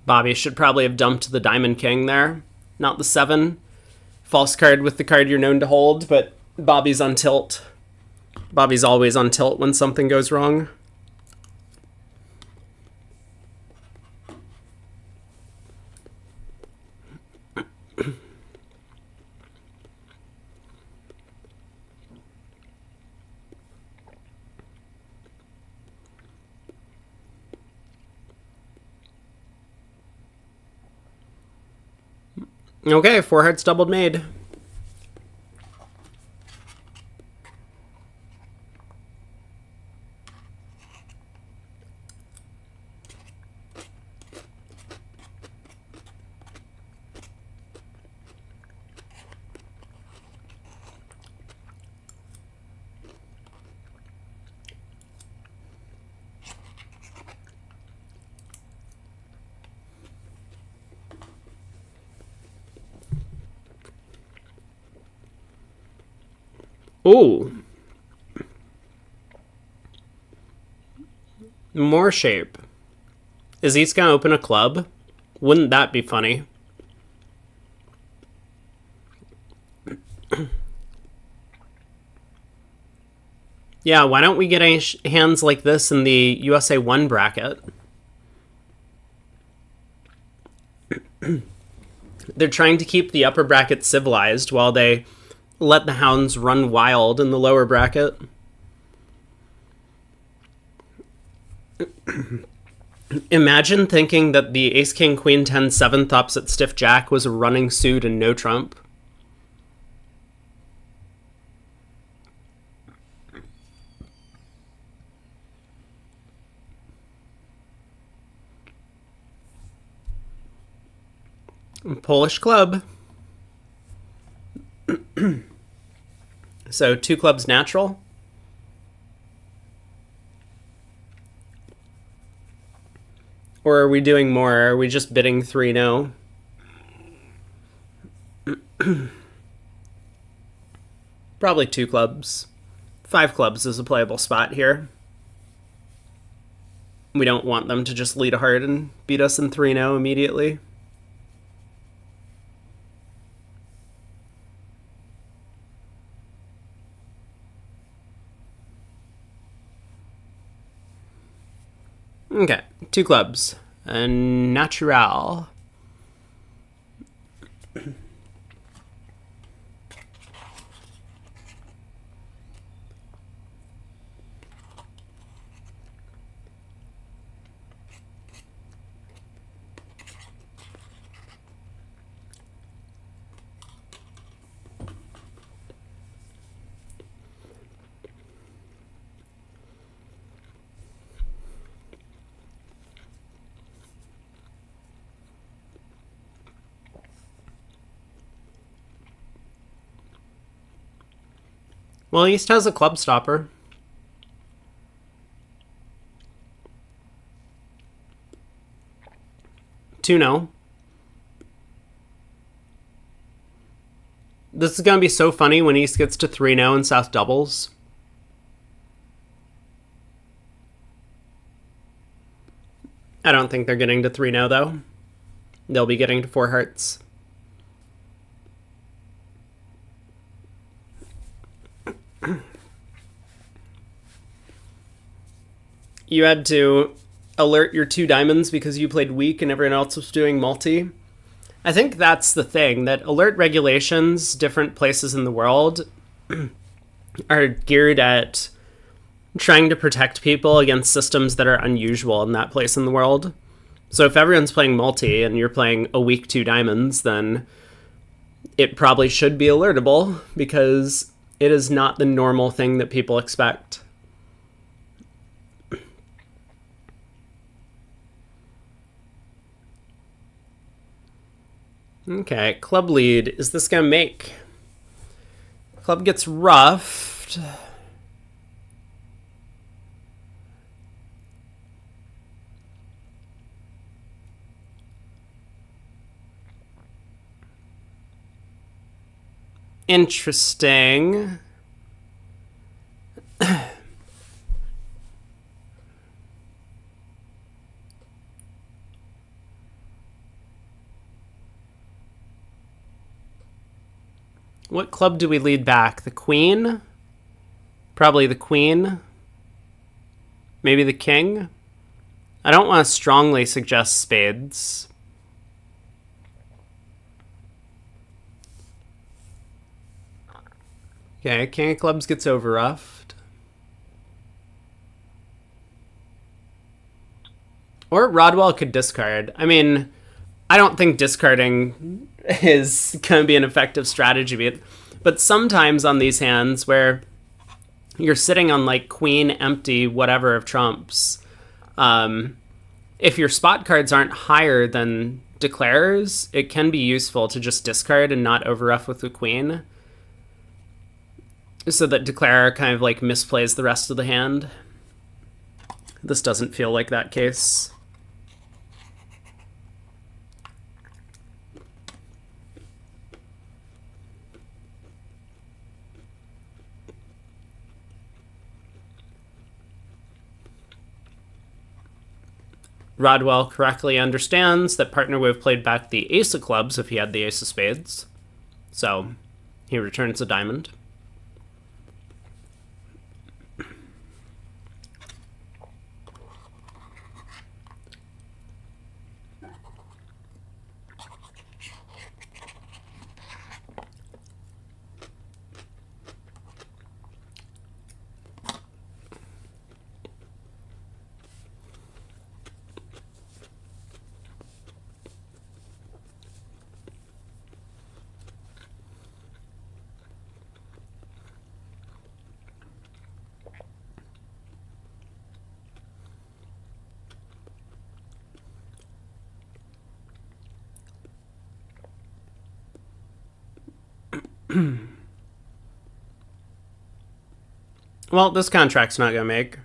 Bobby should probably have dumped the Diamond King there, not the 7. False card with the card you're known to hold, but Bobby's on tilt. Bobby's always on tilt when something goes wrong. Okay, 4 hearts doubled made. Ooh. More shape. Is East gonna open a club? Wouldn't that be funny? Yeah, why don't we get any hands like this in the USA 1 bracket? They're trying to keep the upper bracket civilized while they let the hounds run wild in the lower bracket. Imagine thinking that the Ace King Queen 10 7th opposite Stiff Jack was a running suit and no trump. Polish club. So 2 clubs natural. Or are we doing more? Are we just bidding 3 no? Probably 2 clubs. 5 clubs is a playable spot here. We don't want them to just lead a heart and beat us in 3 no immediately. Okay, 2 clubs. And natural. Well, East has a club stopper. Two no. This is going to be so funny when East gets to 3 no and South doubles. I don't think they're getting to 3 no though. They'll be getting to 4 hearts. You had to alert your 2 diamonds because you played weak and everyone else was doing multi. I think that's the thing, that alert regulations, different places in the world, are geared at trying to protect people against systems that are unusual in that place in the world. So if everyone's playing multi and you're playing a weak 2 diamonds, then it probably should be alertable because it is not the normal thing that people expect. Okay, club lead. Is this going to make? Club gets roughed. Interesting. What club do we lead back? The queen? Probably the queen. Maybe the king? I don't want to strongly suggest spades. Okay, king of clubs gets overruffed. Or Rodwell could discard. I mean, I don't think discarding is going to be an effective strategy, but sometimes on these hands where you're sitting on like queen, empty, whatever of trumps, if your spot cards aren't higher than declarers, it can be useful to just discard and not overruff with the queen, so that declarer kind of like misplays the rest of the hand. This doesn't feel like that case. Rodwell correctly understands that partner would have played back the ace of clubs if he had the ace of spades, so he returns a diamond. Well, this contract's not going to make.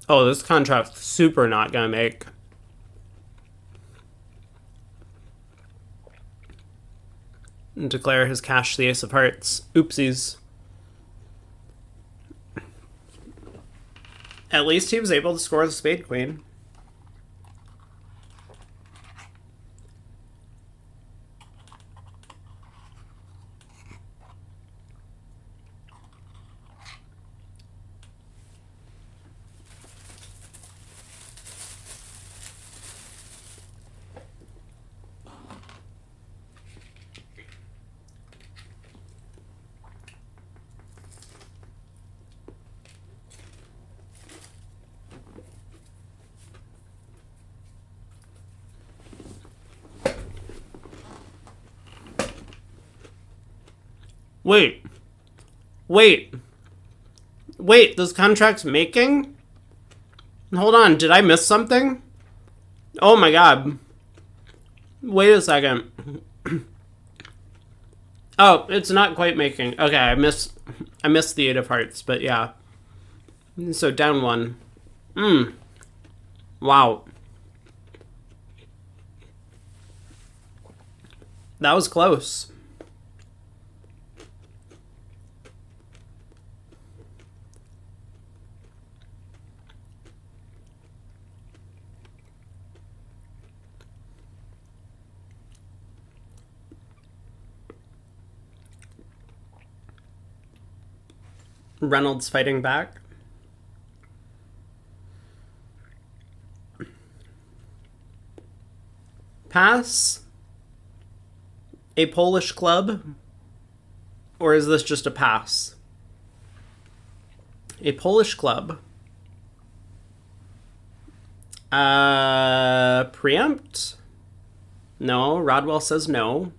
Oh, this contract's super not going to make. And declare his cash the ace of hearts. Oopsies. At least he was able to score the spade queen. Wait, this contract's making? Hold on, did I miss something? Oh my god. Wait a second. Oh, it's not quite making. Okay, I missed the 8 of hearts, but yeah. So down 1. Wow. That was close. Reynolds fighting back. Pass. A Polish club. Or is this just a pass? A Polish club. Preempt? No, Rodwell says no.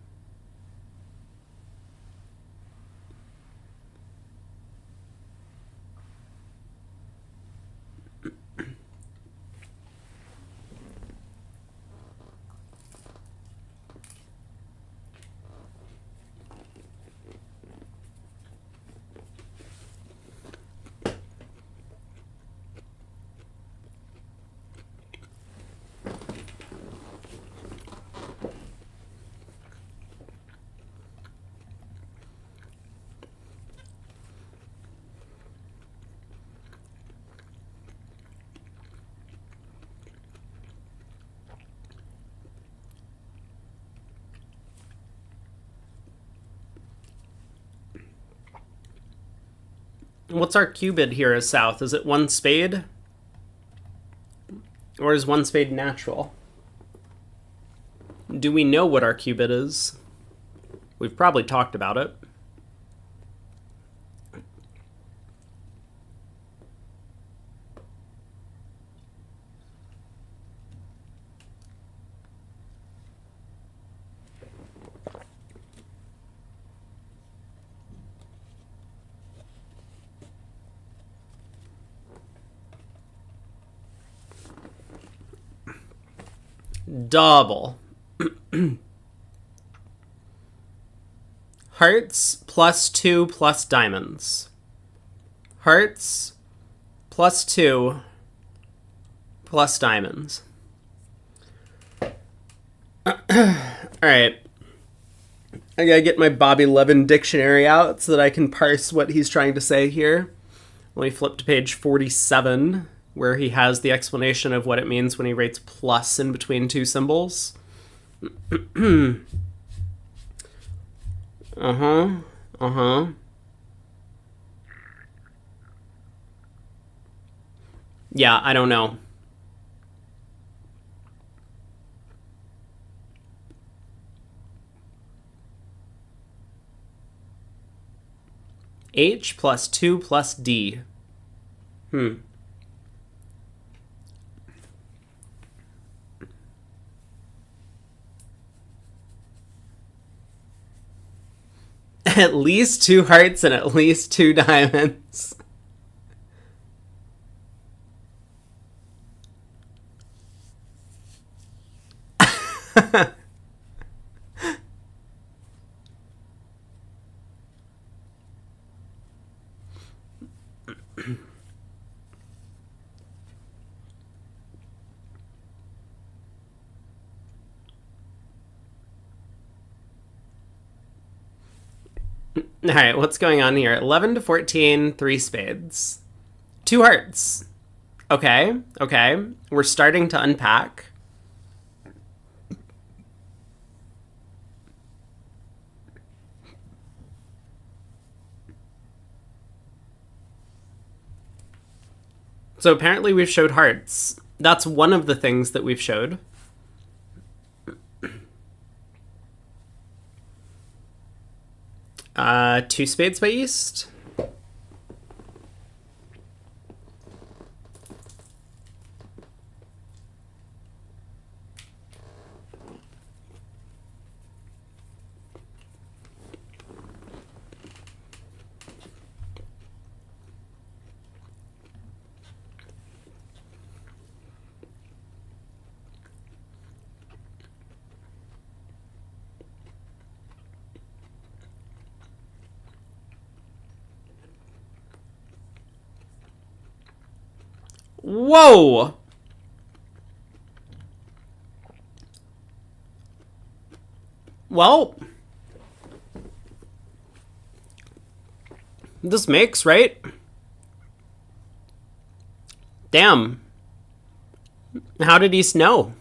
What's our cubid here as south? Is it one spade? Or is one spade natural? Do we know what our cubid is? We've probably talked about it. Double. Hearts +2 plus diamonds. Hearts +2 plus diamonds. Alright. I gotta get my Bobby Levin dictionary out so that I can parse what he's trying to say here. Let me flip to page 47, where he has the explanation of what it means when he writes plus in between two symbols. Yeah, I don't know. H +2 plus D. At least 2 hearts and at least 2 diamonds. All right, what's going on here? 11 to 14, 3 spades. 2 hearts. Okay. We're starting to unpack. So apparently we've showed hearts. That's one of the things that we've showed. Two spades by East. Whoa! Well, this makes, right? Damn. How did East know?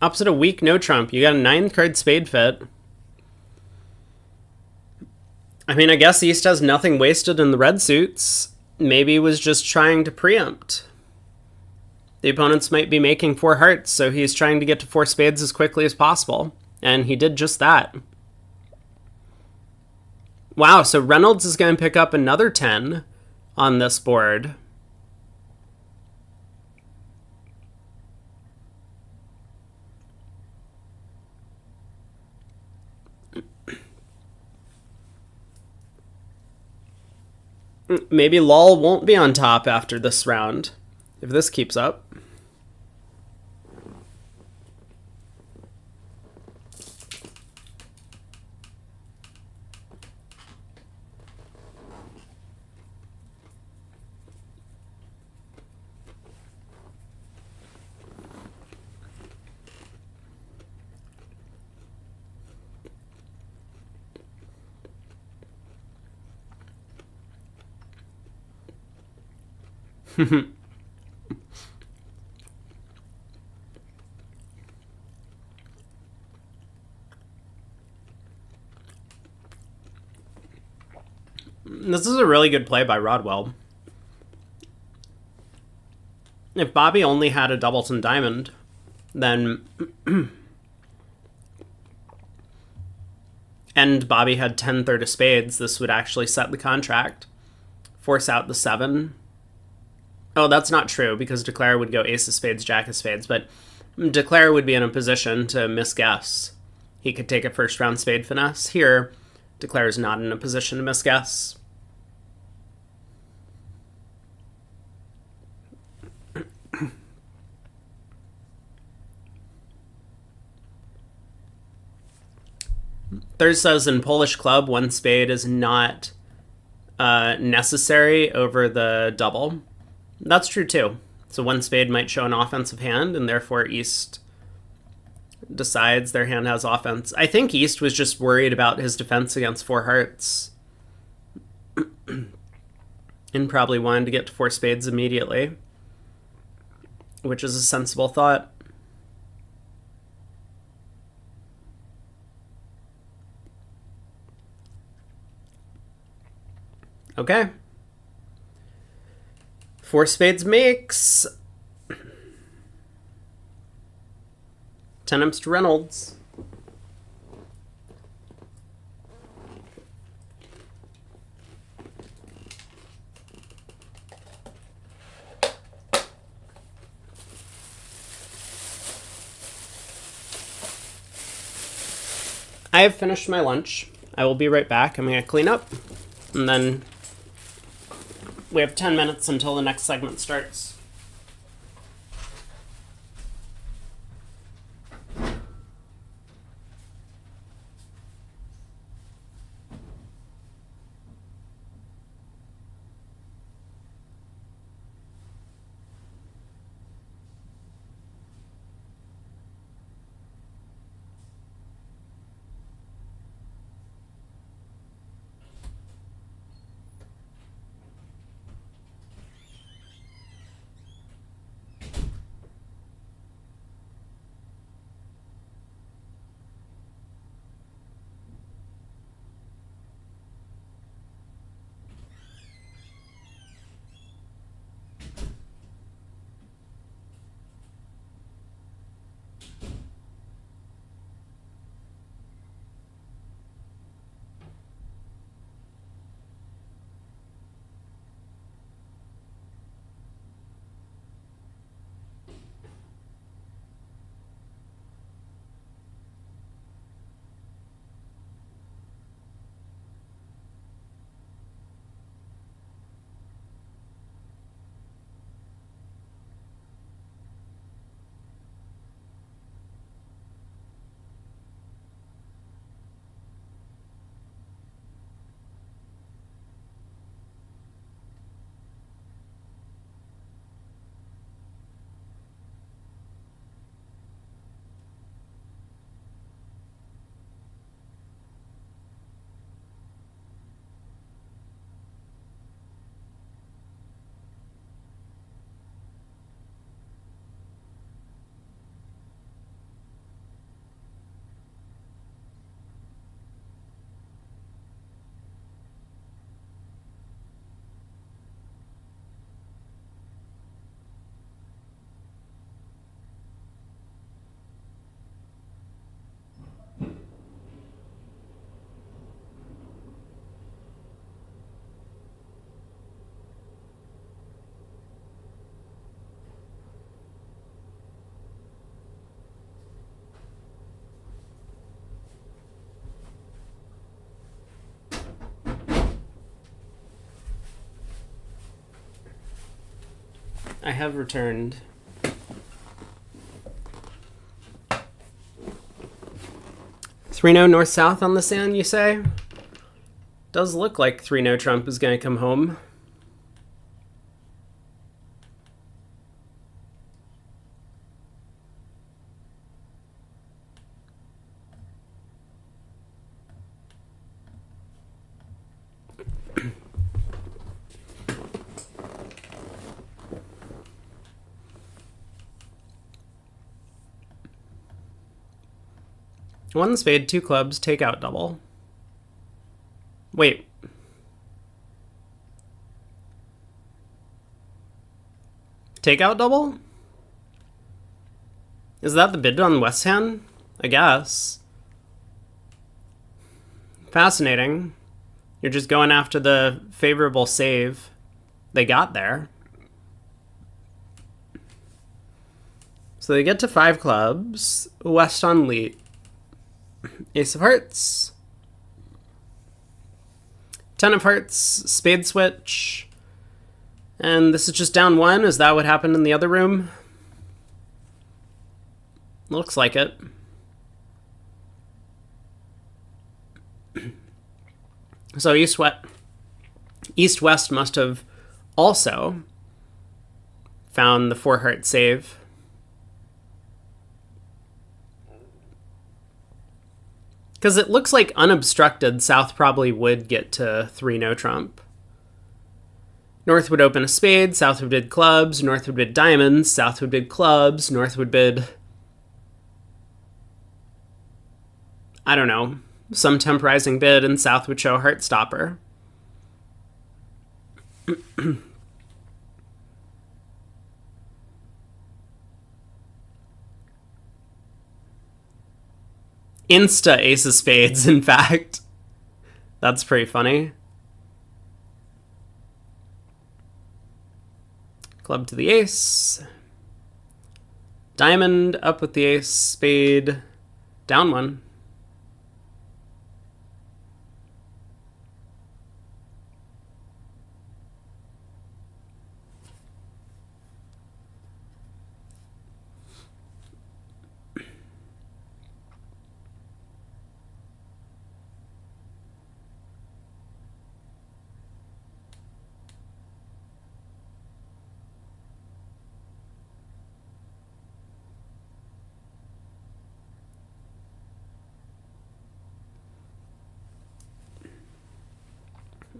Opposite a weak no trump, you got a 9-card spade fit. I mean, I guess East has nothing wasted in the red suits. Maybe he was just trying to preempt. The opponents might be making 4 hearts, so he's trying to get to 4 spades as quickly as possible. And he did just that. Wow, so Reynolds is going to pick up another 10 on this board. Maybe Lol won't be on top after this round, if this keeps up. This is a really good play by Rodwell. If Bobby only had a Doubleton Diamond, then... and Bobby had 10 third of spades, this would actually set the contract. Force out the 7. Oh, that's not true, because Declare would go ace of spades, jack of spades, but Declare would be in a position to misguess. He could take a first round spade finesse. Here, Declare is not in a position to misguess. Third says in Polish Club, 1 spade is not necessary over the double. That's true too. So 1 spade might show an offensive hand, and therefore East decides their hand has offense. I think East was just worried about his defense against 4 hearts. And probably wanted to get to 4 spades immediately, which is a sensible thought. Okay. 4 spades makes 10 imps to Reynolds. I have finished my lunch. I will be right back. I'm going to clean up, and then we have 10 minutes until the next segment starts. I have returned. Three-no north-south on the sand, you say? Does look like three-no Trump is going to come home. One spade, two clubs, take out double. Wait. Take out double? Is that the bid on West hand? I guess. Fascinating. You're just going after the favorable save they got there. So they get to 5 clubs. West on lead. Ace of hearts. 10 of hearts. Spade switch. And this is just down 1. Is that what happened in the other room? Looks like it. So East-West must have also found the 4-heart save. Because it looks like unobstructed, South probably would get to 3-no Trump. North would open a spade, South would bid clubs, North would bid diamonds, South would bid clubs, North would bid, I don't know, some temporizing bid, and South would show Heartstopper. Insta ace of spades, in fact. That's pretty funny. Club to the ace. Diamond up with the ace, spade, down 1.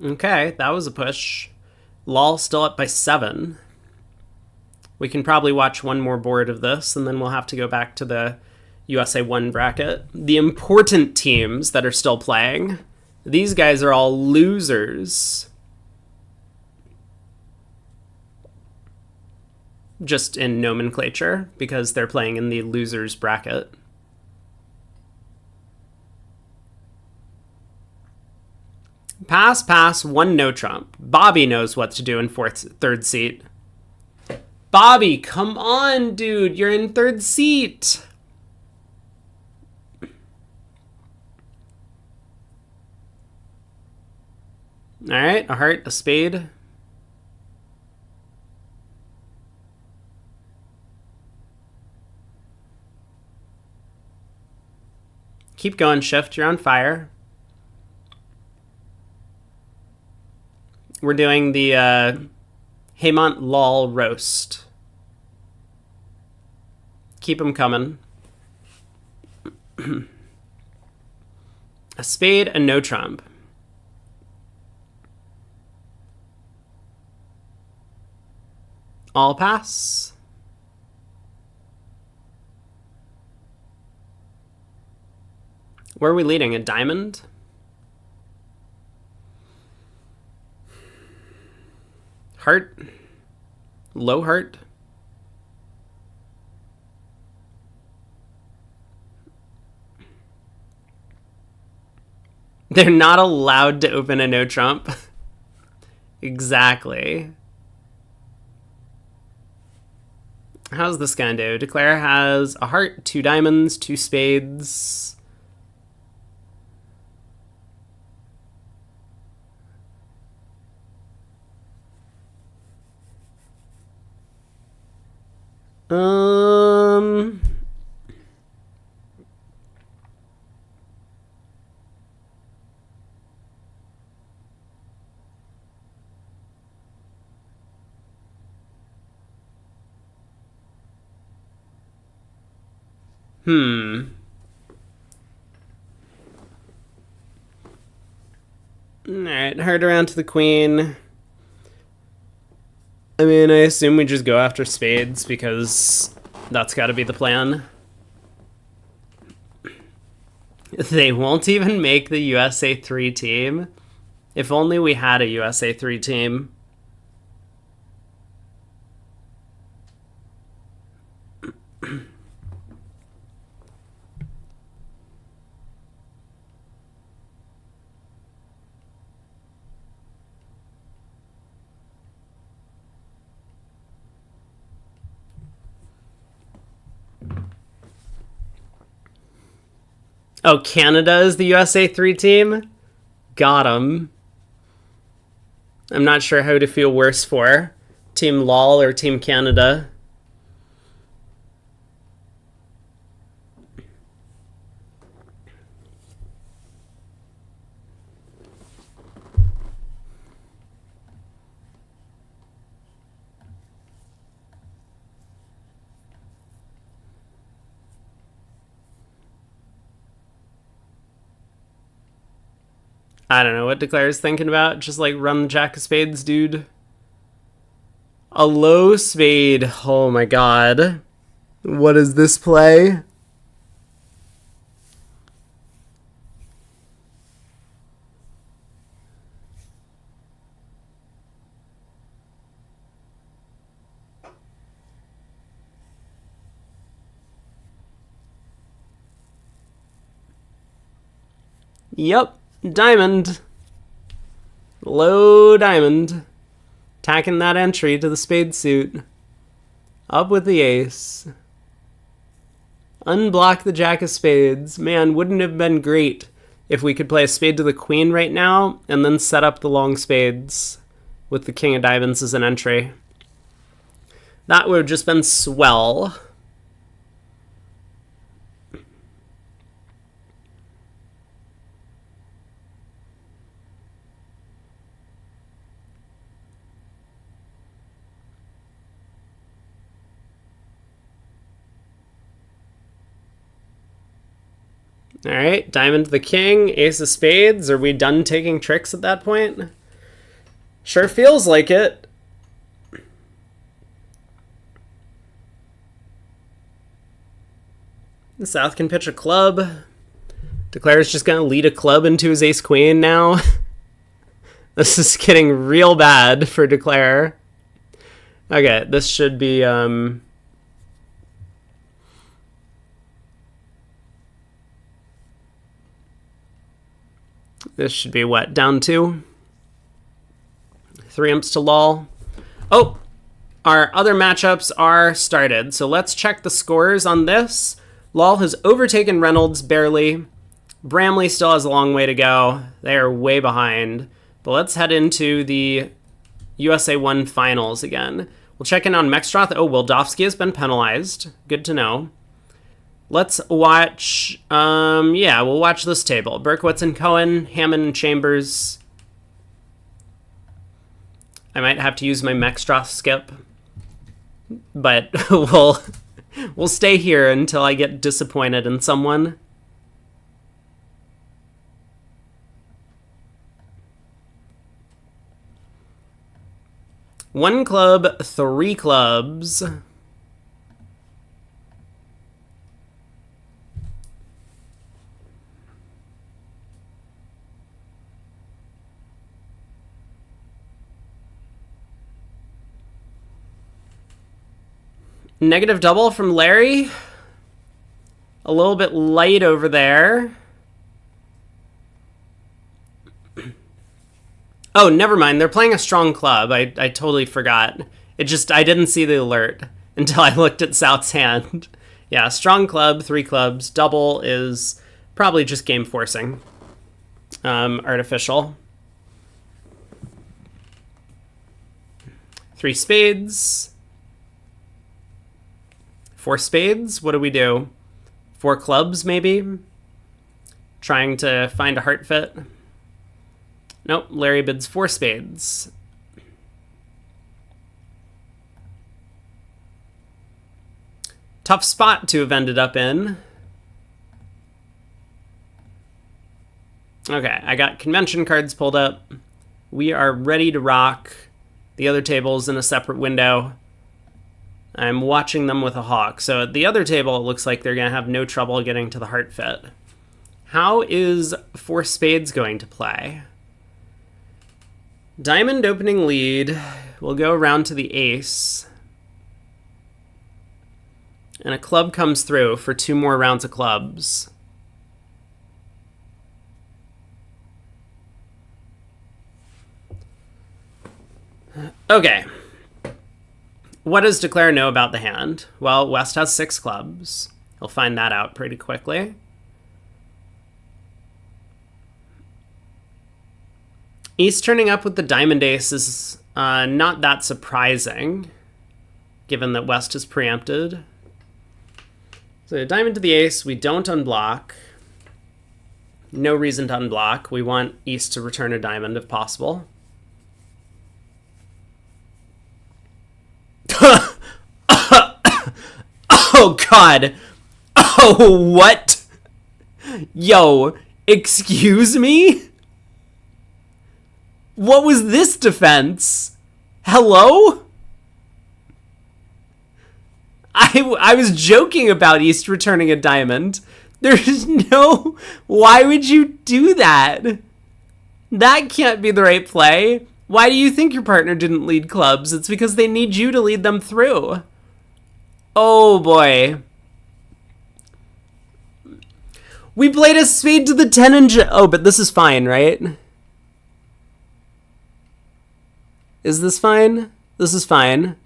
Okay, that was a push. Lol still up by 7. We can probably watch one more board of this, and then we'll have to go back to the USA 1 bracket. The important teams that are still playing, these guys are all losers. Just in nomenclature, because they're playing in the losers bracket. Pass, pass, 1-no Trump. Bobby knows what to do in third seat. Bobby, come on, dude. You're in third seat. All right, a heart, a spade. Keep going, Shift. You're on fire. We're doing the Haymont Lol roast. Keep them coming. A spade, a no Trump. All pass. Where are we leading? A diamond? Heart? Low heart? They're not allowed to open a no Trump. Exactly. How's this gonna do? Declare has a heart, 2 diamonds, 2 spades. Um... Alright, hard around to the queen. I mean, I assume we just go after spades because that's gotta be the plan. They won't even make the USA 3 team. If only we had a USA 3 team. Oh, Canada is the USA 3 team? Got 'em. I'm not sure who to feel worse for. Team LOL or Team Canada. I don't know what Declare's thinking about. Just like run the Jack of Spades, dude. A low spade. Oh my god. What is this play? Yep. Diamond. Low diamond. Tacking that entry to the spade suit. Up with the ace. Unblock the Jack of Spades. Man, wouldn't it have been great if we could play a spade to the queen right now and then set up the long spades with the king of diamonds as an entry. That would have just been swell. All right, diamond to the king, ace of spades. Are we done taking tricks at that point? Sure feels like it. The South can pitch a club. Declare's just gonna lead a club into his ace queen now. This is getting real bad for Declare. Okay, this should be this should be what? Down 2? 3 imps to lol. Oh! Our other matchups are started, so let's check the scores on this. Lol has overtaken Reynolds barely. Bramley still has a long way to go. They are way behind. But let's head into the USA 1 finals again. We'll check in on Mexstroth. Oh, Wildowski has been penalized. Good to know. Let's watch, yeah, we'll watch this table. Berkowitz and Cohen, Hammond and Chambers. I might have to use my Mexstroth skip. But we'll stay here until I get disappointed in someone. One club, 3 clubs. Negative double from Larry. A little bit light over there. Oh, never mind. They're playing a strong club. I totally forgot. I didn't see the alert until I looked at South's hand. Yeah, strong club, 3 clubs. Double is probably just game forcing. Artificial. 3 spades. Four spades? What do we do? Four clubs, maybe? Trying to find a heart fit? Nope, Larry bids four spades. Tough spot to have ended up in. Okay, I got convention cards pulled up. We are ready to rock. The other table's in a separate window. I'm watching them with a hawk. So at the other table, it looks like they're going to have no trouble getting to the heart fit. How is four spades going to play? Diamond opening lead. We'll go around to the ace. And a club comes through for two more rounds of clubs. Okay. What does Declare know about the hand? Well, West has six clubs. He'll find that out pretty quickly. East turning up with the diamond ace is not that surprising, given that West is preempted. So diamond to the ace, we don't unblock. No reason to unblock. We want East to return a diamond if possible. Oh, God. Oh, what? Yo, excuse me? What was this defense? Hello? I was joking about East returning a diamond. There's no... Why would you do that? That can't be the right play. Why do you think your partner didn't lead clubs? It's because they need you to lead them through. Oh, boy. We played a spade to the 10 and... Oh, but this is fine, right? Is this fine? This is fine.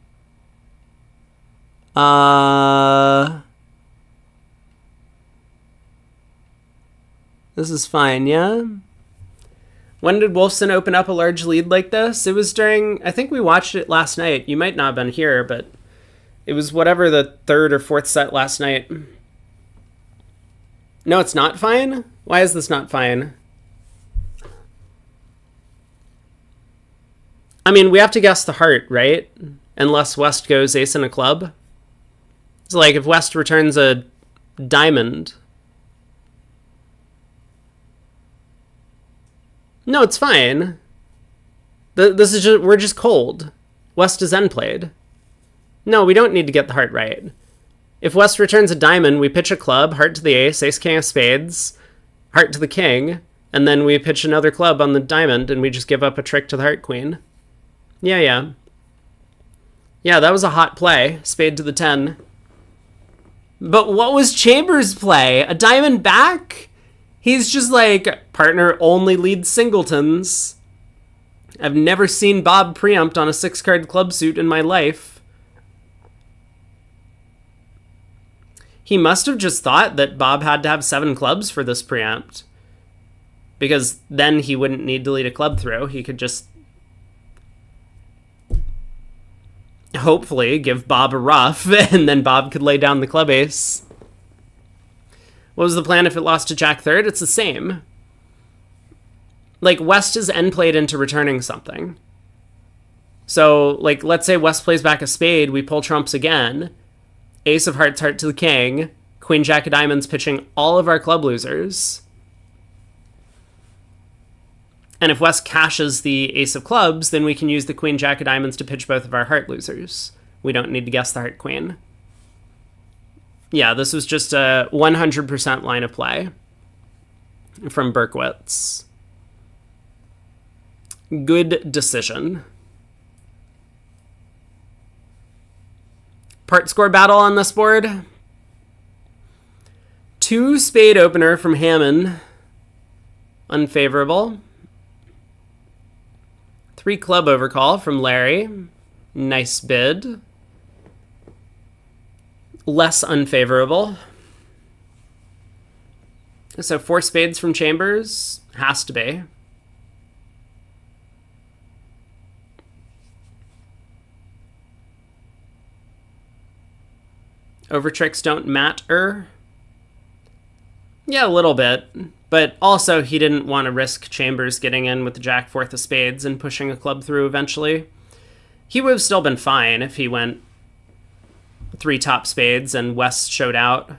This is fine, yeah? When did Wolfson open up a large lead like this? It was during... I think we watched it last night. You might not have been here, but... It was whatever the third or fourth set last night. No, it's not fine? Why is this not fine? I mean, we have to guess the heart, right? Unless West goes ace and a club. So, like, if West returns a diamond... No, it's fine. This is just... We're just cold. West is end played. No, we don't need to get the heart right. If West returns a diamond, we pitch a club, heart to the ace, ace king of spades, heart to the king, and then we pitch another club on the diamond, and we just give up a trick to the heart queen. Yeah. Yeah, that was a hot play. Spade to the 10. But what was Chambers' play? A diamond back? He's just like, partner only leads singletons. I've never seen Bob preempt on a 6-card club suit in my life. He must have just thought that Bob had to have 7 clubs for this preempt. Because then he wouldn't need to lead a club through. He could just... hopefully give Bob a ruff, and then Bob could lay down the club ace. What was the plan if it lost to Jack third? It's the same. Like, West is end played into returning something. So, like, let's say West plays back a spade, we pull trumps again. Ace of hearts, heart to the king. Queen, jack of diamonds, pitching all of our club losers. And if West cashes the ace of clubs, then we can use the queen, jack of diamonds to pitch both of our heart losers. We don't need to guess the heart queen. Yeah, this was just a 100% line of play from Berkowitz. Good decision. Part score battle on this board. 2 spade opener from Hammond. Unfavorable. 3 club overcall from Larry. Nice bid. Less unfavorable. So 4 spades from Chambers. Has to be. Overtricks don't matter. Yeah, a little bit. But also, he didn't want to risk Chambers getting in with the Jack fourth of spades and pushing a club through eventually. He would have still been fine if he went 3 top spades and West showed out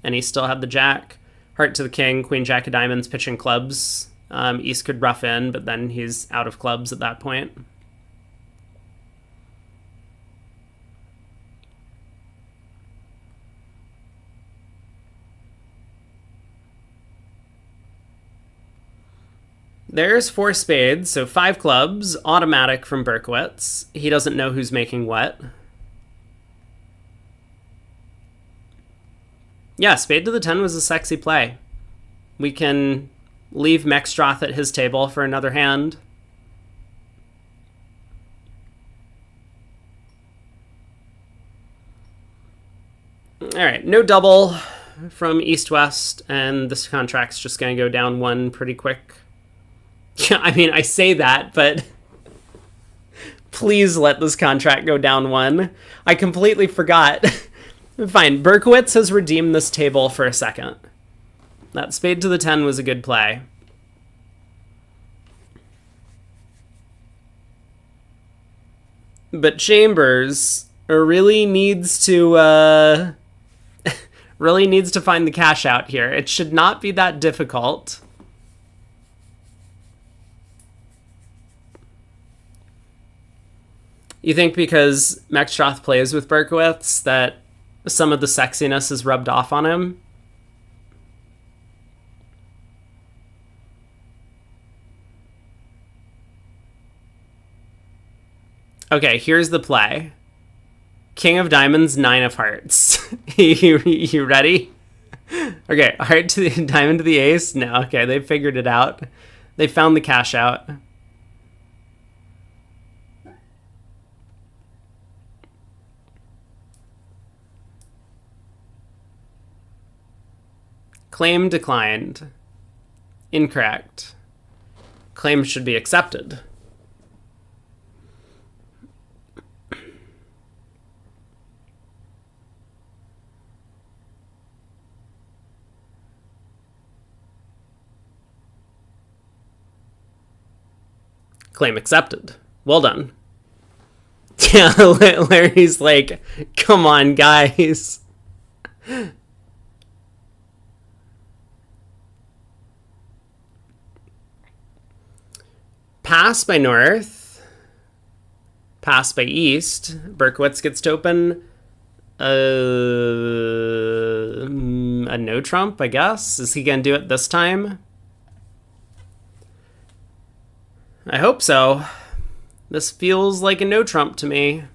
and he still had the Jack. Heart to the king, queen jack of diamonds, pitching clubs. East could rough in, but then he's out of clubs at that point. There's 4 spades, so 5 clubs, automatic from Berkowitz. He doesn't know who's making what. Yeah, spade to the 10 was a sexy play. We can leave Mexstroth at his table for another hand. All right, no double from East-West, and this contract's just going to go down 1 pretty quick. Yeah, I mean, I say that, but please let this contract go down 1. I completely forgot. Fine, Berkowitz has redeemed this table for a second. That spade to the 10 was a good play. But Chambers really needs to really needs to find the cash out here. It should not be that difficult. You think because Mexstroth plays with Berkowitz that some of the sexiness is rubbed off on him? Okay, here's the play. King of diamonds, 9 of hearts. You ready? Okay, heart to the diamond to the ace. No, okay, they figured it out. They found the cash out. Claim declined. Incorrect. Claim should be accepted. Claim accepted. Well done. Yeah, Larry's like, come on, guys. Pass by North. Pass by East. Berkowitz gets to open a no trump, I guess. Is he going to do it this time? I hope so. This feels like a no trump to me.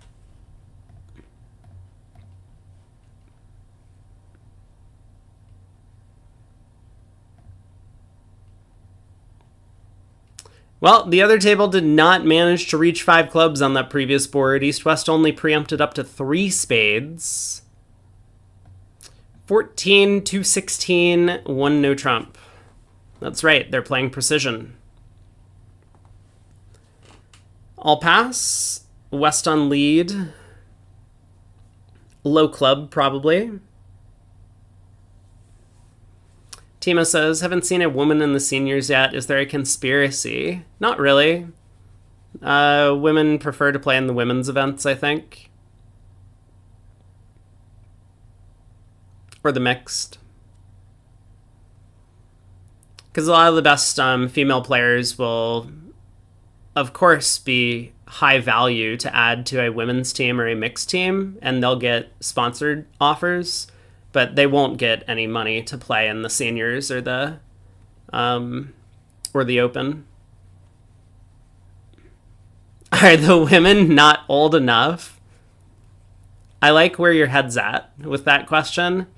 Well, the other table did not manage to reach 5 clubs on that previous board. East-West only preempted up to 3 spades. 14, 2, 16, 1 no trump. That's right, they're playing precision. All pass. West on lead. Low club, probably. Timo says, haven't seen a woman in the seniors yet. Is there a conspiracy? Not really. Women prefer to play in the women's events, I think. Or the mixed. Because a lot of the best female players will, of course, be high value to add to a women's team or a mixed team, and they'll get sponsored offers, but they won't get any money to play in the seniors or the open. Are the women not old enough? I like where your head's at with that question.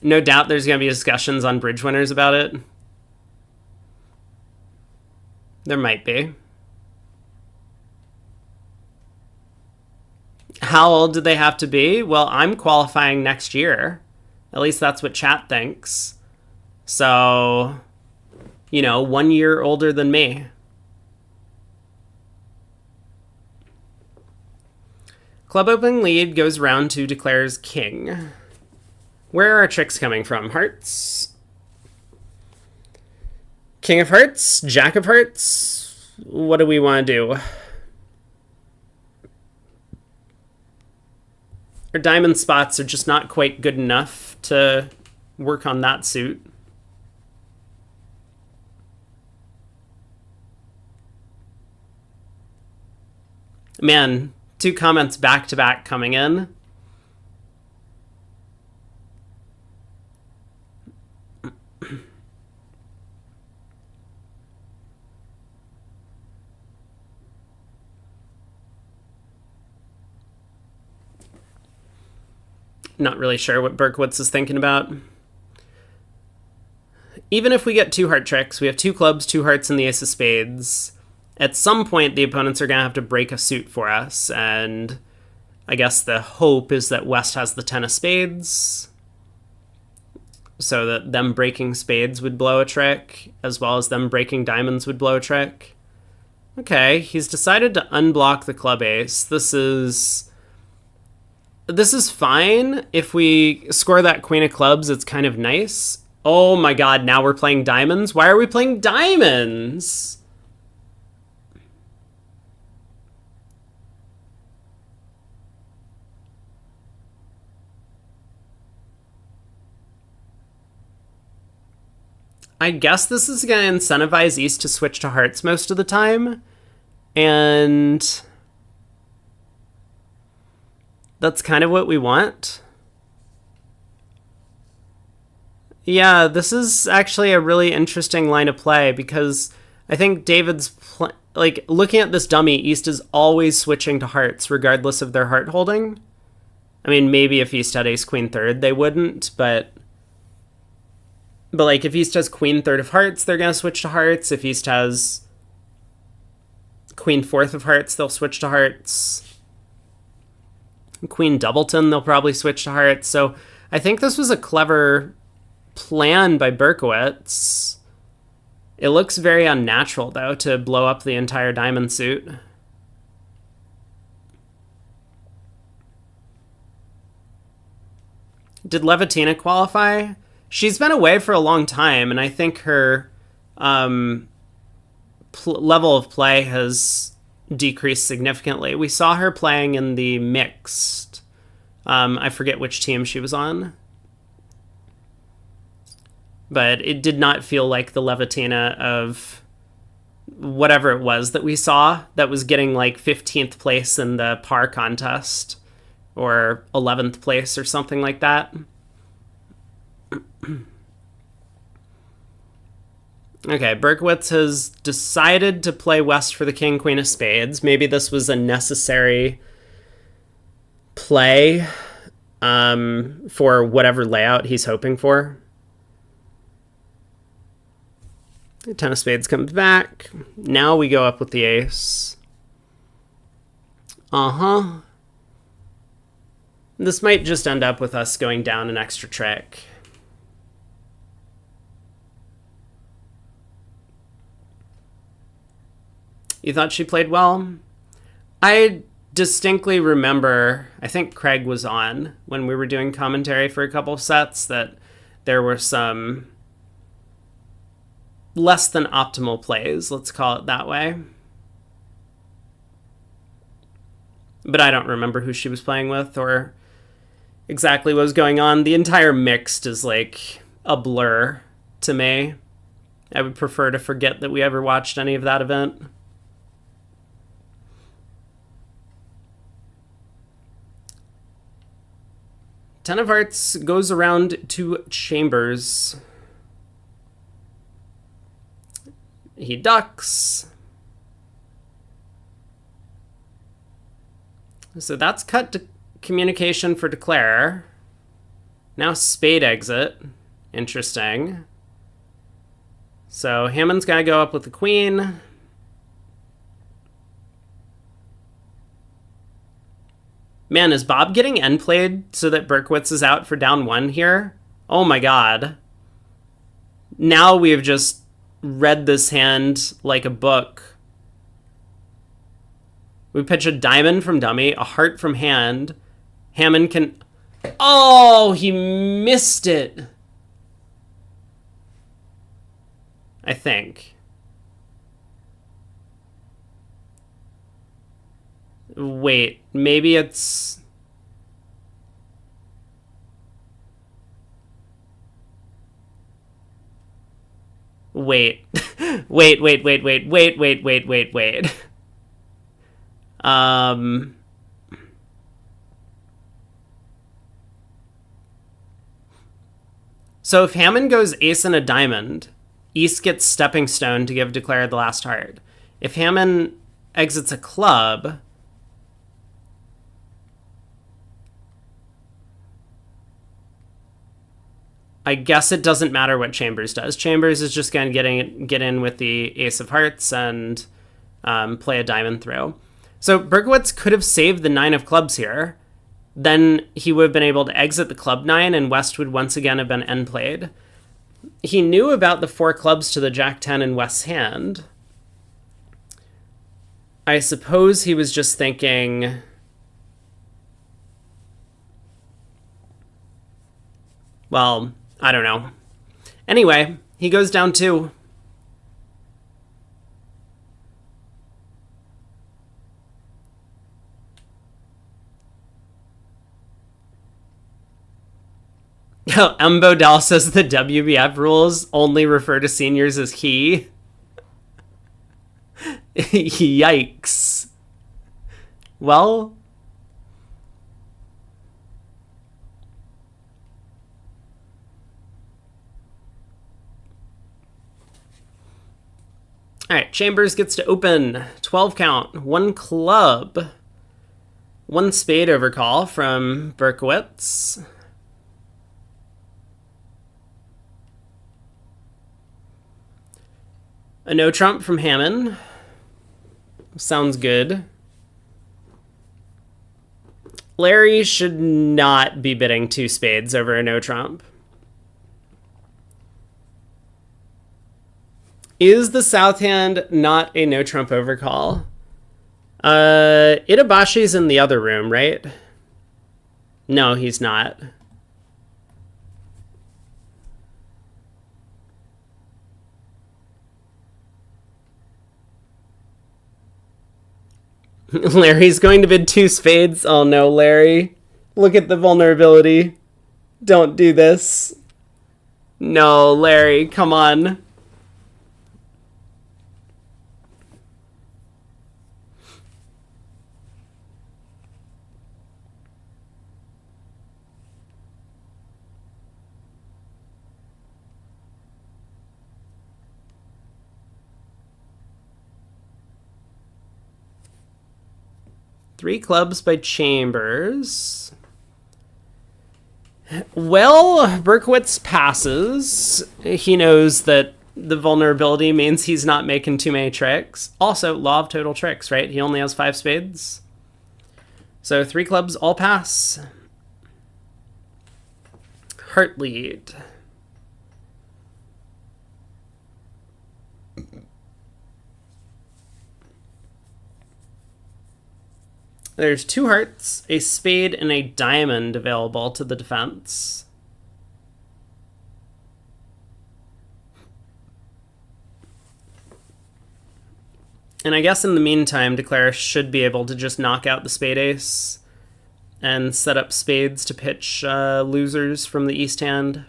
No doubt there's going to be discussions on Bridge Winners about it. There might be. How old do they have to be? Well, I'm qualifying next year. At least that's what chat thinks. So, 1 year older than me. Club opening lead goes round to declares king. Where are our tricks coming from? Hearts? King of hearts? Jack of hearts? What do we want to do? Our diamond spots are just not quite good enough to work on that suit. Man, 2 comments back to back coming in. Not really sure what Berkowitz is thinking about. Even if we get 2 heart tricks, we have 2 clubs, 2 hearts, and the ace of spades. At some point, the opponents are going to have to break a suit for us, and I guess the hope is that West has the 10 of spades, so that them breaking spades would blow a trick, as well as them breaking diamonds would blow a trick. Okay, he's decided to unblock the club ace. This is fine. If we score that queen of clubs, it's kind of nice. Oh my god, now we're playing diamonds? Why are we playing diamonds? I guess this is going to incentivize East to switch to hearts most of the time. And that's kind of what we want. Yeah, this is actually a really interesting line of play because I think David's like looking at this dummy, East is always switching to hearts regardless of their heart holding. I mean, maybe if East had ace queen third, they wouldn't, but like if East has queen third of hearts, they're going to switch to hearts. If East has queen fourth of hearts, they'll switch to hearts. Queen doubleton, they'll probably switch to hearts. So I think this was a clever plan by Berkowitz. It looks very unnatural, though, to blow up the entire diamond suit. Did Levitina qualify? She's been away for a long time, and I think her level of play has decreased significantly. We saw her playing in the mixed. I forget which team she was on. But it did not feel like the Levitina of whatever it was that we saw that was getting like 15th place in the par contest or 11th place or something like that. Okay, Berkowitz has decided to play West for the king, queen of spades. Maybe this was a necessary play for whatever layout he's hoping for. The 10 of spades comes back. Now we go up with the ace. This might just end up with us going down an extra trick. You thought she played well? I distinctly remember, I think Craig was on when we were doing commentary for a couple of sets, that there were some less than optimal plays, let's call it that way. But I don't remember who she was playing with or exactly what was going on. The entire mixed is like a blur to me. I would prefer to forget that we ever watched any of that event. Ten of Hearts goes around to Chambers. He ducks. So that's cut to communication for declare. Now spade exit. Interesting. So Hammond's got to go up with the queen. Man, is Bob getting end played so that Berkowitz is out for down one here? Oh my god. Now we have just read this hand like a book. We pitch a diamond from dummy, a heart from hand. Hammond can... Oh, he missed it. I think. Wait, maybe it's... Wait. Wait. So if Hammond goes ace and a diamond, East gets stepping stone to give Declare the last heart. If Hammond exits a club, I guess it doesn't matter what Chambers does. Chambers is just going to get in with the ace of hearts and play a diamond through. So Berkowitz could have saved the 9 of clubs here. Then he would have been able to exit the club 9, and West would once again have been end played. He knew about the 4 clubs to the Jack 10 in West's hand. I suppose he was just thinking... Well, I don't know. Anyway, he goes down 2. M. Bodell says the WBF rules only refer to seniors as he. Yikes. Well... Alright, Chambers gets to open. 12 count. 1 club. 1 spade overcall from Berkowitz. A no trump from Hammond. Sounds good. Larry should not be bidding 2 spades over a no trump. Is the south hand not a no trump overcall? Itabashi's in the other room, right? No, he's not. Larry's going to bid 2 spades. Oh no, Larry. Look at the vulnerability. Don't do this. No, Larry, come on. Three clubs by Chambers. Well, Berkowitz passes. He knows that the vulnerability means he's not making too many tricks. Also, law of total tricks, right? He only has 5 spades. So 3 clubs all pass. Heart lead. There's 2 hearts, a spade, and a diamond available to the defense. And I guess in the meantime, Declare should be able to just knock out the spade ace and set up spades to pitch losers from the east hand.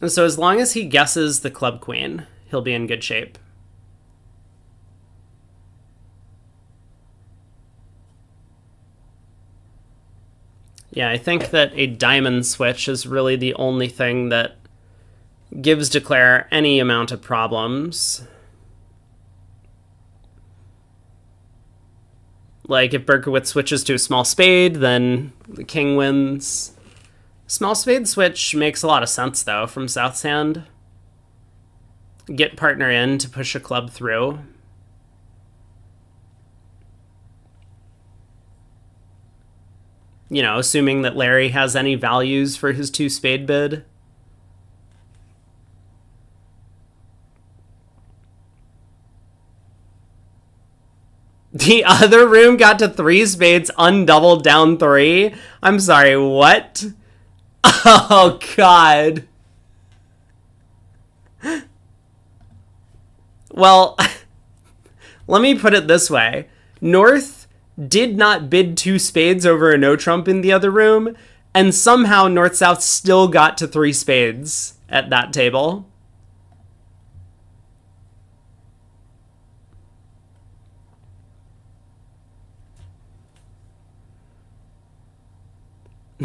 And so as long as he guesses the club queen, he'll be in good shape. Yeah, I think that a diamond switch is really the only thing that gives Declare any amount of problems. Like, if Berkowitz switches to a small spade, then the king wins. Small spade switch makes a lot of sense, though, from South's hand. Get partner in to push a club through. You know, assuming that Larry has any values for his 2 spade bid. The other room got to 3 spades, undoubled, down 3. I'm sorry, what? Oh, God. Well, let me put it this way. North did not bid 2 spades over a no trump in the other room, and somehow North-South still got to 3 spades at that table.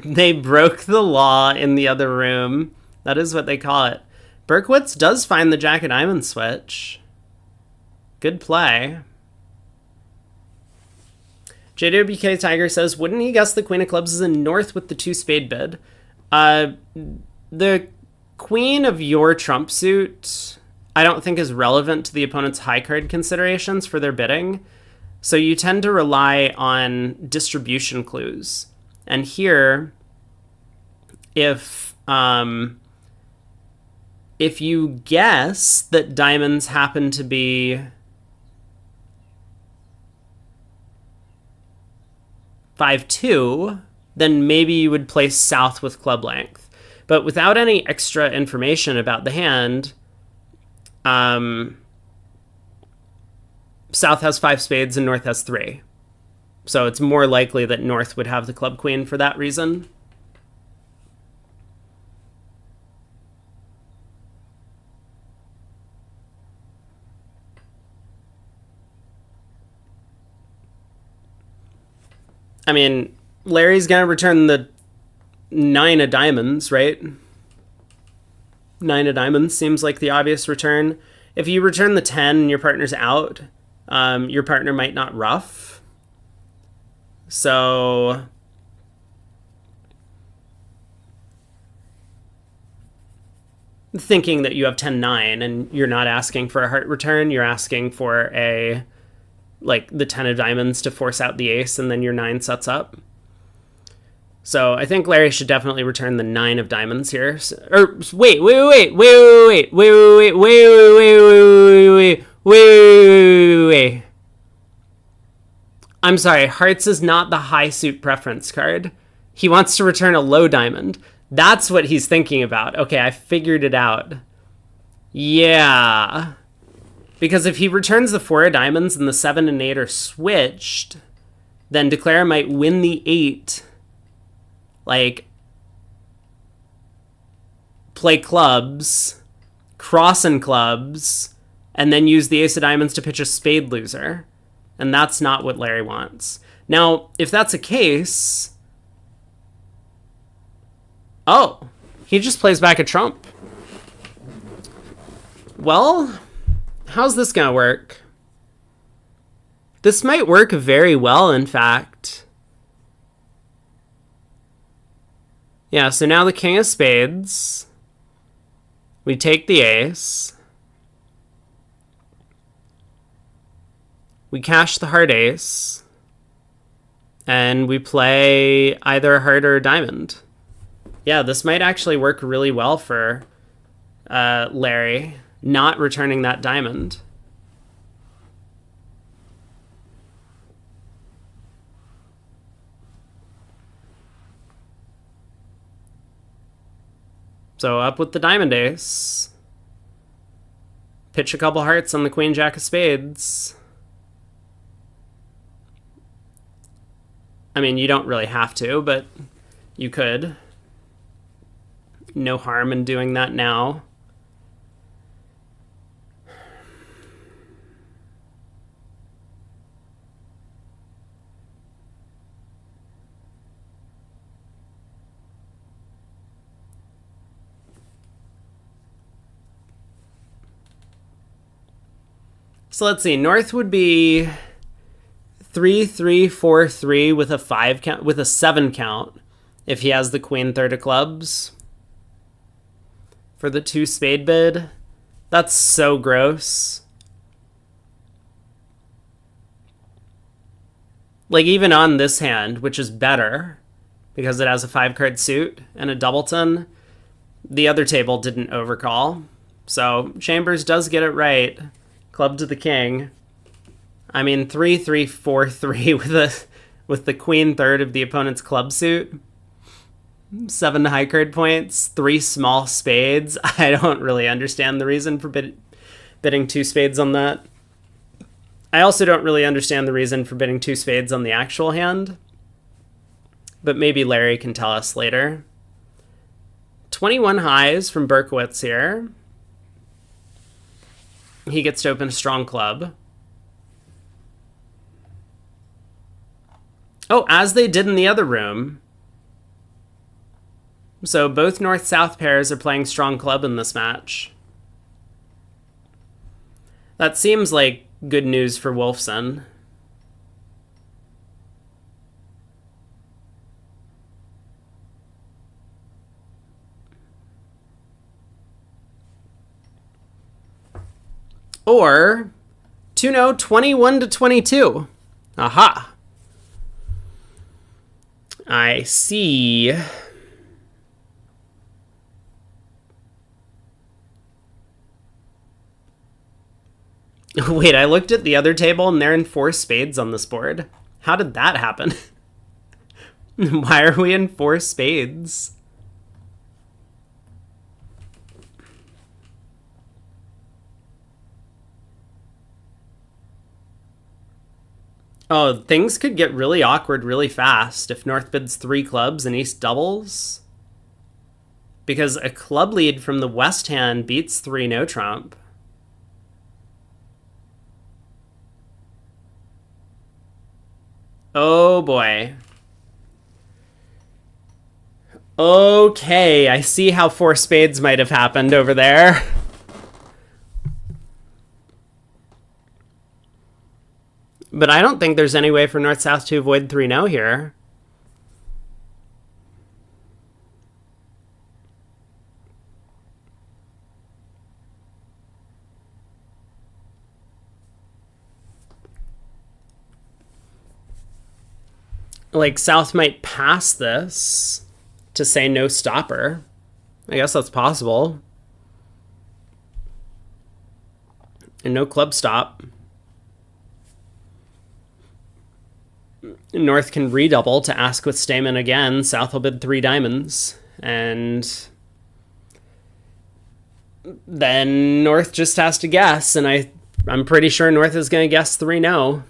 They broke the law in the other room. That is what they call it. Berkowitz does find the Jack of Diamonds switch. Good play. JWK Tiger says, wouldn't he guess the Queen of Clubs is in North with the 2 spade bid? The Queen of your trump suit, I don't think is relevant to the opponent's high card considerations for their bidding. So you tend to rely on distribution clues. And here, if you guess that diamonds happen to be 5-2, then maybe you would place South with club length. But without any extra information about the hand, South has 5 spades and North has 3. So it's more likely that North would have the club queen for that reason. I mean, Larry's going to return the 9 of diamonds, right? 9 of diamonds seems like the obvious return. If you return the 10 and your partner's out, your partner might not ruff. So thinking that you have 10-9 and you're not asking for a heart return, you're asking for the 10 of diamonds to force out the ace, and then your 9 sets up. So I think Larry should definitely return the 9 of diamonds here. Wait. I'm sorry, hearts is not the high suit preference card. He wants to return a low diamond. That's what he's thinking about. Okay, I figured it out. Yeah. Because if he returns the 4 of diamonds and the 7 and 8 are switched, then Declare might win the 8. Play clubs, cross and clubs, and then use the ace of diamonds to pitch a spade loser. And that's not what Larry wants. Now, if that's a case... Oh, he just plays back a trump. Well, how's this gonna work? This might work very well, in fact. Yeah, so now the king of spades. We take the ace. We cash the heart ace, and we play either a heart or a diamond. Yeah, this might actually work really well for Larry, not returning that diamond. So up with the diamond ace. Pitch a couple hearts on the queen jack of spades. I mean, you don't really have to, but you could. No harm in doing that now. So let's see. North would be 3-3-4-3 with a 5 count, with a 7 count, if he has the queen third of clubs for the 2 spade bid. That's so gross. Even on this hand, which is better because it has a 5 card suit and a doubleton, the other table didn't overcall. So Chambers does get it right. Club to the king. I mean, 3-3-4-3 with the queen third of the opponent's club suit. 7 high card points, 3 small spades. I don't really understand the reason for bidding 2 spades on that. I also don't really understand the reason for bidding 2 spades on the actual hand. But maybe Larry can tell us later. 21 highs from Berkowitz here. He gets to open a strong club. Oh, as they did in the other room. So both north-south pairs are playing strong club in this match. That seems like good news for Wolfson. Or 2-0, 21-22. Aha. I see. Wait, I looked at the other table and they're in 4 spades on this board. How did that happen? Why are we in 4 spades? Oh, things could get really awkward really fast if North bids 3 clubs and East doubles. Because a club lead from the West hand beats 3 no trump. Oh boy. Okay, I see how 4 spades might have happened over there. But I don't think there's any way for North-South to avoid 3-0 here. Like, South might pass this to say no stopper. I guess that's possible. And no club stop. North can redouble to ask with Stayman again. South will bid 3 diamonds. And then North just has to guess. And I'm pretty sure North is going to guess 3-0.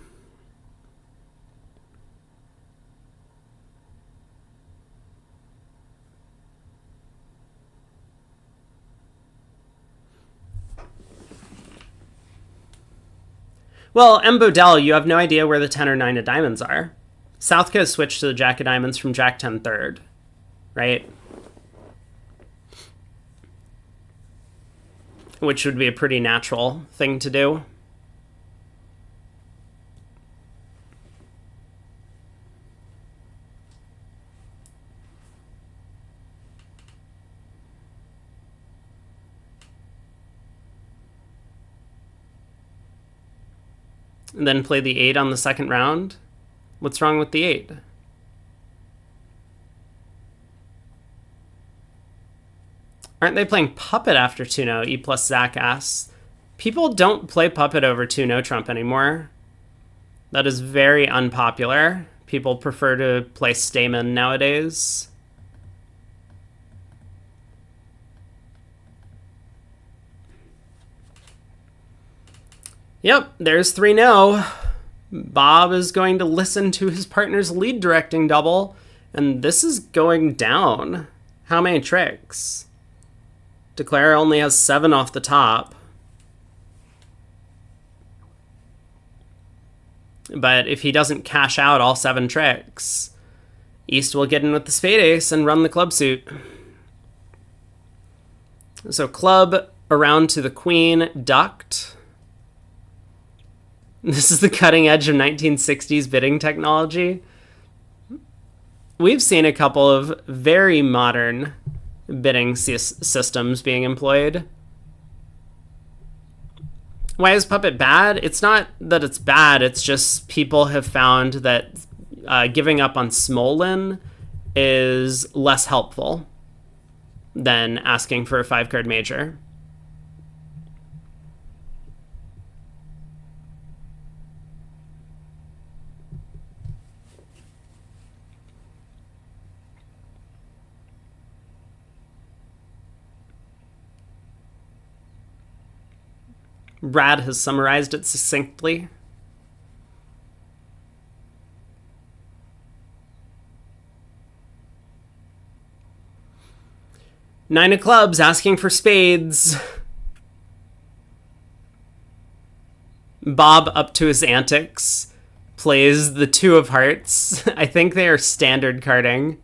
Well, M. Bodell, you have no idea where the 10 or 9 of diamonds are. South could have switched to the Jack of diamonds from Jack 10 third, right? Which would be a pretty natural thing to do. And then play the 8 on the second round. What's wrong with the 8? Aren't they playing Puppet after 2-0? E plus Zach asks. People don't play Puppet over 2-0 Trump anymore. That is very unpopular. People prefer to play Stayman nowadays. Yep, there's 3-0. Bob is going to listen to his partner's lead directing double, and this is going down. How many tricks? Declare only has 7 off the top. But if he doesn't cash out all 7 tricks, East will get in with the spade ace and run the club suit. So club around to the queen, ducked. This is the cutting edge of 1960s bidding technology. We've seen a couple of very modern bidding systems being employed. Why is Puppet bad? It's not that it's bad, it's just people have found that giving up on Smolin is less helpful than asking for a 5-card major. Brad has summarized it succinctly. Nine of clubs asking for spades. Bob, up to his antics, plays the two of hearts. I think they are standard carding.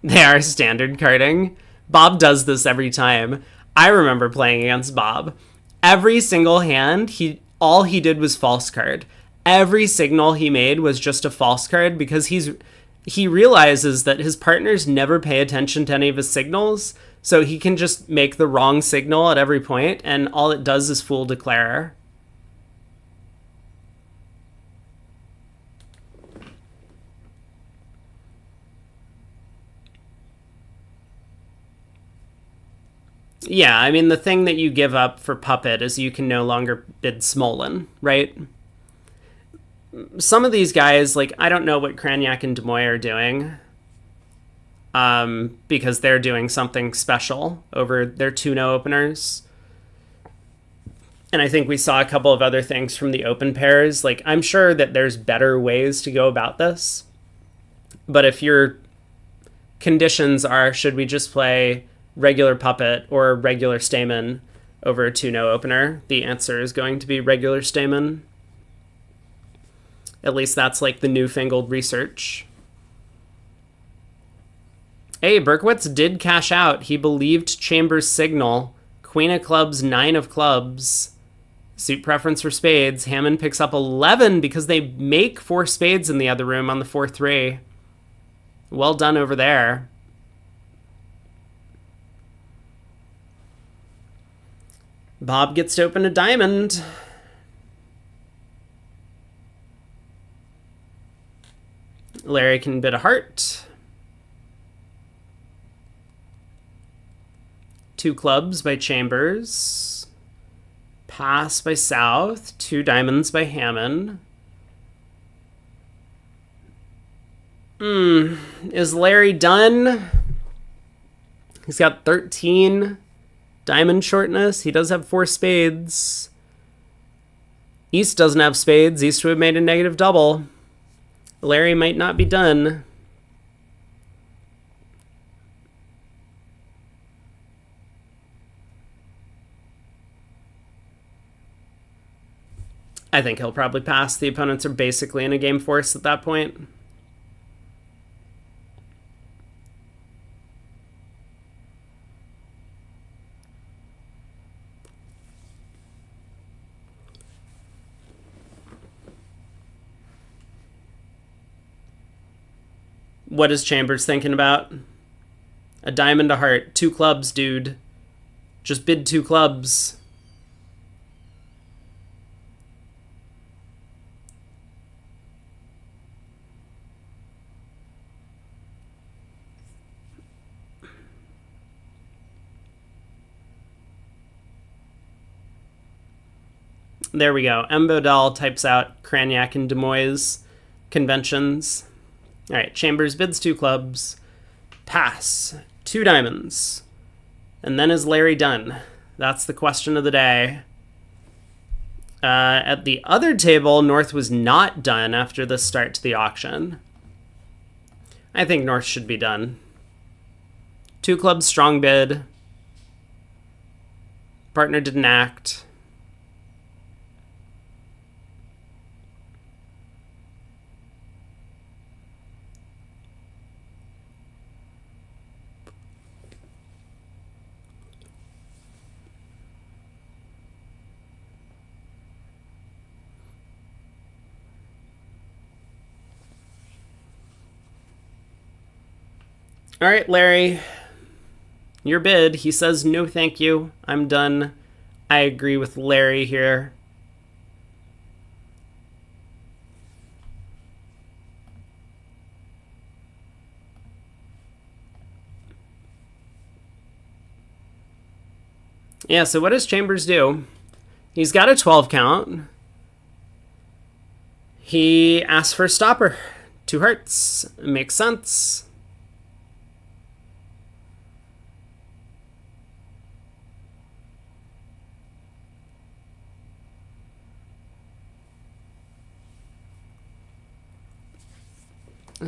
They are standard carding. Bob does this every time. I remember playing against Bob. Every single hand, all he did was false card. Every signal he made was just a false card because he realizes that his partners never pay attention to any of his signals, so he can just make the wrong signal at every point, and all it does is fool declarer. Yeah, I mean, the thing that you give up for Puppet is you can no longer bid Smolin, right? Some of these guys, like, I don't know what Cranyak and Demoy are doing, because they're doing something special over their 2-no openers. And I think we saw a couple of other things from the open pairs. Like, I'm sure that there's better ways to go about this. But if your conditions are, should we just play regular Puppet or regular Stamen over a 2-no opener, the answer is going to be regular Stamen. At least that's like the newfangled research. Hey, Berkowitz did cash out. He believed Chambers' signal. Queen of clubs, 9 of clubs. Suit preference for spades. Hammond picks up 11 because they make 4 spades in the other room on the 4-3. Well done over there. Bob gets to open a diamond. Larry can bid a heart. 2 clubs by Chambers. Pass by South. 2 diamonds by Hammond. Is Larry done? He's got 13 diamond shortness. He does have 4 spades. East doesn't have spades. East would have made a negative double. Larry might not be done. I think he'll probably pass. The opponents are basically in a game force at that point. What is Chambers thinking about? A diamond, a heart, 2 clubs, dude. Just bid 2 clubs. There we go. M. Bodal types out Cranyak and Demoy's conventions. All right, Chambers bids 2 clubs. Pass. 2 diamonds. And then is Larry done? That's the question of the day. At the other table, North was not done after the start to the auction. I think North should be done. 2 clubs, strong bid. Partner didn't act. All right, Larry, your bid. He says, no, thank you. I'm done. I agree with Larry here. Yeah, so what does Chambers do? He's got a 12 count. He asks for a stopper. 2 hearts. Makes sense.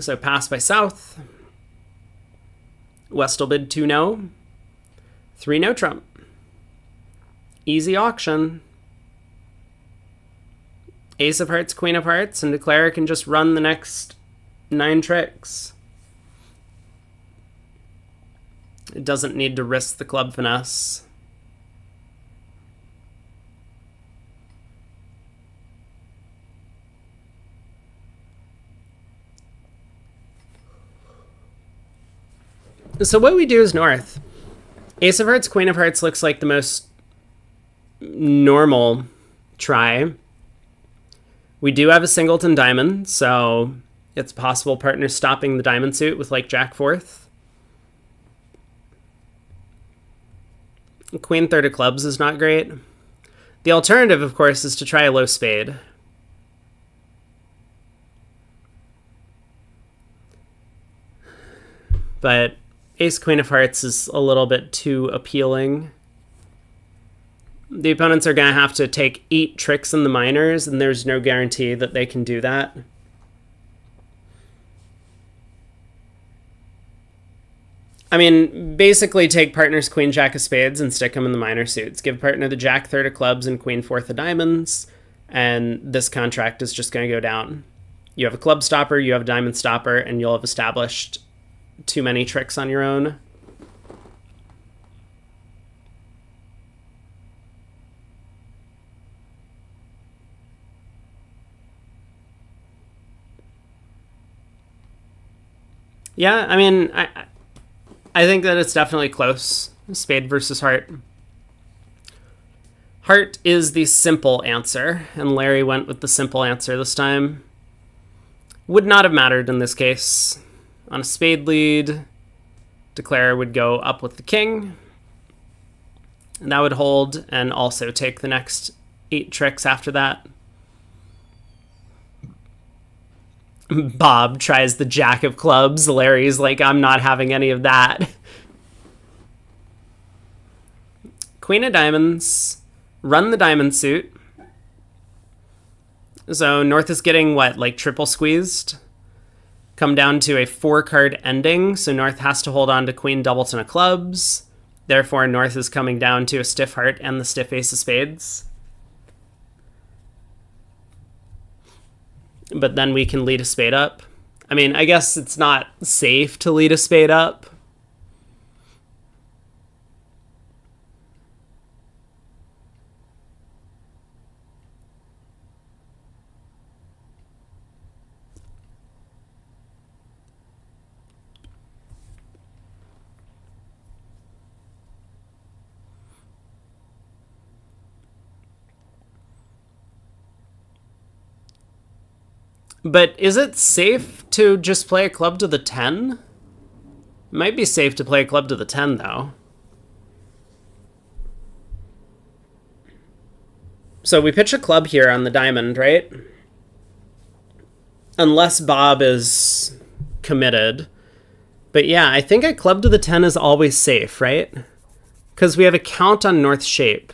So pass by South. West will bid 2 no. 3 no trump. Easy auction. Ace of hearts, queen of hearts, and declare can just run the next 9 tricks. It doesn't need to risk the club finesse. So what we do is North. Ace of hearts, queen of hearts looks like the most normal try. We do have a singleton diamond, so it's possible partner stopping the diamond suit with like jack fourth. Queen third of clubs is not great. The alternative, of course, is to try a low spade. But ace queen of hearts is a little bit too appealing. The opponents are going to have to take 8 tricks in the minors, and there's no guarantee that they can do that. I mean, basically take partner's queen jack of spades and stick them in the minor suits. Give partner the jack third of clubs and queen fourth of diamonds, and this contract is just going to go down. You have a club stopper, you have a diamond stopper, and you'll have established too many tricks on your own. Yeah, I mean, I think that it's definitely close. Spade versus heart. Heart is the simple answer, and Larry went with the simple answer this time. Would not have mattered in this case. On a spade lead, declare would go up with the king. And that would hold and also take the next 8 tricks after that. Bob tries the jack of clubs. Larry's like, I'm not having any of that. Queen of diamonds. Run the diamond suit. So North is getting what, like triple squeezed? Come down to a 4-card ending. So North has to hold on to queen doubleton of clubs. Therefore, North is coming down to a stiff heart and the stiff ace of spades. But then we can lead a spade up. I mean, I guess it's not safe to lead a spade up. But is it safe to just play a club to the 10? It might be safe to play a club to the 10, though. So we pitch a club here on the diamond, right? Unless Bob is committed. But yeah, I think a club to the 10 is always safe, right? Because we have a count on North shape.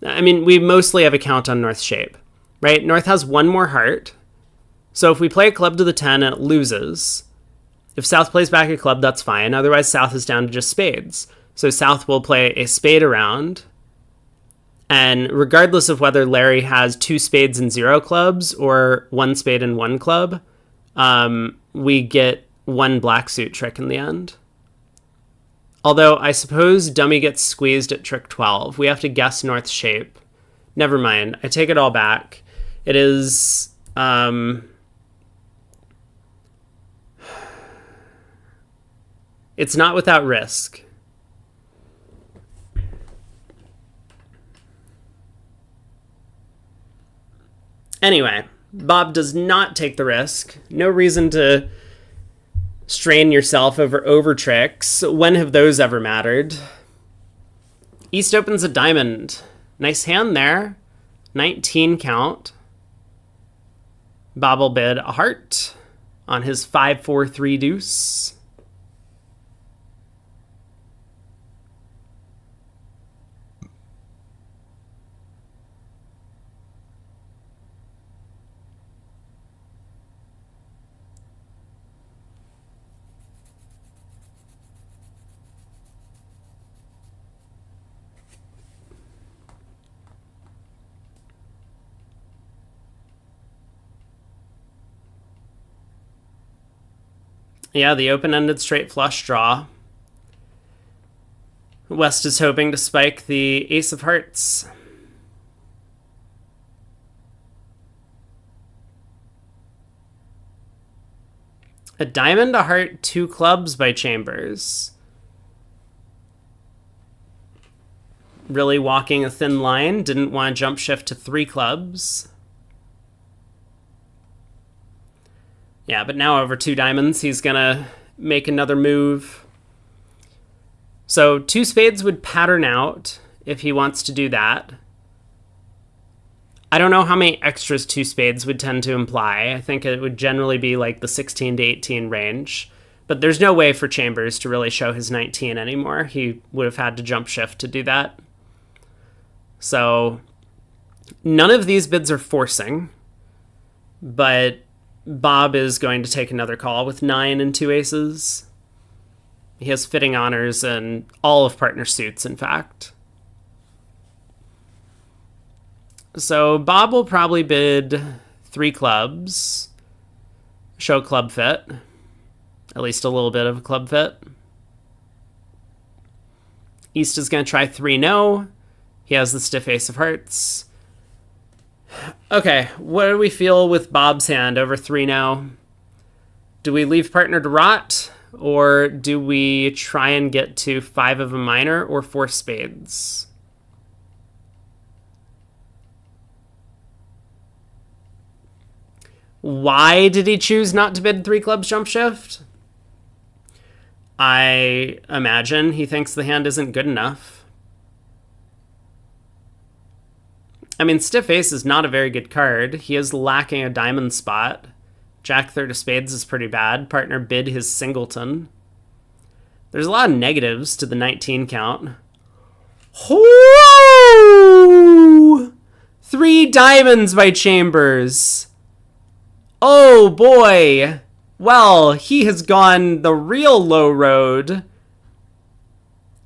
I mean, we mostly have a count on North shape. Right? North has 1 more heart. So if we play a club to the 10 and it loses, if South plays back a club, that's fine. Otherwise, South is down to just spades. So South will play a spade around. And regardless of whether Larry has 2 spades and 0 clubs or 1 spade and 1 club, we get 1 black suit trick in the end. Although I suppose dummy gets squeezed at trick 12. We have to guess North's shape. Never mind. I take it all back. It is, it's not without risk. Anyway, Bob does not take the risk. No reason to strain yourself over tricks. When have those ever mattered? East opens a diamond. Nice hand there. 19 count. Bob will bid a heart on his 5-4-3 deuce. Yeah, the open-ended straight flush draw. West is hoping to spike the ace of hearts. A diamond, a heart, 2 clubs by Chambers. Really walking a thin line. Didn't want to jump shift to 3 clubs. Yeah, but now over 2 diamonds, he's going to make another move. So 2 spades would pattern out if he wants to do that. I don't know how many extras 2 spades would tend to imply. I think it would generally be like the 16 to 18 range. But there's no way for Chambers to really show his 19 anymore. He would have had to jump shift to do that. So none of these bids are forcing, but Bob is going to take another call with 9 and 2 aces. He has fitting honors and all of partner suits, in fact. So Bob will probably bid 3 clubs, show club fit, at least a little bit of a club fit. East is going to try 3 no. He has the stiff ace of hearts. Okay, what do we feel with Bob's hand over 3 no? Do we leave partner to rot, or do we try and get to 5 of a minor or 4 spades? Why did he choose not to bid 3 clubs jump shift? I imagine he thinks the hand isn't good enough. I mean, stiff ace is not a very good card. He is lacking a diamond spot. Jack third of spades is pretty bad. Partner bid his singleton. There's a lot of negatives to the 19 count. Whoo! 3 diamonds by Chambers. Oh boy. Well, he has gone the real low road.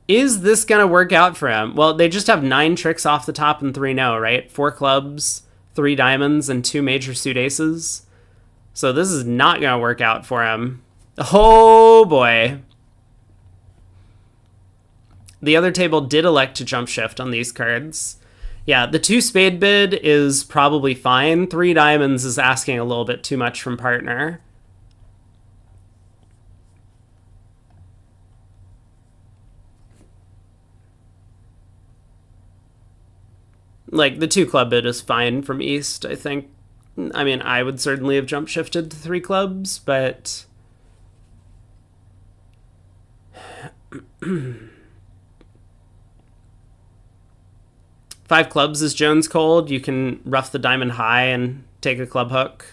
Is this going to work out for him? Well, they just have 9 tricks off the top and 3 no, right? 4 clubs, 3 diamonds, and 2 major suit aces. So this is not going to work out for him. Oh boy. The other table did elect to jump shift on these cards. Yeah, the 2 spade bid is probably fine. 3 diamonds is asking a little bit too much from partner. Like, the 2 club bid is fine from East, I think. I mean, I would certainly have jump shifted to 3 clubs, but... 5 clubs is Jones cold. You can rough the diamond high and take a club hook.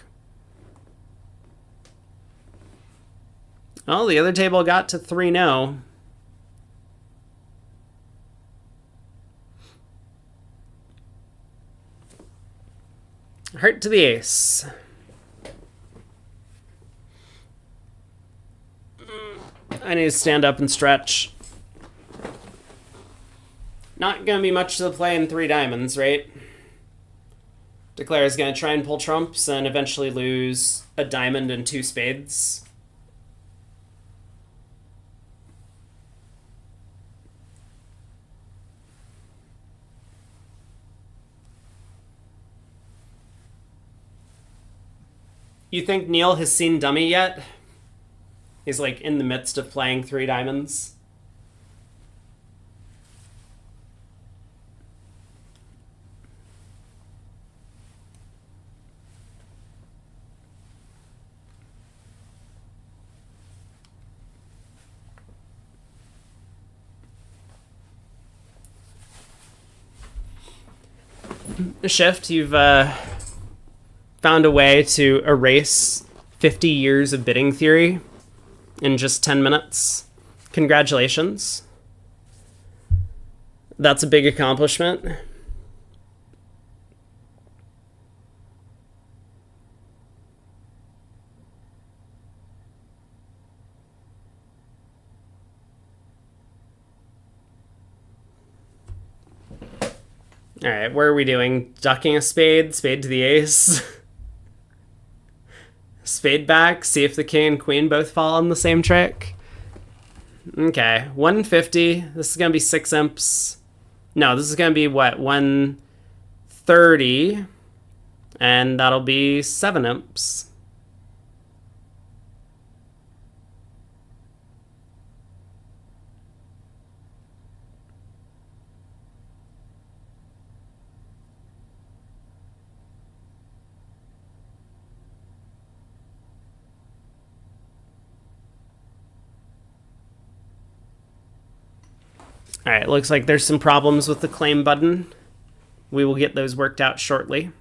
Oh, the other table got to 3 no. Heart to the ace. I need to stand up and stretch. Not going to be much to the play in 3 diamonds, right? Declare is going to try and pull trumps and eventually lose a diamond and 2 spades. You think Neil has seen dummy yet? He's like in the midst of playing 3 diamonds. Shift, you've found a way to erase 50 years of bidding theory in just 10 minutes. Congratulations. That's a big accomplishment. All right, what are we doing? Ducking a spade? Spade to the ace? Spade back, see if the king and queen both fall on the same trick. Okay, 150. This is going to be 6 imps. No, this is going to be what? 130. And that'll be 7 imps. All right, looks like there's some problems with the claim button. We will get those worked out shortly.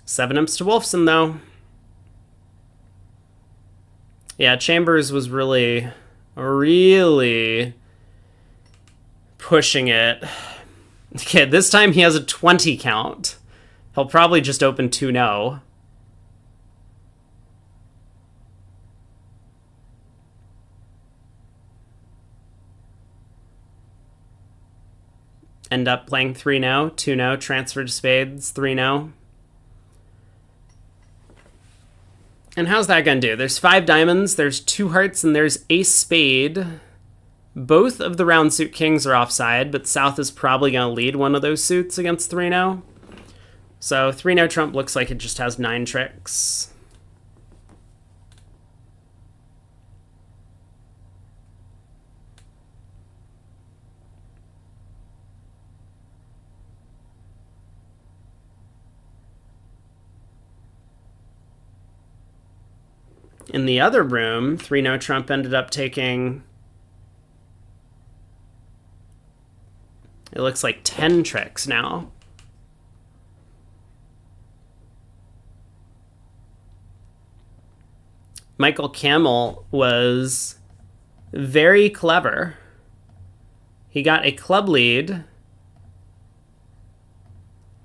Seven imps to Wolfson, though. Yeah, Chambers was really pushing it. Okay, this time he has a 20 count. He'll probably just open 2-0. End up playing 3-0, 2-0, transfer to spades, 3-0. And how's that going to do? There's 5 diamonds, there's 2 hearts, and there's ace spade. Both of the round suit kings are offside, but South is probably going to lead one of those suits against 3-0. So 3-0 trump looks like it just has 9 tricks. In the other room, 3-0 trump ended up taking, it looks like 10 tricks now. Michael Camel was very clever. He got a club lead,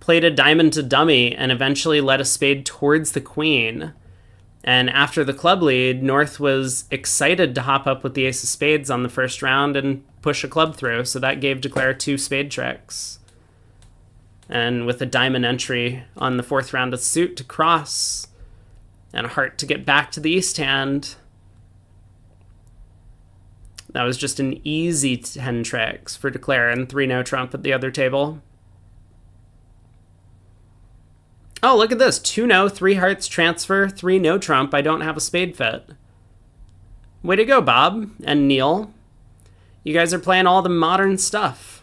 played a diamond to dummy, and eventually led a spade towards the queen. And after the club lead, North was excited to hop up with the ace of spades on the first round and push a club through. So that gave Declare 2 spade tricks. And with a diamond entry on the 4th round of suit to cross, and a heart to get back to the east hand, that was just an easy 10 tricks for Declare and 3-0 trump at the other table. Oh, look at this. 2-0, 3 hearts, transfer, 3-no trump. I don't have a spade fit. Way to go, Bob and Neil. You guys are playing all the modern stuff.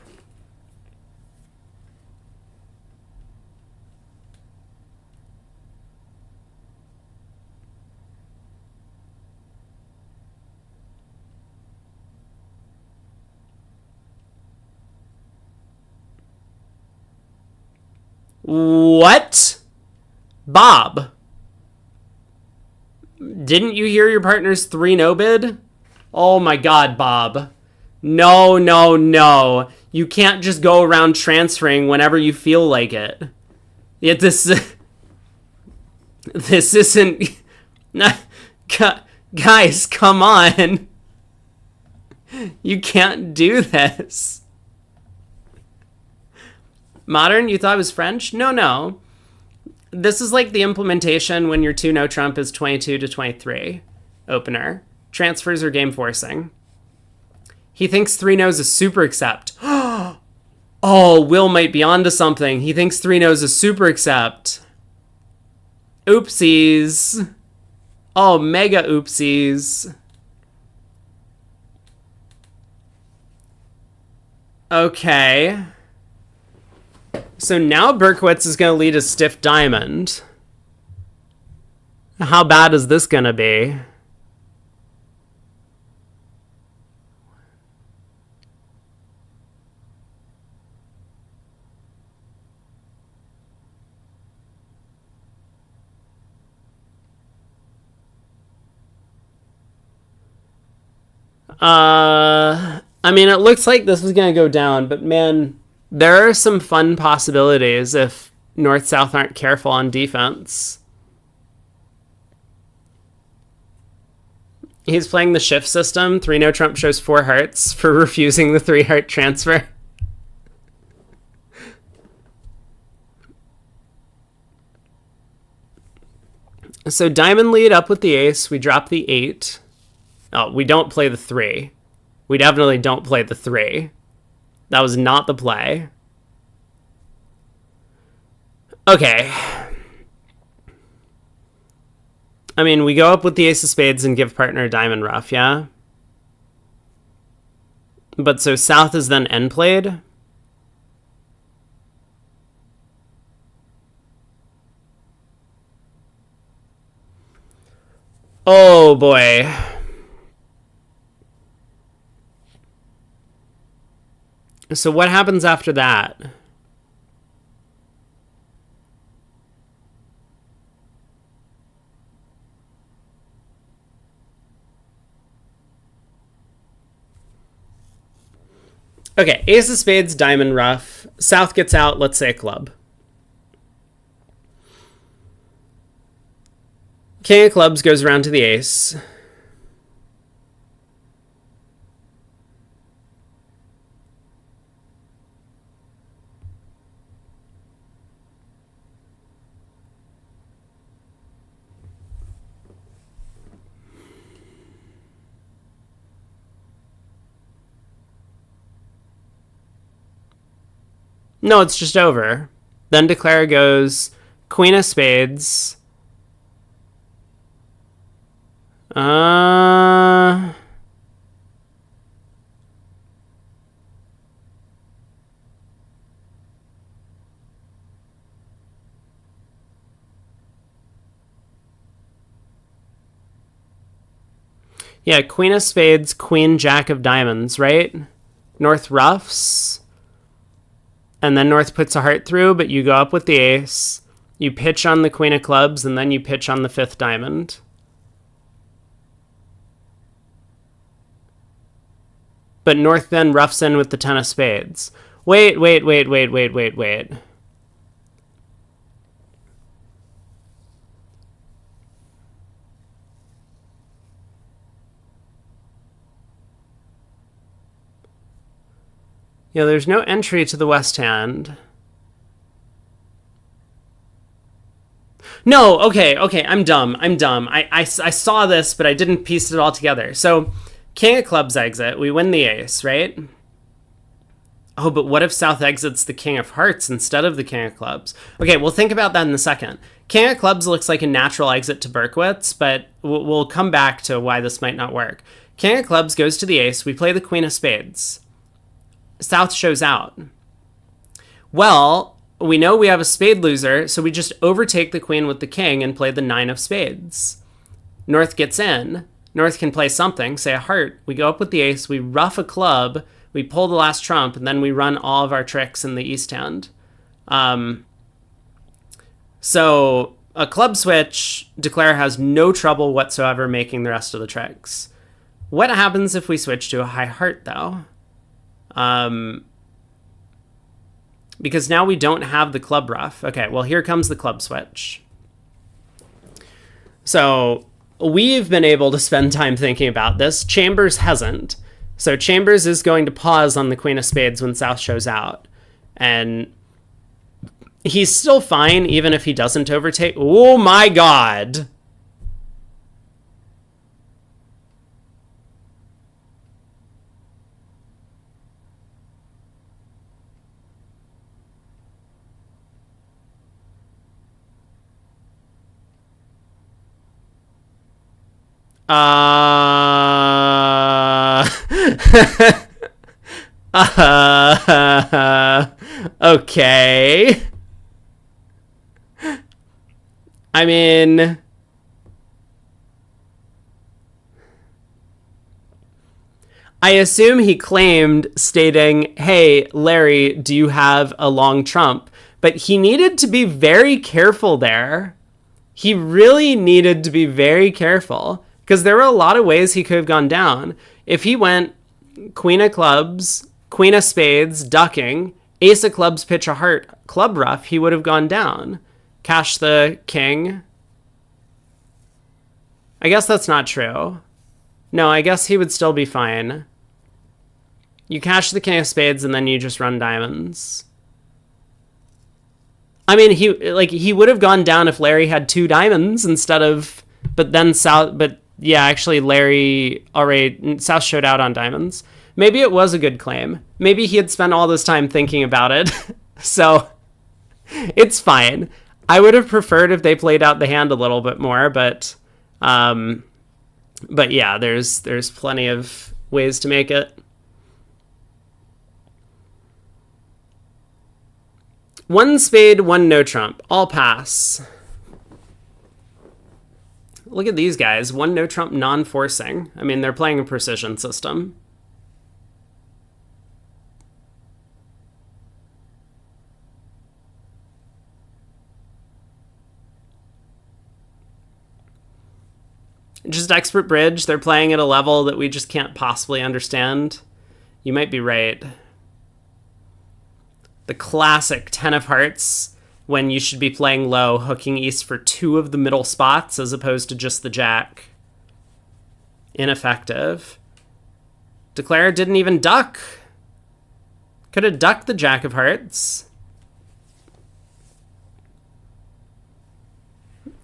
What? Bob, didn't you hear your partner's 3-no bid? Oh my god, Bob. No, no, no. You can't just go around transferring whenever you feel like it. Yet this isn't... Guys, come on. You can't do this. Modern, you thought it was French? No, no. This is like the implementation when your 2-no trump is 22 to 23 opener. Transfers are game forcing. He thinks 3-no's a super accept. Oh, Will might be onto something. He thinks 3-no's a super accept. Oopsies. Oh, mega oopsies. Okay. So now Berkowitz is going to lead a stiff diamond. How bad is this going to be? I mean, it looks like this is going to go down, but man, there are some fun possibilities if North-South aren't careful on defense. He's playing the shift system. 3-no trump shows 4 hearts for refusing the 3-heart transfer. So diamond lead up with the ace. We drop the 8. Oh, we don't play the 3. We definitely don't play the 3. That was not the play. Okay. I mean, we go up with the ace of spades and give partner a diamond ruff, yeah? But so south is then end played? Oh boy. So what happens after that? Okay, ace of spades, diamond ruff. South gets out, let's say a club. King of clubs goes around to the ace. No, it's just over. Then declare goes queen of spades. Yeah, queen of spades, queen, jack of diamonds, right? North ruffs. And then North puts a heart through, but you go up with the ace. You pitch on the queen of clubs, and then you pitch on the 5th diamond. But North then roughs in with the 10 of spades. Wait. Yeah, there's no entry to the west hand. No, okay, I'm dumb. I saw this, but I didn't piece it all together. So, king of clubs exit. We win the ace, right? Oh, but what if south exits the king of hearts instead of the king of clubs? Okay, we'll think about that in a second. King of clubs looks like a natural exit to Berkowitz, but we'll come back to why this might not work. King of clubs goes to the ace. We play the queen of spades. South shows out. Well, we know we have a spade loser, so we just overtake the queen with the king and play the 9 of spades. North gets in. North can play something, say a heart. We go up with the ace, we ruff a club, we pull the last trump, and then we run all of our tricks in the east hand. So a club switch, declare has no trouble whatsoever making the rest of the tricks. What happens if we switch to a high heart, though? Because now we don't have the club ruff. Okay, well, here comes the club switch. So we've been able to spend time thinking about this. Chambers hasn't. So Chambers is going to pause on the queen of spades when South shows out. And he's still fine even if he doesn't overtake. Oh my god. Okay. I mean, I assume he claimed stating, hey, Larry, do you have a long trump? But he needed to be very careful there. He really needed to be very careful because there were a lot of ways he could have gone down. If he went queen of clubs, queen of spades, ducking, ace of clubs, pitch a heart, club ruff, he would have gone down. Cash the king. I guess that's not true. No, I guess he would still be fine. You cash the king of spades and then you just run diamonds. I mean, he would have gone down if Larry had 2 diamonds instead of, but then South, but yeah, actually South showed out on diamonds. Maybe it was a good claim. Maybe he had spent all this time thinking about it. So it's fine. I would have preferred if they played out the hand a little bit more, but yeah, there's plenty of ways to make it. One spade, one no trump. All pass. Look at these guys. One no trump, non-forcing. I mean, they're playing a precision system. Just expert bridge. They're playing at a level that we just can't possibly understand. You might be right. The classic 10 of hearts when you should be playing low, hooking east for 2 of the middle spots as opposed to just the jack. Ineffective. Declare didn't even duck. Could have ducked the jack of hearts.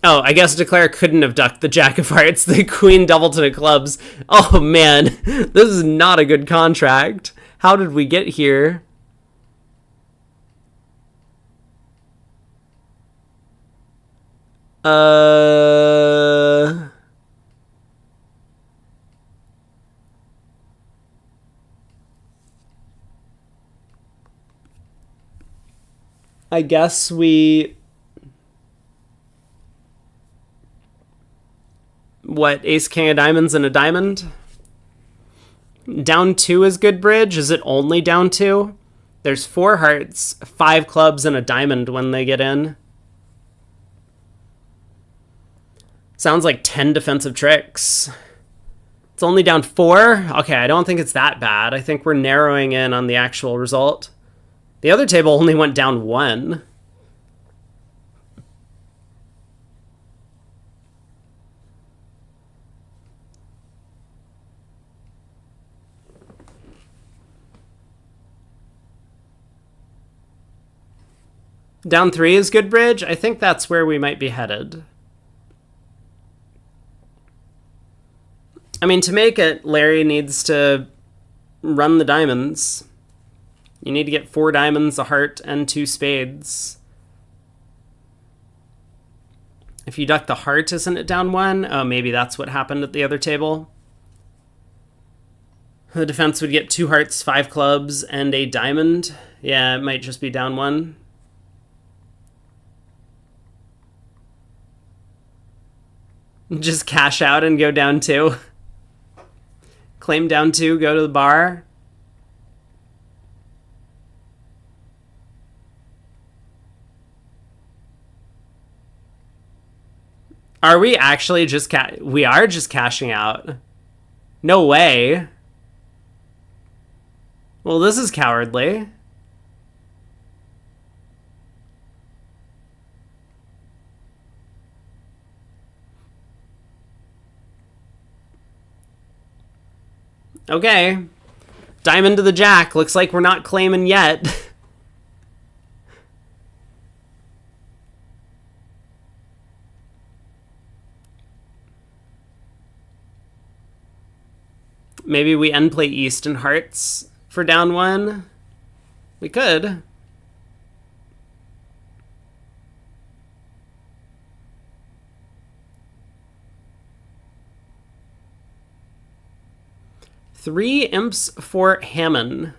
Oh, I guess Declare couldn't have ducked the jack of hearts, the queen doubleton of clubs. Oh man, this is not a good contract. How did we get here? I guess we... What, ace, king of diamonds and a diamond? Down 2 is good bridge? Is it only down 2? There's 4 hearts, 5 clubs, and a diamond when they get in. Sounds like 10 defensive tricks. It's only down 4? Okay, I don't think it's that bad. I think we're narrowing in on the actual result. The other table only went down 1. Down 3 is good bridge? I think that's where we might be headed. I mean, to make it, Larry needs to run the diamonds. You need to get 4 diamonds, a heart, and 2 spades. If you duck the heart, isn't it down 1? Oh, maybe that's what happened at the other table. The defense would get 2 hearts, 5 clubs, and a diamond. Yeah, it might just be down 1. Just cash out and go down 2. Claim down 2, go to the bar. Are we actually just we are just cashing out? No way. Well, this is cowardly. Okay. Diamond to the jack. Looks like we're not claiming yet. Maybe we end play east and hearts for down 1. We could. Three imps for Hammond.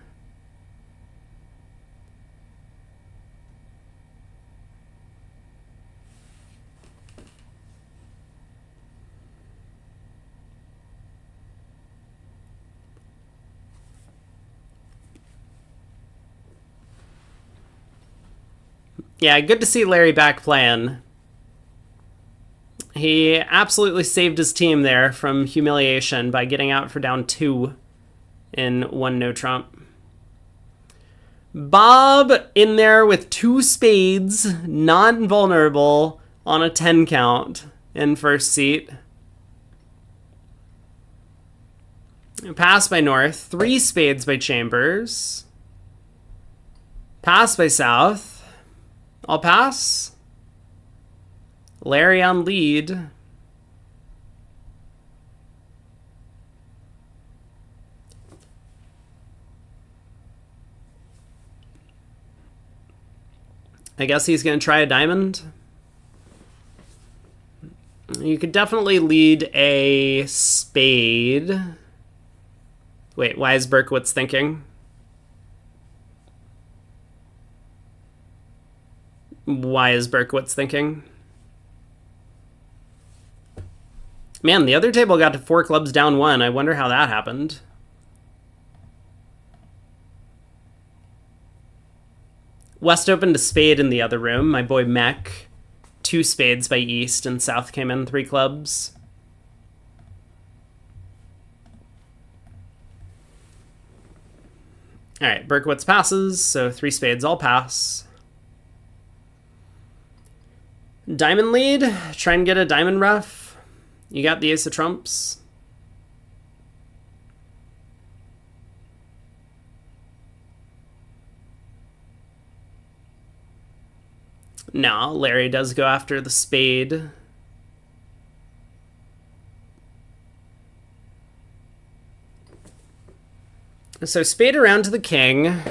Yeah, good to see Larry back playing. He absolutely saved his team there from humiliation by getting out for down 2 in 1 no trump. Bob in there with 2 spades, non-vulnerable on a 10 count in first seat. Pass by North, 3 spades by Chambers. Pass by South. I'll pass. Larry on lead. I guess he's going to try a diamond. You could definitely lead a spade. Wait, why is Berkowitz thinking? Why is Berkowitz thinking? Man, the other table got to 4 clubs down 1. I wonder how that happened. West opened a spade in the other room. My boy Mech. 2 spades by East, and South came in 3 clubs. All right, Berkowitz passes, so 3 spades, I'll pass. Diamond lead. Try and get a diamond rough. You got the ace of trumps. No, Larry does go after the spade. So spade around to the king.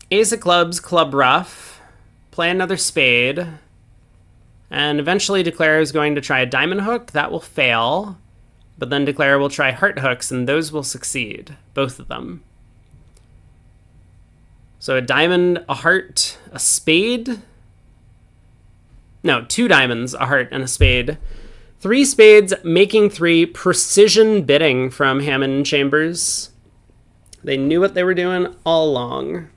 Ace of clubs, club rough. Play another spade. And eventually Declare is going to try a diamond hook. That will fail. But then Declare will try heart hooks, and those will succeed. Both of them. So a diamond, a heart, a spade. No, 2 diamonds, a heart, and a spade. 3 spades, making 3. Precision bidding from Hammond and Chambers. They knew what they were doing all along.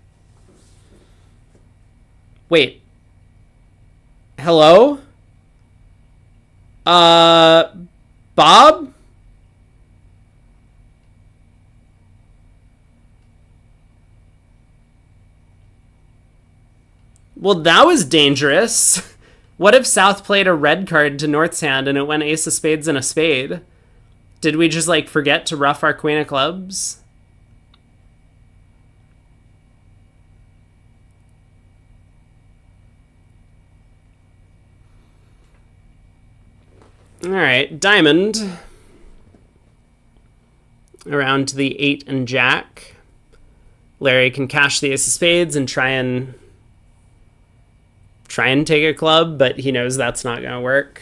Wait. Hello? Bob? Well, that was dangerous. What if South played a red card to North's hand and it went ace of spades and a spade? Did we just, like, forget to rough our queen of clubs? All right, diamond. Around to the 8 and jack. Larry can cash the ace of spades and try and take a club, but he knows that's not going to work.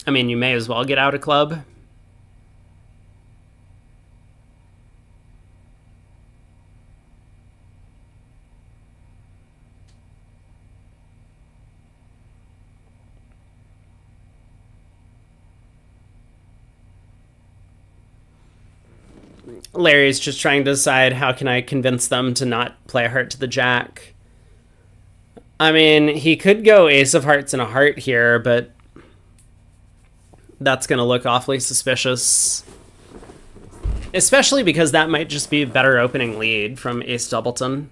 I mean, you may as well get out a club. Larry's just trying to decide how can I convince them to not play a heart to the jack. I mean, he could go ace of hearts and a heart here, but that's going to look awfully suspicious. Especially because that might just be a better opening lead from ace doubleton.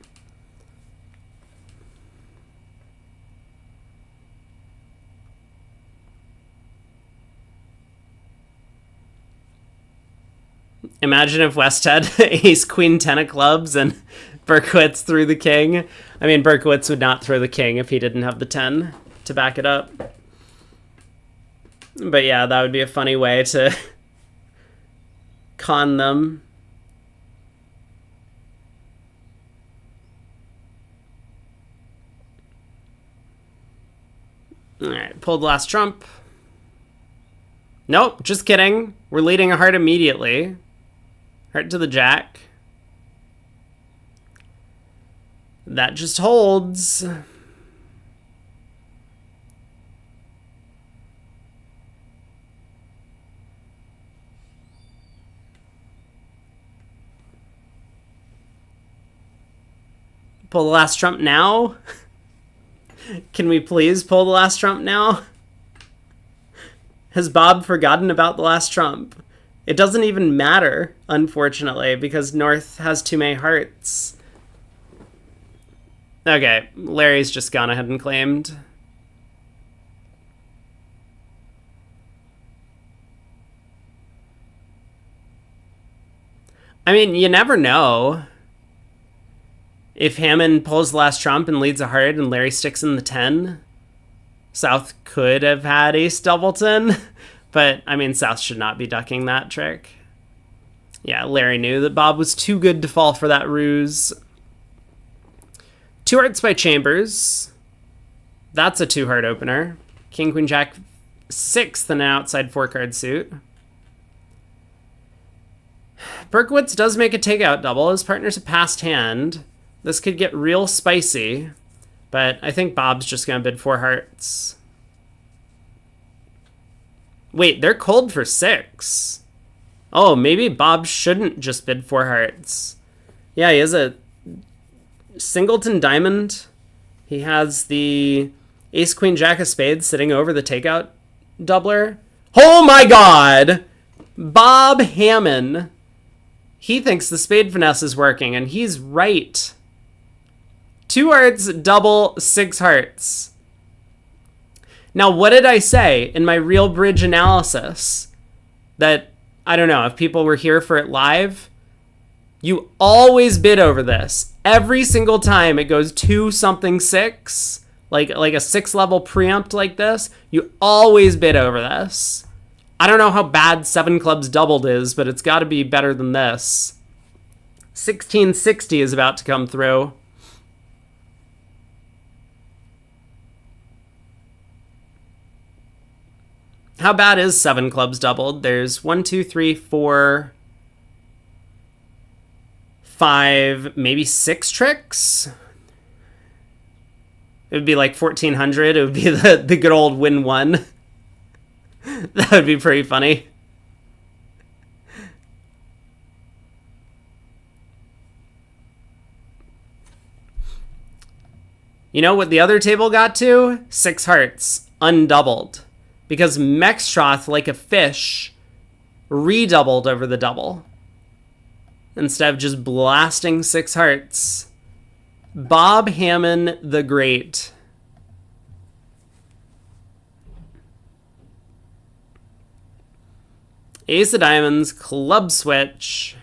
Imagine if West had ace queen 10 of clubs and Berkowitz threw the king. I mean, Berkowitz would not throw the king if he didn't have the 10 to back it up. But yeah, that would be a funny way to con them. All right, pulled the last trump. Nope, just kidding. We're leading a heart immediately. Heart to the jack. That just holds. Pull the last trump now? Can we please pull the last trump now? Has Bob forgotten about the last trump? It doesn't even matter, unfortunately, because North has too many hearts. Okay, Larry's just gone ahead and claimed. I mean, you never know. If Hammond pulls the last trump and leads a heart and Larry sticks in the 10, South could have had ace doubleton. But, I mean, South should not be ducking that trick. Yeah, Larry knew that Bob was too good to fall for that ruse. 2 hearts by Chambers. That's a 2-heart opener. King, Queen, Jack, 6th in an outside 4-card suit. Berkowitz does make a takeout double. His partner's a passed hand. This could get real spicy, but I think Bob's just going to bid 4 hearts. Wait, they're cold for 6. Oh, maybe Bob shouldn't just bid 4 hearts. Yeah, he has a singleton diamond. He has the ace, queen, jack of spades sitting over the takeout doubler. Oh my god! Bob Hammond. He thinks the spade finesse is working, and he's right. 2 hearts, double, 6 hearts. Now, what did I say in my real bridge analysis? That, I don't know, if people were here for it live, you always bid over this. Every single time it goes 2-something-6, like a 6-level preempt like this, you always bid over this. I don't know how bad 7 clubs doubled is, but it's got to be better than this. 1660 is about to come through. How bad is 7 clubs doubled? There's 1, 2, 3, 4, 5, maybe 6 tricks? It would be like 1400. It would be the good old win 1. That would be pretty funny. You know what the other table got to? 6 hearts, undoubled. Because Mextroth, like a fish, redoubled over the double. Instead of just blasting 6 hearts. Bob Hammond the Great. Ace of diamonds, club switch.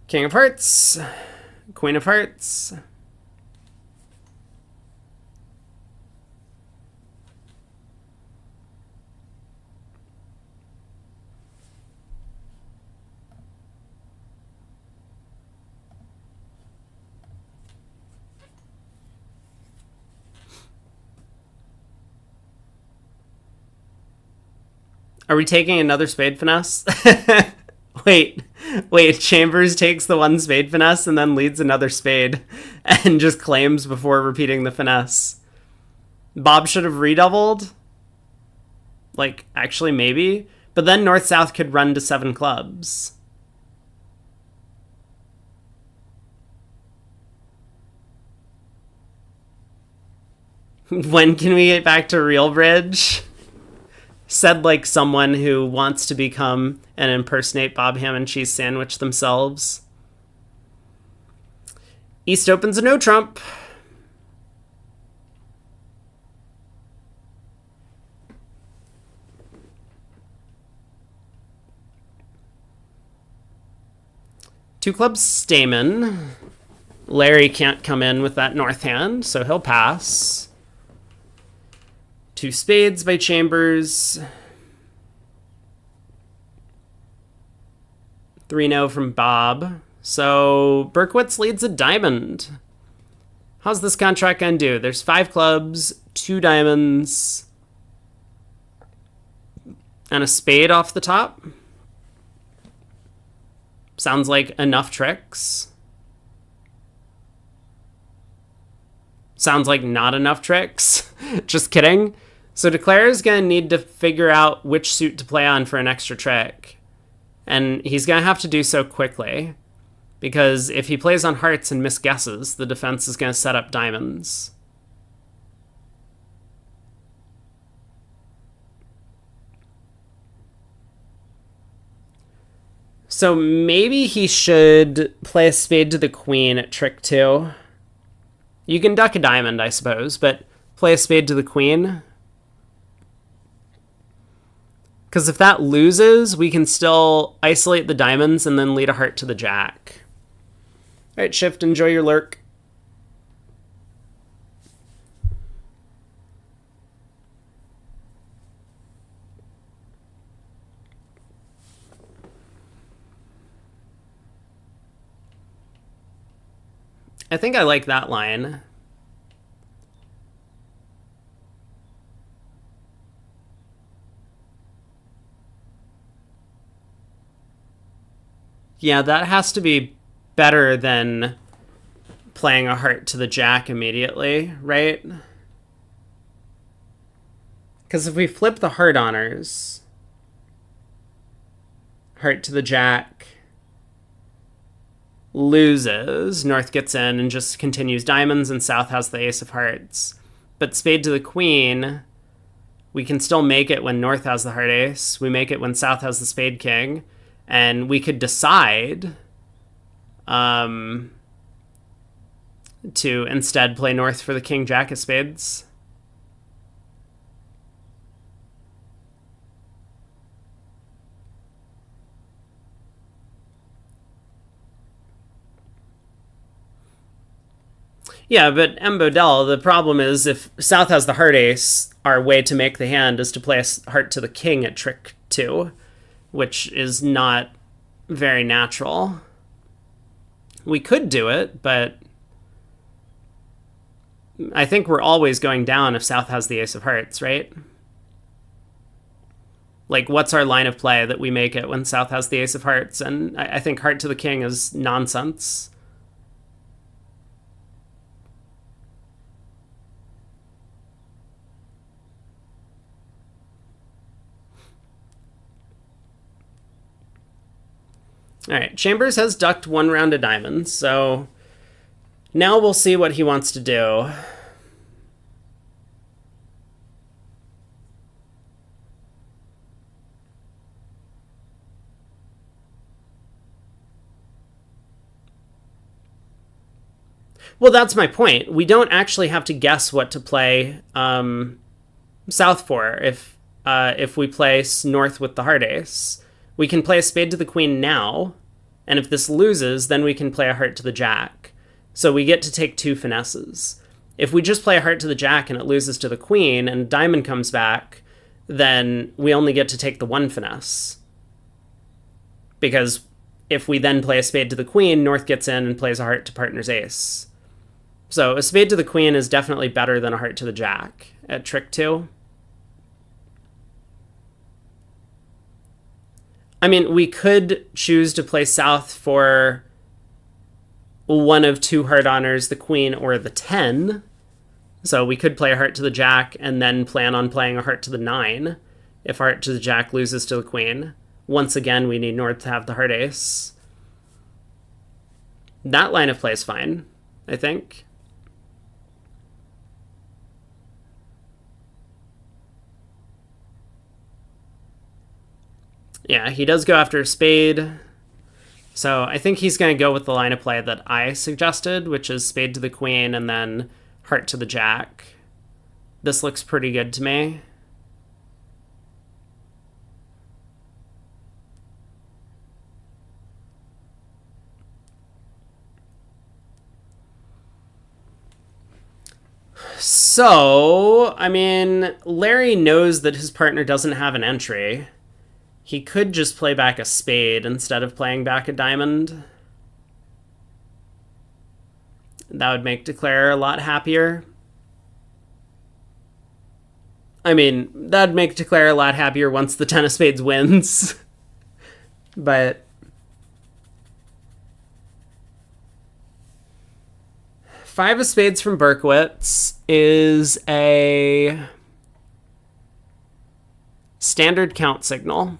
King of hearts, queen of hearts. Are we taking another spade finesse? Wait, Chambers takes the 1 spade finesse and then leads another spade and just claims before repeating the finesse. Bob should have redoubled? Like, actually, maybe. But then North-South could run to 7 clubs. When can we get back to real bridge? Said like someone who wants to become and impersonate Bob Ham and cheese sandwich themselves. East opens a no trump. Two clubs Stamen. Larry can't come in with that north hand, so he'll pass. 2 spades by Chambers. 3-0 from Bob. So Berkowitz leads a diamond. How's this contract gonna do? There's 5 clubs, 2 diamonds, and a spade off the top. Sounds like enough tricks. Sounds like not enough tricks. Just kidding. So Declare is going to need to figure out which suit to play on for an extra trick. And he's going to have to do so quickly, because if he plays on hearts and misguesses, the defense is going to set up diamonds. So maybe he should play a spade to the queen at trick 2. You can duck a diamond, I suppose, but play a spade to the queen. Because if that loses, we can still isolate the diamonds and then lead a heart to the jack. All right, Shift, enjoy your lurk. I think I like that line. Yeah, that has to be better than playing a heart to the jack immediately, right? Because if we flip the heart honors, heart to the jack loses, North gets in and just continues diamonds, and South has the ace of hearts. But spade to the queen, we can still make it when North has the heart ace. We make it when South has the spade king. And we could decide to instead play North for the king jack of spades. Yeah, but M. Bodell, the problem is if South has the heart ace, our way to make the hand is to play a heart to the king at trick 2, which is not very natural. We could do it, but I think we're always going down if South has the ace of hearts, right? Like, what's our line of play that we make it when South has the ace of hearts? And I think heart to the king is nonsense. All right, Chambers has ducked 1 round of diamonds, so now we'll see what he wants to do. Well, that's my point. We don't actually have to guess what to play South for if we play North with the heart ace. We can play a spade to the queen now, and if this loses, then we can play a heart to the jack. So we get to take 2 finesses. If we just play a heart to the jack and it loses to the queen and diamond comes back, then we only get to take the 1 finesse. Because if we then play a spade to the queen, North gets in and plays a heart to partner's ace. So a spade to the queen is definitely better than a heart to the jack at trick 2. I mean, we could choose to play South for one of 2 heart honors, the queen or the 10. So we could play a heart to the jack and then plan on playing a heart to the 9 if heart to the jack loses to the queen. Once again, we need North to have the heart ace. That line of play is fine, I think. Yeah, he does go after a spade. So I think he's going to go with the line of play that I suggested, which is spade to the queen and then heart to the jack. This looks pretty good to me. So, I mean, Larry knows that his partner doesn't have an entry. He could just play back a spade instead of playing back a diamond. That would make Declare a lot happier. I mean, that'd make Declare a lot happier once the 10 of spades wins. But 5 of spades from Berkowitz is a Standard count signal.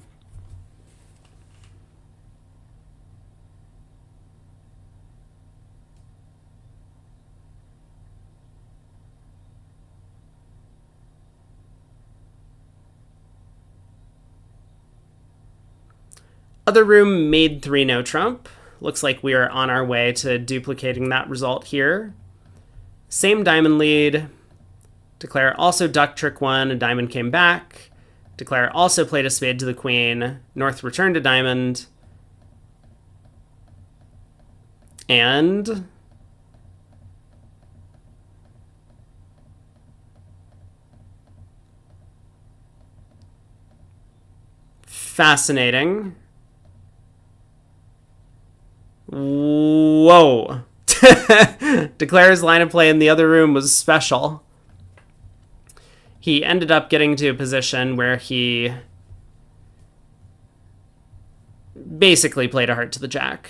Other room made 3 no trump. Looks like we are on our way to duplicating that result here. Same diamond lead. Declare also duck trick 1, a diamond came back. Declare also played a spade to the queen. North returned a diamond. And fascinating. Whoa. Declare's line of play in the other room was special. He ended up getting to a position where he basically played a heart to the jack.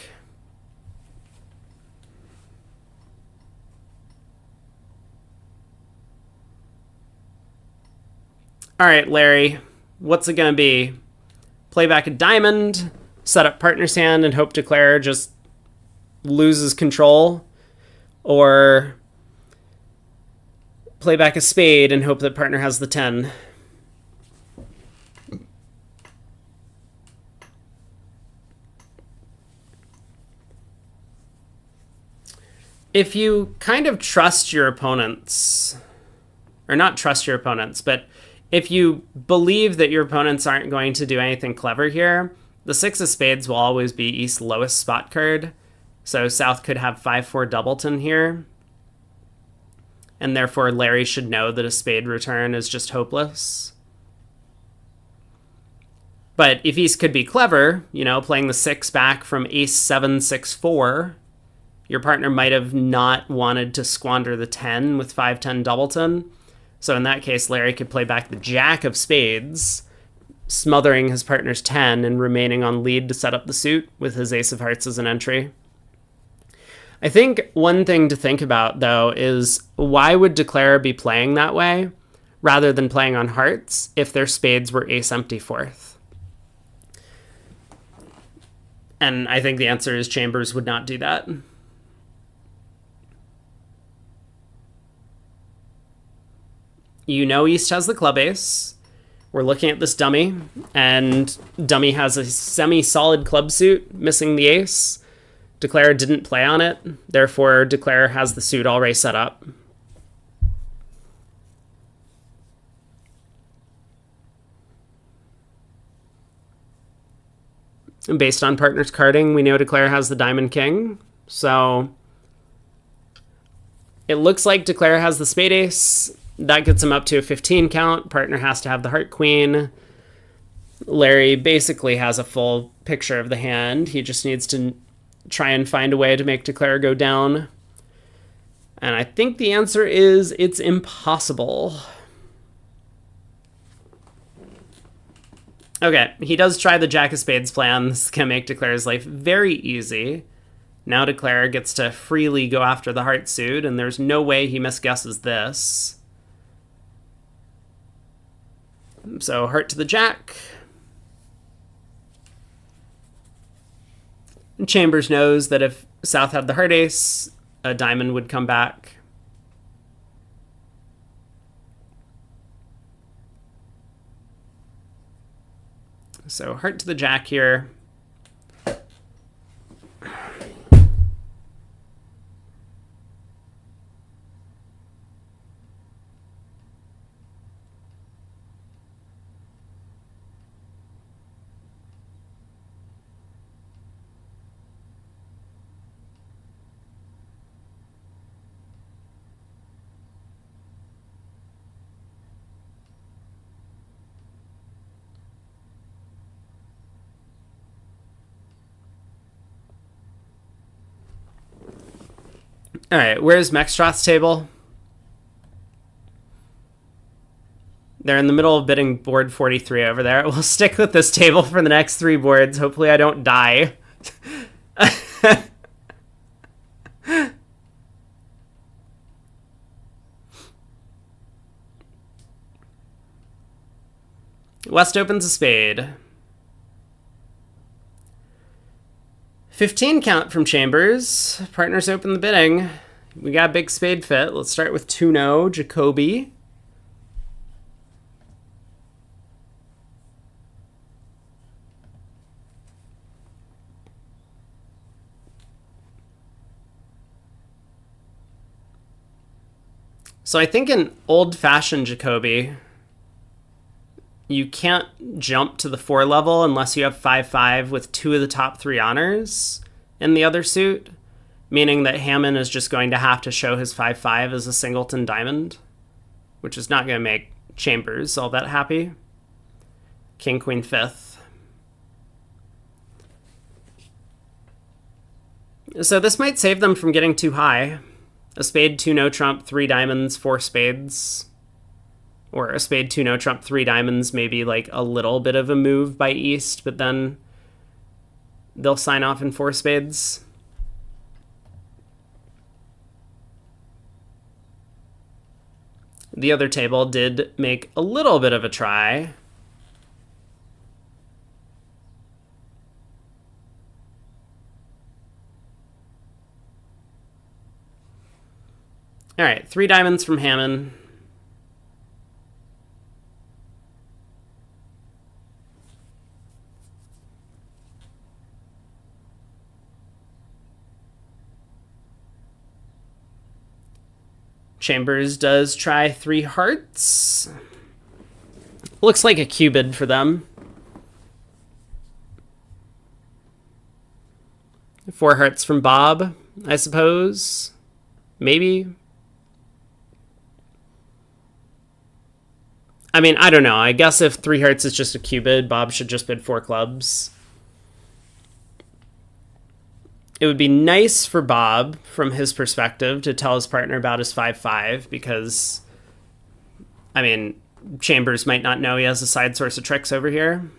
All right, Larry, what's it going to be? Play back a diamond, set up partner's hand, and hope Declare just loses control, or play back a spade and hope that partner has the 10. If you kind of trust your opponents, or not trust your opponents, but if you believe that your opponents aren't going to do anything clever here, the 6 of spades will always be East's lowest spot card. So South could have 5-4 doubleton here. And therefore Larry should know that a spade return is just hopeless. But if East could be clever, you know, playing the 6 back from Ace 7, 6, 4, your partner might have not wanted to squander the 10 with 5-10 doubleton. So in that case, Larry could play back the jack of spades, smothering his partner's 10 and remaining on lead to set up the suit with his ace of hearts as an entry. I think one thing to think about, though, is why would Declare be playing that way rather than playing on hearts if their spades were ace empty 4th? And I think the answer is Chambers would not do that. You know East has the club ace. We're looking at this dummy, and dummy has a semi-solid club suit, missing the ace. Declare didn't play on it, therefore Declare has the suit already set up. And based on partner's carding, we know Declare has the diamond king, so it looks like Declare has the spade ace. That gets him up to a 15 count. Partner has to have the heart queen. Larry basically has a full picture of the hand. He just needs to try and find a way to make Declare go down. And I think the answer is it's impossible. Okay, he does try the jack of spades plan. This can make Declare's life very easy. Now Declare gets to freely go after the heart suit, and there's no way he misguesses this. So heart to the jack. And Chambers knows that if South had the heart ace, a diamond would come back. So heart to the jack here. All right, where's Mextroth's table? They're in the middle of bidding board 43 over there. We'll stick with this table for the next 3 boards. Hopefully I don't die. West opens a spade. 15 count from Chambers. Partners open the bidding. We got a big spade fit. Let's start with 2-0, Jacoby. So I think in old-fashioned Jacoby, you can't jump to the 4 level unless you have 5-5 with 2 of the top 3 honors in the other suit, meaning that Hammond is just going to have to show his 5-5 as a singleton diamond, which is not going to make Chambers all that happy. King, Queen, 5th. So this might save them from getting too high. A spade, 2 no trump, 3 diamonds, 4 spades. Or a spade, 2 no trump, 3 diamonds, maybe like a little bit of a move by East, but then they'll sign off in 4 spades. The other table did make a little bit of a try. All right, 3 diamonds from Hammond. Chambers does try 3 hearts. Looks like a cubid for them. 4 hearts from Bob, I suppose. Maybe. I mean, I don't know. I guess if 3 hearts is just a cubid, Bob should just bid 4 clubs. It would be nice for Bob, from his perspective, to tell his partner about his 5-5, because, I mean, Chambers might not know he has a side source of tricks over here.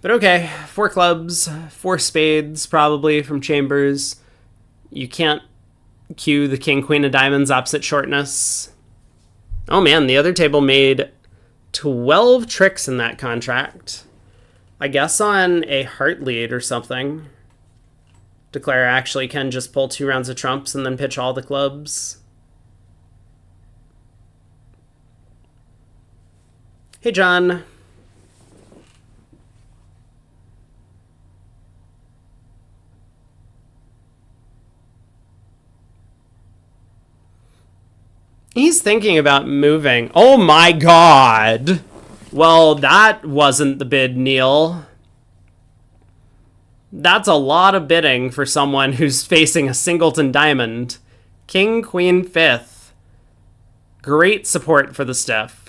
But okay, 4 clubs, 4 spades, probably, from Chambers. You can't cue the king, queen of diamonds opposite shortness. Oh man, the other table made 12 tricks in that contract. I guess on a heart lead or something. Declare actually can just pull 2 rounds of trumps and then pitch all the clubs. Hey, John. He's thinking about moving. Oh my god! Well, that wasn't the bid, Neil. That's a lot of bidding for someone who's facing a singleton diamond. King, queen, 5th. Great support for the stiff.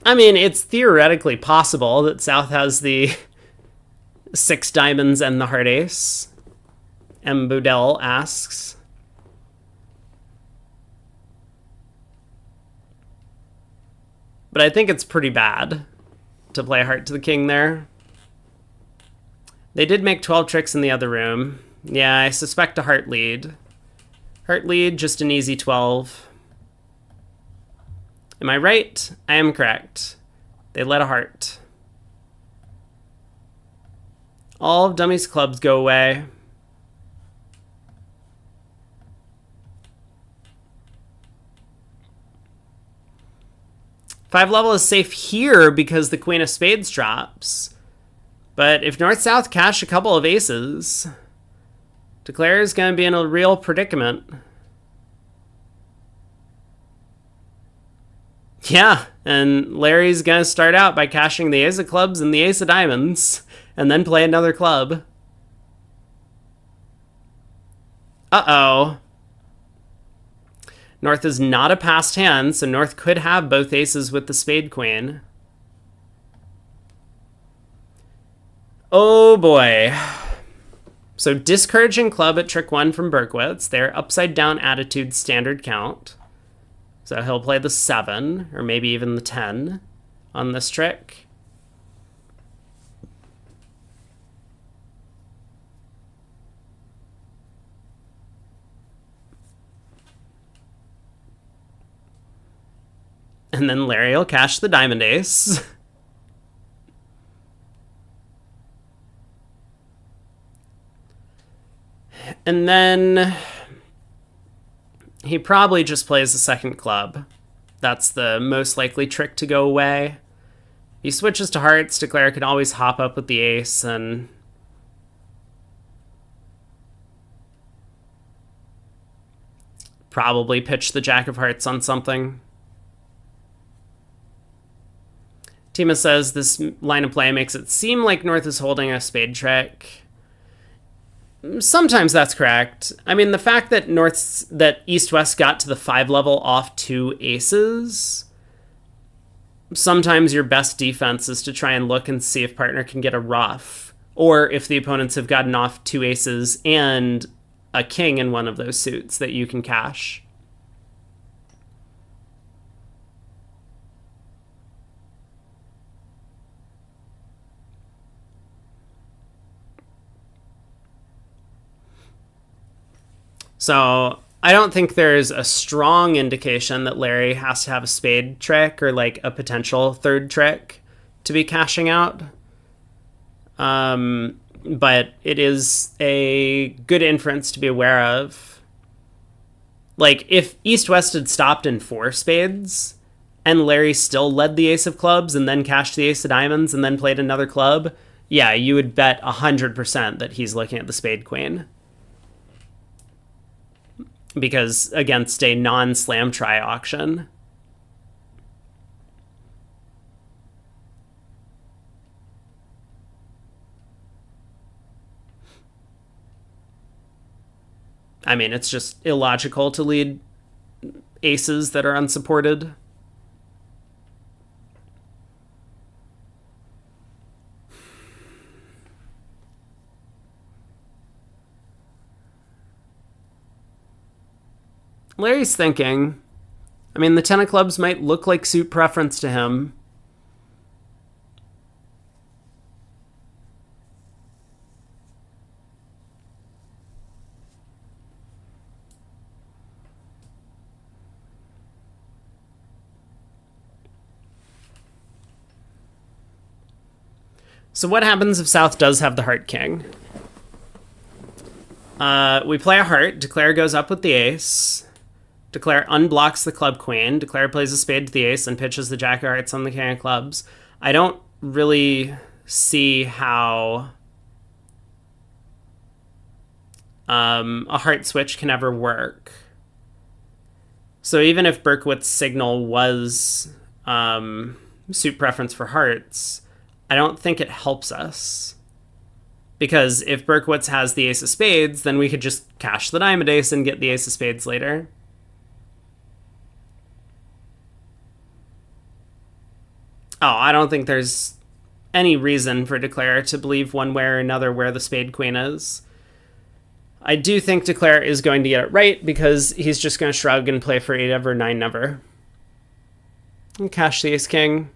I mean, it's theoretically possible that South has the 6 diamonds and the heart ace. M. Boudel asks. But I think it's pretty bad to play heart to the king there. They did make 12 tricks in the other room. Yeah, I suspect a heart lead. Heart lead, just an easy 12. Am I right? I am correct. They let a heart. All of Dummy's clubs go away. Five level is safe here because the Queen of Spades drops. But if North-South cash a couple of aces, Declare is going to be in a real predicament. Yeah, and Larry's going to start out by cashing the ace of clubs and the ace of diamonds, and then play another club. Uh-oh. North is not a passed hand, so North could have both aces with the spade queen. Oh boy. So discouraging club at trick 1 from Berkowitz. They're upside down attitude standard count. So he'll play the 7 or maybe even the 10 on this trick. And then Larry will cash the diamond ace. And then he probably just plays the second club. That's the most likely trick to go away. He switches to hearts. Declare can always hop up with the ace and probably pitch the jack of hearts on something. Tima says this line of play makes it seem like North is holding a spade trick. Sometimes that's correct. I mean, the fact that East-West got to the 5 level off 2 aces, sometimes your best defense is to try and look and see if partner can get a ruff, or if the opponents have gotten off 2 aces and a king in one of those suits that you can cash. So I don't think there's a strong indication that Larry has to have a spade trick or like a potential third trick to be cashing out. But it is a good inference to be aware of. Like, if East-West had stopped in 4 spades and Larry still led the ace of clubs and then cashed the ace of diamonds and then played another club, yeah, you would bet 100% that he's looking at the spade queen. Because against a non-slam try auction. I mean, it's just illogical to lead aces that are unsupported. Larry's thinking. I mean, the 10 of clubs might look like suit preference to him. So what happens if South does have the heart king? We play a heart. Declare goes up with the ace. Declare unblocks the club queen. Declare plays a spade to the ace and pitches the jack of hearts on the king of clubs. I don't really see how a heart switch can ever work. So even if Berkowitz's signal was suit preference for hearts, I don't think it helps us. Because if Berkowitz has the ace of spades, then we could just cash the diamond ace and get the ace of spades later. Oh, I don't think there's any reason for Declare to believe one way or another where the spade queen is. I do think Declare is going to get it right because he's just going to shrug and play for 8 ever, 9 never. And cash the ace king.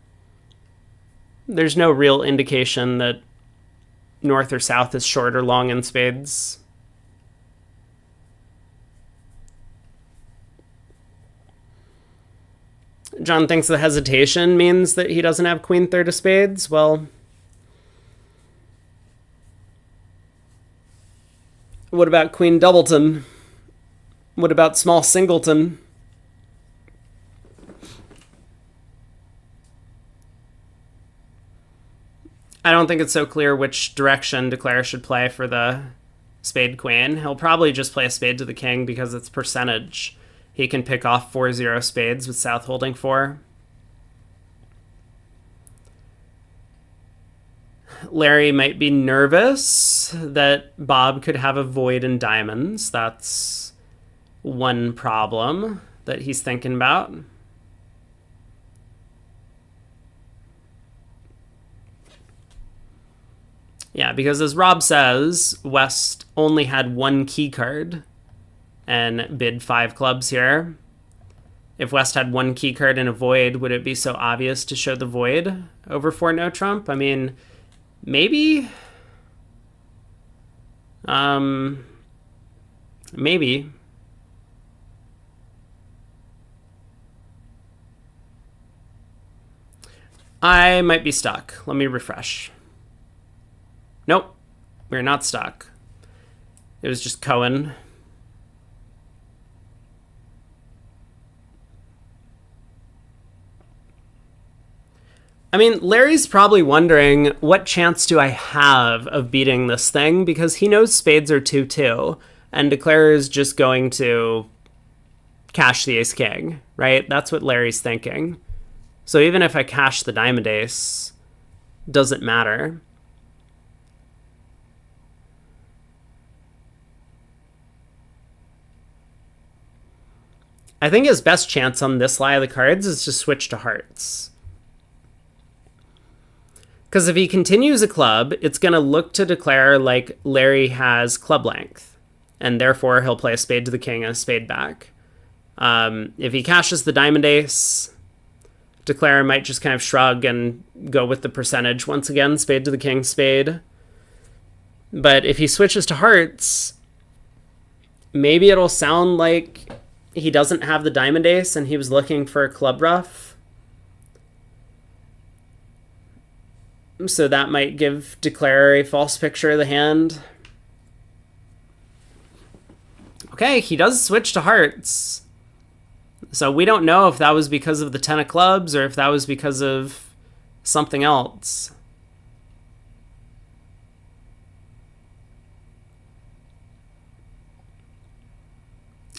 There's no real indication that North or South is short or long in spades. John thinks the hesitation means that he doesn't have queen third of spades. Well, what about queen doubleton? What about small singleton? I don't think it's so clear which direction Declare should play for the spade queen. He'll probably just play a spade to the king because it's percentage. He can pick off 4-0 spades with South holding 4. Larry might be nervous that Bob could have a void in diamonds. That's one problem that he's thinking about. Yeah, because as Rob says, West only had one key card and bid 5 clubs here. If West had one key card and a void, would it be so obvious to show the void over 4 no trump? I mean, maybe. Maybe. I might be stuck. Let me refresh. Nope, we're not stuck. It was just Cohen. I mean, Larry's probably wondering, what chance do I have of beating this thing? Because he knows spades are 2-2, and Declare is just going to cash the ace-king, right? That's what Larry's thinking. So even if I cash the diamond ace, doesn't matter. I think his best chance on this lie of the cards is to switch to hearts. Because if he continues a club, it's going to look to Declare like Larry has club length, and therefore he'll play a spade to the king and a spade back. If he cashes the diamond ace, Declare might just kind of shrug and go with the percentage once again, spade to the king, spade. But if he switches to hearts, maybe it'll sound like he doesn't have the diamond ace and he was looking for a club ruff. So that might give Declare a false picture of the hand. Okay, he does switch to hearts. So we don't know if that was because of the 10 of clubs or if that was because of something else.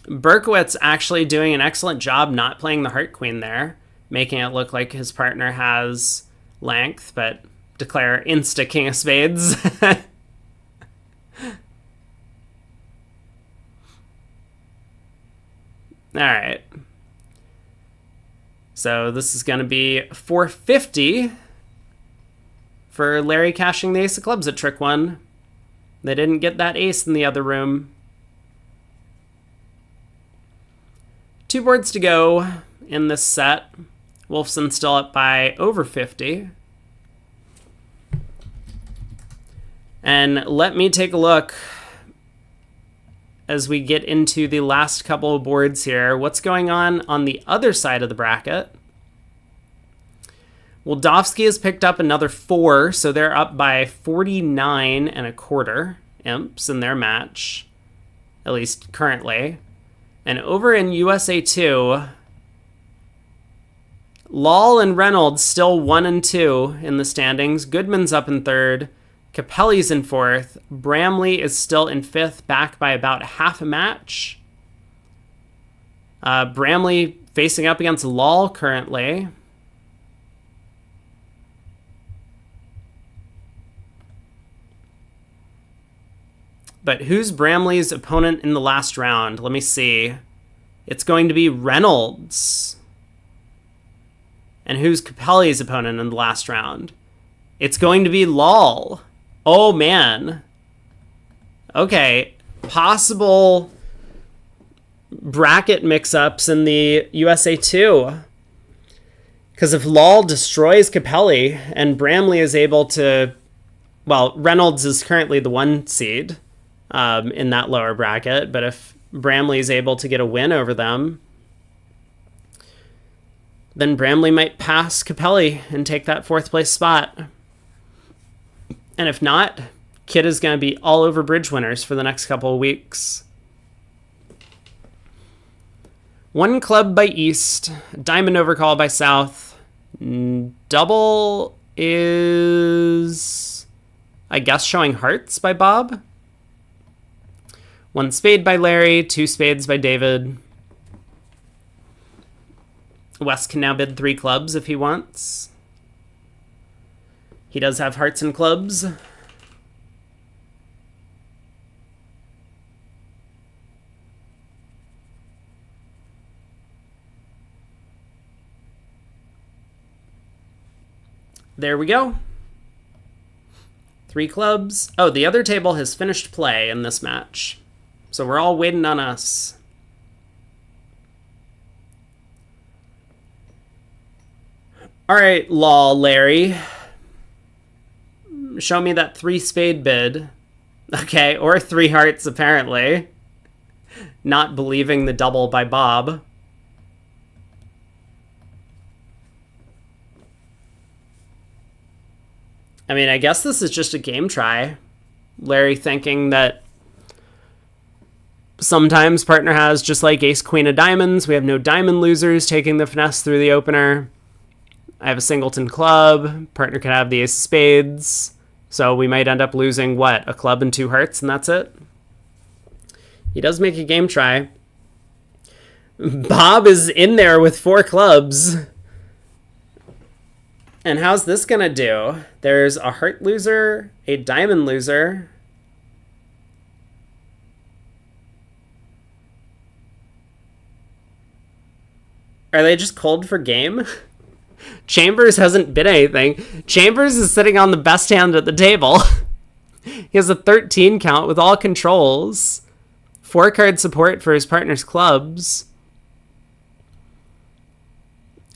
Berkowitz actually doing an excellent job not playing the heart queen there, making it look like his partner has length, but Declare insta king of spades. All right. So this is going to be 450 for Larry cashing the ace of clubs at trick 1. They didn't get that ace in the other room. 2 boards to go in this set. Wolfson still up by over 50. And let me take a look as we get into the last couple of boards here. What's going on the other side of the bracket? Wildovsky has picked up another 4, so they're up by 49 and a quarter imps in their match, at least currently. And over in USA 2, Lal and Reynolds still 1 and 2 in the standings. Goodman's up in 3rd. Capelli's in 4th. Bramley is still in 5th, back by about half a match. Bramley facing up against Lal currently. But who's Bramley's opponent in the last round? Let me see. It's going to be Reynolds. And who's Capelli's opponent in the last round? It's going to be Lal. Oh, man. Okay. Possible bracket mix-ups in the USA 2. Because if Lal destroys Capelli and Bramley is able to... Well, Reynolds is currently the 1 seed in that lower bracket. But if Bramley is able to get a win over them, then Bramley might pass Capelli and take that 4th place spot. And if not, Kid is going to be all over bridge winners for the next couple of weeks. 1 club by East, diamond overcall by South. Double is, I guess, showing hearts by Bob. 1 spade by Larry, 2 spades by David. West can now bid 3 clubs if he wants. He does have hearts and clubs. There we go. 3 clubs. Oh, the other table has finished play in this match. So we're all waiting on us. All right, lol, Larry. Show me that 3 spade bid. Okay, or 3 hearts, apparently. Not believing the double by Bob. I mean, I guess this is just a game try. Larry thinking that sometimes partner has just like ace queen of diamonds. We have no diamond losers taking the finesse through the opener. I have a singleton club. Partner could have the ace of spades. So we might end up losing, what, a club and 2 hearts, and that's it? He does make a game try. Bob is in there with 4 clubs. And how's this going to do? There's a heart loser, a diamond loser. Are they just cold for game? Chambers hasn't bid anything. Chambers is sitting on the best hand at the table. He has a 13 count with all controls. 4 card support for his partner's clubs.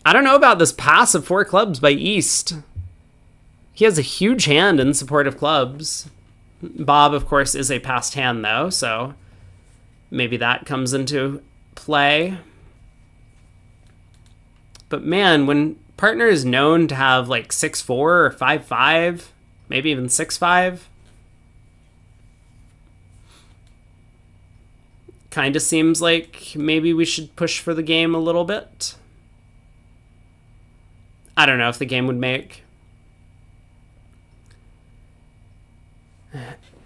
I don't know about this pass of 4 clubs by East. He has a huge hand in support of clubs. Bob, of course, is a passed hand, though, so maybe that comes into play. But man, when partner is known to have like 6-4 or 5-5, maybe even 6-5, kind of seems like maybe we should push for the game a little bit. I don't know if the game would make.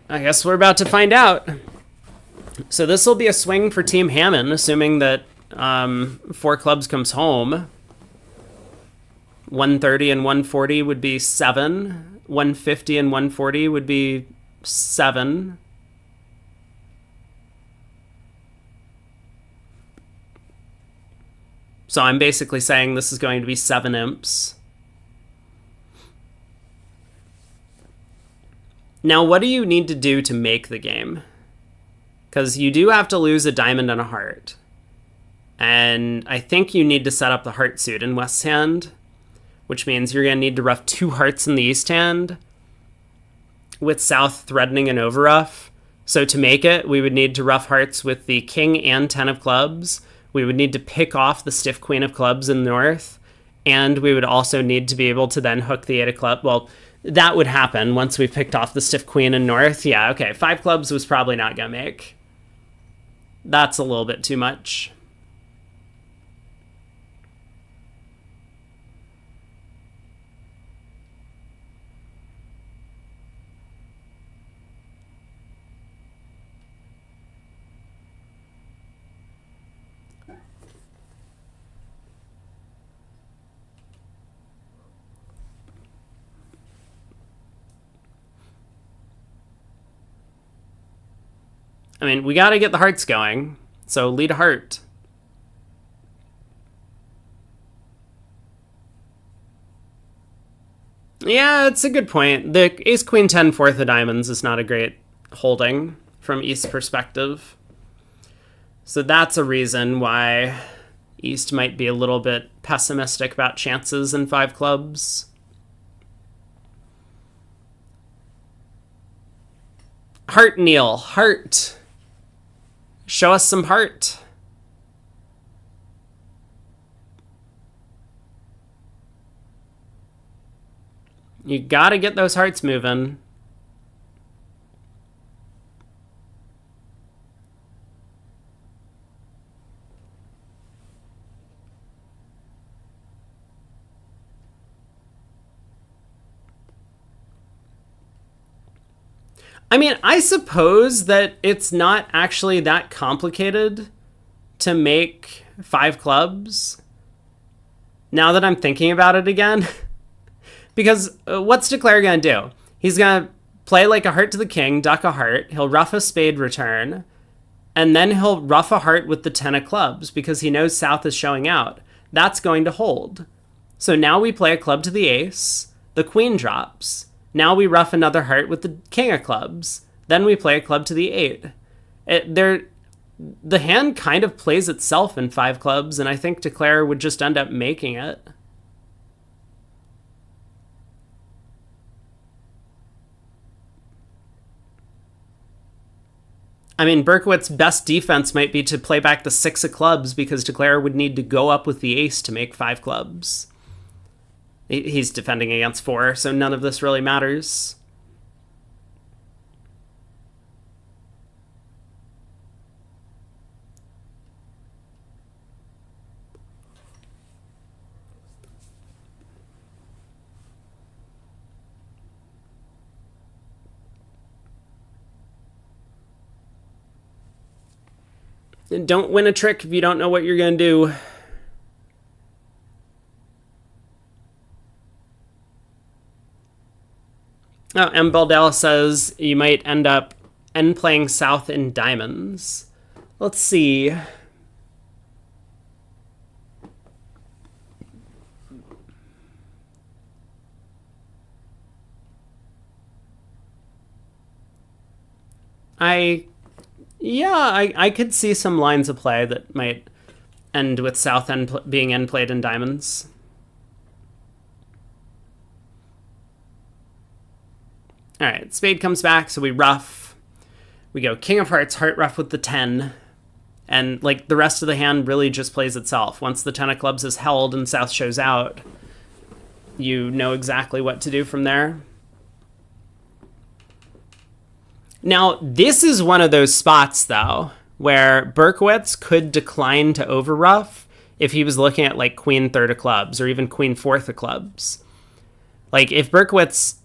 I guess we're about to find out. So this will be a swing for Team Hammond, assuming that 4 clubs comes home. 130 and 140 would be 7. 150 and 140 would be 7. So I'm basically saying this is going to be 7 imps. Now, what do you need to do to make the game? Because you do have to lose a diamond and a heart. And I think you need to set up the heart suit in West's hand, which means you're going to need to rough 2 hearts in the East hand, with South threatening an overruff. So to make it, we would need to rough hearts with the King and 10 of clubs. We would need to pick off the stiff Queen of clubs in the North, and we would also need to be able to then hook the 8 of clubs. Well, that would happen once we picked off the stiff Queen in North. Yeah, okay, 5 clubs was probably not going to make. That's a little bit too much. I mean, we got to get the hearts going, so lead a heart. Yeah, it's a good point. The ace queen 10 4th of diamonds is not a great holding from East's perspective. So that's a reason why East might be a little bit pessimistic about chances in 5 clubs. Heart, Neil. Heart. Show us some heart. You gotta get those hearts moving. I mean, I suppose that it's not actually that complicated to make 5 clubs, now that I'm thinking about it again. Because what's Declare going to do? He's going to play like a heart to the king, duck a heart, he'll ruff a spade return, and then he'll ruff a heart with the 10 of clubs because he knows South is showing out. That's going to hold. So now we play a club to the ace, the queen drops. Now we ruff another heart with the king of clubs. Then we play a club to the 8. The hand kind of plays itself in 5 clubs, and I think Declare would just end up making it. I mean, Berkowitz's best defense might be to play back the 6 of clubs because Declare would need to go up with the ace to make 5 clubs. He's defending against 4, so none of this really matters. Don't win a trick if you don't know what you're going to do. Oh, M. Baldell says you might end up playing south in diamonds. Let's see. I could see some lines of play that might end with south end being end played in diamonds. All right, spade comes back, so we ruff. We go king of hearts, heart ruff with the 10. And like the rest of the hand really just plays itself. Once the 10 of clubs is held and south shows out, you know exactly what to do from there. Now, this is one of those spots, though, where Berkowitz could decline to overruff if he was looking at like queen 3rd of clubs or even queen 4th of clubs. Like if Berkowitz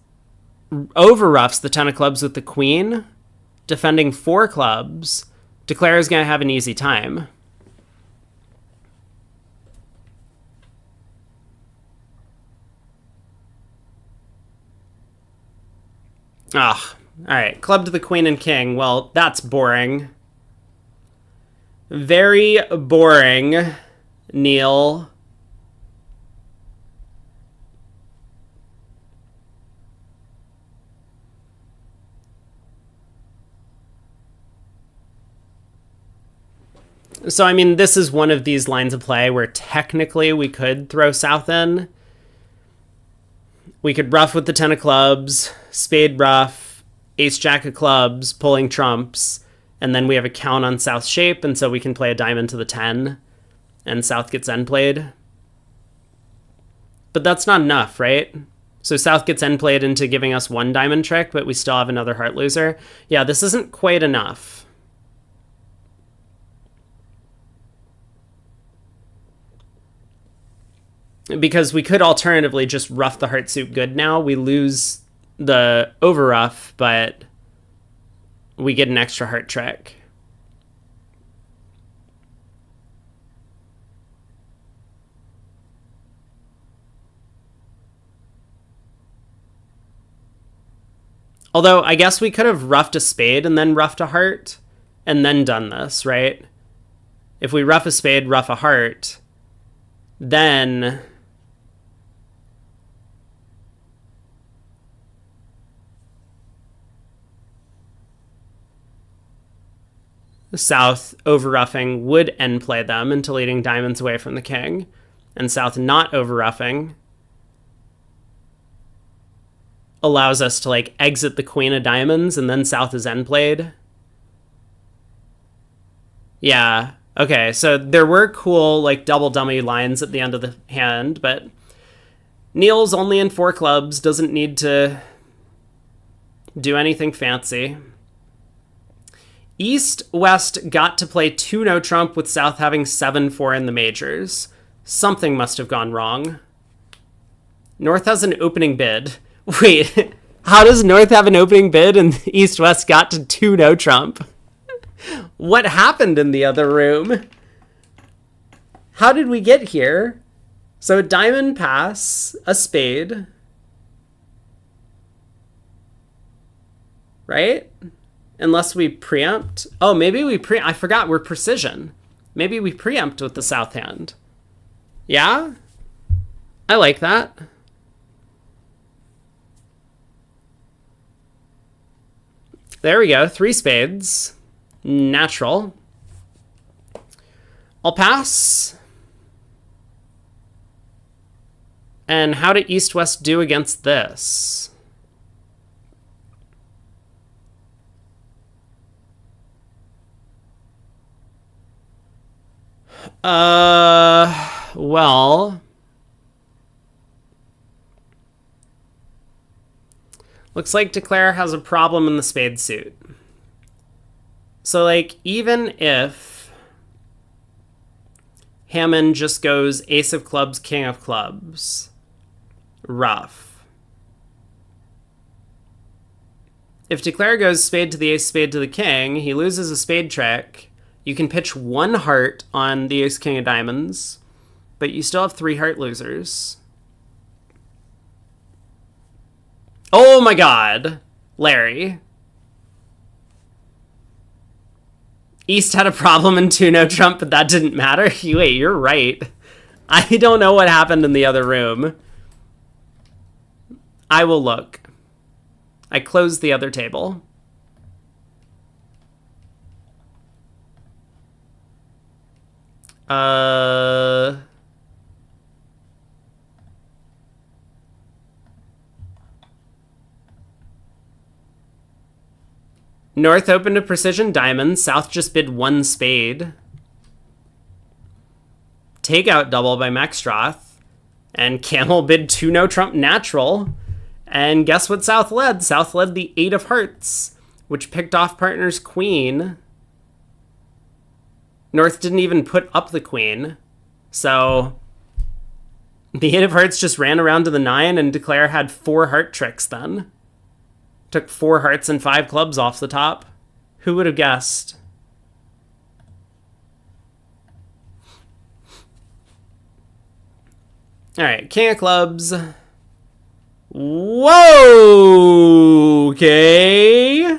overruffs the 10 of clubs with the queen, defending 4 clubs, Declare is going to have an easy time. Ah, all right. Club to the queen and king. Well, that's boring. Very boring, Neil. So, I mean, this is one of these lines of play where technically we could throw south in. We could ruff with the 10 of clubs, spade ruff, ace jack of clubs, pulling trumps, and then we have a count on south shape, and so we can play a diamond to the 10, and south gets end played. But that's not enough, right? So south gets end played into giving us 1 diamond trick, but we still have another heart loser. Yeah, this isn't quite enough. Because we could alternatively just ruff the heart suit good now. We lose the overruff, but we get an extra heart trick. Although I guess we could have ruffed a spade and then ruffed a heart and then done this, right? If we ruff a spade, ruff a heart, then south overruffing would end play them into leading diamonds away from the king, and south not overruffing allows us to like exit the queen of diamonds, and then south is end played. Yeah, okay, so there were cool like double dummy lines at the end of the hand, but Neil's only in 4 clubs, doesn't need to do anything fancy. East-West got to play 2 no trump with South having 7-4 in the majors. Something must have gone wrong. North has an opening bid. Wait, how does North have an opening bid and East-West got to 2 no trump? What happened in the other room? How did we get here? So a diamond pass, a spade. Right? Unless we preempt. Oh, maybe we I forgot we're precision. Maybe we preempt with the south hand. Yeah? I like that. There we go. 3 spades. Natural. I'll pass. And how do East-West do against this? Well, looks like Declare has a problem in the spade suit. So, like, even if Hammond just goes ace of clubs, king of clubs, rough. If Declare goes spade to the ace, spade to the king, he loses a spade trick. You can pitch 1 heart on the ace, king of diamonds, but you still have 3 heart losers. Oh my god, Larry. East had a problem in 2-no trump, but that didn't matter. Wait, you're right. I don't know what happened in the other room. I will look. I closed the other table. North opened a precision diamond. South just bid 1 spade. Takeout double by Maxstroth. And Camel bid 2-no trump natural. And guess what South led? South led the 8 of hearts, which picked off partner's queen. North didn't even put up the queen. So the 8 of hearts just ran around to the 9, and Declare had 4 heart tricks then. Took 4 hearts and 5 clubs off the top. Who would have guessed? All right, king of clubs. Whoa! Okay.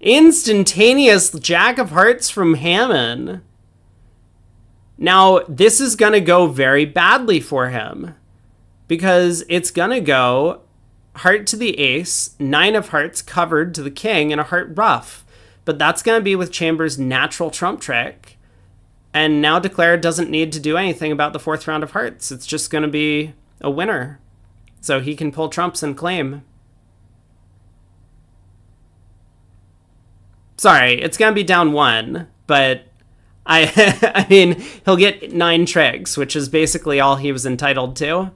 Instantaneous jack of hearts from Hammond. Now, this is going to go very badly for him, because it's going to go heart to the ace, 9 of hearts covered to the king, and a heart ruff. But that's going to be with Chambers' natural trump trick. And now Declare doesn't need to do anything about the 4th round of hearts. It's just going to be a winner. So he can pull trumps and claim. Sorry, it's going to be down 1, but I mean, he'll get 9 tricks, which is basically all he was entitled to.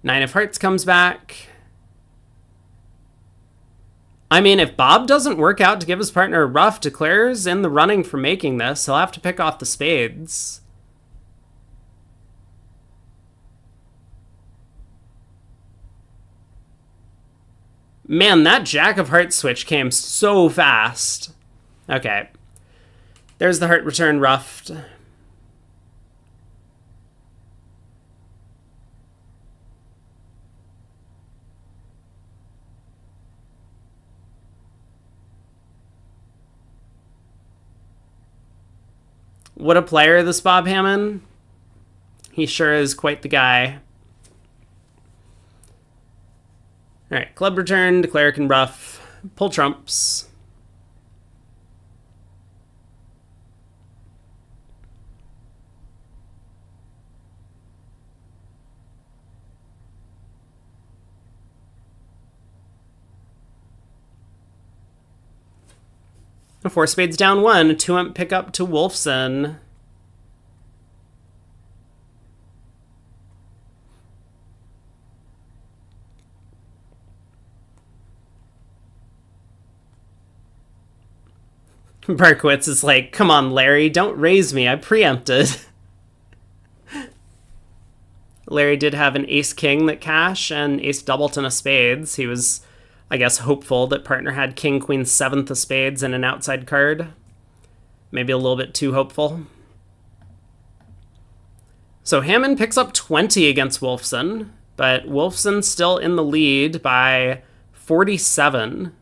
9 of hearts comes back. I mean, if Bob doesn't work out to give his partner a ruff, Declare's in the running for making this. He'll have to pick off the spades. Man, that jack of hearts switch came so fast. Okay. There's the heart return ruffed. What a player, this Bob Hammond. He sure is quite the guy. All right, club return, Declare can ruff, pull trumps. A 4 spades down 1, a 2-ump pickup to Wolfson. Berkowitz is like, come on, Larry, don't raise me. I preempted. Larry did have an ace-king that cash and ace-doubleton of spades. He was, I guess, hopeful that partner had king-queen 7th of spades and an outside card. Maybe a little bit too hopeful. So Hammond picks up 20 against Wolfson, but Wolfson's still in the lead by 47.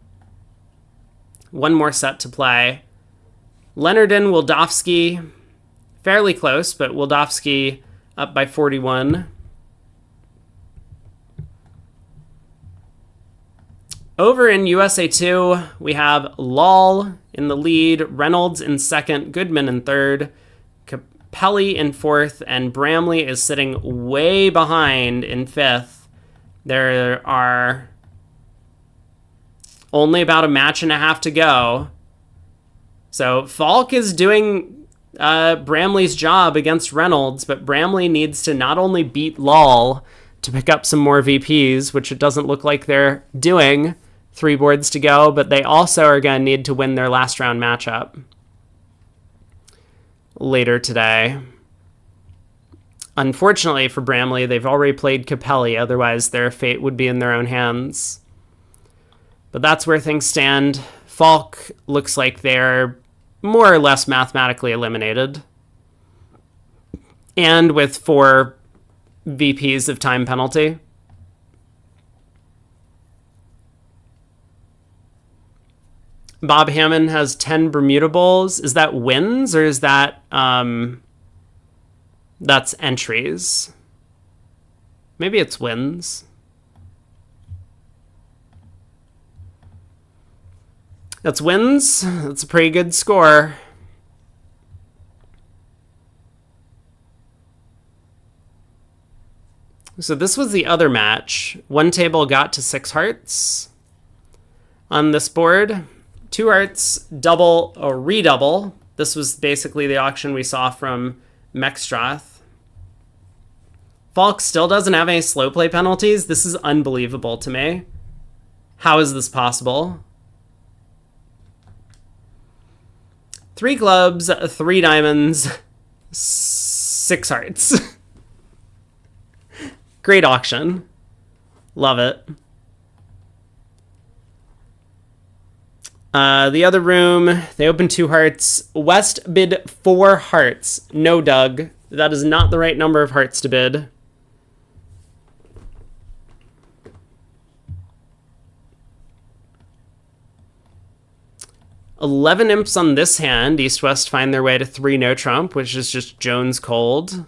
1 more set to play. Leonard and Wildowski, fairly close, but Wildowski up by 41. Over in USA 2, we have Lal in the lead, Reynolds in second, Goodman in third, Capelli in fourth, and Bramley is sitting way behind in fifth. There are only about a match and a half to go. So Falk is doing Bramley's job against Reynolds, but Bramley needs to not only beat Lal to pick up some more VPs, which it doesn't look like they're doing, 3 boards to go, but they also are going to need to win their last round matchup later today. Unfortunately for Bramley, they've already played Capelli, otherwise their fate would be in their own hands. But that's where things stand. Falk looks like they're more or less mathematically eliminated. And with 4 VPs of time penalty. Bob Hammond has 10 Bermuda Bowls. Is that wins or is that that's entries? Maybe it's wins. That's wins. That's a pretty good score. So this was the other match. One table got to 6 hearts on this board. 2 hearts, double or redouble. This was basically the auction we saw from Mexstrath. Falk still doesn't have any slow play penalties. This is unbelievable to me. How is this possible? 3 clubs, 3 diamonds, 6 hearts. Great auction. Love it. The other room, they opened 2 hearts. West bid 4 hearts. No, Doug. That is not the right number of hearts to bid. $11 imps on this hand. East-West find their way to 3 no trump, which is just Jones cold.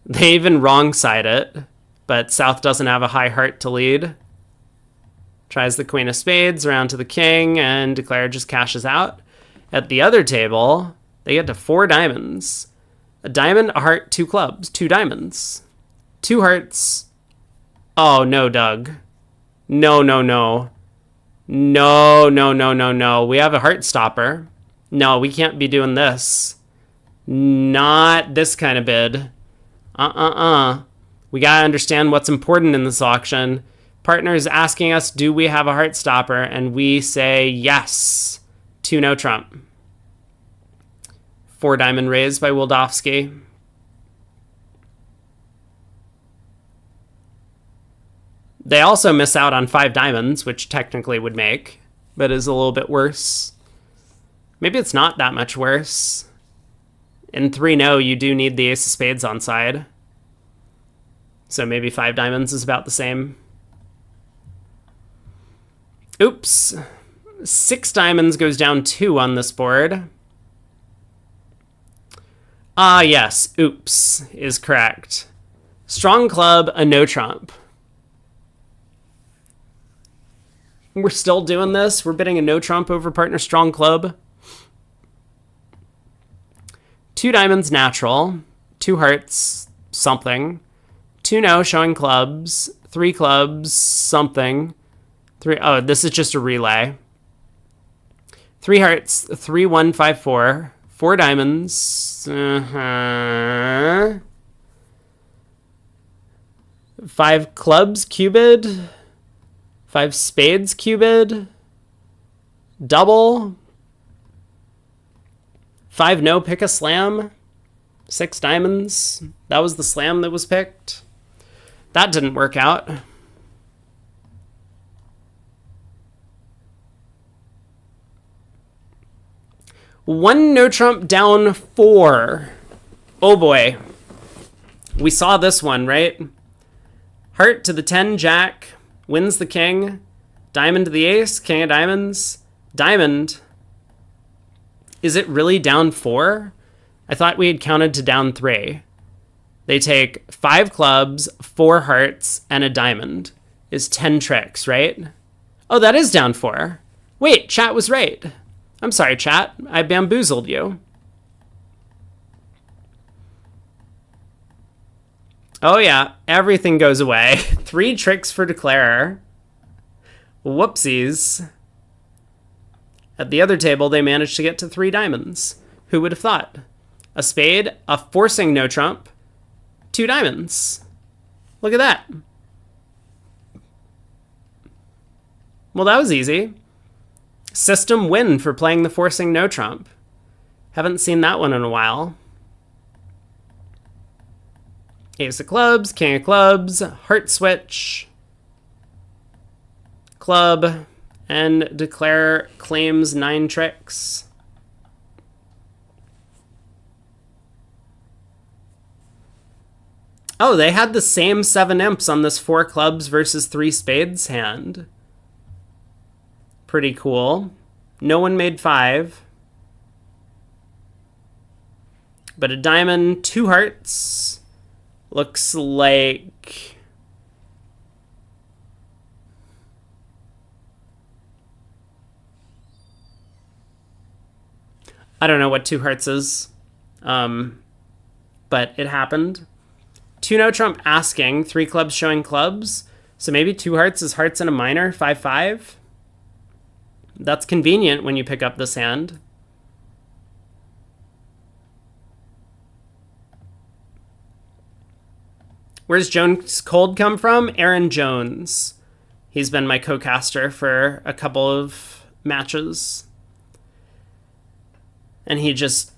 They even wrong-side it, but South doesn't have a high heart to lead. Tries the Queen of Spades around to the King, and Declare just cashes out. At the other table, they get to 4 diamonds. A diamond, a heart, 2 clubs, 2 diamonds. 2 hearts. Oh, no, Doug. No, no, no. No, no, no, no, no. We have a heart stopper. No, we can't be doing this. Not this kind of bid. We gotta understand what's important in this auction. Partner is asking us, do we have a heart stopper? And we say yes. 2 no trump. 4 diamond raised by Wildowski. They also miss out on 5 diamonds, which technically would make, but is a little bit worse. Maybe it's not that much worse. In 3-no, you do need the ace of spades on side. So maybe 5 diamonds is about the same. Oops. 6 diamonds goes down 2 on this board. Ah, yes. Oops is correct. Strong club, a no trump. We're still doing this. We're bidding a no trump over partner strong club. 2 diamonds natural. 2 hearts something. 2 no showing clubs. 3 clubs something. 3. Oh, this is just a relay. 3 hearts. 3 1 5 4. 4 diamonds. 5 clubs cubed. 5 spades cubed. Double. 5 no pick a slam. 6 diamonds. That was the slam that was picked. That didn't work out. One no trump down 4. Oh boy. We saw this one, right? Heart to the 10 jack. Wins the king. Diamond to the ace. King of diamonds. Diamond. Is it really down 4? I thought we had counted to down 3. They take 5 clubs, 4 hearts, and a diamond. Is 10 tricks, right? Oh, that is down 4. Wait, chat was right. I'm sorry, chat. I bamboozled you. Oh yeah, everything goes away. 3 tricks for declarer. Whoopsies. At the other table, they managed to get to 3 diamonds. Who would have thought? A spade, a forcing no trump, 2 diamonds. Look at that. Well, that was easy. System win for playing the forcing no trump. Haven't seen that one in a while. Ace of clubs, king of clubs, heart switch, club, and declare claims 9 tricks. Oh, they had the same 7 imps on this 4 clubs versus 3 spades hand. Pretty cool. No one made 5. But a diamond, 2 hearts. Looks like... I don't know what 2 hearts is. But it happened. 2 no trump asking, 3 clubs showing clubs. So maybe 2 hearts is hearts and a minor, 5-5. That's convenient when you pick up this hand. Where's Jones Cold come from? Aaron Jones. He's been my co-caster for a couple of matches. And he just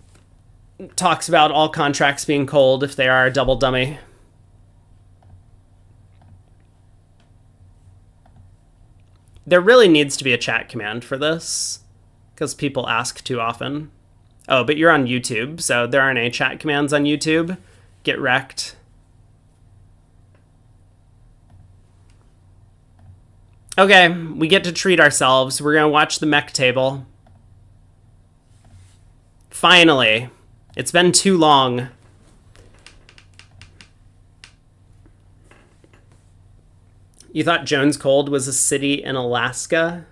talks about all contracts being cold if they are a double dummy. There really needs to be a chat command for this, because people ask too often. Oh, but you're on YouTube, so there aren't any chat commands on YouTube. Get wrecked. Okay, we get to treat ourselves. We're going to watch the mech table. Finally. It's been too long. You thought Jones Cold was a city in Alaska?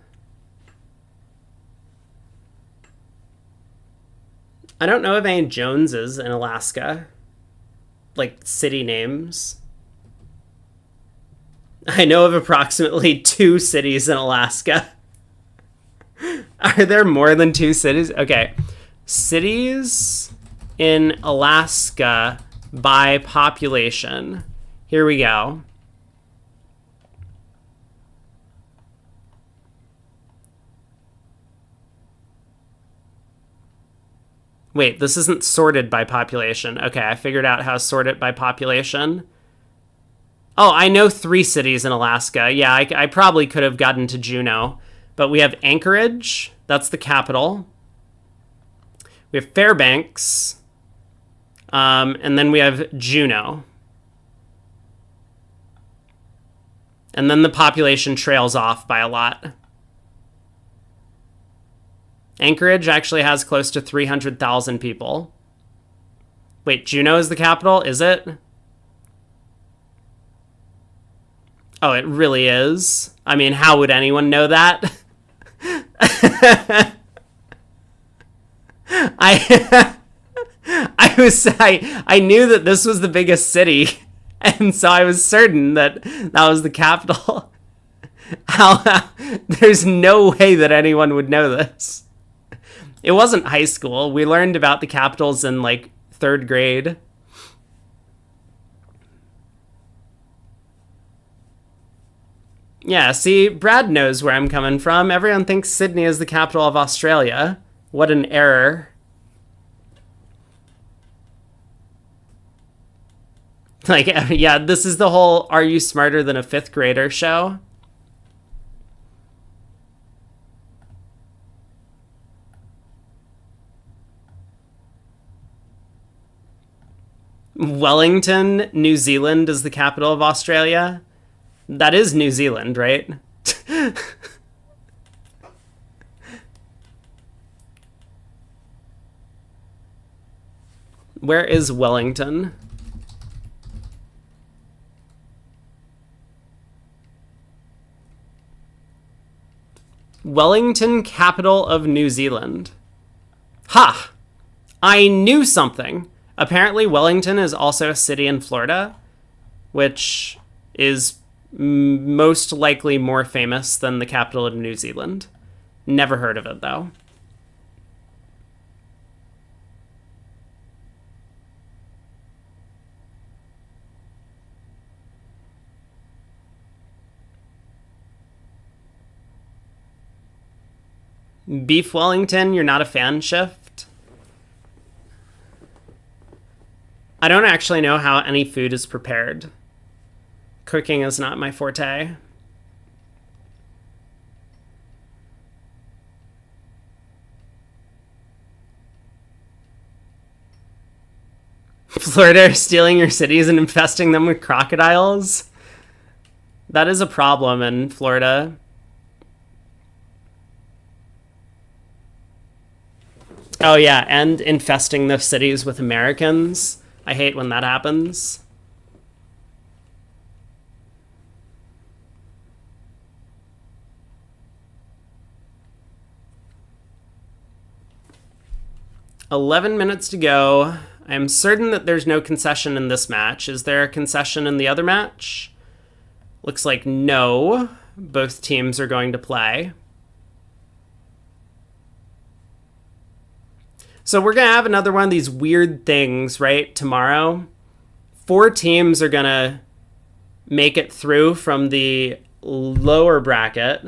I don't know of any Joneses in Alaska. Like, city names. I know of approximately 2 cities in Alaska. Are there more than 2 cities? Okay. Cities in Alaska by population. Here we go. Wait, this isn't sorted by population. Okay, I figured out how to sort it by population. Oh, I know 3 cities in Alaska. Yeah, I probably could have gotten to Juneau. But we have Anchorage. That's the capital. We have Fairbanks. And then we have Juneau. And then the population trails off by a lot. Anchorage actually has close to 300,000 people. Wait, Juneau is the capital? Is it? Oh, it really is? I mean, how would anyone know that? I knew that this was the biggest city, and so I was certain that that was the capital. There's no way that anyone would know this. It wasn't high school. We learned about the capitals in, like, 3rd grade. Yeah, see, Brad knows where I'm coming from. Everyone thinks Sydney is the capital of Australia. What an error. Like, yeah, this is the whole "Are you smarter than a 5th grader" show. Wellington, New Zealand is the capital of Australia. That is New Zealand, right? Where is Wellington? Wellington, capital of New Zealand. Ha! I knew something. Apparently, Wellington is also a city in Florida, which is most likely more famous than the capital of New Zealand. Never heard of it, though. Beef Wellington, you're not a fan, Shift? I don't actually know how any food is prepared. Cooking is not my forte. Florida are stealing your cities and infesting them with crocodiles? That is a problem in Florida. Oh yeah, and infesting the cities with Americans. I hate when that happens. "11 minutes to go. I am certain that there's no concession in this match. Is there a concession in the other match? Looks like no. Both teams are going to play. So we're going to have another one of these weird things, right, tomorrow. 4 teams are going to make it through from the lower bracket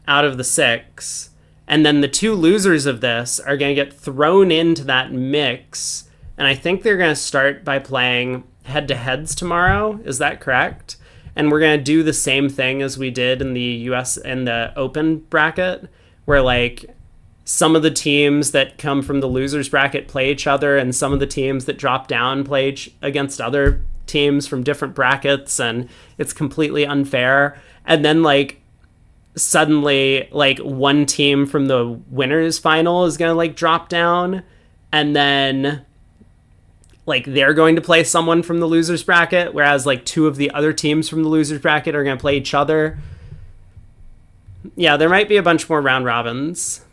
out of the 6. And then the 2 losers of this are going to get thrown into that mix. And I think they're going to start by playing head-to-heads tomorrow. Is that correct? And we're going to do the same thing as we did in the the open bracket, where like some of the teams that come from the losers bracket play each other, and some of the teams that drop down play against other teams from different brackets, and it's completely unfair. And then like suddenly like one team from the winners final is going to like drop down, and then like they're going to play someone from the losers bracket, whereas like 2 of the other teams from the losers bracket are going to play each other. Yeah, there might be a bunch more round robins.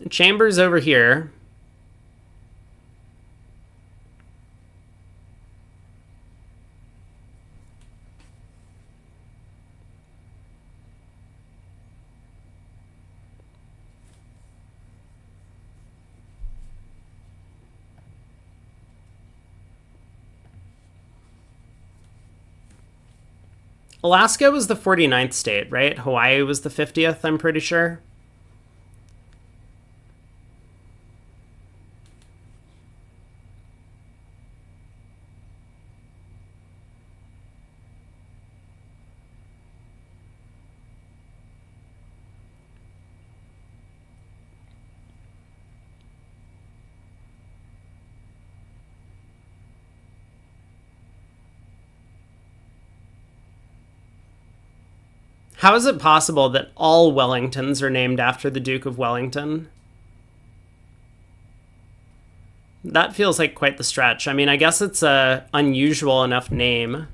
Chambers over here. Alaska was the 49th state, right? Hawaii was the 50th, I'm pretty sure. How is it possible that all Wellingtons are named after the Duke of Wellington? That feels like quite the stretch. I mean, I guess it's a unusual enough name.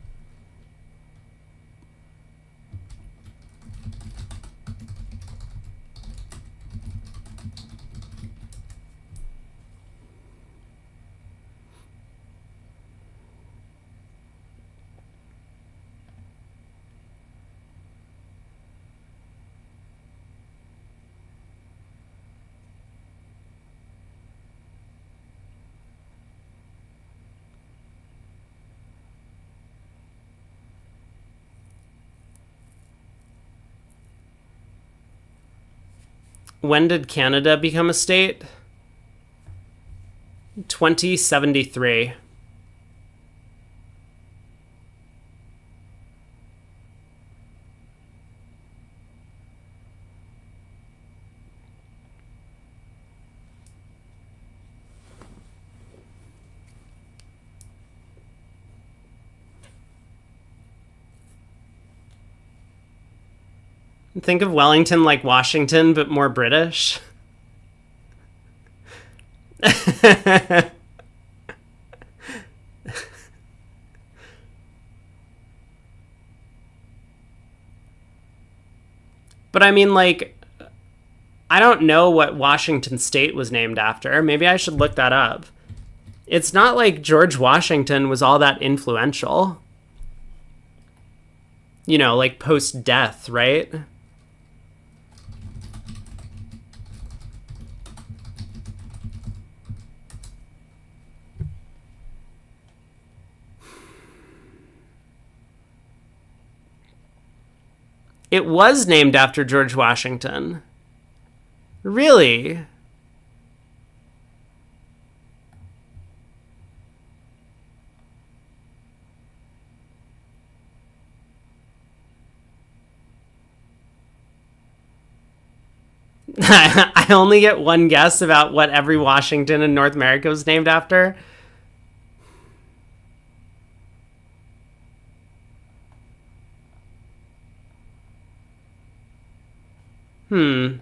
When did Canada become a state? 2073. Think of Wellington like Washington, but more British. But I mean, like, I don't know what Washington State was named after. Maybe I should look that up. It's not like George Washington was all that influential. You know, like post-death, right? It was named after George Washington. Really? I only get one guess about what every Washington in North America was named after. Hmm.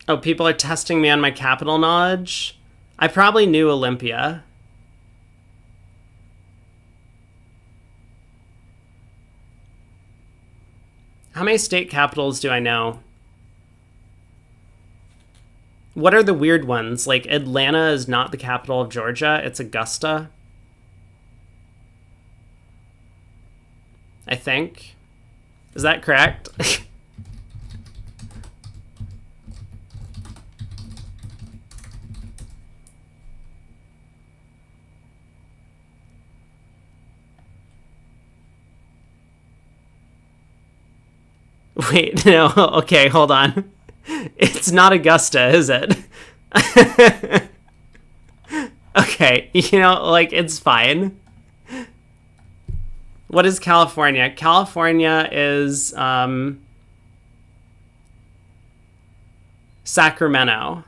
Oh, people are testing me on my capital knowledge. I probably knew Olympia. How many state capitals do I know? What are the weird ones? Like, Atlanta is not the capital of Georgia, it's Augusta. I think. Is that correct? Wait, no. Okay, hold on. It's not Augusta, is it? Okay, you know, like, it's fine. What is California? California is Sacramento.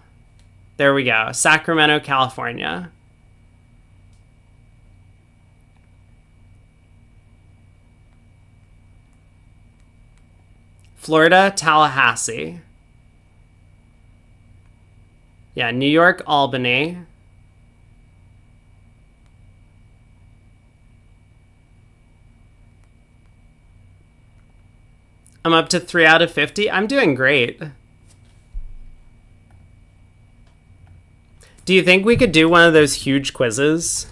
There we go. Sacramento, California. Florida, Tallahassee. Yeah, New York, Albany. I'm up to 3 out of 50. I'm doing great. Do you think we could do one of those huge quizzes?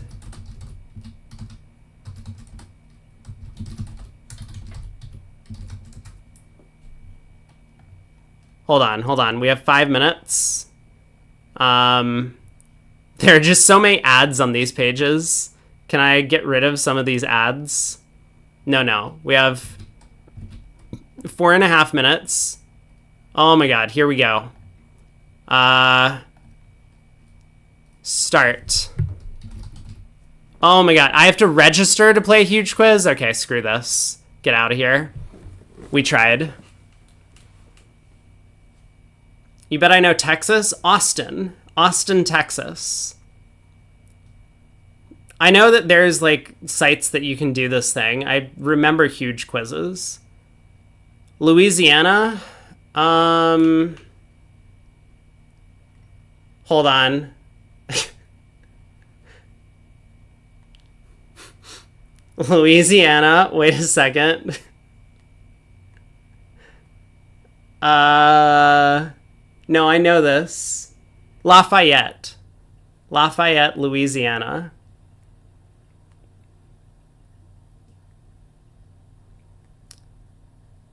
Hold on. We have 5 minutes. There are just so many ads on these pages. Can I get rid of some of these ads? No. We have 4.5 minutes. Oh my god, here we go. Start. Oh my god, I have to register to play a huge quiz? Okay, screw this. Get out of here. We tried. You bet I know Texas? Austin, Texas. I know that there's, like, sites that you can do this thing. I remember huge quizzes. Louisiana? Hold on. Louisiana, wait a second. No, I know this. Lafayette, Louisiana.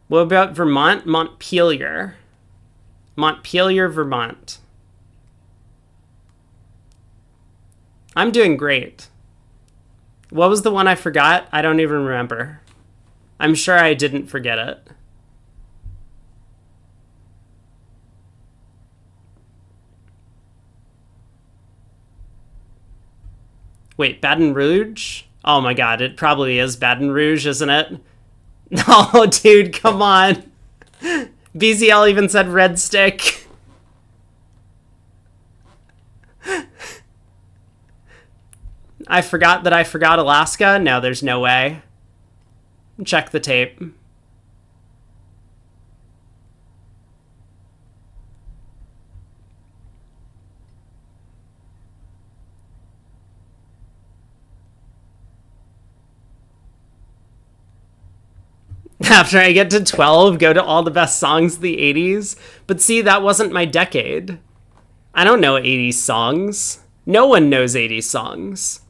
What about Vermont? Montpelier, Vermont. I'm doing great. What was the one I forgot? I don't even remember. I'm sure I didn't forget it. Wait, Baton Rouge? Oh my god, it probably is Baton Rouge, isn't it? Oh, dude, come on. BZL even said red stick. I forgot that I forgot Alaska. No, there's no way. Check the tape. After I get to 12, go to all the best songs of the 80s. But see, that wasn't my decade. I don't know 80s songs. No one knows 80s songs.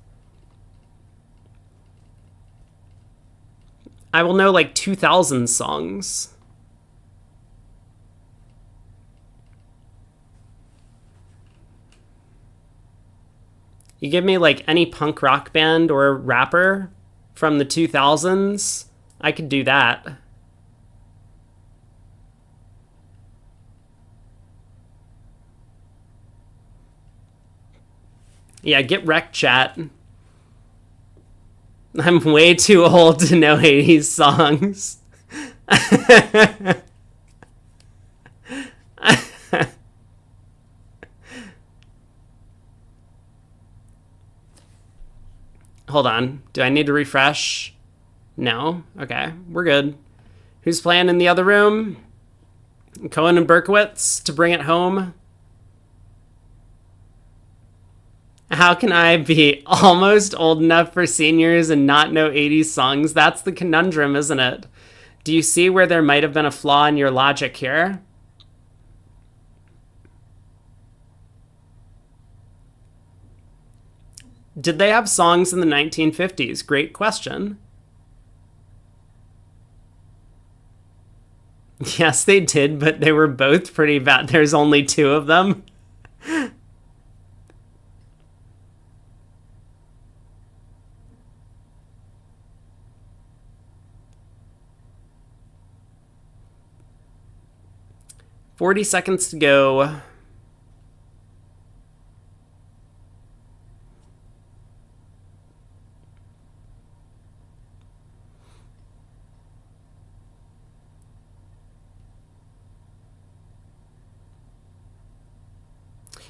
I will know like 2000 songs. You give me like any punk rock band or rapper from the 2000s, I could do that. Yeah, get wrecked, chat. I'm way too old to know 80s songs. Hold on. Do I need to refresh? No? Okay, we're good. Who's playing in the other room? Cohen and Berkowitz to bring it home. How can I be almost old enough for seniors and not know 80s songs? That's the conundrum, isn't it? Do you see where there might have been a flaw in your logic here? Did they have songs in the 1950s? Great question. Yes, they did, but they were both pretty bad. There's only two of them. $40 seconds to go.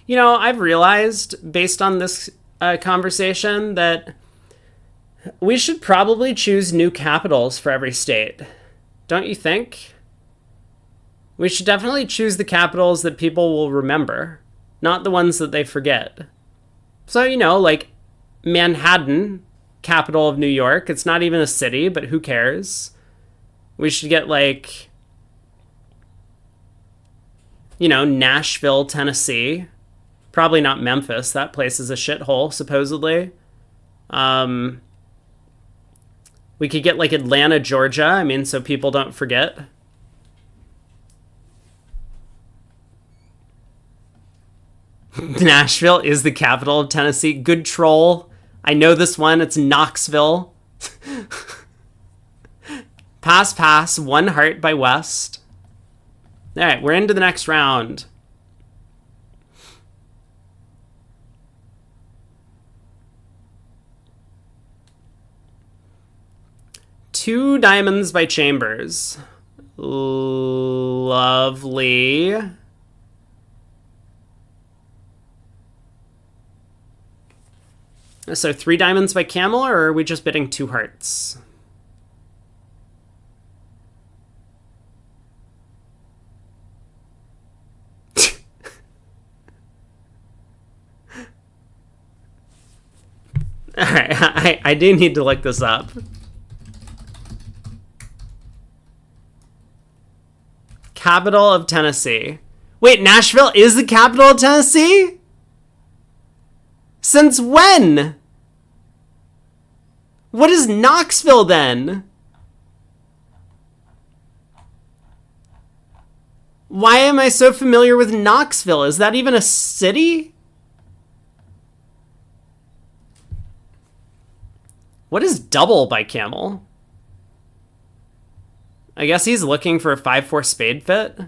You know, I've realized, based on this conversation, that we should probably choose new capitals for every state. Don't you think? We should definitely choose the capitals that people will remember, not the ones that they forget. So, you know, like Manhattan, capital of New York. It's not even a city, but who cares? We should get like, you know, Nashville, Tennessee. Probably not Memphis. That place is a shithole, supposedly. We could get like Atlanta, Georgia. I mean, so people don't forget. Nashville is the capital of Tennessee. Good troll. I know this one. It's Knoxville. Pass. 1 heart by West. All right, we're into the next round. Two diamonds by Chambers. Lovely. So 3 diamonds by Camel, or are we just bidding 2 hearts? All right, I do need to look this up. Capital of Tennessee. Wait, Nashville is the capital of Tennessee? Since when? What is Knoxville then? Why am I so familiar with Knoxville? Is that even a city? What is double by Camel? I guess he's looking for a 5-4 spade fit.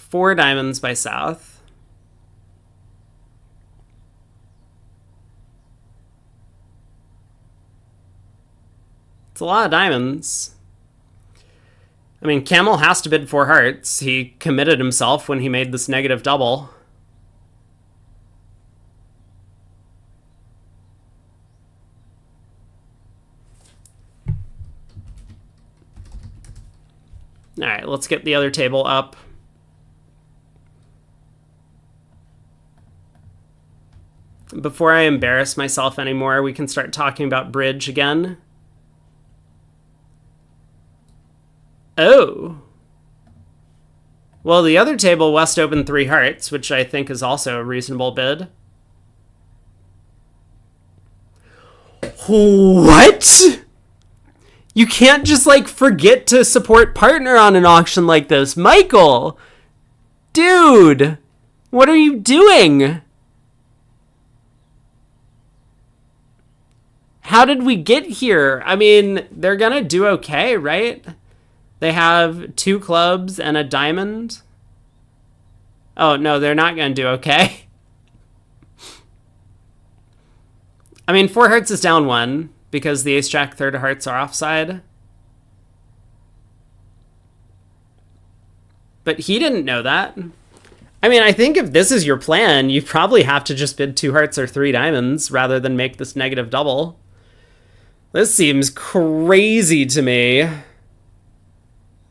4 diamonds by South. It's a lot of diamonds. I mean, Camel has to bid 4 hearts. He committed himself when he made this negative double. All right, let's get the other table up. Before I embarrass myself anymore, we can start talking about bridge again. Oh. Well, the other table, West opened 3 hearts, which I think is also a reasonable bid. What? You can't just, like, forget to support partner on an auction like this. Michael! Dude! What are you doing? How did we get here? I mean, they're gonna do okay, right? They have 2 clubs and a diamond. Oh, no, they're not gonna do okay. I mean, 4 hearts is down 1. Because the ace-jack third of hearts are offside. But he didn't know that. I mean, I think if this is your plan, you probably have to just bid 2 hearts or 3 diamonds rather than make this negative double. This seems crazy to me.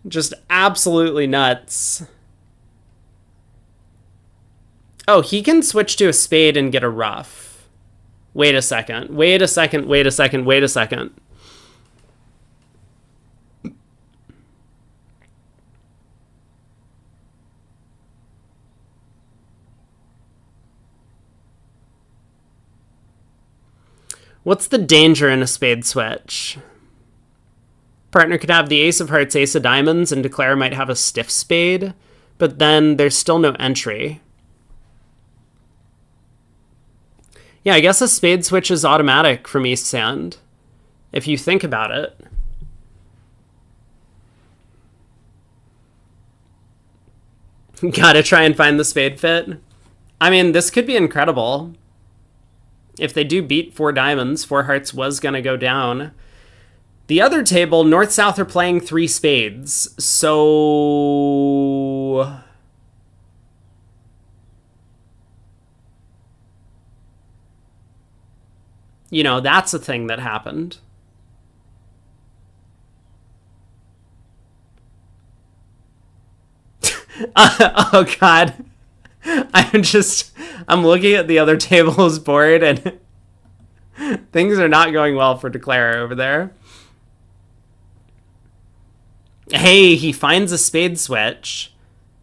Just absolutely nuts. Oh, he can switch to a spade and get a ruff. Wait a second. Wait a second. Wait a second. Wait a second. What's the danger in a spade switch? Partner could have the ace of hearts, ace of diamonds, and declare might have a stiff spade, but then there's still no entry. Yeah, I guess a spade switch is automatic from East Sand, if you think about it. Gotta try and find the spade fit. I mean, this could be incredible. If they do beat 4 diamonds, 4 hearts was gonna go down. The other table, North-South are playing 3 spades, so... You know, that's a thing that happened. Oh, God. I'm looking at the other table's board, and things are not going well for Declare over there. Hey, he finds a spade switch.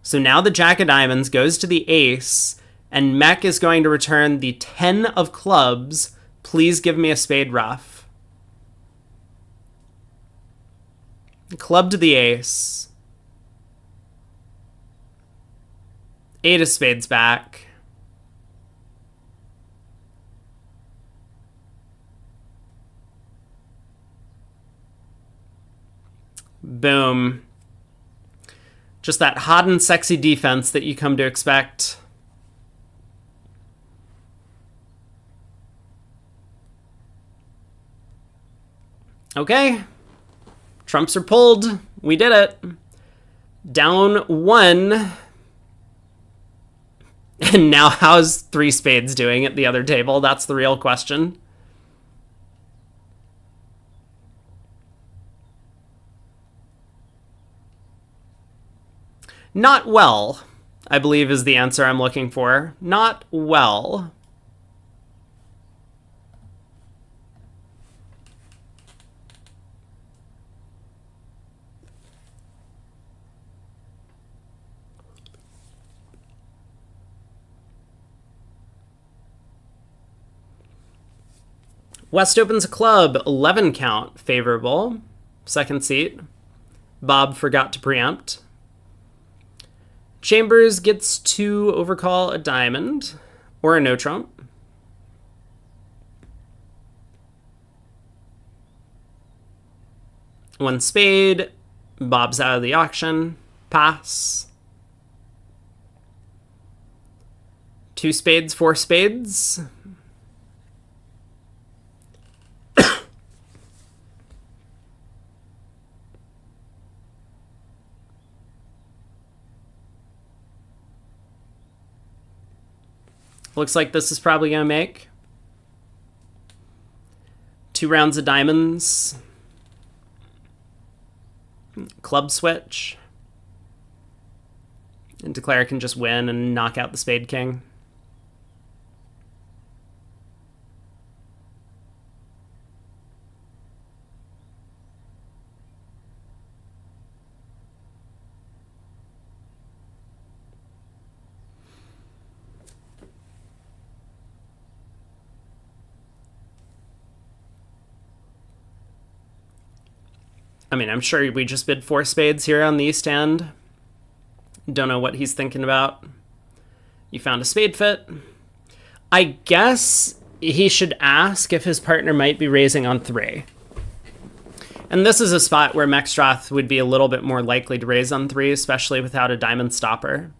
So now the jack of diamonds goes to the ace, and Mech is going to return the 10 of clubs. Please give me a spade ruff. Club to the ace. 8 of spades back. Boom. Just that hot and sexy defense that you come to expect. Okay. Trumps are pulled. We did it. Down 1. And now how's 3 spades doing at the other table? That's the real question. Not well, I believe is the answer I'm looking for. Not well. West opens a club, 11 count, favorable. Second seat. Bob forgot to preempt. Chambers gets to overcall a diamond or a no trump. One spade. Bob's out of the auction. Pass. 2 spades, 4 spades. Looks like this is probably going to make 2 rounds of diamonds. Club switch. And Declare can just win and knock out the Spade King. I mean, I'm sure we just bid 4 spades here on the East End. Don't know what he's thinking about. You found a spade fit. I guess he should ask if his partner might be raising on 3. And this is a spot where Mexstroth would be a little bit more likely to raise on 3, especially without a diamond stopper.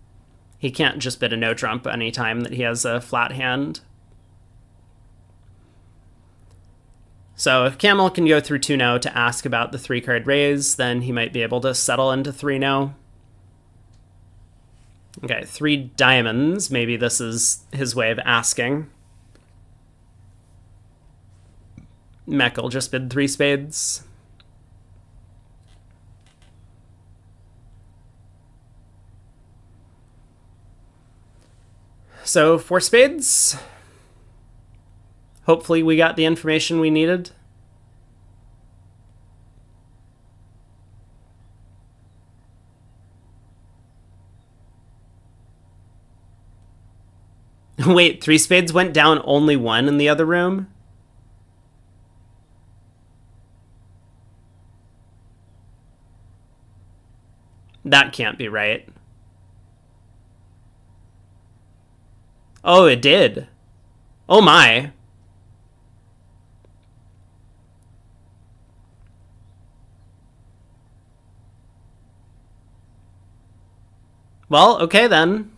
He can't just bid a no trump anytime that he has a flat hand. So if Camel can go through 2-no to ask about the 3-card raise, then he might be able to settle into 3-no. Okay, 3 diamonds. Maybe this is his way of asking. Meckel just bid 3 spades. So 4 spades. Hopefully we got the information we needed. Wait, 3 spades went down only 1 in the other room? That can't be right. Oh, it did. Oh my. Well, okay then.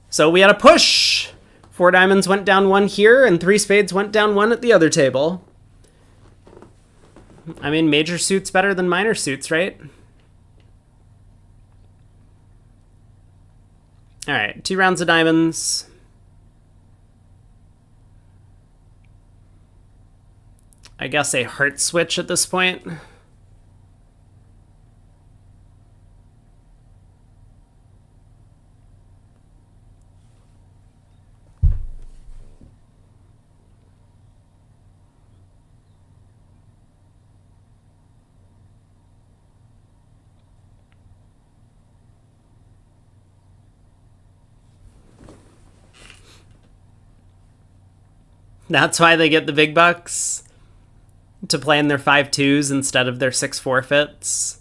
So we had a push. 4 diamonds went down 1 here, and 3 spades went down 1 at the other table. I mean, major suits better than minor suits, right? All right, 2 rounds of diamonds. I guess a heart switch at this point. That's why they get the big bucks? To play in their 5-2s instead of their 6 forfeits?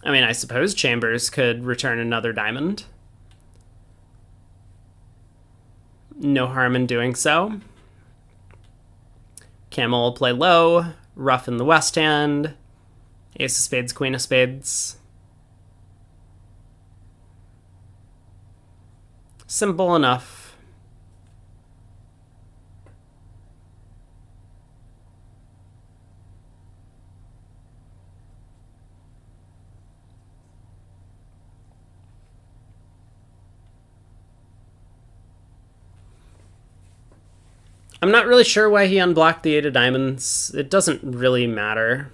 I mean, I suppose Chambers could return another diamond. No harm in doing so. Camel will play low, ruff in the west hand, ace of spades, queen of spades. Simple enough. I'm not really sure why he unblocked the 8 of diamonds. It doesn't really matter.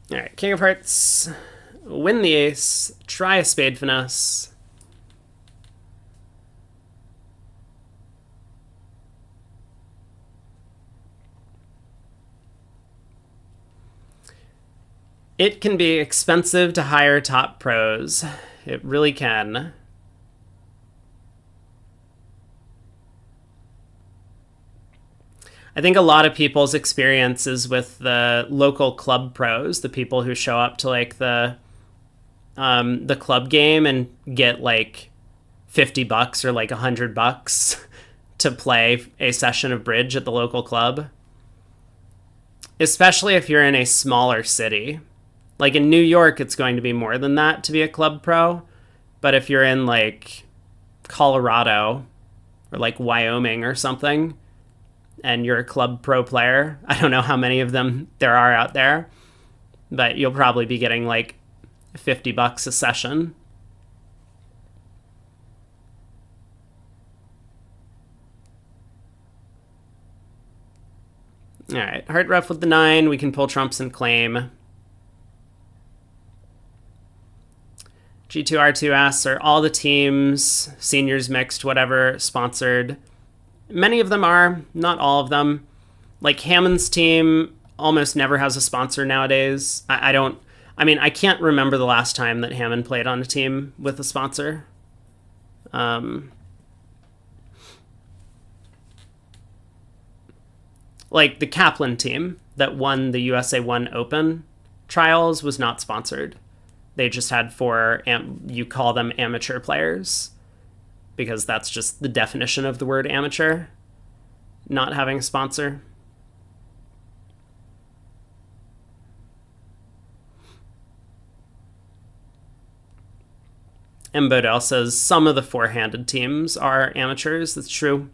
All right, King of Hearts, win the ace, try a spade finesse. It can be expensive to hire top pros. It really can. I think a lot of people's experiences with the local club pros, the people who show up to like the club game and get like $50 or like $100 to play a session of bridge at the local club. Especially if you're in a smaller city. Like in New York, it's going to be more than that to be a club pro. But if you're in like Colorado or like Wyoming or something, and you're a club pro player, I don't know how many of them there are out there, but you'll probably be getting like $50 a session. All right, heart ref with the 9. We can pull trumps and claim. G2R2 asks, are all the teams, seniors, mixed, whatever, sponsored? Many of them are, not all of them. Like Hammond's team almost never has a sponsor nowadays. I can't remember the last time that Hammond played on a team with a sponsor. Like the Kaplan team that won the USA 1 Open trials was not sponsored. They just had 4, you call them amateur players, because that's just the definition of the word amateur, not having a sponsor. And Bodell says some of the 4-handed teams are amateurs. That's true.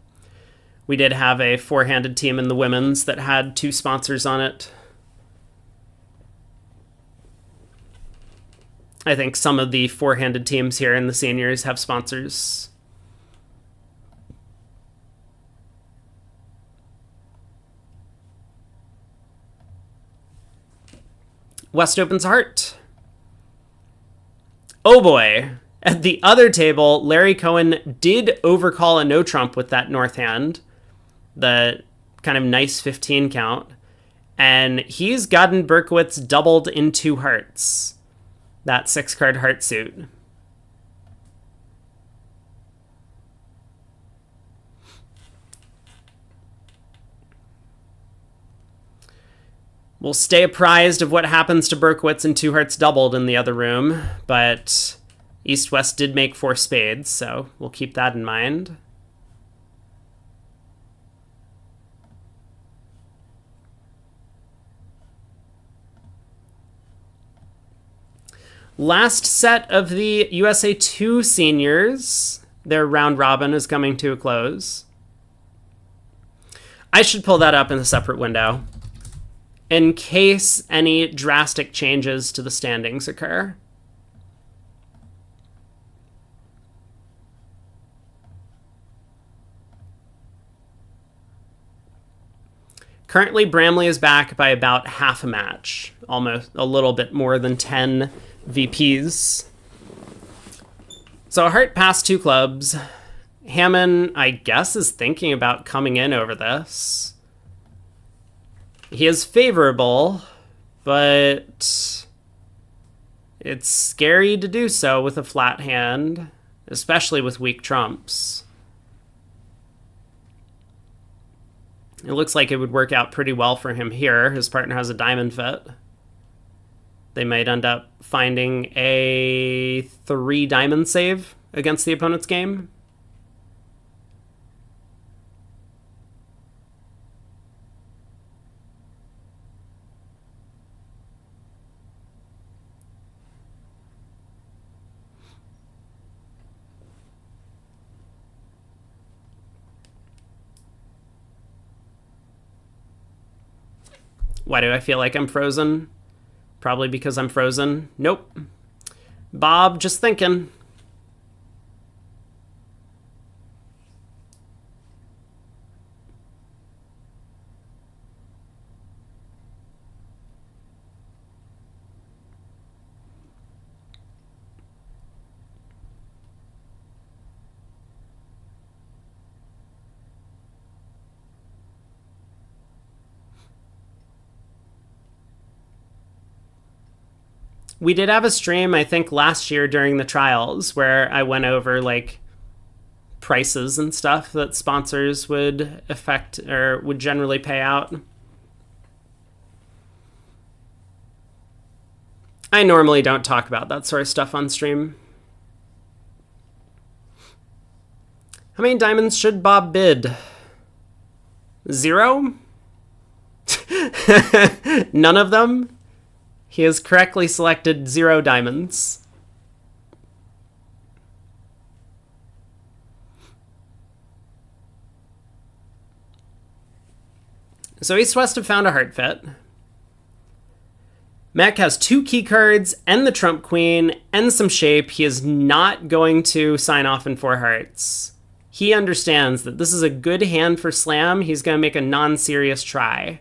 We did have a 4-handed team in the women's that had 2 sponsors on it. I think some of the 4-handed teams here in the seniors have sponsors. West opens heart. Oh boy. At the other table, Larry Cohen did overcall a no trump with that north hand. The kind of nice 15 count. And he's gotten Berkowitz doubled in 2 hearts. That 6-card heart suit. We'll stay apprised of what happens to Berkowitz in 2 hearts doubled in the other room, but East-West did make 4 spades, so we'll keep that in mind. Last set of the USA 2 seniors. Their round robin is coming to a close. I should pull that up in a separate window in case any drastic changes to the standings occur. Currently, Bramley is back by about half a match, almost a little bit more than 10 VPs. So Hart passed 2 clubs. Hammond, I guess, is thinking about coming in over this. He is favorable, but it's scary to do so with a flat hand, especially with weak trumps. It looks like it would work out pretty well for him here. His partner has a diamond fit. They might end up finding a 3 diamond save against the opponent's game. Why do I feel like I'm frozen? Probably because I'm frozen. Nope. Bob, just thinking. We did have a stream, I think, last year during the trials where I went over, like, prices and stuff that sponsors would affect or would generally pay out. I normally don't talk about that sort of stuff on stream. How many diamonds should Bob bid? 0? None of them? He has correctly selected 0 diamonds. So East-West have found a heart fit. Mac has 2 key cards and the trump queen and some shape. He is not going to sign off in 4 hearts. He understands that this is a good hand for slam. He's going to make a non-serious try.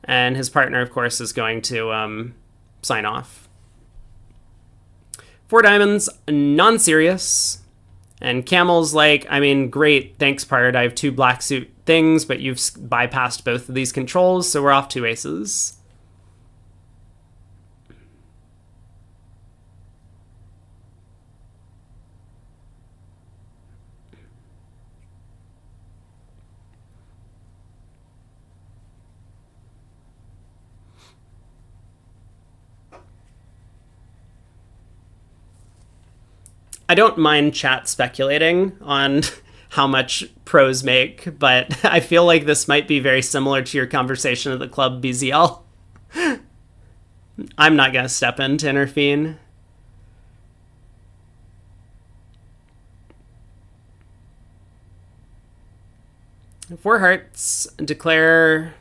And his partner, of course, is going to sign off. 4 diamonds, non-serious. And Camel's like, I mean, great, thanks, part. I have 2 black suit things, but you've bypassed both of these controls, so we're off 2 aces. I don't mind chat speculating on how much pros make, but I feel like this might be very similar to your conversation at the club, BZL. I'm not going to step in to intervene. Four hearts, declare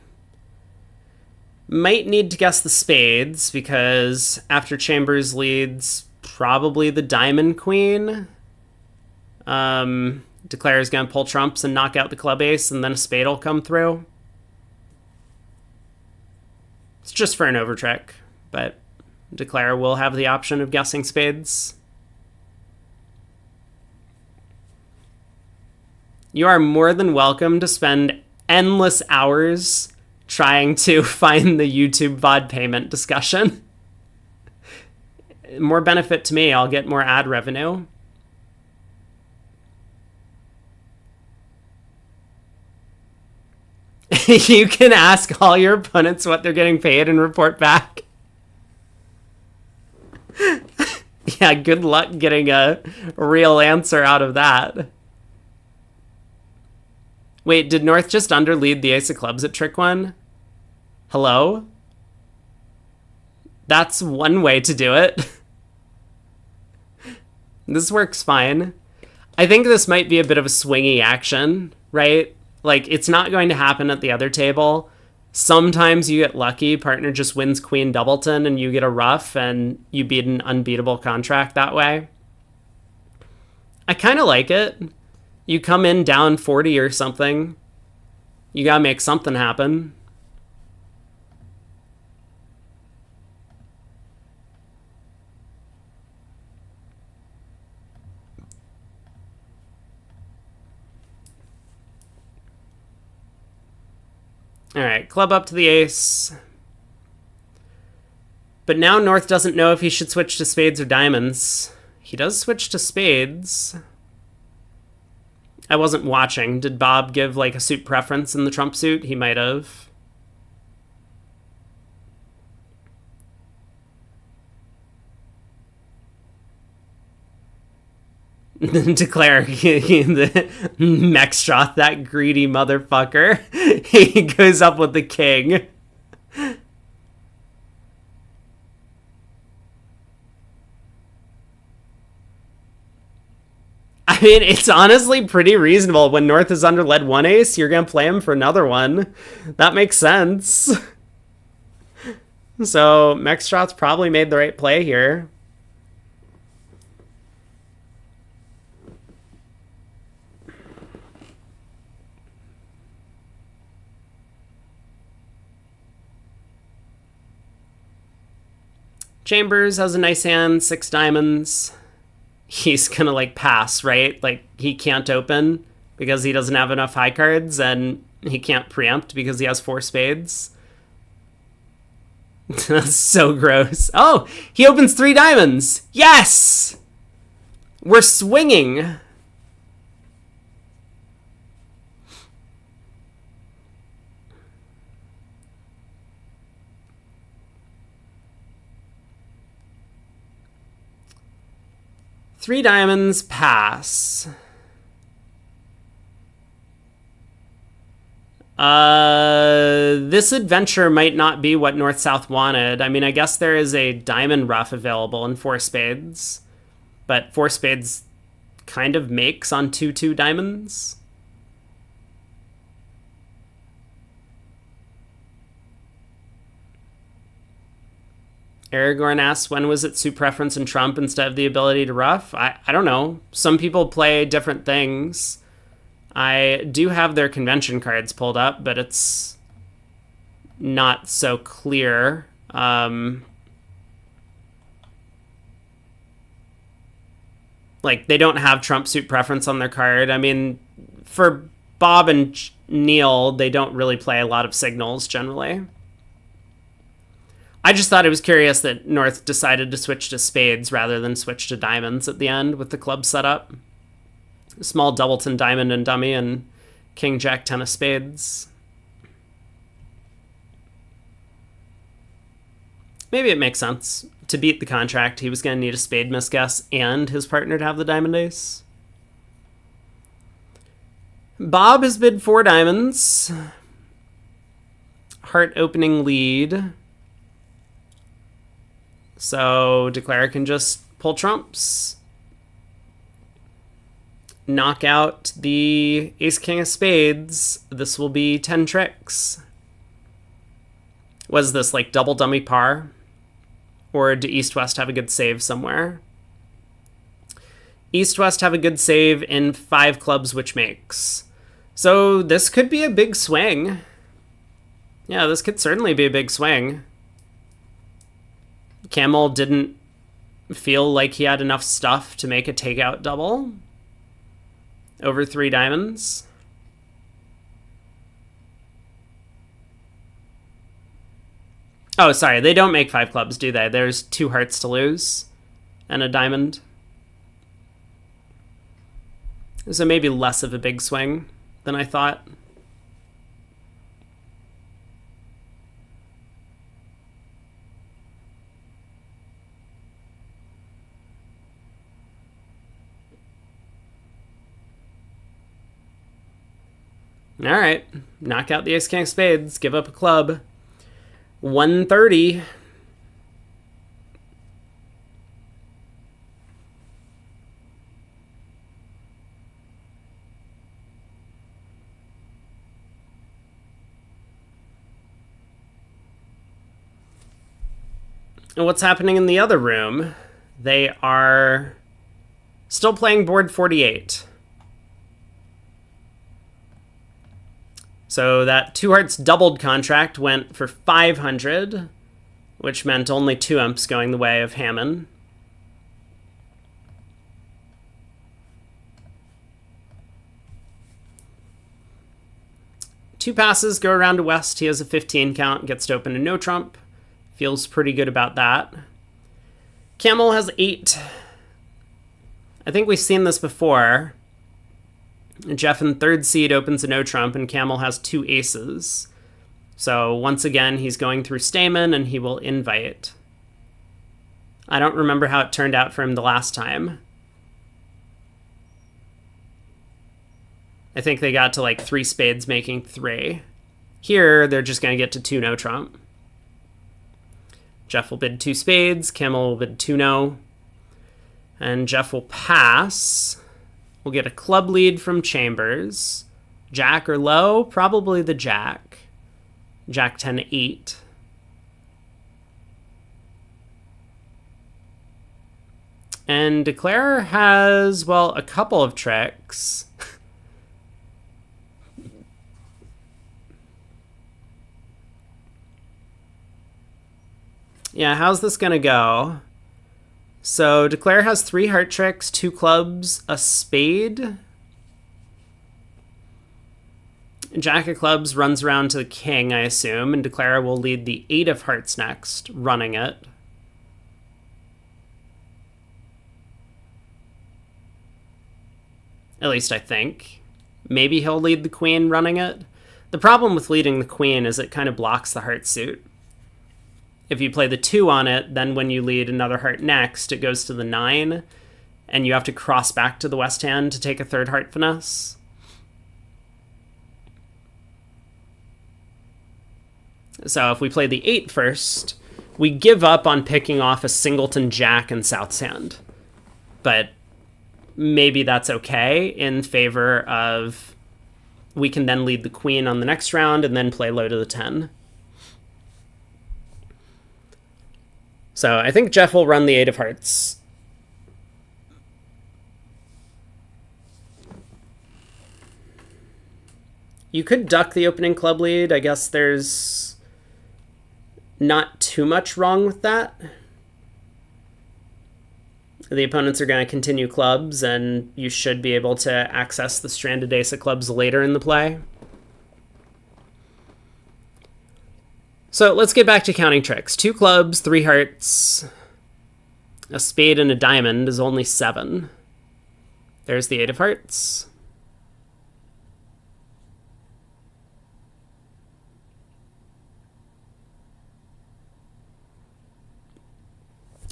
might need to guess the spades because after Chambers leads probably the diamond queen. Declare is going to pull trumps and knock out the club ace, and then a spade will come through. It's just for an overtrick, but Declare will have the option of guessing spades. You are more than welcome to spend endless hours trying to find the YouTube VOD payment discussion. More benefit to me, I'll get more ad revenue. You can ask all your opponents what they're getting paid and report back. Yeah, good luck getting a real answer out of that. Wait, did North just underlead the ace of clubs at trick 1? Hello? That's one way to do it. This works fine. I think this might be a bit of a swingy action, right? Like, it's not going to happen at the other table. Sometimes you get lucky, partner just wins queen doubleton and you get a ruff and you beat an unbeatable contract that way. I kind of like it. You come in down 40 or something. You gotta make something happen. All right, club up to the ace. But now North doesn't know if he should switch to spades or diamonds. He does switch to spades. I wasn't watching. Did Bob give like a suit preference in the trump suit? He might have. Declare the Mexstroth, that greedy motherfucker. He goes up with the king. I mean, it's honestly pretty reasonable. When North is under led 1 ace, you're going to play him for another one. That makes sense. So, Mexstroth's probably made the right play here. Chambers has a nice hand, 6 diamonds. He's gonna like pass, right? Like he can't open because he doesn't have enough high cards, and he can't preempt because he has 4 spades. That's so gross. Oh, he opens 3 diamonds. Yes! We're swinging. Three diamonds pass. This adventure might not be what North-South wanted. I mean, I guess there is a diamond ruff available in 4 spades, but 4 spades kind of makes on 2-2 diamonds. Aragorn asks, when was it suit preference and trump instead of the ability to ruff? I don't know. Some people play different things. I do have their convention cards pulled up, but it's not so clear. Like, they don't have trump suit preference on their card. I mean, for Bob and Neil, they don't really play a lot of signals, generally. I just thought it was curious that North decided to switch to spades rather than switch to diamonds at the end with the club setup. Small doubleton diamond and dummy and king jack 10 of spades. Maybe it makes sense. To beat the contract, he was going to need a spade misguess and his partner to have the diamond ace. Bob has bid 4 diamonds. Heart opening lead. So Declare can just pull trumps. Knock out the ace king of spades. This will be 10 tricks. Was this like double dummy par? Or do East-West have a good save somewhere? East-West have a good save in 5 clubs, which makes. So this could be a big swing. Yeah, this could certainly be a big swing. Camel didn't feel like he had enough stuff to make a takeout double. Over 3 diamonds. Oh, sorry, they don't make 5 clubs, do they? There's 2 hearts to lose and a diamond. So maybe less of a big swing than I thought. All right, knock out the ace king of spades, give up a club. 130. And what's happening in the other room? They are still playing board 48. So that 2 hearts doubled contract went for 500, which meant only 2 imps going the way of Hammond. Two passes go around to West. He has a 15 count, gets to open a no trump. Feels pretty good about that. Camel has 8. I think we've seen this before. Jeff in 3rd seed opens a no trump, and Camel has 2 aces. So once again, he's going through Stamen, and he will invite. I don't remember how it turned out for him the last time. I think they got to like 3 spades making 3. Here, they're just going to get to 2 no trump. Jeff will bid 2 spades, Camel will bid 2 no. And Jeff will pass. We'll get a club lead from Chambers. Jack or low? Probably the jack. Jack 10 8. And Declare has, well, a couple of tricks. Yeah, how's this gonna go? So Declare has 3 heart tricks, 2 clubs, a spade. Jack of clubs runs around to the king, I assume, and Declare will lead the 8 of hearts next, running it. At least I think. Maybe he'll lead the queen running it. The problem with leading the queen is it kind of blocks the heart suit. If you play the 2 on it, then when you lead another heart next, it goes to the 9, and you have to cross back to the west hand to take a 3rd heart finesse. So if we play the 8 first, we give up on picking off a singleton jack and South's hand. But maybe that's okay in favor of we can then lead the queen on the next round and then play low to the 10. So I think Jeff will run the 8 of hearts. You could duck the opening club lead. I guess there's not too much wrong with that. The opponents are going to continue clubs, and you should be able to access the stranded ace of clubs later in the play. So let's get back to counting tricks. 2 clubs, 3 hearts, a spade, and a diamond is only 7. There's the 8 of hearts.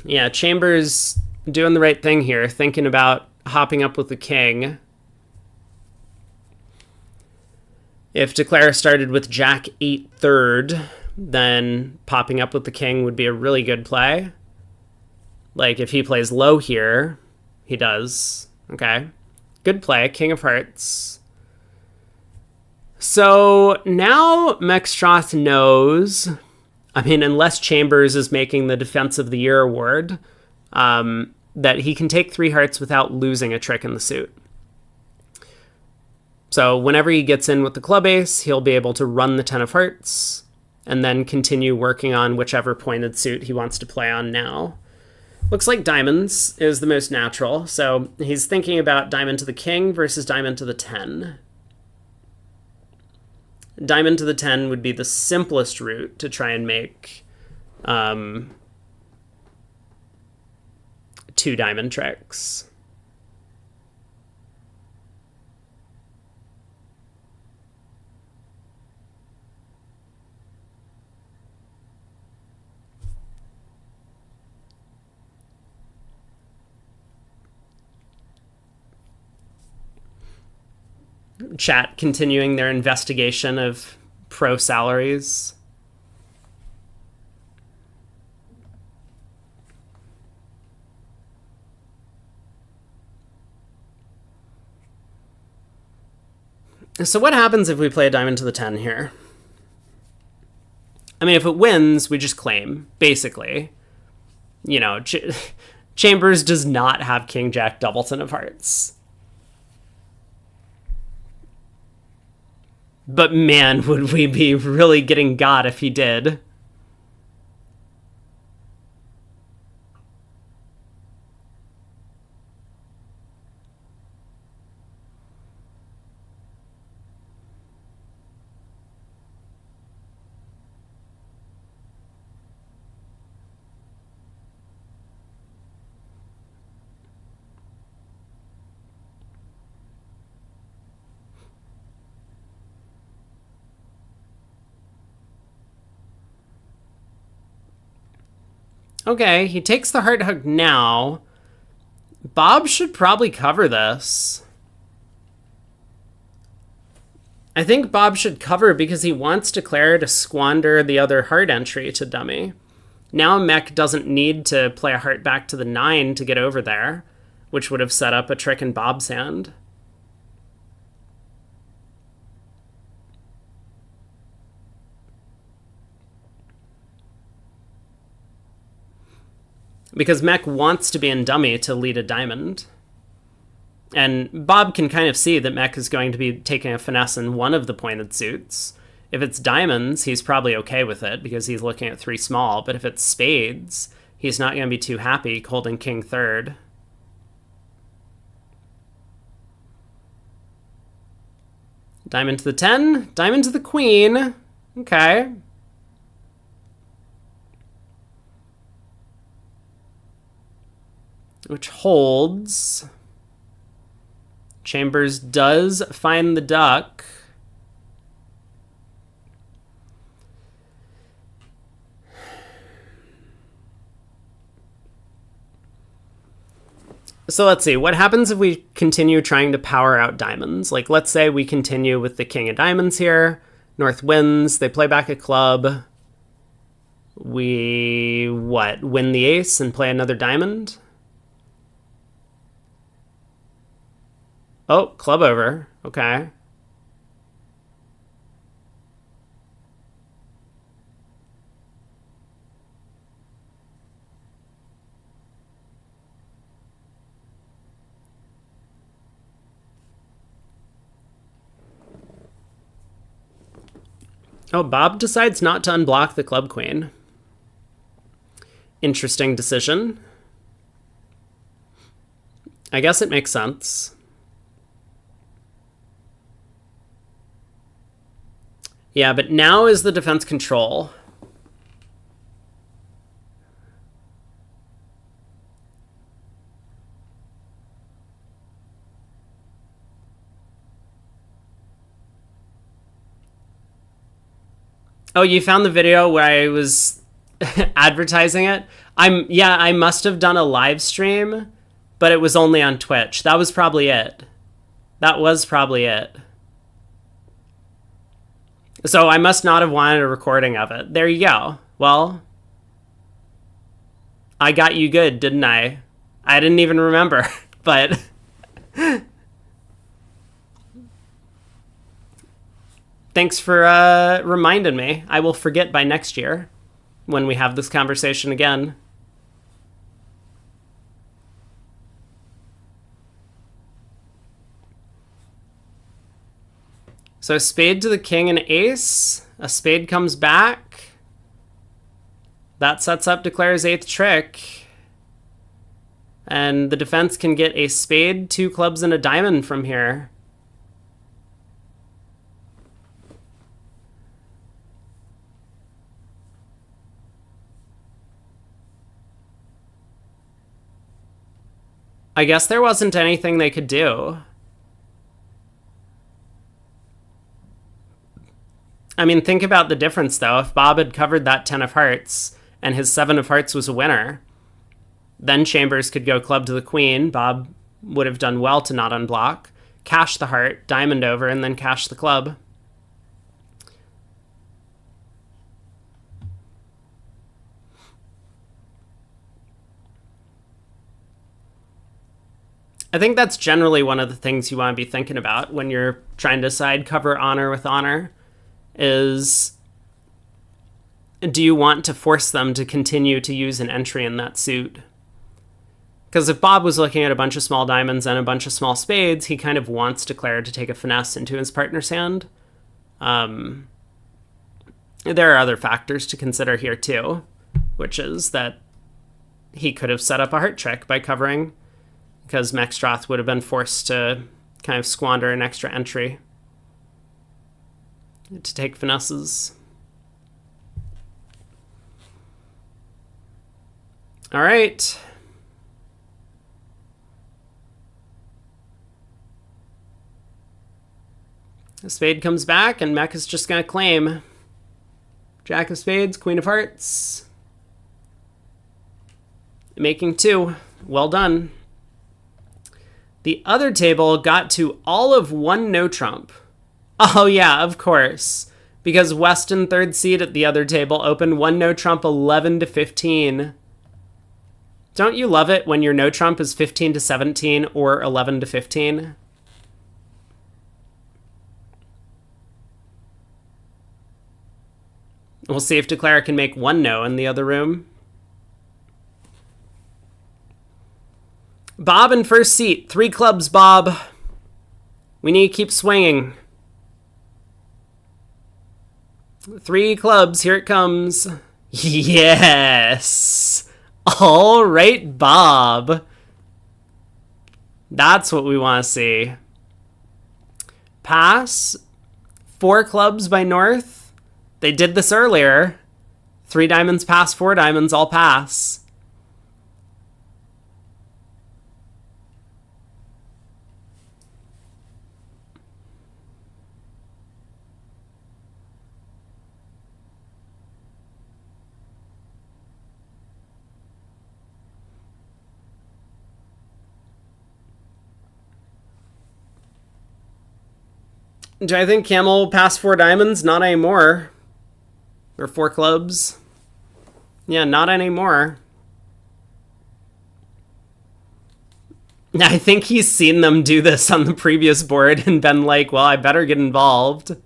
Yeah, Chambers doing the right thing here, thinking about hopping up with the king. If Declare started with Jack 8 third, then popping up with the king would be a really good play. Like if he plays low here, he does. Okay, good play, King of Hearts. So now Mextroth knows, I mean, unless Chambers is making the Defense of the Year award, that he can take 3 hearts without losing a trick in the suit. So whenever he gets in with the club ace, he'll be able to run the 10 of hearts and then continue working on whichever pointed suit he wants to play on now. Looks like diamonds is the most natural, so he's thinking about diamond to the king versus diamond to the 10. Diamond to the 10 would be the simplest route to try and make 2 diamond tricks. Chat continuing their investigation of pro salaries. So what happens if we play a diamond to the 10 here? I mean, if it wins, we just claim, basically. You know, Chambers does not have King Jack Doubleton of hearts. But man, would we be really getting got if he did. Okay, he takes the heart hug now. Bob should probably cover this. I think Bob should cover because he wants Declare to squander the other heart entry to dummy. Now Mech doesn't need to play a heart back to the 9 to get over there, which would have set up a trick in Bob's hand. Because Mech wants to be in dummy to lead a diamond. And Bob can kind of see that Mech is going to be taking a finesse in one of the pointed suits. If it's diamonds, he's probably okay with it because he's looking at 3 small. But if it's spades, he's not going to be too happy holding king third. Diamond to the 10, diamond to the queen. Okay. Which holds. Chambers does find the duck. So let's see, what happens if we continue trying to power out diamonds? Like, let's say we continue with the king of diamonds here. North wins, they play back a club. We, what, win the ace and play another diamond? Oh, club over. Okay. Oh, Bob decides not to unblock the club queen. Interesting decision. I guess it makes sense. Yeah, but now is the defense control. Oh, you found the video where I was advertising it? I must have done a live stream, but it was only on Twitch. That was probably it. So I must not have wanted a recording of it. There you go. Well, I got you good, didn't I? I didn't even remember, but thanks for reminding me. I will forget by next year when we have this conversation again. So spade to the king and ace. A spade comes back. That sets up Declare's eighth trick. And the defense can get a spade, two clubs, and a diamond from here. I guess there wasn't anything they could do. I mean, think about the difference, though. If Bob had covered that 10 of hearts and his 7 of hearts was a winner, then Chambers could go club to the queen. Bob would have done well to not unblock, cash the heart, diamond over, and then cash the club. I think that's generally one of the things you want to be thinking about when you're trying to decide cover honor with honor is, do you want to force them to continue to use an entry in that suit? Because if Bob was looking at a bunch of small diamonds and a bunch of small spades, he kind of wants Declare to take a finesse into his partner's hand. There are other factors to consider here too, which is that he could have set up a heart trick by covering, because Mextroth would have been forced to kind of squander an extra entry to take finesses. All right. The spade comes back, and Mech is just going to claim. Jack of spades, queen of hearts. Making 2. Well done. The other table got to all of 1 no trump. Oh yeah, of course. Because Weston, third seed at the other table, opened 1 no trump 11 to 15. Don't you love it when your no trump is 15 to 17 or 11 to 15? We'll see if Declare can make 1 no in the other room. Bob in first seat. 3 clubs, Bob. We need to keep swinging. 3 clubs. Here it comes. Yes. All right, Bob. That's what we want to see. Pass. 4 clubs by North. They did this earlier. 3 diamonds pass, 4 diamonds all pass. Do I think Camel will pass 4 diamonds? Not anymore. Or 4 clubs. Yeah, not anymore. I think he's seen them do this on the previous board and been like, well, I better get involved.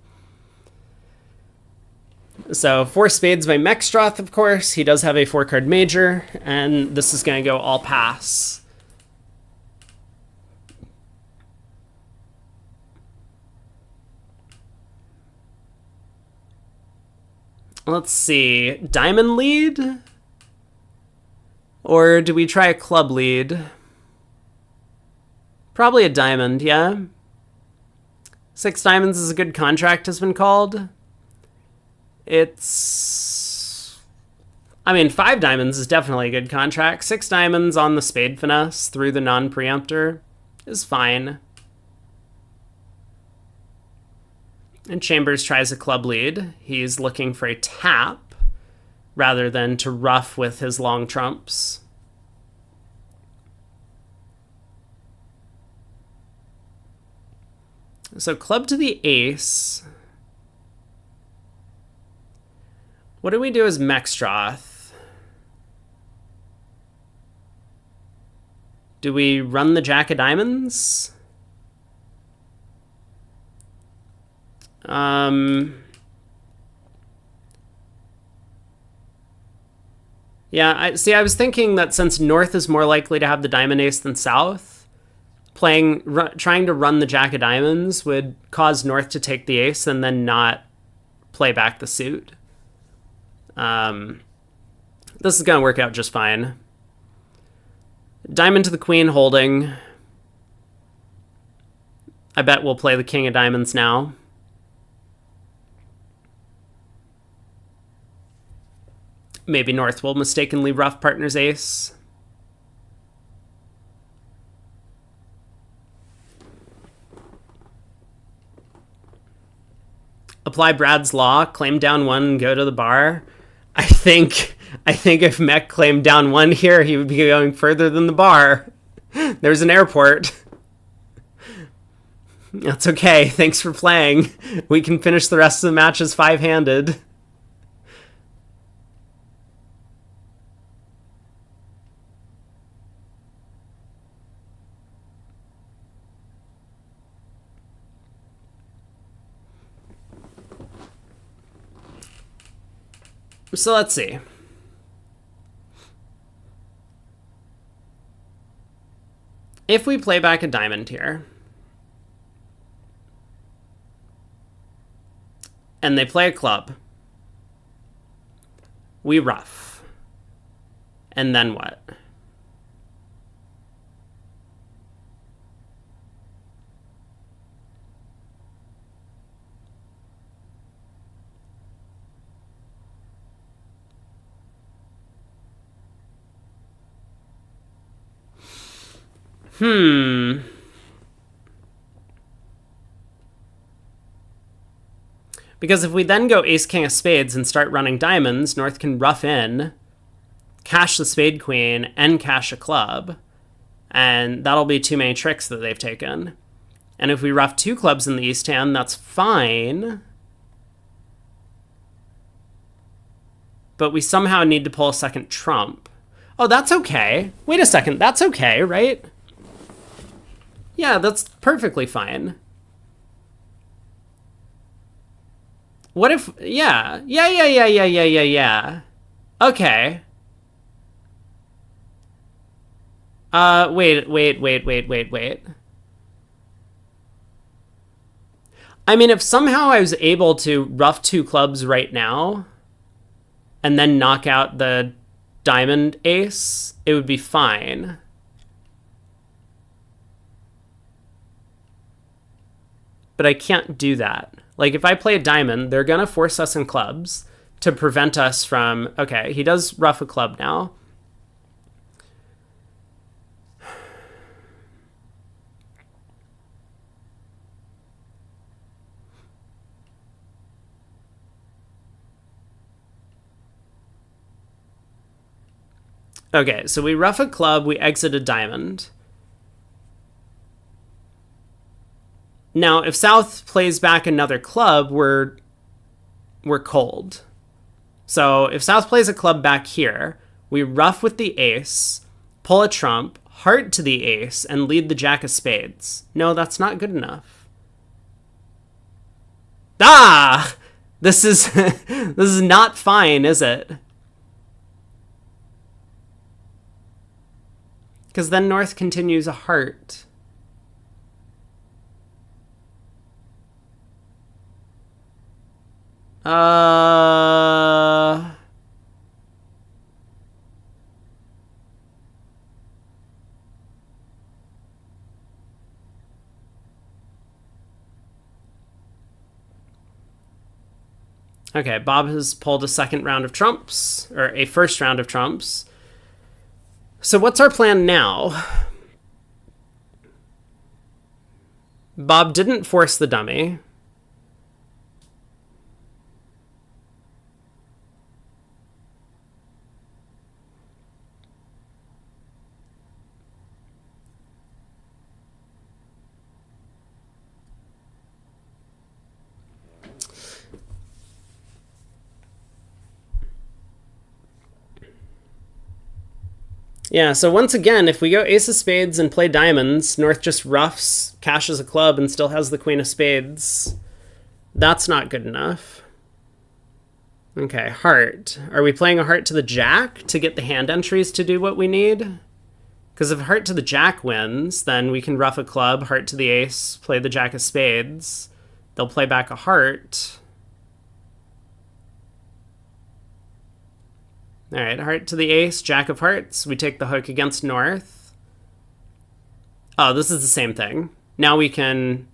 So 4 spades by Mexstroth, of course. He does have a 4-card major, and this is going to go all pass. Let's see. Diamond lead? Or do we try a club lead? Probably a diamond, yeah. 6 diamonds is a good contract, has been called. I mean, 5 diamonds is definitely a good contract. 6 diamonds on the spade finesse through the non-preemptor is fine. And Chambers tries a club lead. He's looking for a tap rather than to ruff with his long trumps. So club to the ace. What do we do as Mexstroth? Do we run the jack of diamonds? Yeah, I was thinking that since North is more likely to have the diamond ace than South, trying to run the jack of diamonds would cause North to take the ace and then not play back the suit. This is going to work out just fine. Diamond to the queen holding. I bet we'll play the king of diamonds now. Maybe North will mistakenly ruff partner's ace. Apply Brad's law, claim down 1, and go to the bar. I think if Mech claimed down 1 here, he would be going further than the bar. There's an airport. That's okay. Thanks for playing. We can finish the rest of the match as 5-handed. So let's see. If we play back a diamond here, and they play a club, we ruff. And then what? Because if we then go ace king of spades and start running diamonds, North can ruff in, cash the spade queen, and cash a club. And that'll be too many tricks that they've taken. And if we ruff 2 clubs in the east hand, that's fine. But we somehow need to pull a second trump. Oh, that's okay. Wait a second, that's okay, right? Yeah, that's perfectly fine. What if... Yeah. Okay. Wait. I mean, if somehow I was able to ruff 2 clubs right now and then knock out the diamond ace, it would be fine. But I can't do that. Like, if I play a diamond, they're going to force us in clubs to prevent us from... Okay, he does ruff a club now. Okay, so we ruff a club, we exit a diamond. Now, if South plays back another club, we're cold. So if South plays a club back here, we ruff with the ace, pull a trump, heart to the ace, and lead the jack of spades. No, that's not good enough. Ah! This is this is not fine, is it? Because then North continues a heart. Okay, Bob has pulled a second round of trumps, or a first round of trumps. So what's our plan now? Bob didn't force the dummy. Yeah, so once again, if we go ace of spades and play diamonds, North just ruffs, cashes a club, and still has the queen of spades. That's not good enough. Okay, heart. Are we playing a heart to the jack to get the hand entries to do what we need? Because if heart to the jack wins, then we can ruff a club, heart to the ace, play the jack of spades. They'll play back a heart. All right, heart to the ace, jack of hearts. We take the hook against North. Oh, this is the same thing. Now we can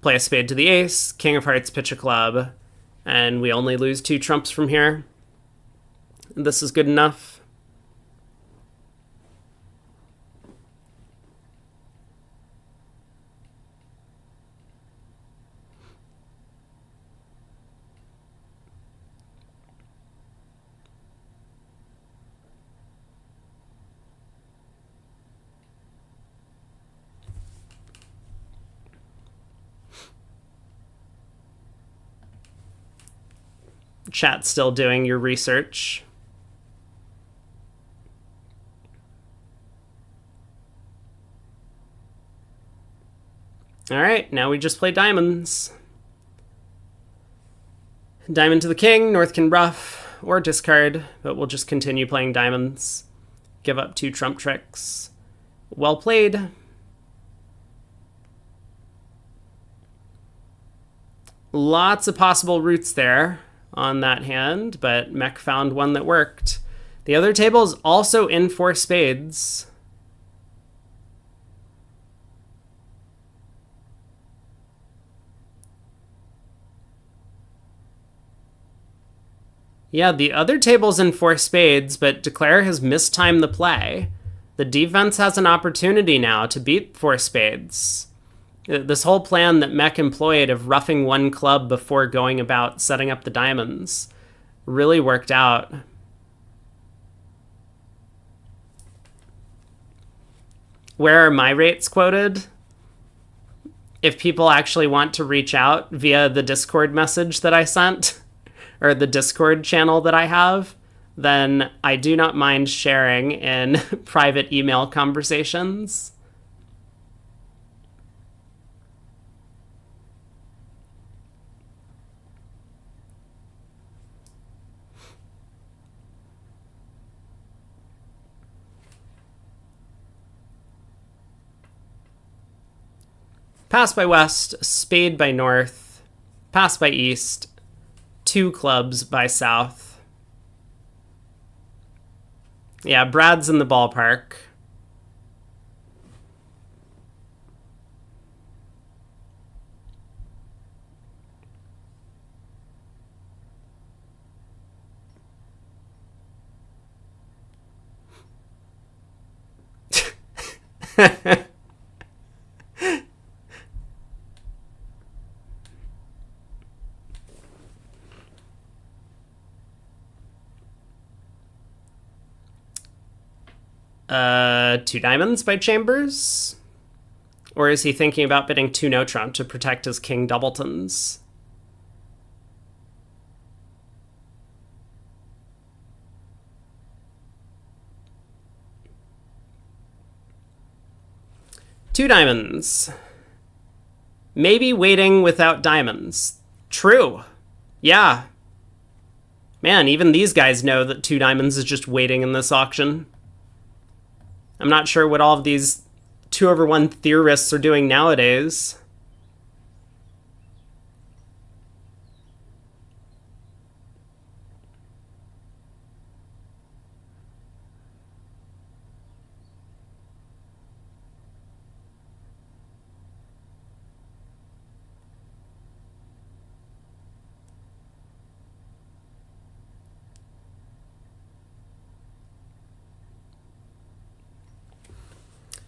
play a spade to the ace, king of hearts, pitch a club, and we only lose 2 trumps from here. This is good enough. Chat's still doing your research. All right, now we just play diamonds. Diamond to the king, North can ruff or discard, but we'll just continue playing diamonds. Give up 2 trump tricks. Well played. Lots of possible routes there on that hand, but Mech found one that worked. The other table is also in 4 spades. Yeah, the other table's in 4 spades, but Declare has mistimed the play. The defense has an opportunity now to beat 4 spades. This whole plan that Mech employed of roughing 1 club before going about setting up the diamonds really worked out. Where are my rates quoted? If people actually want to reach out via the Discord message that I sent, or the Discord channel that I have, then I do not mind sharing in private email conversations. Pass by West, spade by North, pass by East, 2 clubs by South. Yeah, Brad's in the ballpark. Two diamonds by Chambers? Or is he thinking about bidding 2 no trump to protect his king doubletons? 2 diamonds. Maybe waiting without diamonds. True. Yeah. Man, even these guys know that 2 diamonds is just waiting in this auction. I'm not sure what all of these 2/1 theorists are doing nowadays.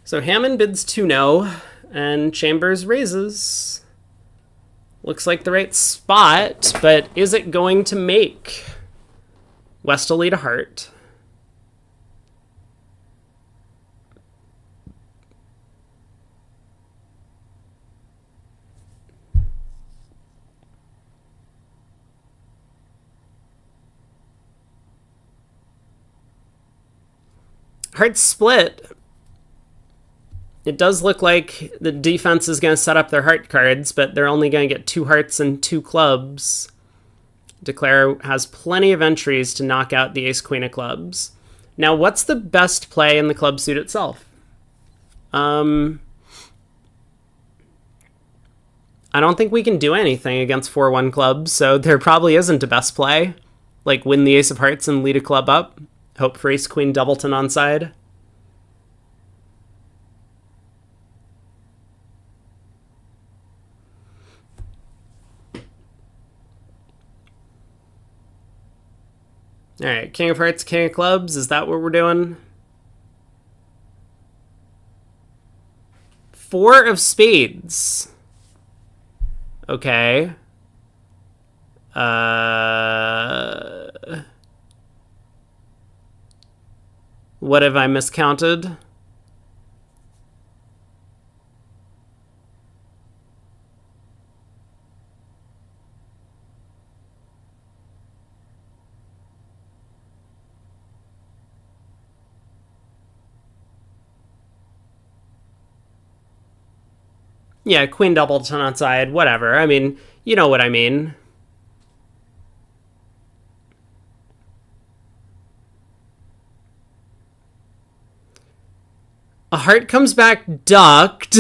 So Hammond bids 2-no, and Chambers raises. Looks like the right spot, but is it going to make? West will lead a heart. Heart split. It does look like the defense is going to set up their heart cards, but they're only going to get 2 hearts and 2 clubs. Declare has plenty of entries to knock out the ace-queen of clubs. Now, what's the best play in the club suit itself? I don't think we can do anything against 4-1 clubs, so there probably isn't a best play. Like, win the ace of hearts and lead a club up. Hope for ace-queen doubleton on side. All right, king of hearts, king of clubs. Is that what we're doing? 4 of spades. Okay. What have I miscounted? Yeah, queen doubleton on side, whatever. I mean, you know what I mean. A heart comes back ducked.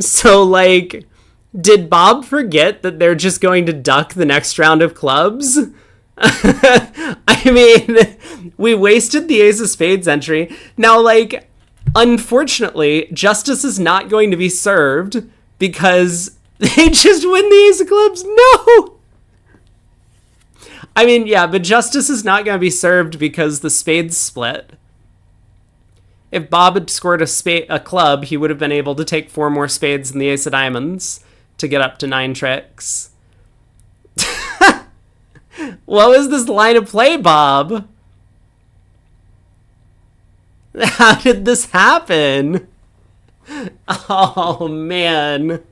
So, like, did Bob forget that they're just going to duck the next round of clubs? I mean, we wasted the ace of spades entry. Now, like, unfortunately, justice is not going to be served because they just win the ace of clubs. No! I mean, yeah, but justice is not going to be served because the spades split. If Bob had scored a club, he would have been able to take 4 more spades than the ace of diamonds to get up to 9 tricks. What was this line of play, Bob? How did this happen? Oh, man.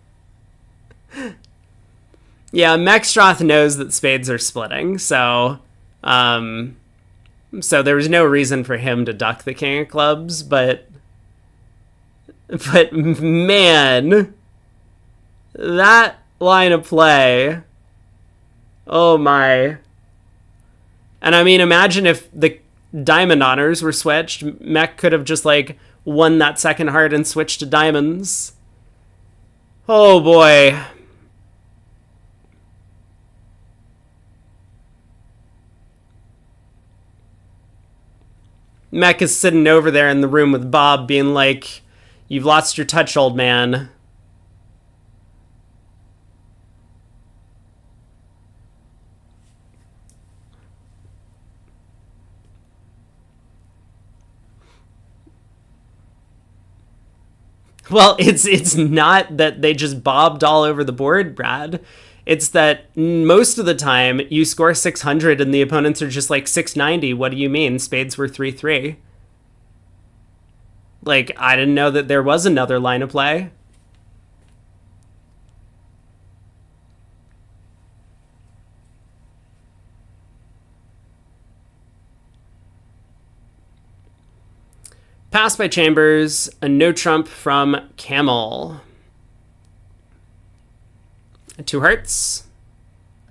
Yeah, Mexstroth knows that spades are splitting, so there was no reason for him to duck the king of clubs, but man, that line of play, oh my. And I mean, imagine if the diamond honors were switched. Mech could have just, like, won that second heart and switched to diamonds. Oh boy. Mech is sitting over there in the room with Bob being like, "You've lost your touch, old man." Well, it's not that they just bobbed all over the board, Brad. It's that most of the time you score 600 and the opponents are just like 690. What do you mean? Spades were 3-3. Like, I didn't know that there was another line of play. Pass by Chambers, a no trump from Camel. 2 hearts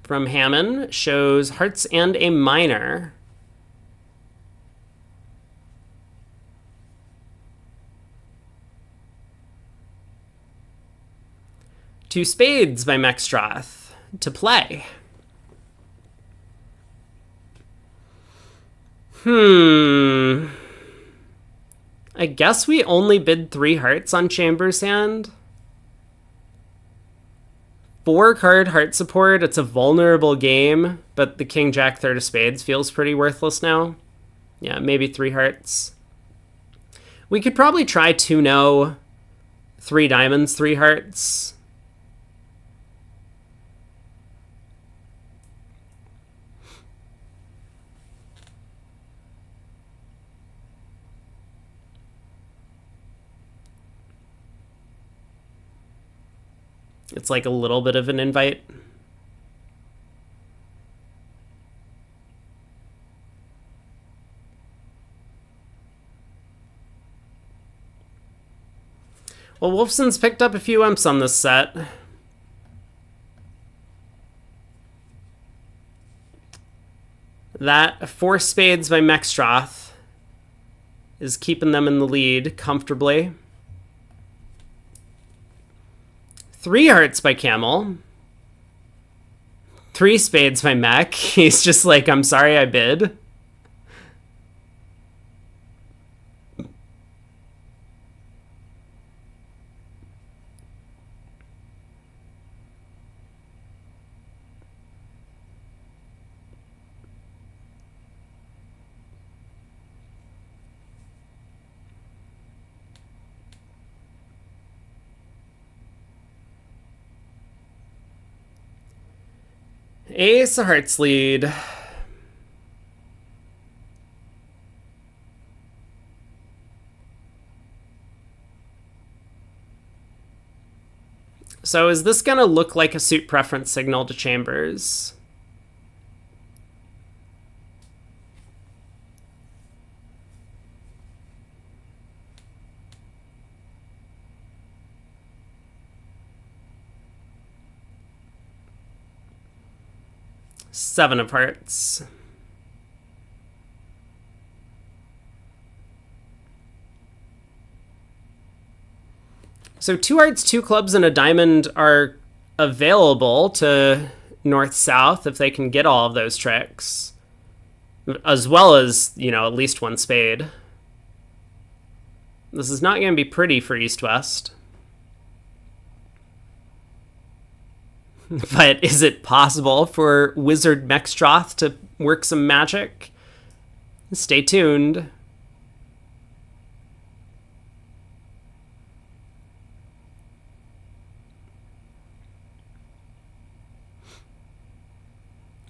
from Hammond shows hearts and a minor. Two spades by Mextroth to play. I guess we only bid 3 hearts on Chambers' hand. 4-card heart support. It's a vulnerable game, but the King Jack third of spades feels pretty worthless now. Yeah, maybe 3 hearts. We could probably try 2-no, 3 diamonds, 3 hearts. It's like a little bit of an invite. Well, Wolfson's picked up a few imps on this set. That 4 spades by Mextroth is keeping them in the lead comfortably. 3 hearts by Camel. 3 spades by Mech. He's just like, I'm sorry I bid. Ace of hearts lead. So is this going to look like a suit preference signal to Chambers? Seven of hearts. So 2 hearts, 2 clubs, and a diamond are available to north-south if they can get all of those tricks. As well as, you know, at least 1 spade. This is not going to be pretty for east-west. But is it possible for Wizard Mextroth to work some magic? Stay tuned.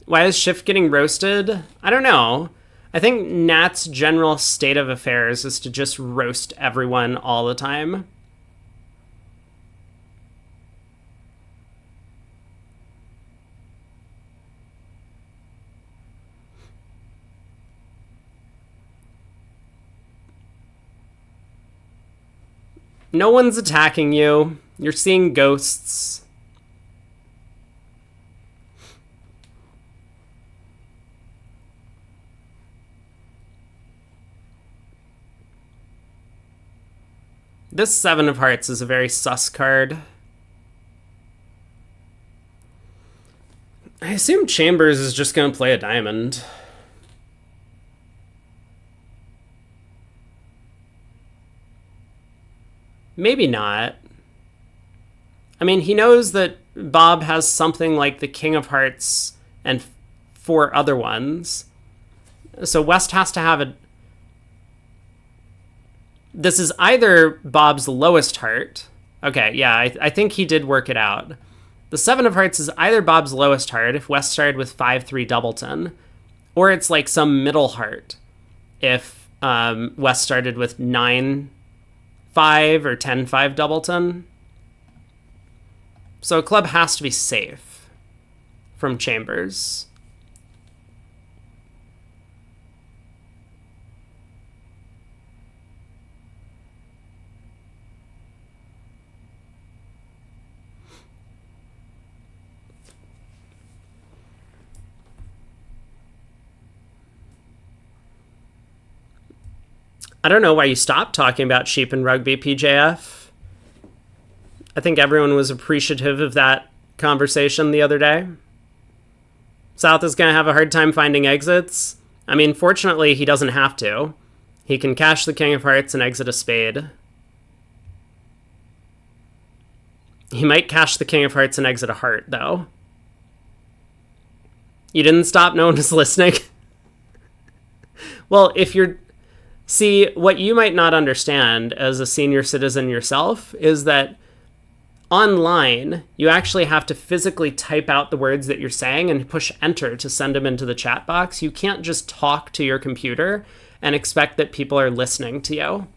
Why is Shift getting roasted? I don't know. I think Nat's general state of affairs is to just roast everyone all the time. No one's attacking you. You're seeing ghosts. This 7 of hearts is a very sus card. I assume Chambers is just going to play a diamond. Maybe not. I mean, he knows that Bob has something like the King of Hearts and 4 other ones. So West has to have a... This is either Bob's lowest heart. Okay, yeah, I think he did work it out. The 7 of hearts is either Bob's lowest heart if West started with 5-3 Doubleton, or it's like some middle heart if West started with 9 5 or 10-5 doubleton. So a club has to be safe from chambers. I don't know why you stopped talking about sheep and rugby, PJF. I think everyone was appreciative of that conversation the other day. South is going to have a hard time finding exits. I mean, fortunately, he doesn't have to. He can cash the king of hearts and exit a spade. He might cash the king of hearts and exit a heart, though. You didn't stop, no one was listening. Well, if you're... See, what you might not understand as a senior citizen yourself is that online, you actually have to physically type out the words that you're saying and push enter to send them into the chat box. You can't just talk to your computer and expect that people are listening to you.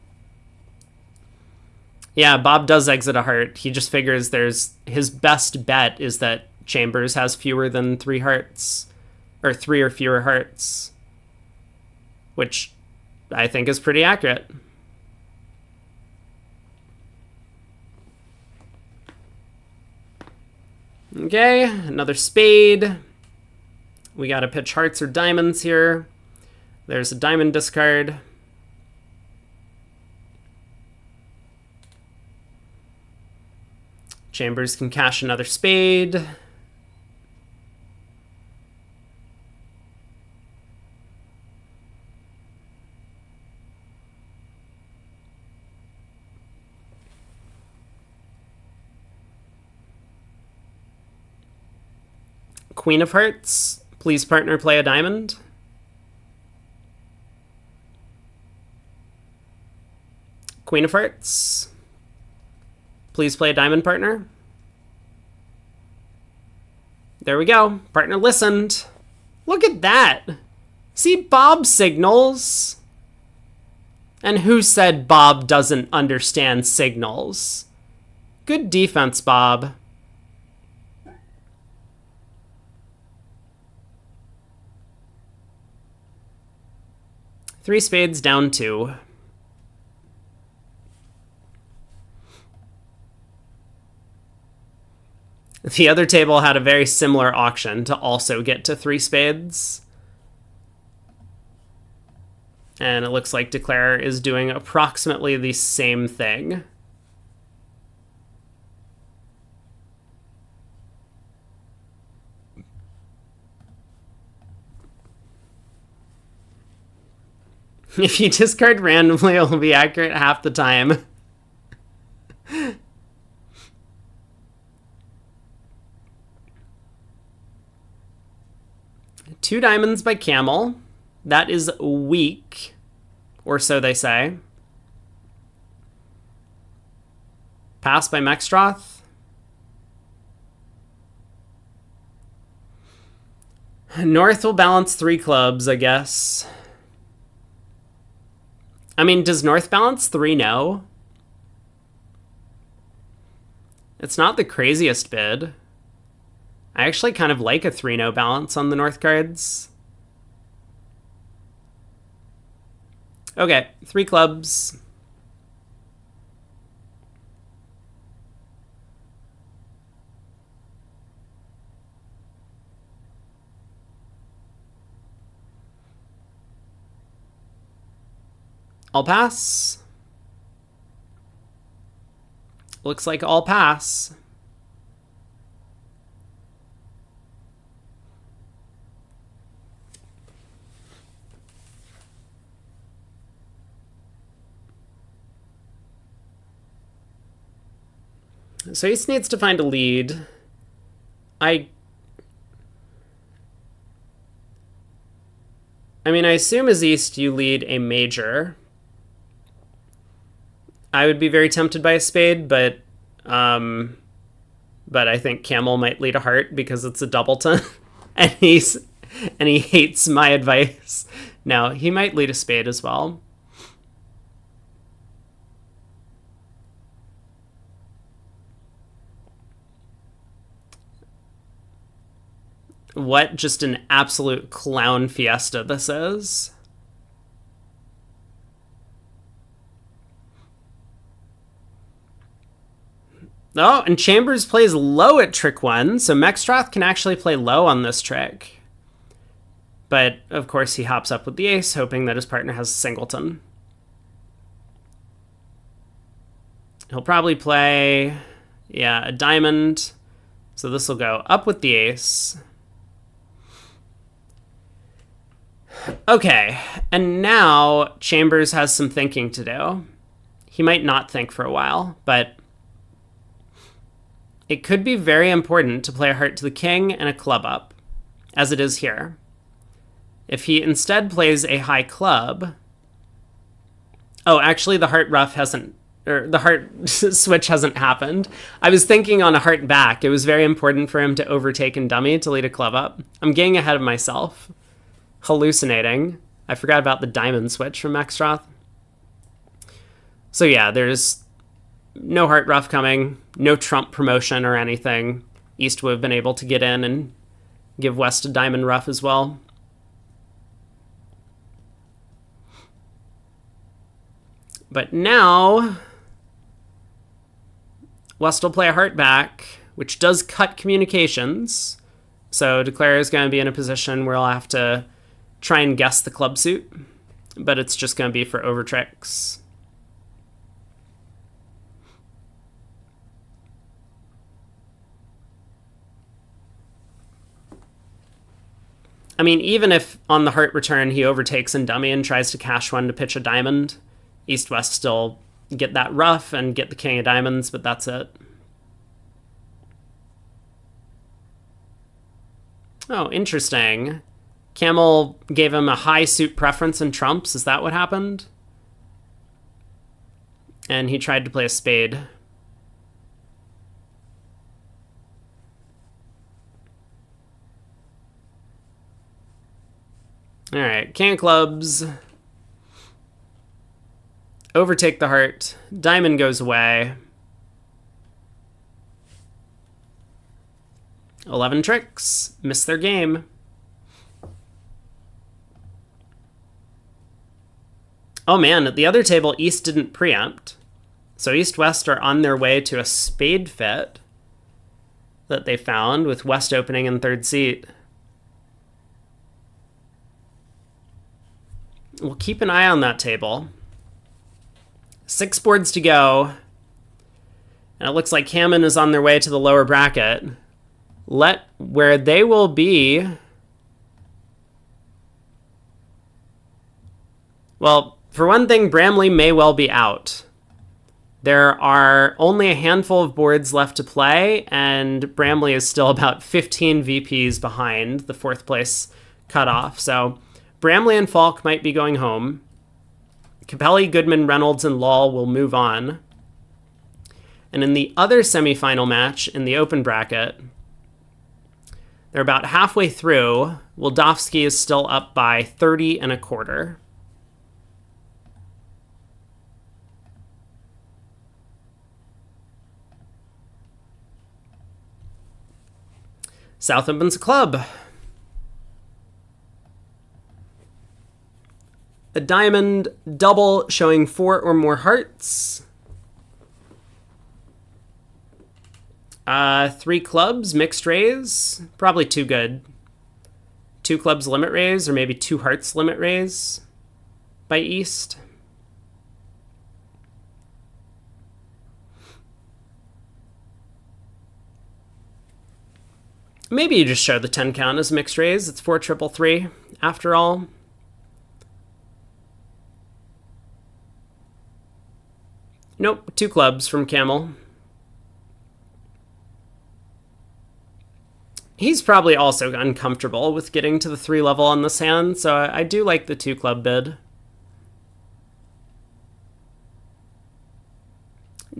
Yeah, Bob does exit a heart. He just figures his best bet is that Chambers has fewer than 3 hearts, or 3 or fewer hearts, which I think is pretty accurate. Okay, another spade. We got to pitch hearts or diamonds here. There's a diamond discard. Chambers can cash another spade. Queen of hearts, please partner play a diamond. Queen of hearts, please play a diamond, partner. There we go. Partner listened. Look at that. See Bob signals. And who said Bob doesn't understand signals? Good defense, Bob. Three spades down 2. The other table had a very similar auction to also get to 3 spades. And it looks like Declare is doing approximately the same thing. If you discard randomly, it will be accurate half the time. 2 diamonds by Camel. That is weak, or so they say. Pass by Mextroth. North will balance 3 clubs, I guess. I mean, does North balance 3? No. It's not the craziest bid. I actually kind of like a 3-no balance on the North cards. Okay, 3 clubs. I'll pass. Looks like I'll pass. So he needs to find a lead. I mean, I assume as East you lead a major. I would be very tempted by a spade, but I think Camel might lead a heart because it's a doubleton, and he hates my advice. No, he might lead a spade as well. What just an absolute clown fiesta this is. Oh, and Chambers plays low at trick 1, so Mextroth can actually play low on this trick. But, of course, he hops up with the ace, hoping that his partner has a singleton. He'll probably play, yeah, a diamond. So this will go up with the ace. Okay, and now Chambers has some thinking to do. He might not think for a while, but it could be very important to play a heart to the king and a club up, as it is here. If he instead plays a high club... Oh, actually the heart ruff hasn't... or the heart switch hasn't happened. I was thinking on a heart back, it was very important for him to overtake and dummy to lead a club up. I'm getting ahead of myself. Hallucinating. I forgot about the diamond switch from Mextroth. So yeah, there's no heart ruff coming, no trump promotion or anything. East would have been able to get in and give West a diamond ruff as well. But now West will play a heart back, which does cut communications. So Declare is going to be in a position where I'll have to try and guess the club suit, but it's just going to be for over tricks. I mean, even if on the heart return he overtakes and dummy and tries to cash one to pitch a diamond, East-West still get that ruff and get the king of diamonds, but that's it. Oh, interesting. Camel gave him a high suit preference in trumps. Is that what happened? And he tried to play a spade. All right, king of clubs. Overtake the heart. Diamond goes away. 11 tricks. Miss their game. Oh man, at the other table, East didn't preempt. So East-West are on their way to a spade fit that they found with West opening in third seat. We'll keep an eye on that table. 6 boards to go. And it looks like Hammond is on their way to the lower bracket. Where they will be... Well, for one thing, Bramley may well be out. There are only a handful of boards left to play, and Bramley is still about 15 VPs behind the 4th place cutoff. So Bramley and Falk might be going home. Capelli, Goodman, Reynolds, and Lal will move on. And in the other semifinal match in the open bracket, they're about halfway through. Wildowski is still up by 30 1/4. South opens a club. A diamond double showing 4 or more hearts. 3 clubs, mixed raise. Probably too good. 2 clubs limit raise, or maybe 2 hearts limit raise by East. Maybe you just show the 10 count as mixed raise. It's 4 triple 3 after all. Nope, 2 clubs from Camel. He's probably also uncomfortable with getting to the 3 level on this hand, so I do like the 2 club bid.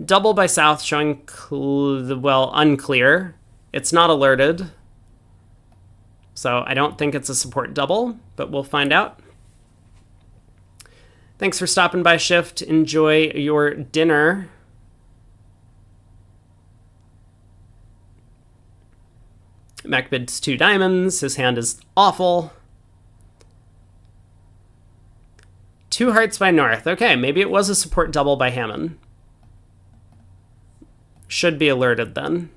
Double by South showing, unclear. It's not alerted. So I don't think it's a support double, but we'll find out. Thanks for stopping by, Shift. Enjoy your dinner. Mech bids 2 diamonds. His hand is awful. 2 hearts by North. Okay, maybe it was a support double by Hammond. Should be alerted then.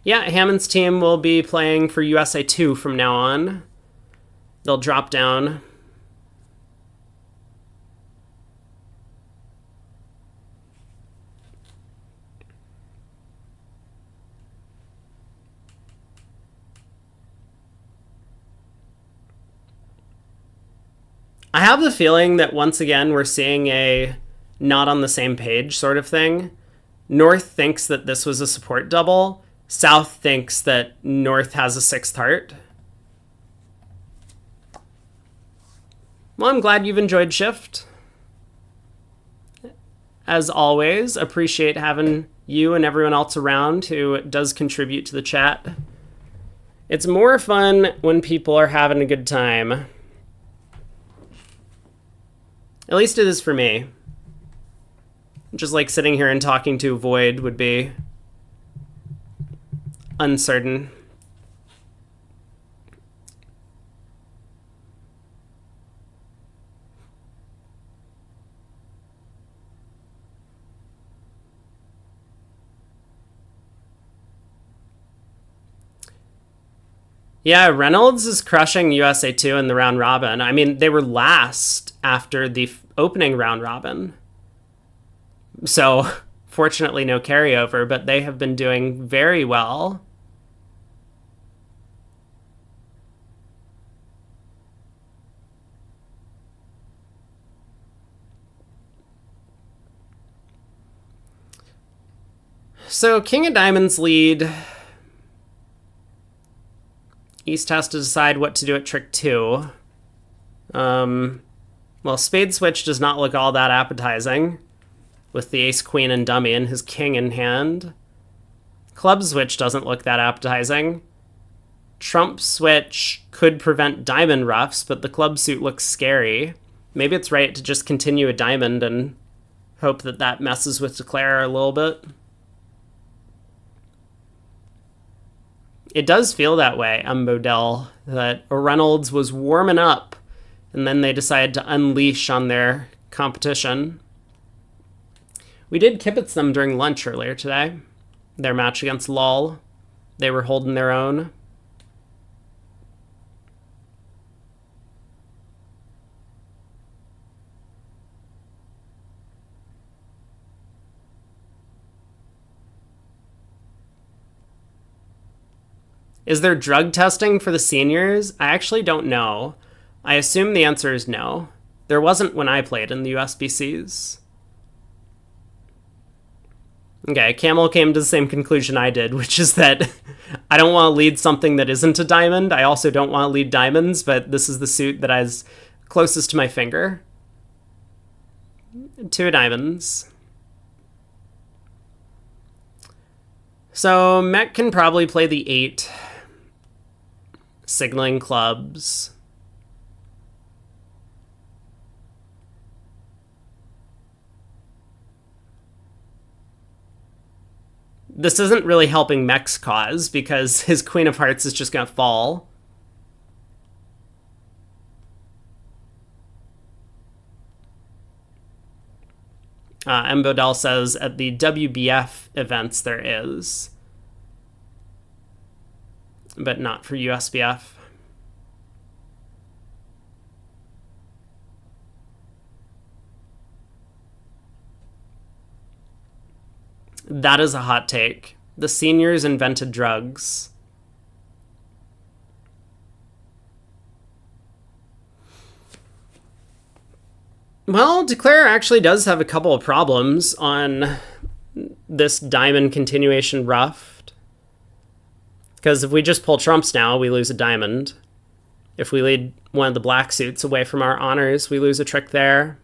Yeah, Hammond's team will be playing for USA 2 from now on. They'll drop down. I have the feeling that once again we're seeing a not on the same page sort of thing. North thinks that this was a support double. South thinks that North has a 6th heart. Well, I'm glad you've enjoyed Shift. As always, appreciate having you and everyone else around who does contribute to the chat. It's more fun when people are having a good time. At least it is for me. Just like sitting here and talking to a void would be uncertain. Yeah, Reynolds is crushing USA 2 in the round robin. I mean, they were last after the opening round robin. So, fortunately, no carryover, but they have been doing very well. So, King of Diamonds lead. East has to decide what to do at trick 2. Well, Spade Switch does not look all that appetizing, with the Ace, Queen, and Dummy and his King in hand. Club Switch doesn't look that appetizing. Trump Switch could prevent Diamond Ruffs, but the Club Suit looks scary. Maybe it's right to just continue a Diamond and hope that that messes with Declare a little bit. It does feel that way, Bodell, that Reynolds was warming up, and then they decided to unleash on their competition. We did kibitz them during lunch earlier today. Their match against LOL. They were holding their own. Is there drug testing for the seniors? I actually don't know. I assume the answer is no. There wasn't when I played in the USBCs. Okay, Camel came to the same conclusion I did, which is that I don't want to lead something that isn't a diamond. I also don't want to lead diamonds, but this is the suit that is closest to my finger. 2 diamonds. So Mech can probably play the 8 signaling clubs. This isn't really helping Mech's cause because his Queen of Hearts is just going to fall. Bodell says at the WBF events there is, but not for USBF. That is a hot take. The seniors invented drugs. Well, Declare actually does have a couple of problems on this diamond continuation ruffed. Because if we just pull trumps now, we lose a diamond. If we lead one of the black suits away from our honors, we lose a trick there.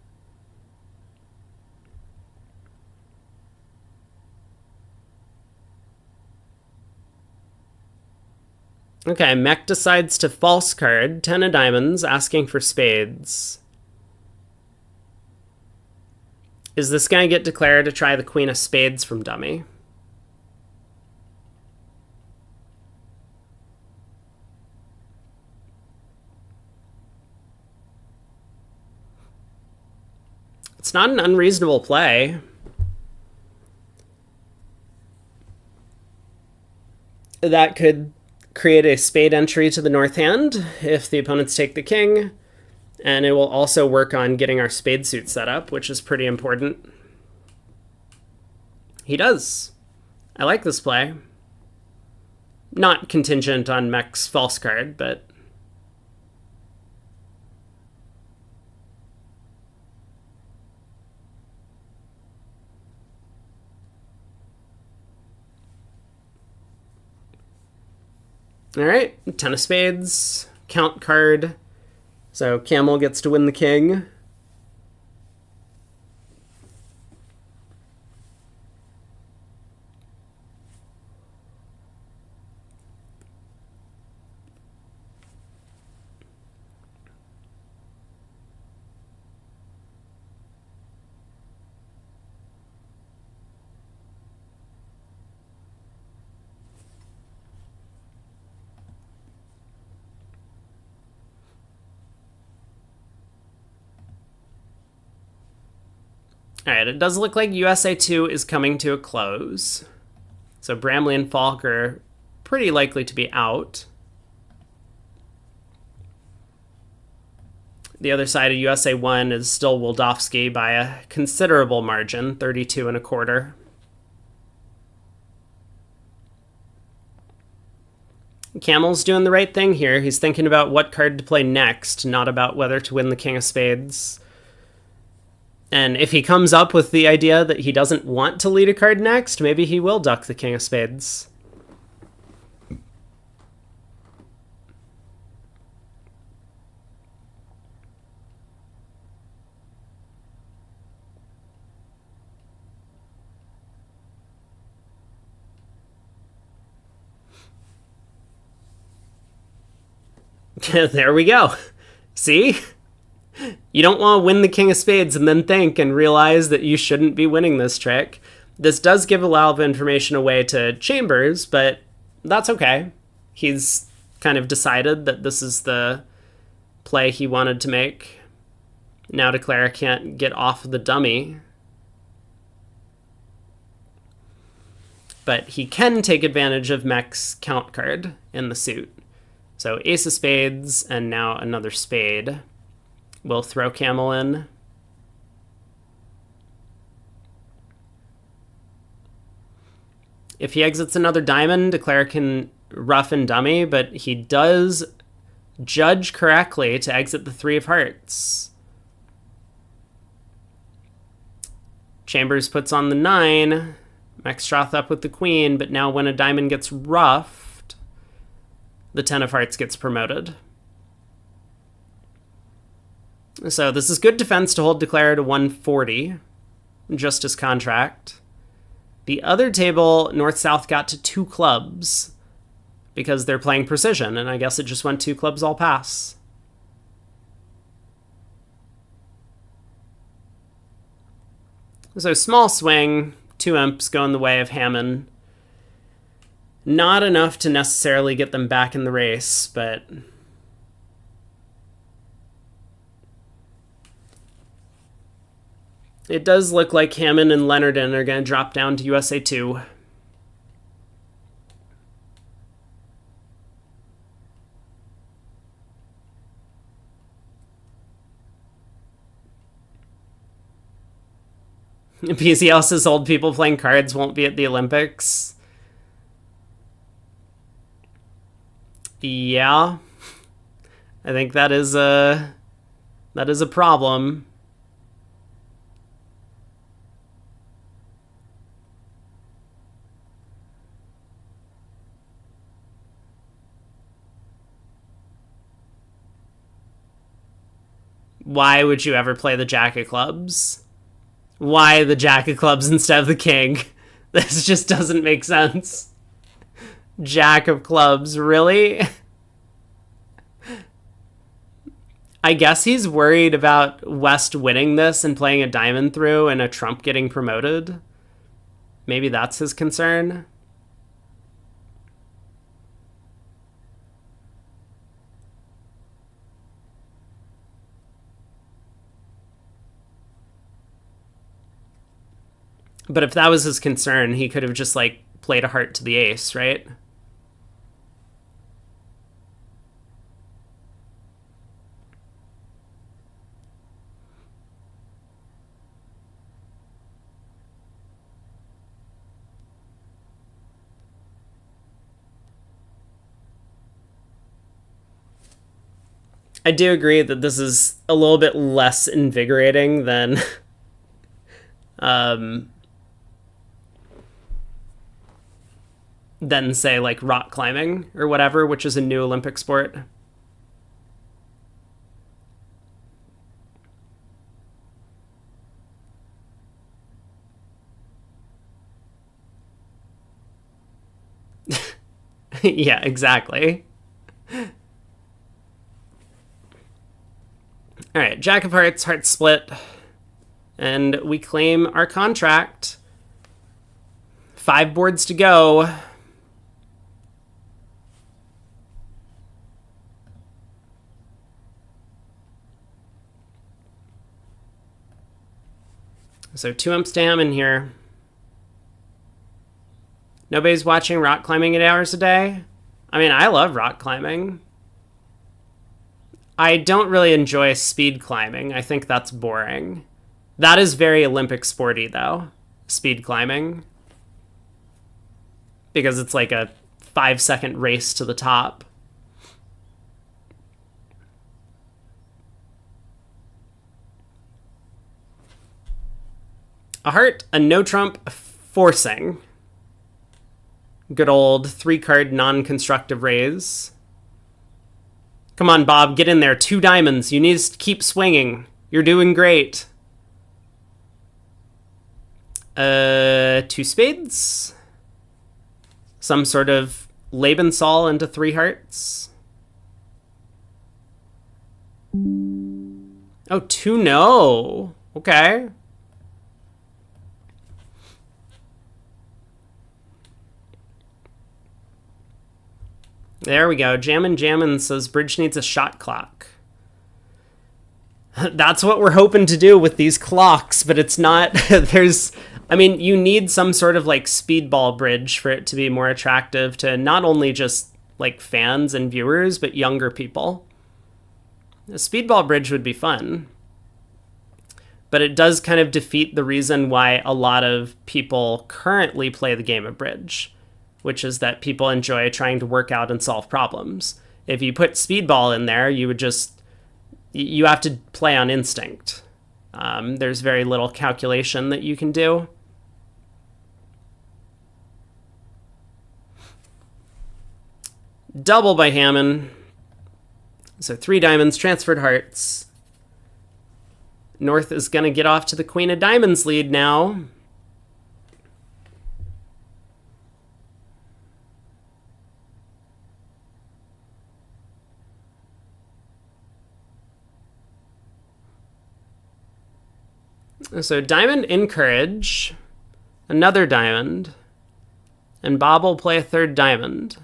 Okay, mech decides to false card, 10 of diamonds, asking for spades. Is this going to get declared to try the queen of spades from dummy? It's not an unreasonable play. That could create a spade entry to the north hand if the opponents take the king, and it will also work on getting our spade suit set up, which is pretty important. He does. I like this play. Not contingent on mech's false card, but... All right, 10 of spades, count card. So Camel gets to win the king. All right, it does look like USA 2 is coming to a close. So Bramley and Falk are pretty likely to be out. The other side of USA 1 is still Wildowski by a considerable margin, 32 1/4. Camel's doing the right thing here. He's thinking about what card to play next, not about whether to win the king of spades. And if he comes up with the idea that he doesn't want to lead a card next, maybe he will duck the king of spades. There we go. See? You don't want to win the king of spades and then think and realize that you shouldn't be winning this trick. This does give a lot of information away to Chambers, but that's okay. He's kind of decided that this is the play he wanted to make. Now Declara can't get off the dummy. But he can take advantage of Mech's count card in the suit. So ace of spades and now another spade. We'll throw Camel in. If he exits another diamond, Declare can rough and dummy, but he does judge correctly to exit the 3 of hearts. Chambers puts on the 9. Mexstroth up with the queen, but now when a diamond gets roughed, the 10 of hearts gets promoted. So this is good defense to hold Declare to 140, just as contract. The other table, North-South got to 2 clubs because they're playing precision, and I guess it just went 2 clubs all pass. So small swing, 2 imps going the way of Hammond. Not enough to necessarily get them back in the race, but... it does look like Hammond and Leonardon are going to drop down to USA 2. PCL says old people playing cards won't be at the Olympics. Yeah. I think that is a problem. Why would you ever play the Jack of Clubs? Why the Jack of Clubs instead of the King? This just doesn't make sense. Jack of clubs, really? I guess he's worried about West winning this and playing a diamond through and a trump getting promoted. Maybe that's his concern. But if that was his concern, he could have just, like, played a heart to the ace, right? I do agree that this is a little bit less invigorating than than, say, like rock climbing or whatever, which is a new Olympic sport. Yeah, exactly. All right, Jack of Hearts, heart split, and we claim our contract. 5 boards to go. So 2 imps to Hammond here. Nobody's watching rock climbing 8 hours a day? I mean, I love rock climbing. I don't really enjoy speed climbing. I think that's boring. That is very Olympic sporty, though. Speed climbing. Because it's like a 5-second race to the top. A heart, a no trump, forcing. Good old 3-card non-constructive raise. Come on, Bob, get in there. 2 diamonds. You need to keep swinging. You're doing great. 2 spades. Some sort of Lebensall into 3 hearts. Oh, 2 no. Okay. There we go. Jammin' says bridge needs a shot clock. That's what we're hoping to do with these clocks, but it's not. I mean, you need some sort of like speedball bridge for it to be more attractive to not only just like fans and viewers, but younger people. A speedball bridge would be fun. But it does kind of defeat the reason why a lot of people currently play the game of bridge, which is that people enjoy trying to work out and solve problems. If you put speedball in there, you have to play on instinct. There's very little calculation that you can do. Double by Hammond. So 3 diamonds, transferred hearts. North is going to get off to the Queen of Diamonds lead now. So diamond, encourage, another diamond, and Bob will play a 3rd diamond.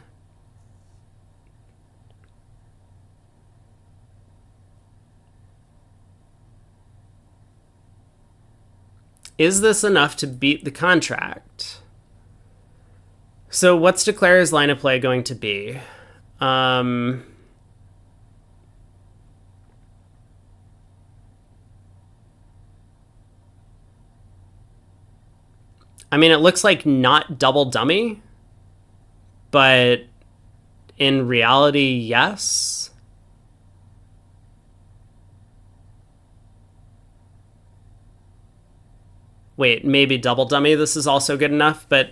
Is this enough to beat the contract? So what's Declare's line of play going to be? I mean, it looks like not double dummy, but in reality, yes. Wait, maybe double dummy. This is also good enough, but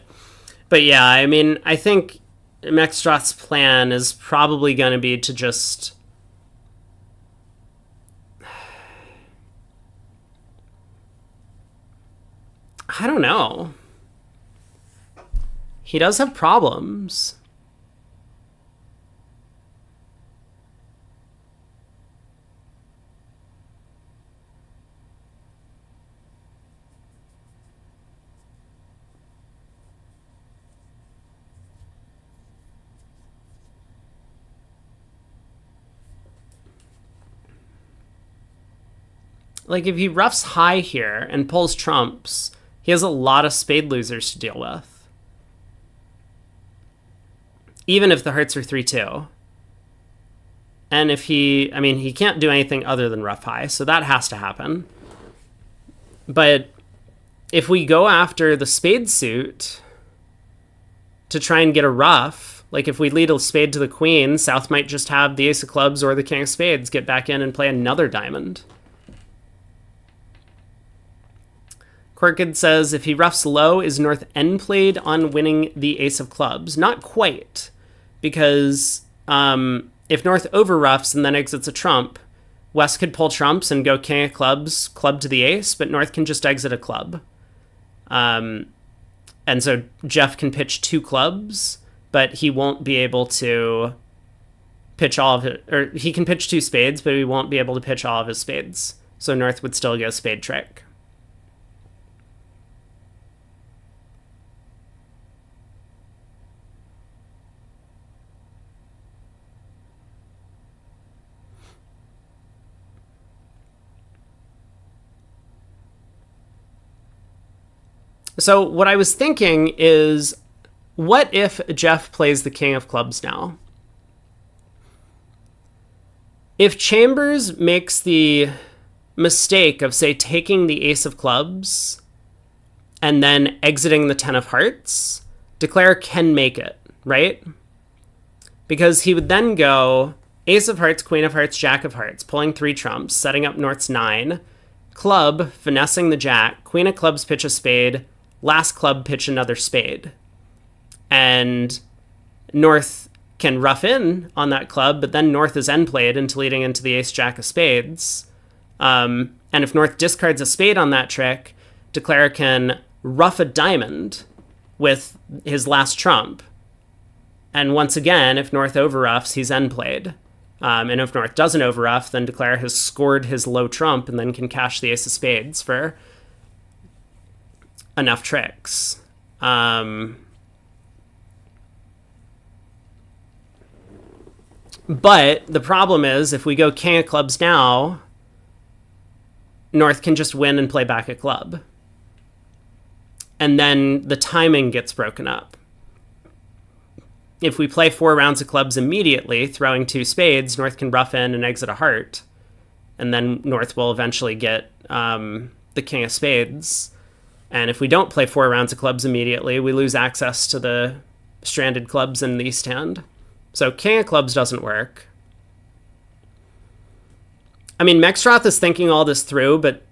yeah, I mean, I think Mextrat's plan is probably going to be to just I don't know. He does have problems. like if he ruffs high here and pulls trumps, he has a lot of spade losers to deal with. Even if the hearts are 3-2. And if he can't do anything other than ruff high, so that has to happen. But if we go after the spade suit to try and get a ruff, like if we lead a spade to the queen, South might just have the ace of clubs or the king of spades get back in and play another diamond. Corkid says, if he ruffs low, is North end played on winning the ace of clubs? Not quite, because if North over ruffs and then exits a trump, West could pull trumps and go king of clubs, club to the ace, but North can just exit a club. And so Jeff can pitch 2 clubs, but he won't be able to pitch all of it, or he can pitch 2 spades, but he won't be able to pitch all of his spades. So North would still get a spade trick. So what I was thinking is, what if Jeff plays the king of clubs now? If Chambers makes the mistake of, say, taking the ace of clubs and then exiting the 10 of hearts, Declare can make it, right? Because he would then go ace of hearts, queen of hearts, jack of hearts, pulling 3 trumps, setting up North's 9, club, finessing the jack, queen of clubs, pitch a spade, last club, pitch another spade. And North can rough in on that club, but then North is end played into leading into the ace jack of spades. And if North discards a spade on that trick, Declare can rough a diamond with his last trump. And once again, if North overruffs, he's end played. And if North doesn't overruff, then Declare has scored his low trump and then can cash the ace of spades for enough tricks. But the problem is, if we go king of clubs now, North can just win and play back a club. And then the timing gets broken up. If we play 4 rounds of clubs immediately, throwing 2 spades, North can rough in and exit a heart. And then North will eventually get the king of spades. And if we don't play 4 rounds of clubs immediately, we lose access to the stranded clubs in the east hand. So king of clubs doesn't work. I mean, Mexroth is thinking all this through, but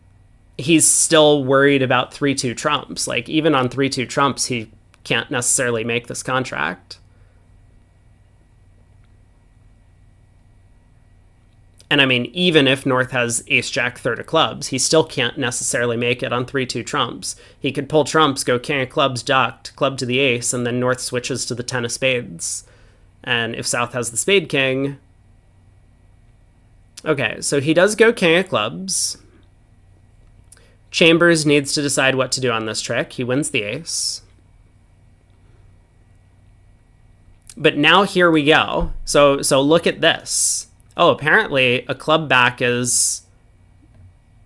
he's still worried about 3-2 trumps. Like, even on 3-2 trumps, he can't necessarily make this contract. And I mean, even if North has ace-jack, third of clubs, he still can't necessarily make it on 3-2 trumps. He could pull trumps, go king of clubs, ducked, club to the ace, and then North switches to the 10 of spades. And if South has the spade king... Okay, so he does go king of clubs. Chambers needs to decide what to do on this trick. He wins the ace. But now here we go. So look at this. Oh, apparently a club back is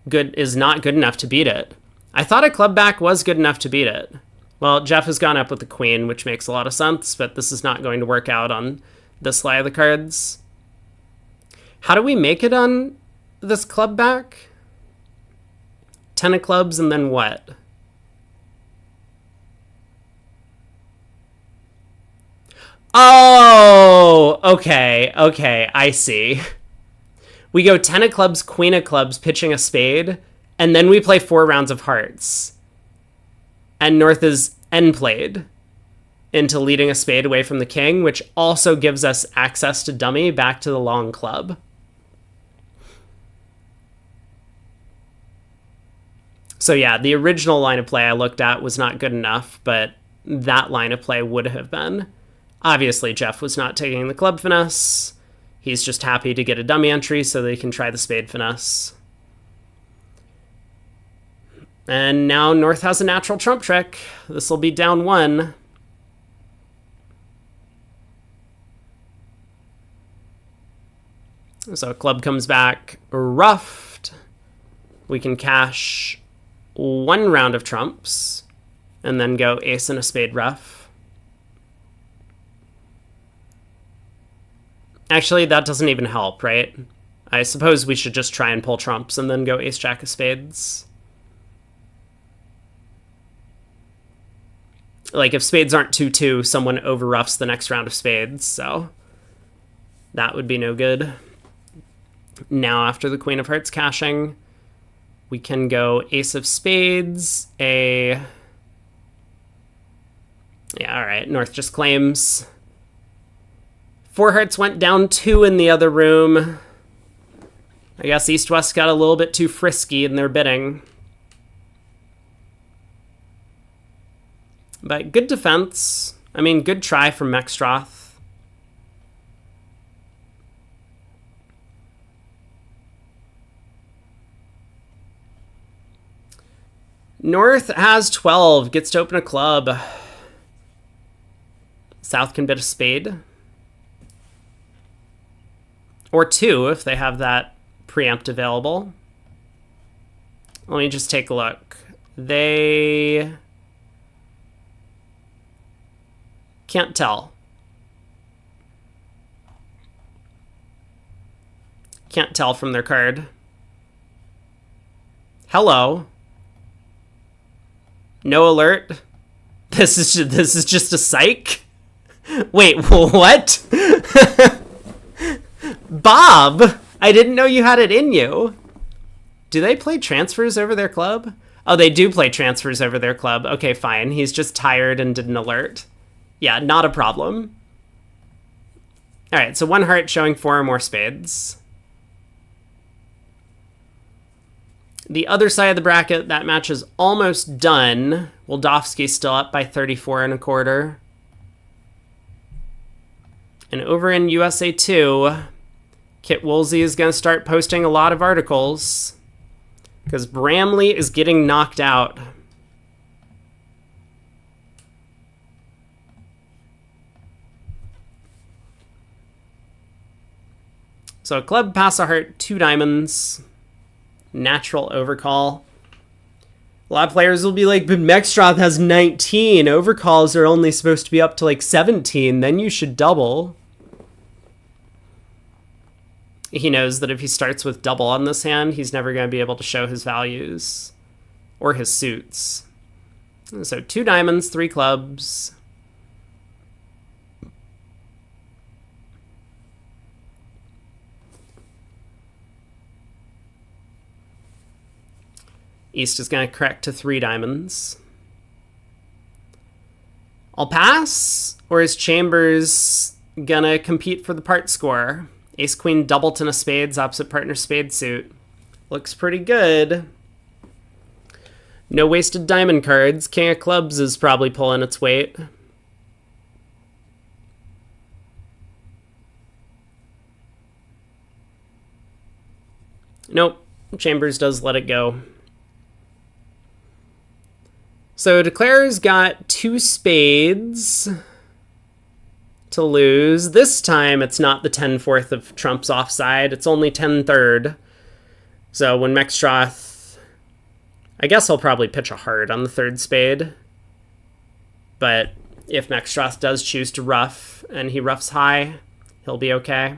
not good enough to beat it. I thought a club back was good enough to beat it. Well, Jeff has gone up with the queen, which makes a lot of sense, but this is not going to work out on this lie of the cards. How do we make it on this club back? 10 of clubs and then what? Oh, okay, I see. We go 10 of clubs, queen of clubs, pitching a spade, and then we play 4 rounds of hearts. And North is end played into leading a spade away from the king, which also gives us access to dummy back to the long club. So yeah, the original line of play I looked at was not good enough, but that line of play would have been. Obviously, Jeff was not taking the club finesse. He's just happy to get a dummy entry so that he can try the spade finesse. And now North has a natural trump trick. This will be down 1. So club comes back roughed. We can cash one round of trumps and then go ace and a spade ruff. Actually, that doesn't even help, right? I suppose we should just try and pull trumps and then go ace jack of spades. Like, if spades aren't 2-2, someone overruffs the next round of spades, so that would be no good. Now, after the queen of hearts cashing, we can go ace of spades, Yeah, all right, North just claims. Four hearts went down 2 in the other room. I guess East-West got a little bit too frisky in their bidding. But good defense. I mean, good try from Mexstroth. North has 12, gets to open a club. South can bid a spade. Or 2 if they have that preempt available. Let me just take a look. They can't tell. Can't tell from their card. Hello. No alert. This is just a psych? Wait, what? Bob, I didn't know you had it in you. Do they play transfers over their club? Oh, they do play transfers over their club. Okay, fine. He's just tired and didn't alert. Yeah, not a problem. All right, so one heart showing 4 or more spades. The other side of the bracket, that match is almost done. Wildowski's still up by 34 1/4. And over in USA 2, Kit Woolsey is going to start posting a lot of articles because Bramley is getting knocked out. So a club, pass a heart, 2 diamonds, natural overcall. A lot of players will be like, but Mexstroth has 19. Overcalls are only supposed to be up to like 17. Then you should double. He knows that if he starts with double on this hand, he's never going to be able to show his values or his suits. So 2 diamonds, 3 clubs. East is going to correct to 3 diamonds. I'll pass, or is Chambers going to compete for the part score? Ace, queen, doubleton of spades, opposite partner spade suit. Looks pretty good. No wasted diamond cards. King of clubs is probably pulling its weight. Nope, Chambers does let it go. So Declare's got 2 spades to lose. This time it's not the 10/4 of trumps offside. It's only 10/3. So when Mexstroth, I guess he'll probably pitch a heart on the 3rd spade. But if Mexstroth does choose to ruff and he ruffs high, he'll be okay.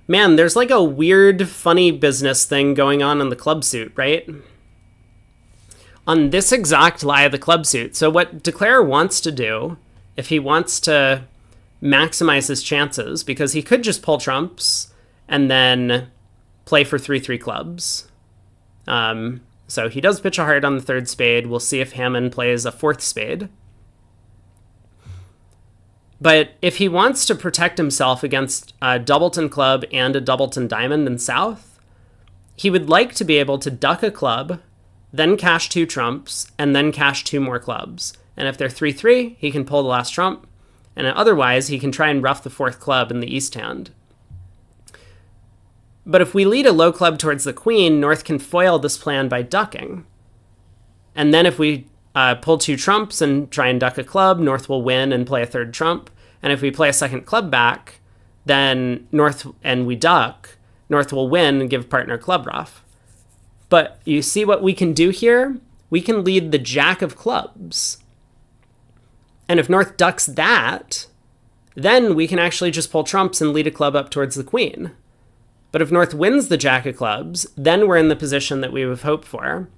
Man, there's like a weird, funny business thing going on in the club suit, right? On this exact lie of the club suit. So what Declare wants to do, if he wants to maximize his chances, because he could just pull trumps and then play for 3-3 clubs. So he does pitch a heart on the 3rd spade. We'll see if Hammond plays a 4th spade. But if he wants to protect himself against a doubleton club and a doubleton diamond in South, he would like to be able to duck a club, then cash 2 trumps, and then cash 2 more clubs. And if they're 3-3, he can pull the last trump. And otherwise, he can try and ruff the 4th club in the East hand. But if we lead a low club towards the queen, North can foil this plan by ducking. And then if we pull 2 trumps and try and duck a club, North will win and play a 3rd trump. And if we play a 2nd club back, then North, and we duck, North will win and give partner club ruff. But you see what we can do here? We can lead the jack of clubs. And if North ducks that, then we can actually just pull trumps and lead a club up towards the queen. But if North wins the jack of clubs, then we're in the position that we would have hoped for.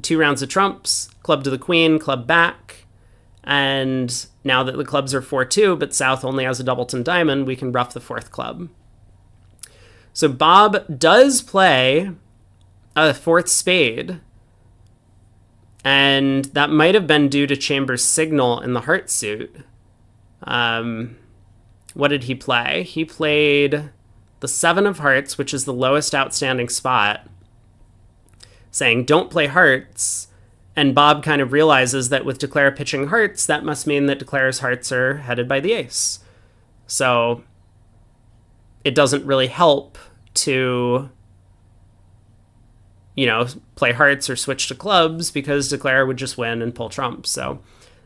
2 rounds of trumps, club to the queen, club back. And now that the clubs are 4-2, but South only has a doubleton diamond, we can ruff the 4th club. So Bob does play a 4th spade. And that might have been due to Chambers' signal in the heart suit. What did he play? He played the 7 of hearts, which is the lowest outstanding spot, saying, don't play hearts. And Bob kind of realizes that with Declare pitching hearts, that must mean that Declare's hearts are headed by the ace. So it doesn't really help to, play hearts or switch to clubs because Declare would just win and pull trumps. So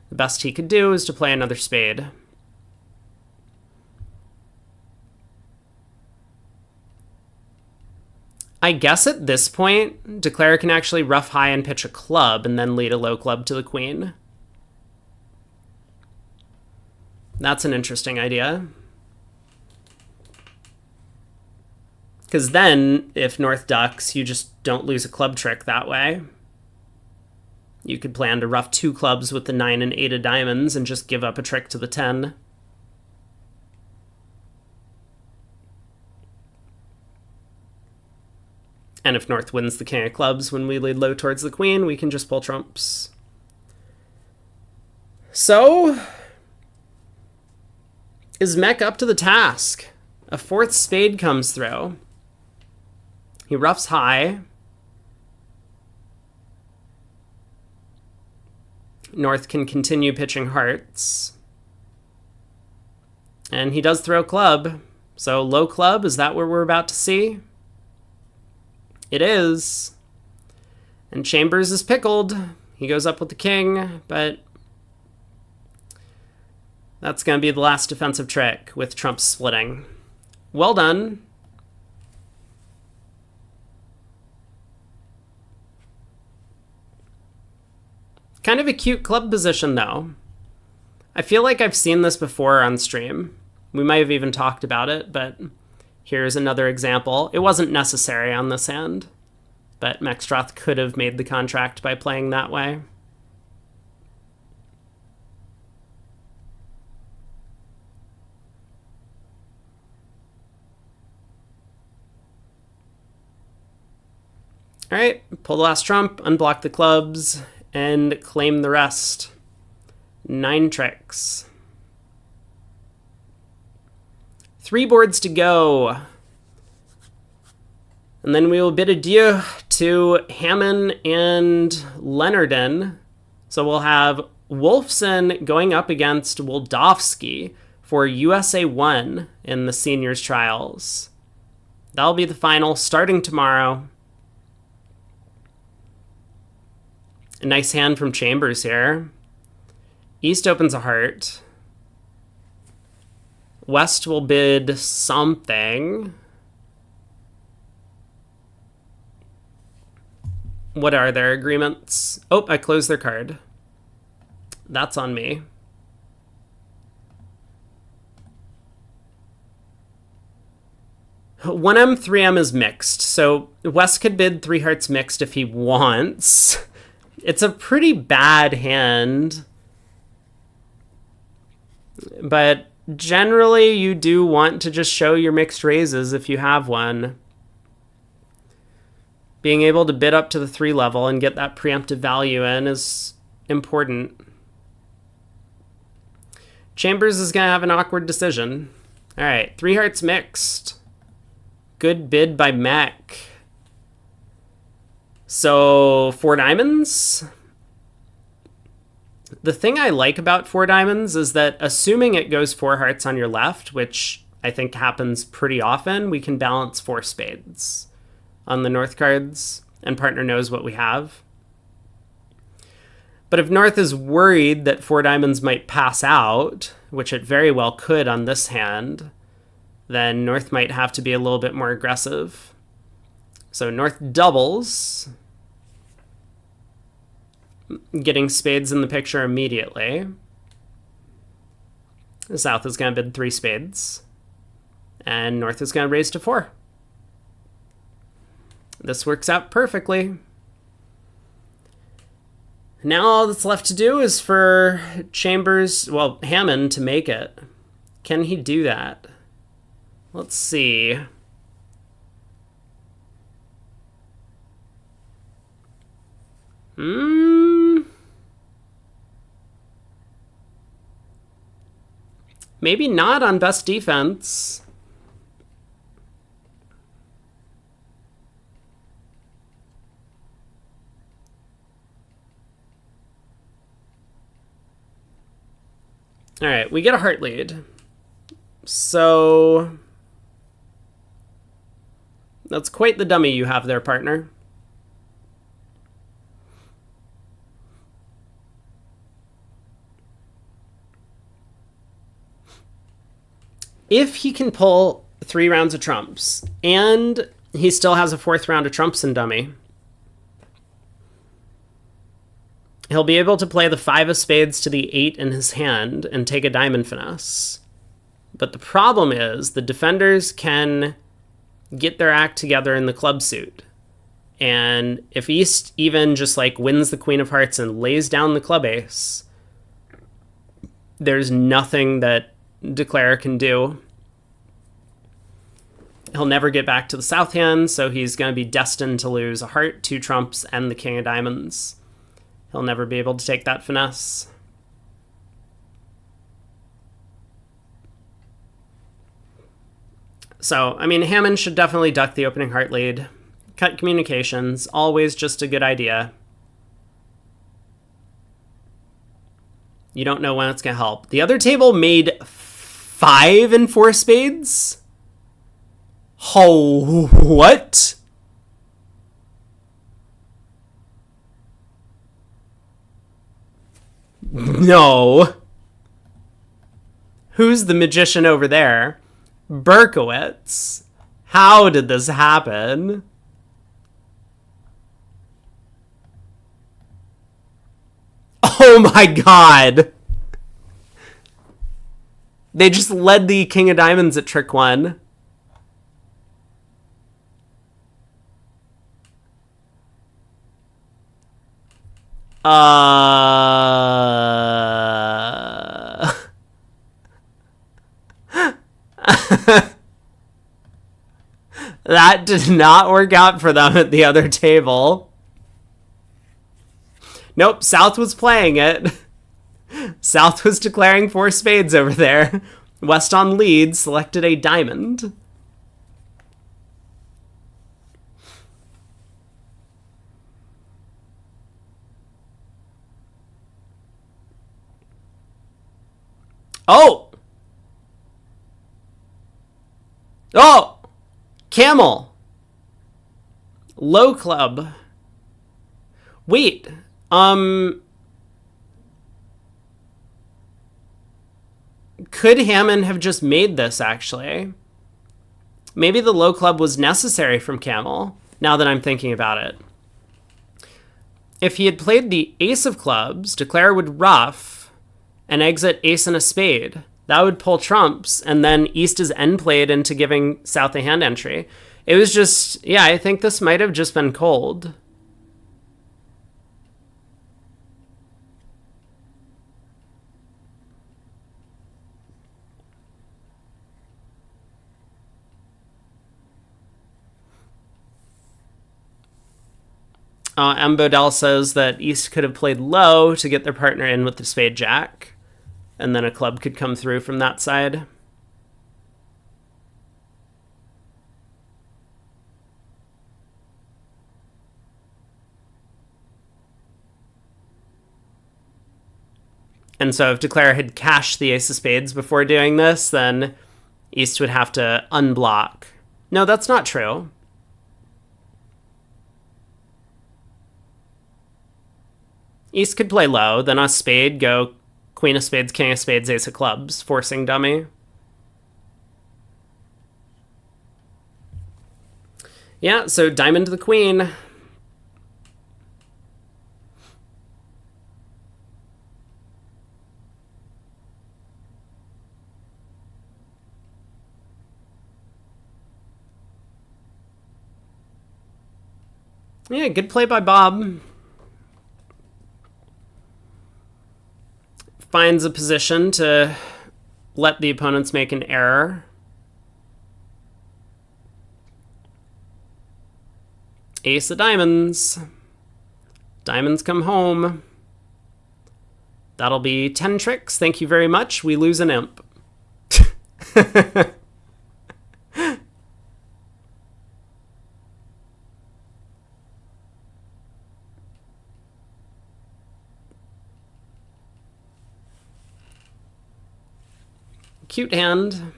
the best he could do is to play another spade. I guess at this point, Declare can actually ruff high and pitch a club and then lead a low club to the queen. That's an interesting idea. Because then, if North ducks, you just don't lose a club trick that way. You could plan to ruff 2 clubs with the 9 and 8 of diamonds and just give up a trick to the 10. And if North wins the king of clubs when we lead low towards the queen, we can just pull trumps. So, is Mech up to the task? A 4th spade comes through. He ruffs high. North can continue pitching hearts. And he does throw club. So low club, is that what we're about to see? It is. And Chambers is pickled. He goes up with the king, but that's going to be the last defensive trick with trumps splitting. Well done. Kind of a cute club position, though. I feel like I've seen this before on stream. We might have even talked about it, but here's another example. It wasn't necessary on this hand, but Mextroth could have made the contract by playing that way. All right, pull the last trump, unblock the clubs, and claim the rest. 9 tricks. 3 boards to go. And then we will bid adieu to Hammond and Leonardon. So we'll have Wolfson going up against Woldowski for USA 1 in the seniors trials. That'll be the final starting tomorrow. A nice hand from Chambers here. East opens a heart. West will bid something. What are their agreements? Oh, I closed their card. That's on me. One M, 3M is mixed. So West could bid 3 hearts mixed if he wants. It's a pretty bad hand. But generally, you do want to just show your mixed raises if you have one. Being able to bid up to the 3 level and get that preemptive value in is important. Chambers is going to have an awkward decision. All right, 3 hearts mixed. Good bid by Mech. So 4 diamonds. The thing I like about 4 diamonds is that assuming it goes 4 hearts on your left, which I think happens pretty often, we can balance 4 spades on the north cards, and partner knows what we have. But if North is worried that 4 diamonds might pass out, which it very well could on this hand, then North might have to be a little bit more aggressive. So North doubles, getting spades in the picture immediately. South is going to bid 3 spades, and North is going to raise to 4. This works out perfectly. Now all that's left to do is for Hammond to make it. Can he do that? Let's see. Maybe not on best defense. All right, we get a heart lead. So that's quite the dummy you have there, partner. If he can pull 3 rounds of trumps, and he still has a 4th round of trumps in dummy, he'll be able to play the 5 of spades to the 8 in his hand and take a diamond finesse. But the problem is the defenders can get their act together in the club suit. And if East even just like wins the Queen of Hearts and lays down the club ace, there's nothing that Declare can do. He'll never get back to the south hand, so he's going to be destined to lose a heart, 2 trumps, and the King of Diamonds. He'll never be able to take that finesse. So, I mean, Hammond should definitely duck the opening heart lead. Cut communications, always just a good idea. You don't know when it's going to help. The other table made 5 and 4 spades? Oh, what? No. Who's the magician over there? Berkowitz. How did this happen? Oh my god. They just led the King of Diamonds at trick 1. That did not work out for them at the other table. Nope, South was playing it. South was declaring 4 spades over there. West on lead selected a diamond. Oh! Oh! Camel. Low club. Wait. Could Hammond have just made this, actually? Maybe the low club was necessary from Camel, now that I'm thinking about it. If he had played the ace of clubs, Declare would ruff and exit ace and a spade. That would pull trumps, and then East is end played into giving South a hand entry. It was just, yeah, I think this might have just been cold. M. Bodell says that East could have played low to get their partner in with the spade jack, and then a club could come through from that side. And so if Declare had cashed the ace of spades before doing this, then East would have to unblock. No, that's not true. East could play low, then a spade, go queen of spades, king of spades, ace of clubs, forcing dummy. Yeah, so diamond to the queen. Yeah, good play by Bob. Finds a position to let the opponents make an error. Ace of diamonds. Diamonds come home. That'll be 10 tricks. Thank you very much. We lose an imp. Cute hand.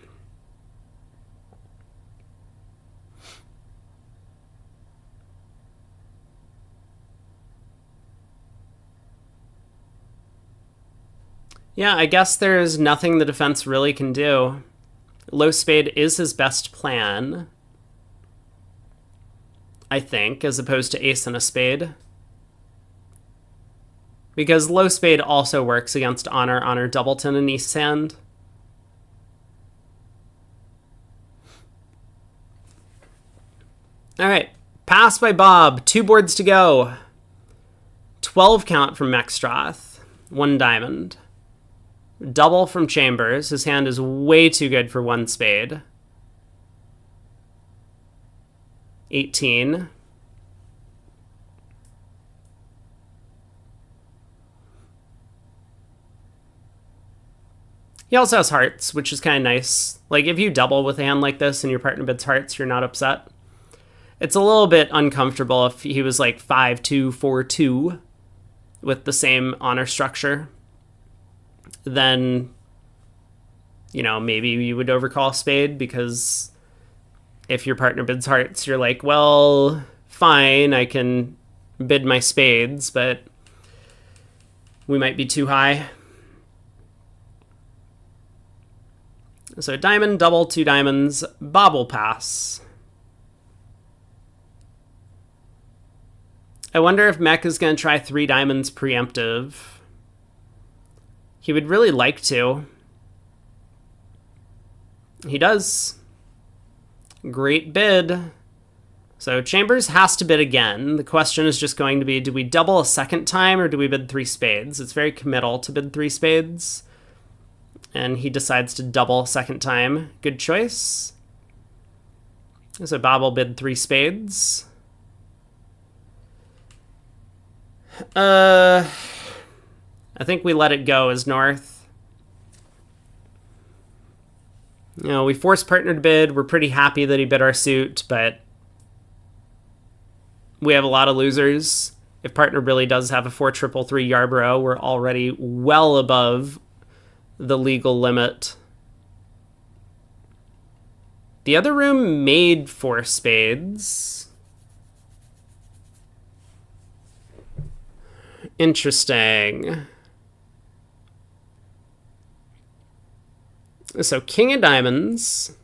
Yeah, I guess there's nothing the defense really can do. Low spade is his best plan, I think, as opposed to ace and a spade. Because low spade also works against honor, honor, doubleton, and East's hand. All right, pass by Bob. 2 boards to go. 12 count from Mextroth. 1 diamond. Double from Chambers. His hand is way too good for 1 spade. 18. He also has hearts, which is kind of nice. Like, if you double with a hand like this and your partner bids hearts, you're not upset. It's a little bit uncomfortable if he was like 5-2, 4-2 with the same honor structure. Then, you know, maybe you would overcall spade, because if your partner bids hearts, you're like, well, fine, I can bid my spades, but we might be too high. So diamond, double, 2 diamonds, Bob will pass. I wonder if Mech is going to try 3 diamonds preemptive. He would really like to. He does. Great bid. So Chambers has to bid again. The question is just going to be, do we double a second time or do we bid 3 spades? It's very committal to bid 3 spades. And he decides to double second time. Good choice. So Bob will bid 3 spades. I think we let it go as North. You know, we forced partner to bid. We're pretty happy that he bid our suit, but we have a lot of losers. If partner really does have a 4-3-3 Yarborough, we're already well above the legal limit. The other room made 4 spades. Interesting. So king of diamonds.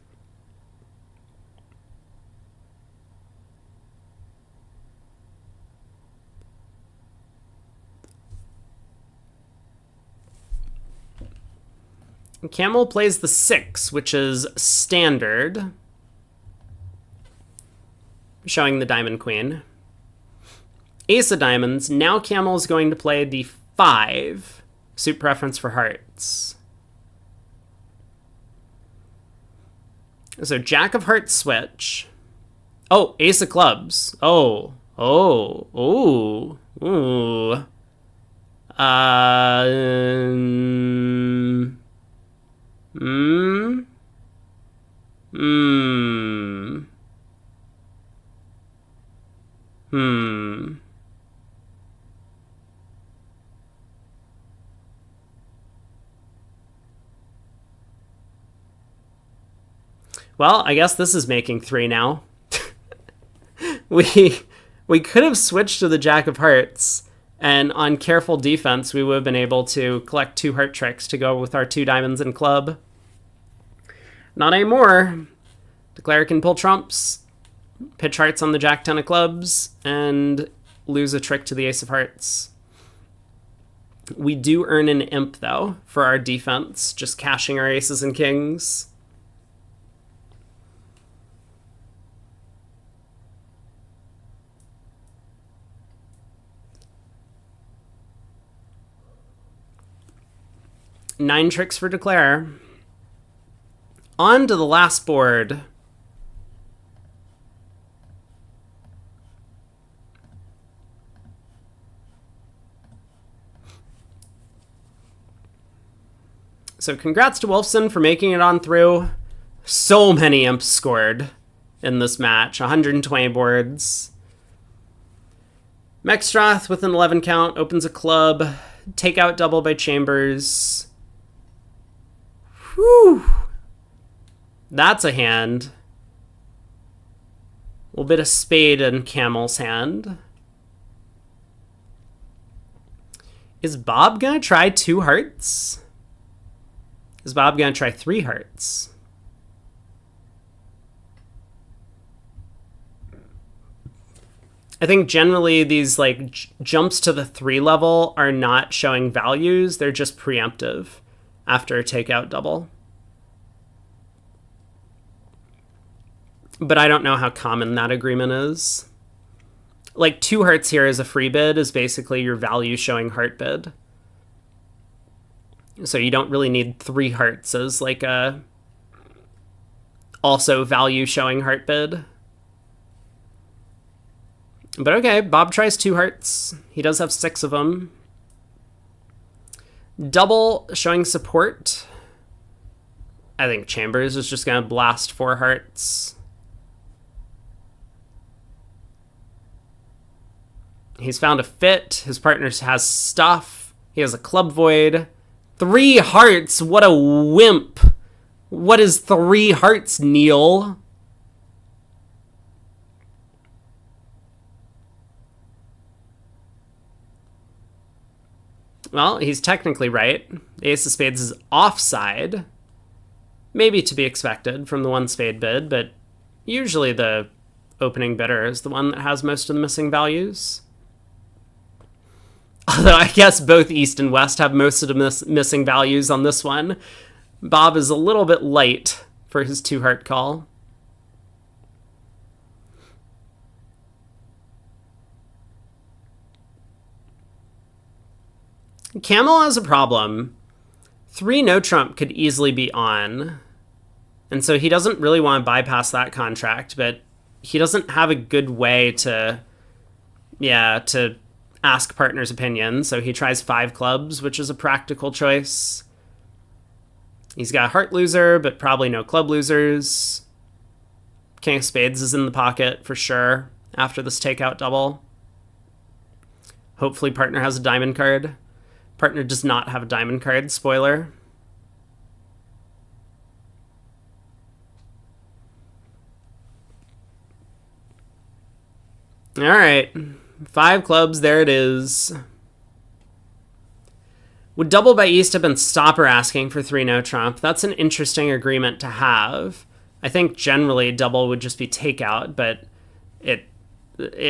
Camel plays the 6, which is standard, showing the diamond queen. Ace of diamonds. Now Camel is going to play the 5, suit preference for hearts. So Jack of hearts switch. Oh, ace of clubs. Oh. Ooh. Well, I guess this is making 3 now. We could have switched to the Jack of hearts And on careful defense, we would have been able to collect 2 heart tricks to go with our 2 diamonds and club. Not anymore. Declare can pull trumps, pitch hearts on the jack 10 of clubs, and lose a trick to the ace of hearts. We do earn an imp, though, for our defense, just cashing our aces and kings. Nine tricks for declare. On to the last board. So congrats to Wolfson for making it on through. So many imps scored in this match. 120 boards. Mexstrath with an 11 count opens a club. Takeout double by Chambers. Whew. That's a hand. A little bit of spade in Camel's hand. Is Bob gonna try 2 hearts? Is Bob gonna try 3 hearts? I think generally these like jumps to the 3 level are not showing values. They're just preemptive after a takeout double. But I don't know how common that agreement is. Like 2 hearts here as a free bid is basically your value showing heart bid. So you don't really need 3 hearts as like a also value showing heart bid. But okay, Bob tries 2 hearts. He does have 6 of them. Double showing support. I think Chambers is just going to blast 4 hearts. He's found a fit. His partner has stuff. He has a club void. 3 hearts. What a wimp. What is 3 hearts, Neil? Well, he's technically right. The ace of spades is offside. Maybe to be expected from the 1 spade bid, but usually the opening bidder is the one that has most of the missing values. Although I guess both East and West have most of the missing values on this one. Bob is a little bit light for his 2 heart call. Camel has a problem. 3 no trump could easily be on. And so he doesn't really want to bypass that contract, but he doesn't have a good way to ask partner's opinion. So he tries 5 clubs, which is a practical choice. He's got a heart loser, but probably no club losers. King of spades is in the pocket for sure after this takeout double. Hopefully partner has a diamond card. Partner does not have a diamond card, spoiler. All right, 5 clubs, there it is. Would double by East have been stopper asking for 3 no trump? That's an interesting agreement to have. I think generally double would just be takeout, but it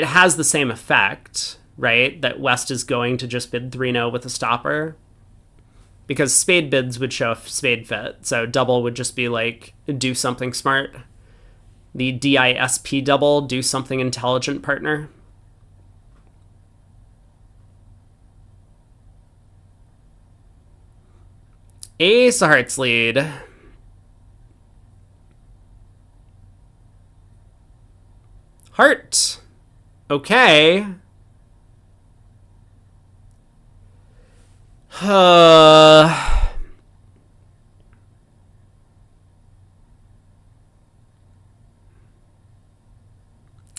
has the same effect, right? That West is going to just bid 3-0 with a stopper. Because spade bids would show a spade fit. So double would just be like, do something smart. The DISP double, do something intelligent, partner. Ace of hearts lead. Heart. Okay.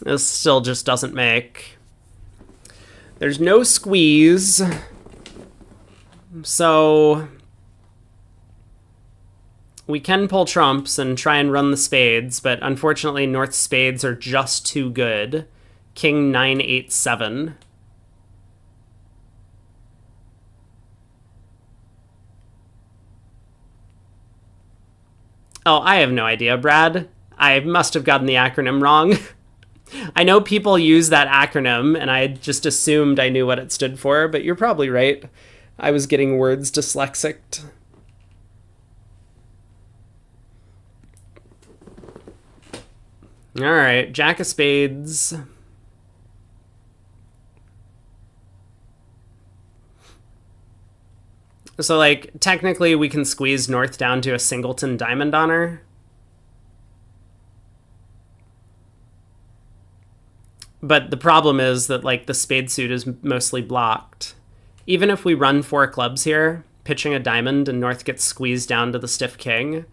This still just doesn't make. There's no squeeze. So we can pull trumps and try and run the spades, but unfortunately North's spades are just too good. King 9 8 7. Oh, I have no idea, Brad. I must have gotten the acronym wrong. I know people use that acronym, and I just assumed I knew what it stood for, but you're probably right. I was getting words dyslexic. All right, Jack of Spades. So, like, technically we can squeeze North down to a singleton diamond on her. But the problem is that, like, the spade suit is mostly blocked. Even if we run 4 clubs here, pitching a diamond and North gets squeezed down to the stiff king,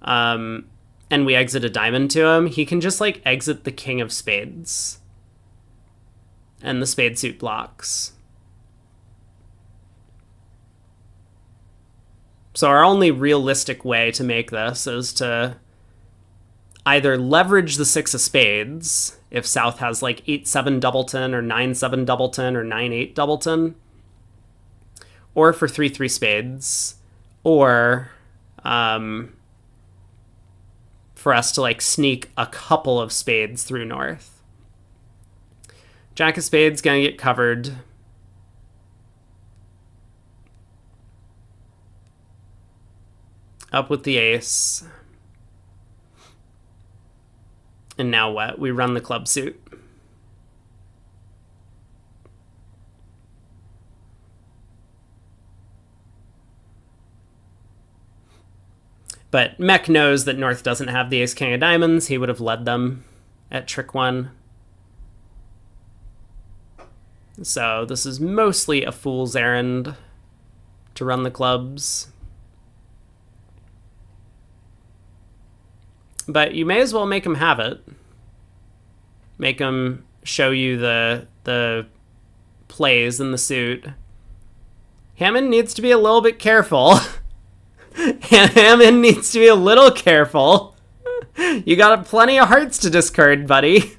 and we exit a diamond to him, he can just, like, exit the king of spades. And the spade suit blocks. So our only realistic way to make this is to either leverage the 6 of spades, if South has like 8-7 doubleton or 9-7 doubleton or 9-8 doubleton, or for 3-3 spades, or for us to like sneak a couple of spades through North. Jack of spades gonna get covered. Up with the ace. And now what? We run the club suit. But Mech knows that North doesn't have the ace king of diamonds. He would have led them at trick 1. So this is mostly a fool's errand to run the clubs. But you may as well make him have it. Make him show you the plays in the suit. Hammond needs to be a little bit careful. Hammond needs to be a little careful. You got plenty of hearts to discard, buddy.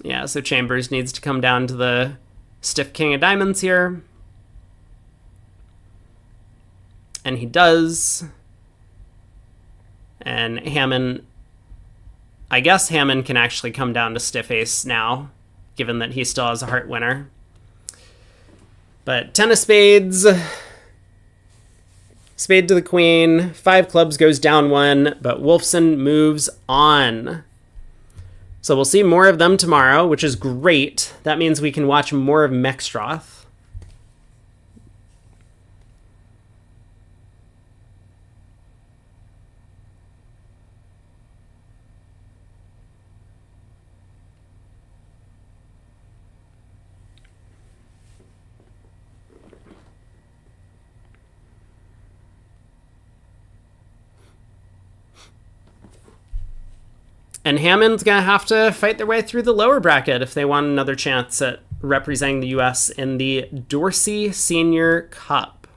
Yeah, so Chambers needs to come down to the stiff king of diamonds here. And he does. And Hammond, I guess Hammond can actually come down to stiff ace now, given that he still has a heart winner. But 10 of spades, spade to the queen, 5 clubs goes down 1, but Wolfson moves on. So we'll see more of them tomorrow, which is great. That means we can watch more of Mexstroth. And Hammond's going to have to fight their way through the lower bracket if they want another chance at representing the U.S. in the Dorsey Senior Cup.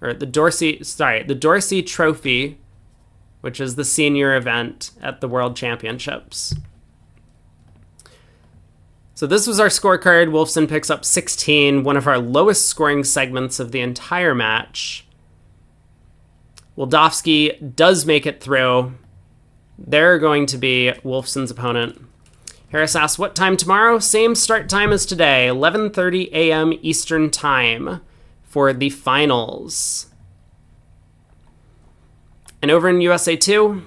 Or the Dorsey Trophy, which is the senior event at the World Championships. So this was our scorecard. Wolfson picks up 16, one of our lowest scoring segments of the entire match. Wildofsky does make it through. They're going to be Wolfson's opponent. Harris asks, what time tomorrow? Same start time as today, 11:30 a.m. Eastern Time for the finals. And over in USA 2,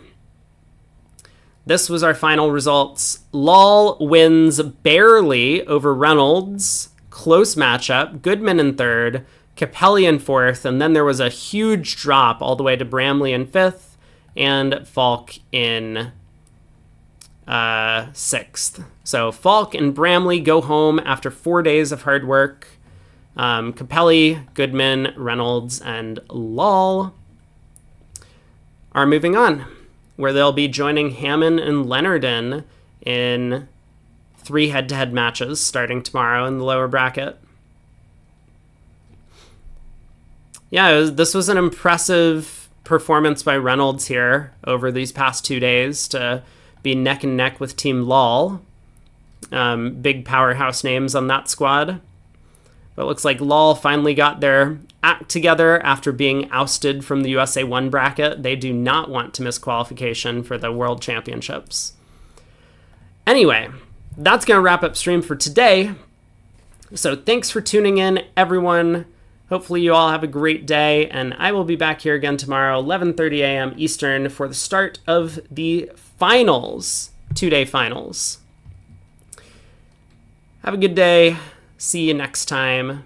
this was our final results. Lal wins barely over Reynolds. Close matchup. Goodman in 3rd, Capelli in 4th, and then there was a huge drop all the way to Bramley in 5th. And Falk in 6th. So Falk and Bramley go home after 4 days of hard work. Capelli, Goodman, Reynolds, and Lal are moving on, where they'll be joining Hammond and Leonardon in 3 head-to-head matches starting tomorrow in the lower bracket. Yeah, this was an impressive performance by Reynolds here over these past 2 days to be neck and neck with Team Lal. Big powerhouse names on that squad. But it looks like Lal finally got their act together after being ousted from the USA 1 bracket. They do not want to miss qualification for the World Championships. Anyway, that's going to wrap up stream for today. So thanks for tuning in, everyone. Hopefully you all have a great day, and I will be back here again tomorrow, 11:30 a.m. Eastern, for the start of the finals, 2-day finals. Have a good day. See you next time.